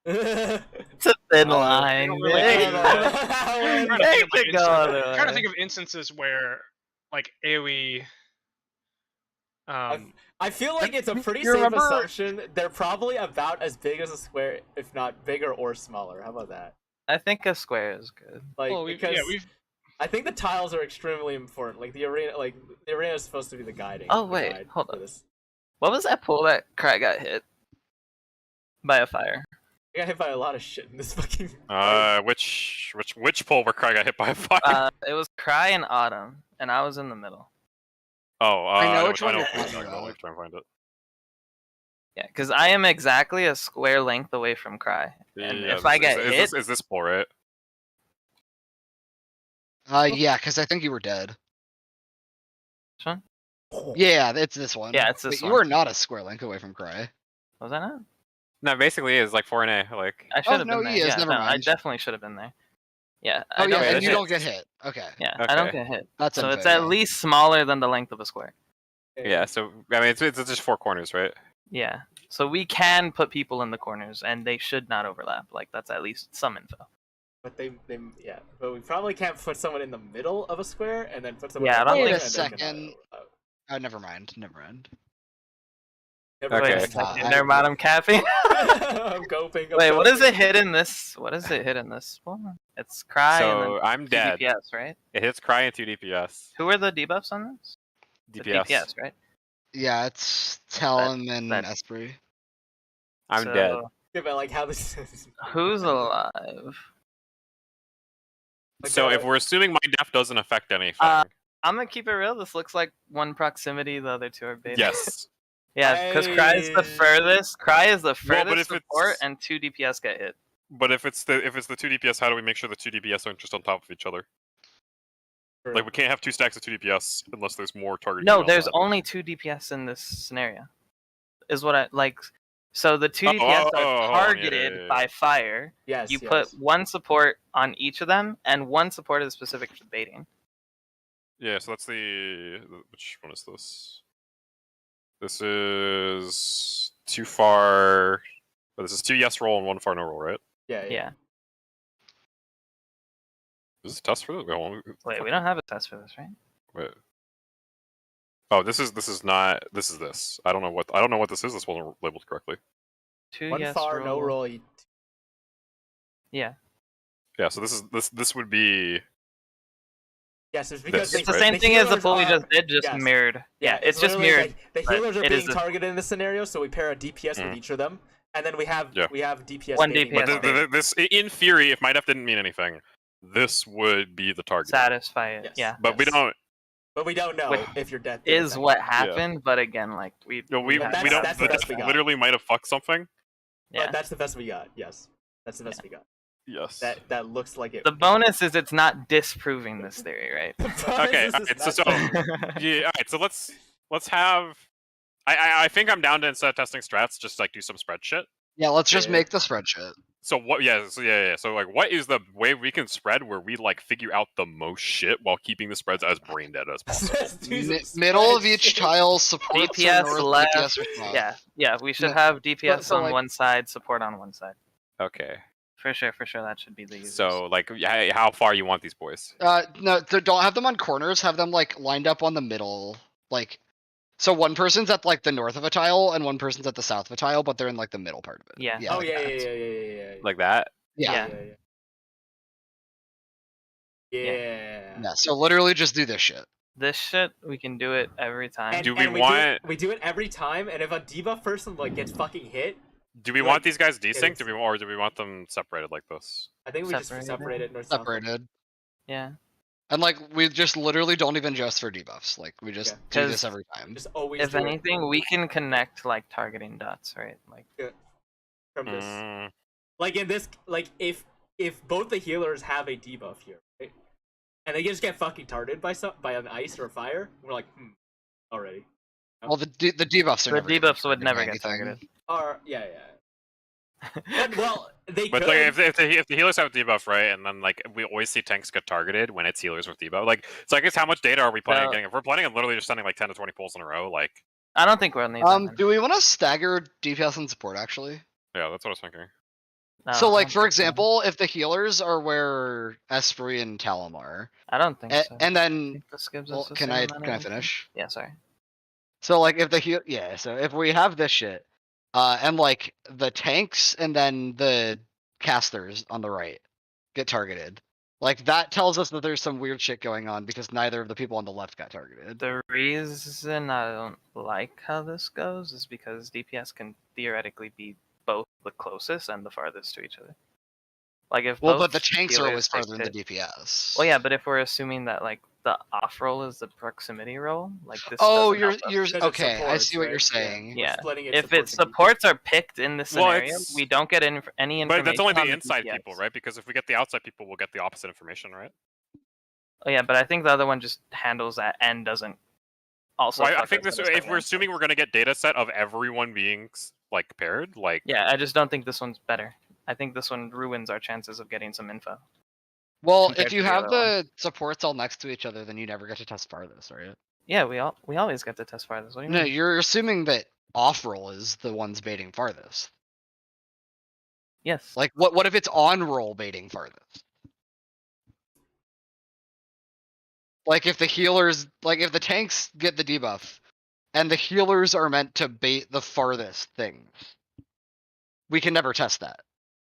It's a thin line. don't really They- think I'm trying to they think of, like, could go other I'm trying to way. think of instances where, like AOE. I feel like it's a pretty You safe remember- assumption. They're probably about as big as a square, if not bigger or smaller. How about that? I think a square is good. Like Well, because we've I think the tiles are extremely important. Like the arena is supposed to be the guiding. Oh, wait, guide hold for on. this. What was that pool that Cry got hit by a fire? I got hit by a lot of shit in this fucking. Which pole where Cry got hit by a fire? It was Cry and Autumn, and I was in the middle. Oh, I know I which know one which you're one talking you're talking about. about. Try and find it. Yeah, because I am exactly a square length away from Cry, and Yeah, if I get is hit, is this pole right? Yeah, because I think you were dead. which one? Yeah, it's this one. Yeah, it's this But one. you are not a square link away from Cry. Was I not? No, basically it is like 4NA. Like I should have no, been there. he is, Yeah, never no, I mind. definitely should have been there. Yeah, Oh I yeah, don't and get you hit. don't get hit. Okay. Yeah, I don't Okay. get hit. That's So unfair, it's at yeah. least smaller than the length of a square. yeah, so I mean it's just four corners, right? Yeah. So we can put people in the corners, and they should not overlap. Like that's at least some info. But but we probably can't put someone in the middle of a square and then put someone. Yeah, in I the don't Wait middle a and then second. cannot- Oh, never mind. Never mind. Never Okay. Wait a mind. second. Never mind. I'm capping. I'm coping. Wait, what is it hit in this? What is it hit in this one? It's Cry So and then I'm 2 dead. DPS, right? It hits Cry and 2 DPS. Who are the debuffs on this? It's DPS. DPS, right? Yeah, it's Talon and that- Esprit. I'm So, dead. Yeah, but like how this is. Who's alive? Like, So if we're assuming my death doesn't affect anything, I'm gonna keep it real. This looks like one proximity. The other two are beta. yes. Yeah, because Cry is the furthest. Cry is the Well, but furthest if support, it's- and 2 DPS get hit. But if it's the 2 DPS, how do we make sure the 2 DPS aren't just on top of each other? Like we can't have 2 stacks of 2 DPS unless there's more target. No, unit on there's that. only 2 DPS in this scenario. Is what I like. So the 2 DPS hold on, are yeah, targeted yeah, yeah. by fire. Yes. You yes. put one support on each of them, and one support is specific to baiting. Yeah, so that's the which one is this? This is too far. But this is 2 yes roll and 1 far no roll, right? Yeah. Yeah. Is this a test for this? Wait, hold on. Wait, we don't have a test for this, right? Wait. Oh, this is not. This is this. I don't know what this is. This wasn't labeled correctly. 2 One yes far, roll. no roll. Yeah. Yeah, so this would be. Yes, it's because This, It's the right? same thing as the healers pool we are- just did, just yes. mirrored. Yeah, it's just literally, mirrored. Like, the but healers are it is being the- targeted in this scenario, so we pair a DPS with each of them, and then we have Yeah. DPS. One baiting DPS with But baiting. this, in theory, if my def didn't mean anything, this would be the target. Satisfy it. Yes. Yeah. But we don't. But we don't know Which if you're dead. Is what happened, but again, like we No, we That's- don't. that's the But best we that got. literally might have fucked something. yeah. But that's the best we got. Yes, that's the best we got. Yes. That looks like it. The bonus is it's not disproving this theory, right? Okay. This is Alright, so not- yeah. All right. So let's have. I think I'm down to, instead of testing strats, just like do some spread shit. Yeah, let's just Yeah. make the spreadsheet. So what? Yeah. So like, what is the way we can spread where we like figure out the most shit while keeping the spreads as brain dead as possible? Let's do some Middle of each spreadsheet. tile, support DPS north, left. DPS or south. Yeah. We should Yeah. have DPS so, on like- one side, support on one side. Okay. For sure. That should be the users. So like, how far you want these boys? No, don't have them on corners. Have them like lined up on the middle. Like, so one person's at like the north of a tile and one person's at the south of a tile, but they're in like the middle part of it. Yeah. Oh like yeah, that. yeah. Like that? Yeah. Yeah. So literally just do this shit. This shit, we can do it every time. Do we want- We do it every time, and if a debuff person like gets fucking hit, Do we Like, want these guys desync? it's- Do we want them separated like this? I think we just Separated. separate it north south. Separated. Yeah. And like we just literally don't even adjust for debuffs. Like we just Yeah. do 'Cause this every time. Just always. If do it anything, we can connect like targeting dots, right? Like from this. Mm, Like in this, like if both the healers have a debuff here, right? And they just get fucking targeted by an ice or a fire, we're like, already. Well, the debuffs are the never gonna debuffs would target never get anything. targeted. Or yeah. But, well, they But could. like, if the healers have debuff, right, and then like we always see tanks get targeted when it's healers with debuff. Like, so I guess how much data are we planning on No. getting? If we're planning on literally just sending like 10 to 20 pulls in a row, like, I don't think we'll need that many. Do we want to stagger DPS and support actually? yeah, that's what I was thinking. No, So I like don't for think so. example, if the healers are where Esprit and Talim are, I don't think so. and I then think this gives well, us the can same I amount of finish? Yeah, sorry. So like if so if we have this shit, and like the tanks and then the casters on the right get targeted, like that tells us that there's some weird shit going on because neither of the people on the left got targeted. The reason I don't like how this goes is because DPS can theoretically be both the closest and the farthest to each other. Like if Well, both but the tanks are always healers farther take than the hit- DPS. Well, yeah, but if we're assuming that like the off roll is the proximity roll, like this. Oh, doesn't help us. you're Because it okay. I supports, see what right? you're saying. Yeah. Splitting it If its supports supports are picked in this Well, scenario, it's- we don't get any information. But that's only on the inside DPS. people, right? Because if we get the outside people, we'll get the opposite information, right? Oh yeah, but I think the other one just handles that and doesn't. Also, Well, I fuck think us this. at the If same we're time. assuming we're gonna get data set of everyone being like paired, like Yeah, I just don't think this one's better. I think this one ruins our chances of getting some info. Well, compared if you to the have other the supports all next to each other, then you never get to test farthest, right? Yeah, we always get to test farthest. What do you No, mean? you're assuming that off roll is the ones baiting farthest. Yes. Like, what if it's on roll baiting farthest? Like if the healers, like if the tanks get the debuff, and the healers are meant to bait the farthest things, we can never test that.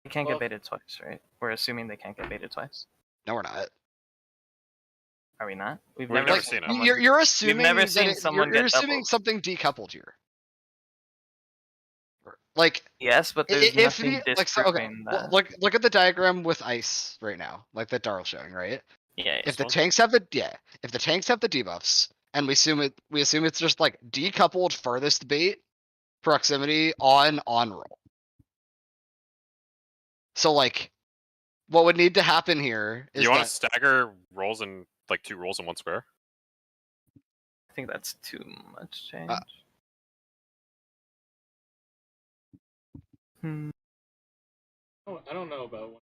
They can't Well- get baited twice, right? We're assuming they can't get baited twice. No, we're not. Are we not? We've never Like, seen it. someone- you're assuming never that seen someone you're get assuming doubled. something decoupled here. Like Yes, but there's if nothing the like so, okay, disproving well, that. look at the diagram with ice right now, like that Darl's showing, right? Yeah, If the yeah. tanks have the debuffs, and we assume it's just like decoupled farthest bait proximity on roll. So like, what would need to happen here is you want that to stagger rolls in like 2 rolls in 1 square? I think that's too much change. I don't know about one.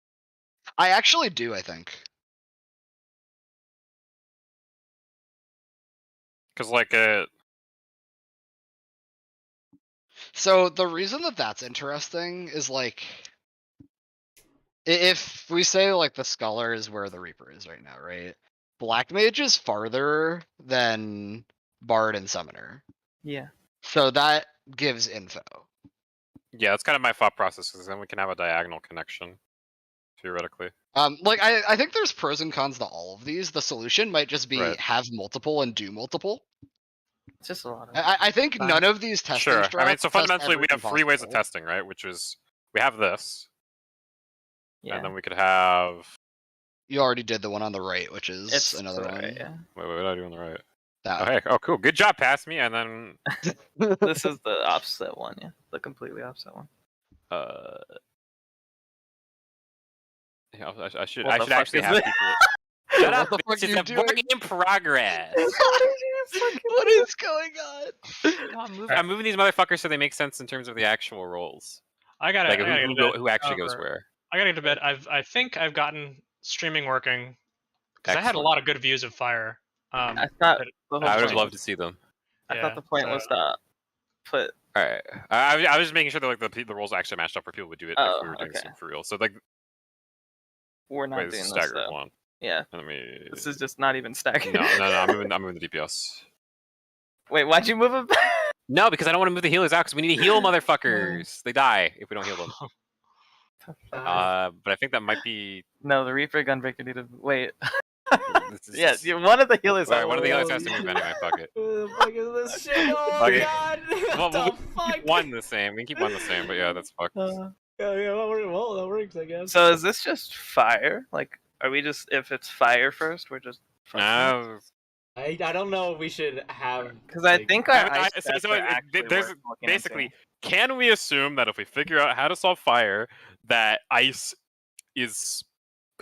I actually do. I think. Because like So the reason that that's interesting is like, if we say like the Scholar is where the Reaper is right now, right? Black Mage is farther than Bard and Summoner, Yeah. so that gives info. yeah, that's kind of my thought process. Because then we can have a diagonal connection, theoretically. Like I think there's pros and cons to all of these. The solution might just be Right. have multiple and do multiple. It's just a lot of. I think Fine. none of these testing Sure. I mean, strats so test fundamentally, we everything have 3 ways of possible. testing, right? Which is we have this, Yeah. and then we could have You already did the one on the right, which is It's another one. right, yeah. Wait, what did I do on the right? That Oh, hey. Oh, cool. Good job, pass me, and then This is the opposite one, yeah. The completely opposite one. yeah, I should What the fuck actually is have this? people. Shut up! What the fuck This are is you a work doing? in progress. What is going on? I'm moving these motherfuckers so they make sense in terms of the actual roles. I gotta Like get to bed. who actually goes Or- where. I gotta get to bed. I think I've gotten streaming working because I had a Excellent. lot of good views of Fire. I thought but- the whole I would have point loved was- to see them. I Yeah, thought the point so- was to put. All right, I was just making sure that like the roles actually matched up for people would do it Oh, if we were doing okay. this for real. So like, We're not wait, this doing is this staggered. though. Hold on. Yeah, Let me. this is just not even stacking. No, I'm moving the DPS. Wait, why'd you move it back? No, because I don't want to move the healers out because we need to heal motherfuckers. They die if we don't heal them. But I think that might be. No, the Reaper Gunbreaker needed. Wait. This is- Yeah, one of the healers. Sorry, one of the healers has to move anyway. Fuck it. Who the fuck is this shit? Oh Fuck my it. god! Well, What the we can fuck? keep one the same. We can keep one the same, but yeah, that's fucked. Yeah, well, that works, I guess. So is this just fire? Like, are we just if it's fire first, we're just. No. I don't know if we should have. Because I like- think our ice so stats are actually there's worth looking basically, into. can we assume that if we figure out how to solve fire, that ice is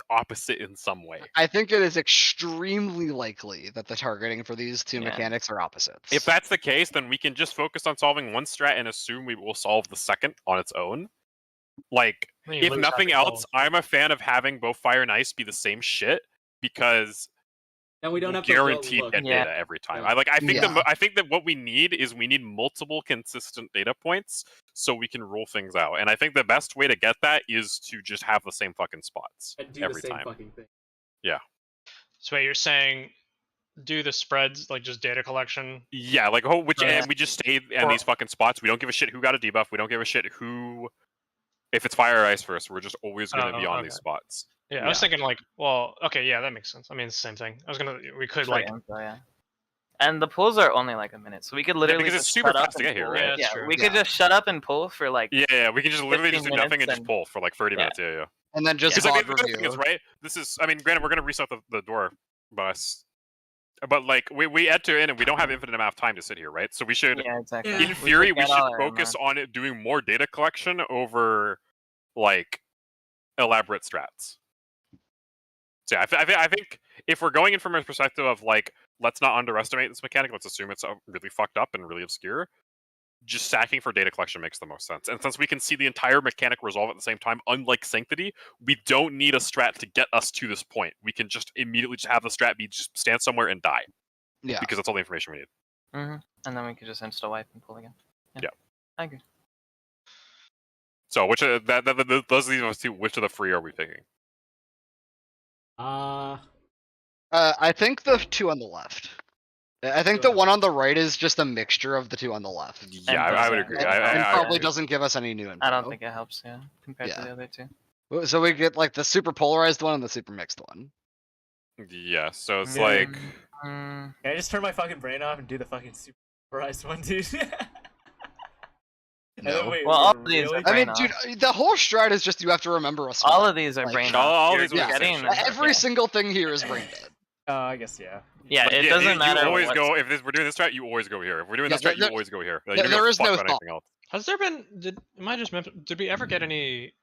opposite in some way? I think it is extremely likely that the targeting for these two Yeah. mechanics are opposites. If that's the case, then we can just focus on solving one strat and assume we will solve the second on its own. Like, Then you if lose nothing half your else, I'm a fan of having both fire and ice be the same shit because And we don't have guaranteed to look. get Yeah. data every time. Yeah. I think Yeah. I think that what we need is we need multiple consistent data points so we can roll things out. And I think the best way to get that is to just have the same fucking spots And do every the same time. fucking thing. So wait, you're saying do the spreads like just data collection? Yeah, like and we just stay in these fucking spots. We don't give a shit who got a debuff. We don't give a shit who. If it's fire or ice first, we're just always going to be on these spots. Yeah, I was thinking like, well, okay, yeah, that makes sense. I mean, it's the same thing. We could For like, info, yeah. And the pulls are only like a minute, so we could literally because just it's super shut up fast to and get here, pull. right? Yeah, that's true. we could just shut up and pull for like. Yeah, we can just literally just 15 do nothing and minutes just pull for like 30 Yeah. minutes. Yeah. and then just Because I mean, VOD the other thing is, review. right? This is, I mean, granted, we're going to reset the door bus, but like we enter in and we don't have infinite amount of time to sit here, right? So we should, Yeah, exactly. Yeah. in theory, should we get should all our focus on it doing more data collection over like elaborate strats. So yeah, I think if we're going in from a perspective of like, let's not underestimate this mechanic, let's assume it's really fucked up and really obscure. Just stacking for data collection makes the most sense. And since we can see the entire mechanic resolve at the same time, unlike Sanctity, we don't need a strat to get us to this point. We can just immediately just have the strat be just stand somewhere and die. Yeah. Because that's all the information we need. Mm-hmm. And then we could just insta wipe and pull again. Yeah. I agree. So which those are the two. Which of the three are we picking? I think the two on the left. I think the one on the right is just a mixture of the two on the left. Yeah, I would agree. And, I probably agree. doesn't give us any new info. I don't think it helps, yeah, compared to Yeah. the other two. So we get like the super polarized one and the super mixed one. Yeah, so it's Yeah. like Mm, Can I just turn my fucking brain off and do the fucking superized one, dude? And then No. wait, Well, all wait, of these really? are I mean, brain dude, the whole strat is just you have to remember a spot. all of these are Like, brain all off. these You're are the same getting shit. Every yeah. single thing here is brain dead. I guess yeah. Yeah, but it yeah, doesn't matter. You always what- go if we're doing this strat. You always go here. If we're doing Yeah, this strat, you there- always go here. Like, there- you don't there give a is fuck no about thought. anything else. has there been? Am I just? Did we ever get any?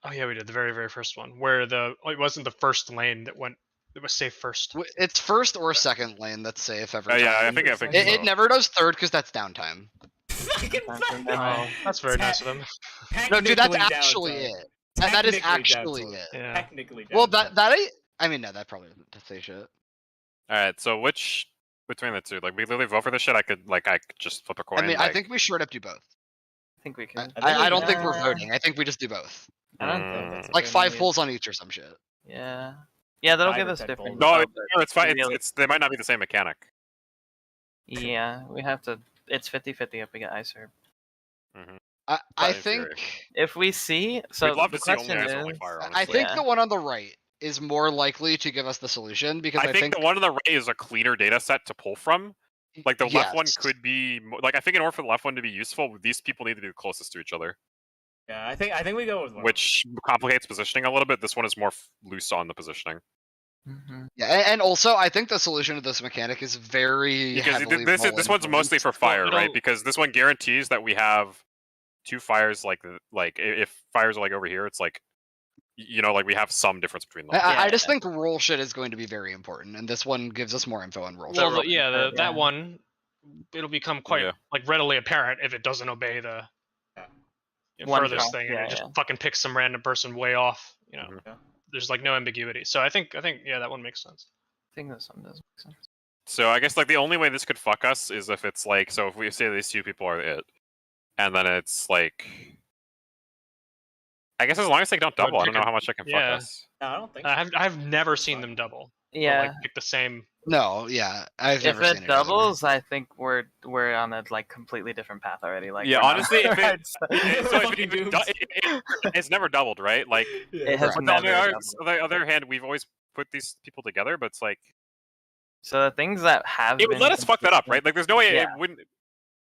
Oh yeah, we did the very very first one where it wasn't the first lane that went. It was safe first. It's first or second lane that's safe every time. Yeah, I think It never does third because that's downtime. Fucking Oh, that's very nice of them. No, dude, that's Technically actually downtime. it. That is Technically actually downtime. it. Yeah. Technically Well, downtime. I mean, no, that probably doesn't say shit. All right, so which between the two? Like, we literally vote for this shit. I could just flip a coin. I mean, like, I think we straight up do both. I think we can. I don't think we're voting. I think we just do both. I don't think that's a Like good 5 idea. pulls on each or some shit. Yeah. Yeah, that'll Five give or us 10 different. pulls. no, info, but it's fine. really- They might not be the same mechanic. Yeah, we have to. It's 50-50 if we get ice herb. I But in think theory. If we see, so We'd love the to see only question ice, is, only fire. I Honestly. think Yeah. the one on the right is more likely to give us the solution because I think the one on the right is a cleaner data set to pull from. Like the left one Yes. could be like I think in order for the left one to be useful, these people need to be the closest to each other. Yeah, I think we go with one. which complicates positioning a little bit. This one is more loose on the positioning. Yeah, and also I think the solution to this mechanic is very Because heavily this one's mostly for fire, right? Because this one guarantees that we have 2 fires. Like if fires are like over here, it's like, you know, like we have some difference between them. I just think roll shit is going to be very important, and this one gives us more info on roll Well, shit. that one, it'll become quite like readily apparent if it doesn't obey the furthest thing, and it just fucking picks some random person way off. You know, there's like no ambiguity. So I think yeah, that one makes sense. I think this one does make sense. So I guess like the only way this could fuck us is if it's like, so if we say these 2 people are it, and then it's like, I guess as long as they don't double, I don't know how much I can fuck us. No, I don't think. I've never seen them double. Yeah. Or, like pick the same. No, yeah, I've If never seen it it doubles, I think we're on a like completely different path already. Like Yeah, we're not- honestly, if it's never doubled, right? Like, It has but never on doubled. the other hand, we've always put these people together, but it's like, So the things that have it would let us fuck that up, right? Like, there's no way it wouldn't.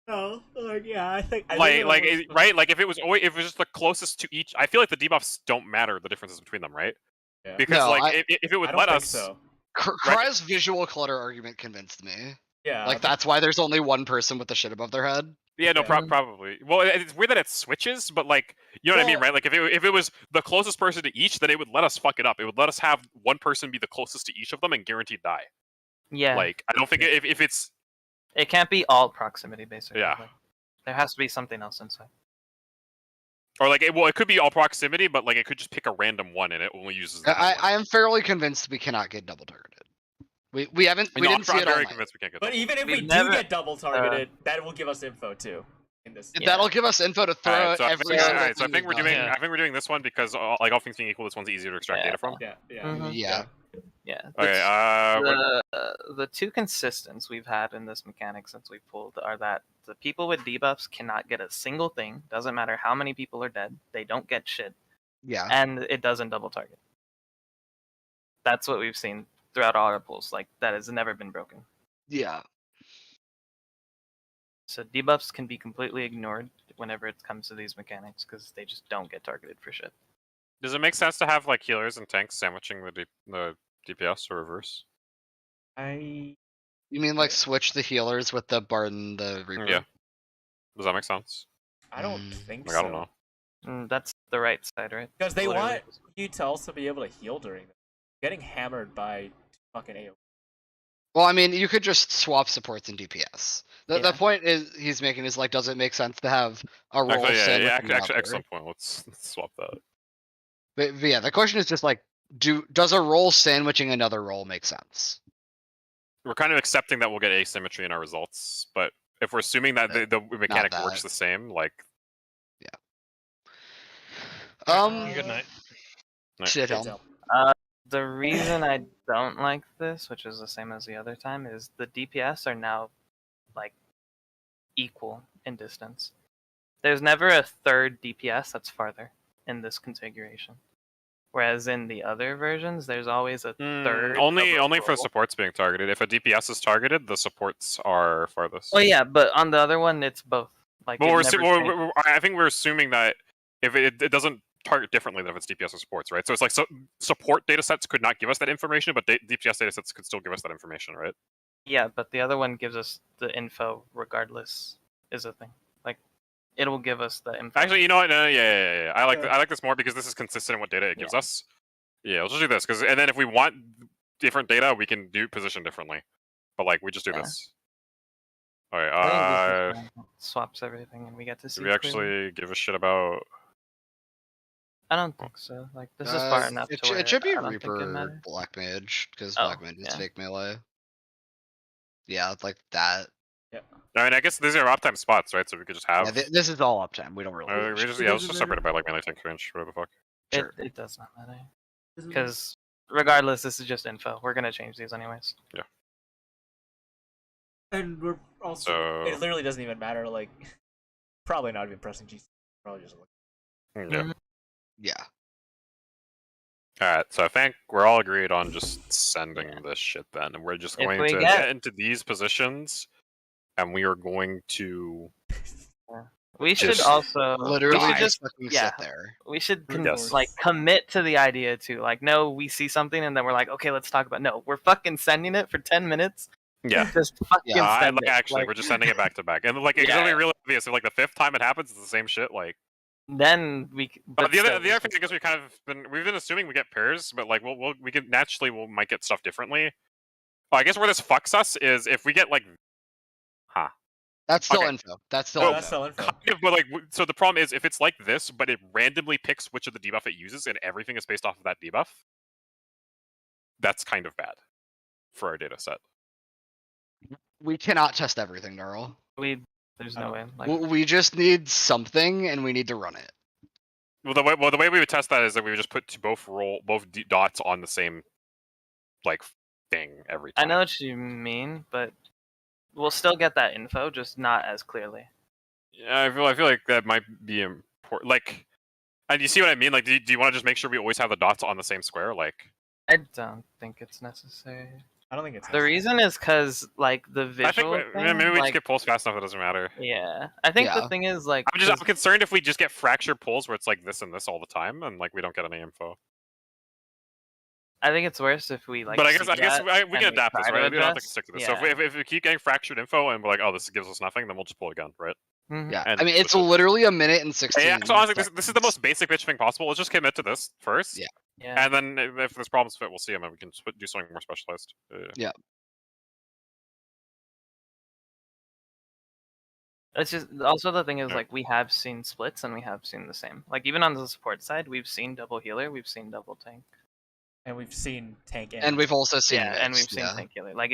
No, like yeah, I think Right? Like if it was just the closest to each, I feel like the debuffs don't matter the differences between them, right? Yeah. Because No, like if it would let us, so. Cry's visual clutter argument convinced me. Yeah, Like that's why there's only one person with the shit above their head. yeah, no, probably. Well, it's weird that it switches, but like, you know what I mean, right? Like if it was the closest person to each, then it would let us fuck it up. It would let us have one person be the closest to each of them and guaranteed die. Yeah. Like I don't think if it's. It can't be all proximity, basically. Yeah. Like, there has to be something else inside. Or like, it could be all proximity, but like it could just pick a random one and it only uses. I am fairly convinced we cannot get double targeted. We didn't see it all very night. convinced we can't get. But even if we do get double targeted, that will give us info too. In this. That'll give us info to throw Alright, so, every so single I thing think we're we've doing. done. I think we're doing this one because like all things being equal, this one's easier to extract data from. Yeah. Yeah. Okay. The 2 consistents we've had in this mechanic since we pulled are that the people with debuffs cannot get a single thing. Doesn't matter how many people are dead. They don't get shit. Yeah. And it doesn't double target. That's what we've seen throughout all our pulls. Like that has never been broken. Yeah. So debuffs can be completely ignored whenever it comes to these mechanics because they just don't get targeted for shit. Does it make sense to have like healers and tanks sandwiching the DPS or reverse? You mean like switch the healers with the Bard and the Reaper? Yeah. Does that make sense? I don't think Like, so. I don't know. That's the right side, right? Because they Literally. want you to also be able to heal during this. Getting hammered by fucking AoE. Well, I mean, you could just swap supports in DPS. The point is he's making is like, does it make sense to have a roll Actually, sandwich? actually, excellent point. Let's swap that. But yeah, the question is just like, does a roll sandwiching another roll make sense? We're kind of accepting that we'll get asymmetry in our results, but if we're assuming that the mechanic works the same, like. Good night. Shit, Helm. The reason I don't like this, which is the same as the other time, is the DPS are now like equal in distance. There's never a third DPS that's farther in this configuration. Whereas in the other versions, there's always a third. Only for supports being targeted. If a DPS is targeted, the supports are farthest. Well, yeah, but on the other one, it's both. Like, Well, I think we're assuming that if it doesn't target differently than if it's DPS or supports, right? So it's like support datasets could not give us that information, but DPS datasets could still give us that information, right? Yeah, but the other one gives us the info regardless. Is a thing. Like, it'll give us the info. Actually, you know what? No, yeah. I like this more because this is consistent with what data it gives us. Yeah, let's just do this and then if we want different data, we can do position differently. But like, we just do this. All right. Swaps everything, and we get to see. Do we actually give a shit about? I don't think so. Like, this is far enough to where it should be I don't think it Reaper matters. Black Mage because Oh, Black Mage is fake melee. Yeah, it's like that. Yeah. I mean, I guess these are uptime spots, right? So we could just have. Yeah, this is all uptime. We don't really. Let's just separate it by like melee tank range, whatever the fuck. Sure. It does not matter. Because regardless, this is just info. We're gonna change these anyways. Yeah. And we're also. It literally doesn't even matter. Like, probably not even pressing G. Probably just. Yeah. Yeah. Alright, so I think we're all agreed on just sending this shit then. And we're just going to get into these positions, and we are going to We should Just also Literally we should just just fucking yeah. sit there. We should Yes. like commit to the idea too. Like, no, we see something and then we're like, okay, let's talk about. No, we're fucking sending it for 10 minutes. Yeah. Just fucking send like, it. actually, Like, we're just sending it back to back, and like it's Yeah. gonna be really obvious. If like the 5th time it happens, it's the same shit. Like, then we. but the still, other thing I guess we've been assuming we get pairs, but like we might get stuff differently. Oh, I guess where this fucks us is if we get like, That's still Okay. info. That's still Oh, info. that's still info. kind of, but like so the problem is if it's like this, but it randomly picks which of the debuff it uses, and everything is based off of that debuff. That's kind of bad for our data set. We cannot test everything, Darl. There's no way. Like, We just need something, and we need to run it. Well, the way we would test that is that we would just put both dots on the same like thing every time. I know what you mean, but we'll still get that info, just not as clearly. Yeah, I feel like that might be important. Like, and you see what I mean? Like, do you want to just make sure we always have the dots on the same square? Like, I don't think it's necessary. I don't think it's The reason is because like the visual. I think thing, maybe we like, just get pulls fast enough. It doesn't matter. Yeah, I think Yeah. the thing is like. I'm concerned if we just get fractured pulls where it's like this and this all the time, and like we don't get any info. I think it's worse if we like. But I see guess that we and can adapt this, try to right? We don't have to adjust. stick to this. Yeah. So if we keep getting fractured info and we're like, oh, this gives us nothing, then we'll just pull it again, right? Mhm. Yeah, And I mean it's switch it. literally 1 minute and 16. Yeah, so honestly, this is the most basic bitch thing possible. Let's just commit to this first. Yeah. Yeah. And then if there's problems fit, we'll see them and we can do something more specialized. It's just also the thing is like we have seen splits and we have seen the same. Like even on the support side, we've seen double healer, we've seen double tank. And we've seen tank And we've also seen and we've mixed, seen yeah. tank healer. Like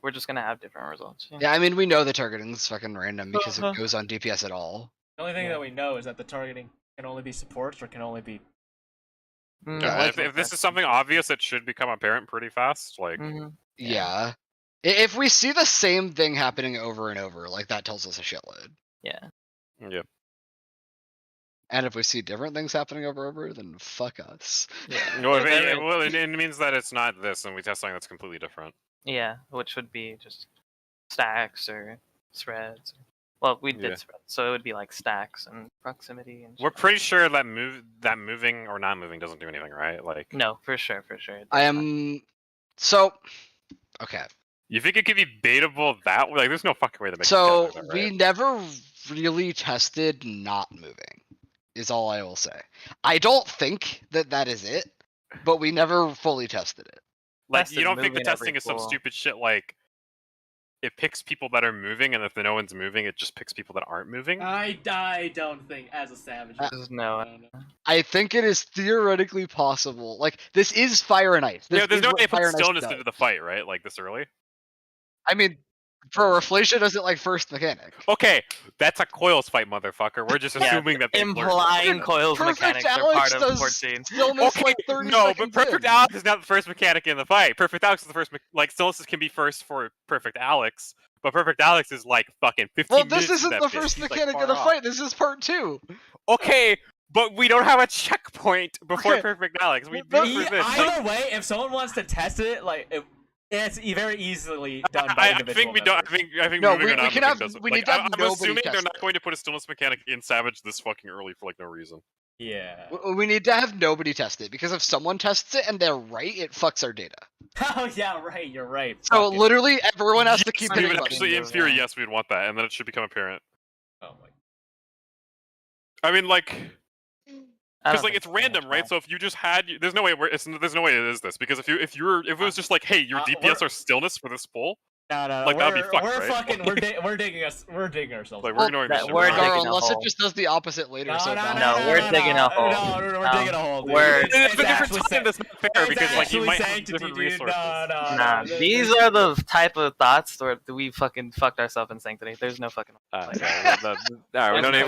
we're just gonna have different results. Yeah, I mean we know the targeting is fucking random because Uh-huh. it goes on DPS at all. The only thing that we know is that the targeting can only be supports or can only be. Mm, Yeah, like if this is something obvious, it should become apparent pretty fast. Like, mhm. Yeah. If we see the same thing happening over and over, like that tells us a shitload. Yeah. yeah. And if we see different things happening over and over, then fuck us. Yeah. No, it means that it's not this, and we test something that's completely different. Yeah, which would be just stacks or threads. Well, we did Yeah. threads, so it would be like stacks and proximity and. We're pretty sure that moving or not moving doesn't do anything, right? Like, No, for sure, for sure. I am so okay. you think it could be baitable that way? Like, there's no fucking way to make So it together, we right? never really tested not moving, is all I will say. I don't think that is it, but we never fully tested it. Like, Tested you don't think the moving every testing is some pool. stupid shit like it picks people that are moving, and if no one's moving, it just picks people that aren't moving? I don't think, as a savage. There's no. I think it is theoretically possible. Like this is fire and ice. This Yeah, there's is no what way to fire put and ice stillness does. into the fight, right? Like, this early? I mean, for Reflation does it like first mechanic. Okay, that's a coils fight, motherfucker. We're just Yeah, assuming that people are- Implying coils Perfect mechanics are Alex part of does 14. Stillness Okay, like 30 no, but seconds Perfect in. Alex is not the first mechanic in the fight. Perfect Alex is the first, like, Stillness can be first for Perfect Alex, but Perfect Alex is like fucking 15 Well, minutes this isn't in the that bitch. first He's, like, mechanic far in the off. fight. This is part 2. Okay, but we don't have a checkpoint before Okay. Perfect Alex. We do Well, for this. Like, Either way, if someone wants to test it, like it's very easily done by I individual think we don't. members. I think No, moving we- or not we can moving have- doesn't. we Like, need to have I'm nobody assuming they're test not it. going to put a stillness mechanic in Savage this fucking early for like no reason. Yeah. We need to have nobody test it because if someone tests it and they're right, it fucks our data. Oh yeah, right. You're right. So Fuck it. literally everyone has to Yes, keep we hitting would buttons. actually, in theory, yes, we'd want that, and then it should become apparent. Oh my. I mean, like, I because don't like think it's so. random, right? So if you just had, there's no way there's no way it is this because if it was just like, hey, your DPS are stillness for this pull, No, like that'd be fucked, we're right? fucking we're digging ourselves. like we're Well, ignoring that this shit. we're right? digging Darl, a unless it hole. just does the opposite later. No, so no, balance. No, we're digging a hole. No, we're digging a hole. Dude. We're- It's a different actually time. That's not fair it's because like you actually might have sanctity, different dude. resources. Nah, these are the type of thoughts where we fucking fucked ourselves in sanctity. There's no fucking. Alright, we don't need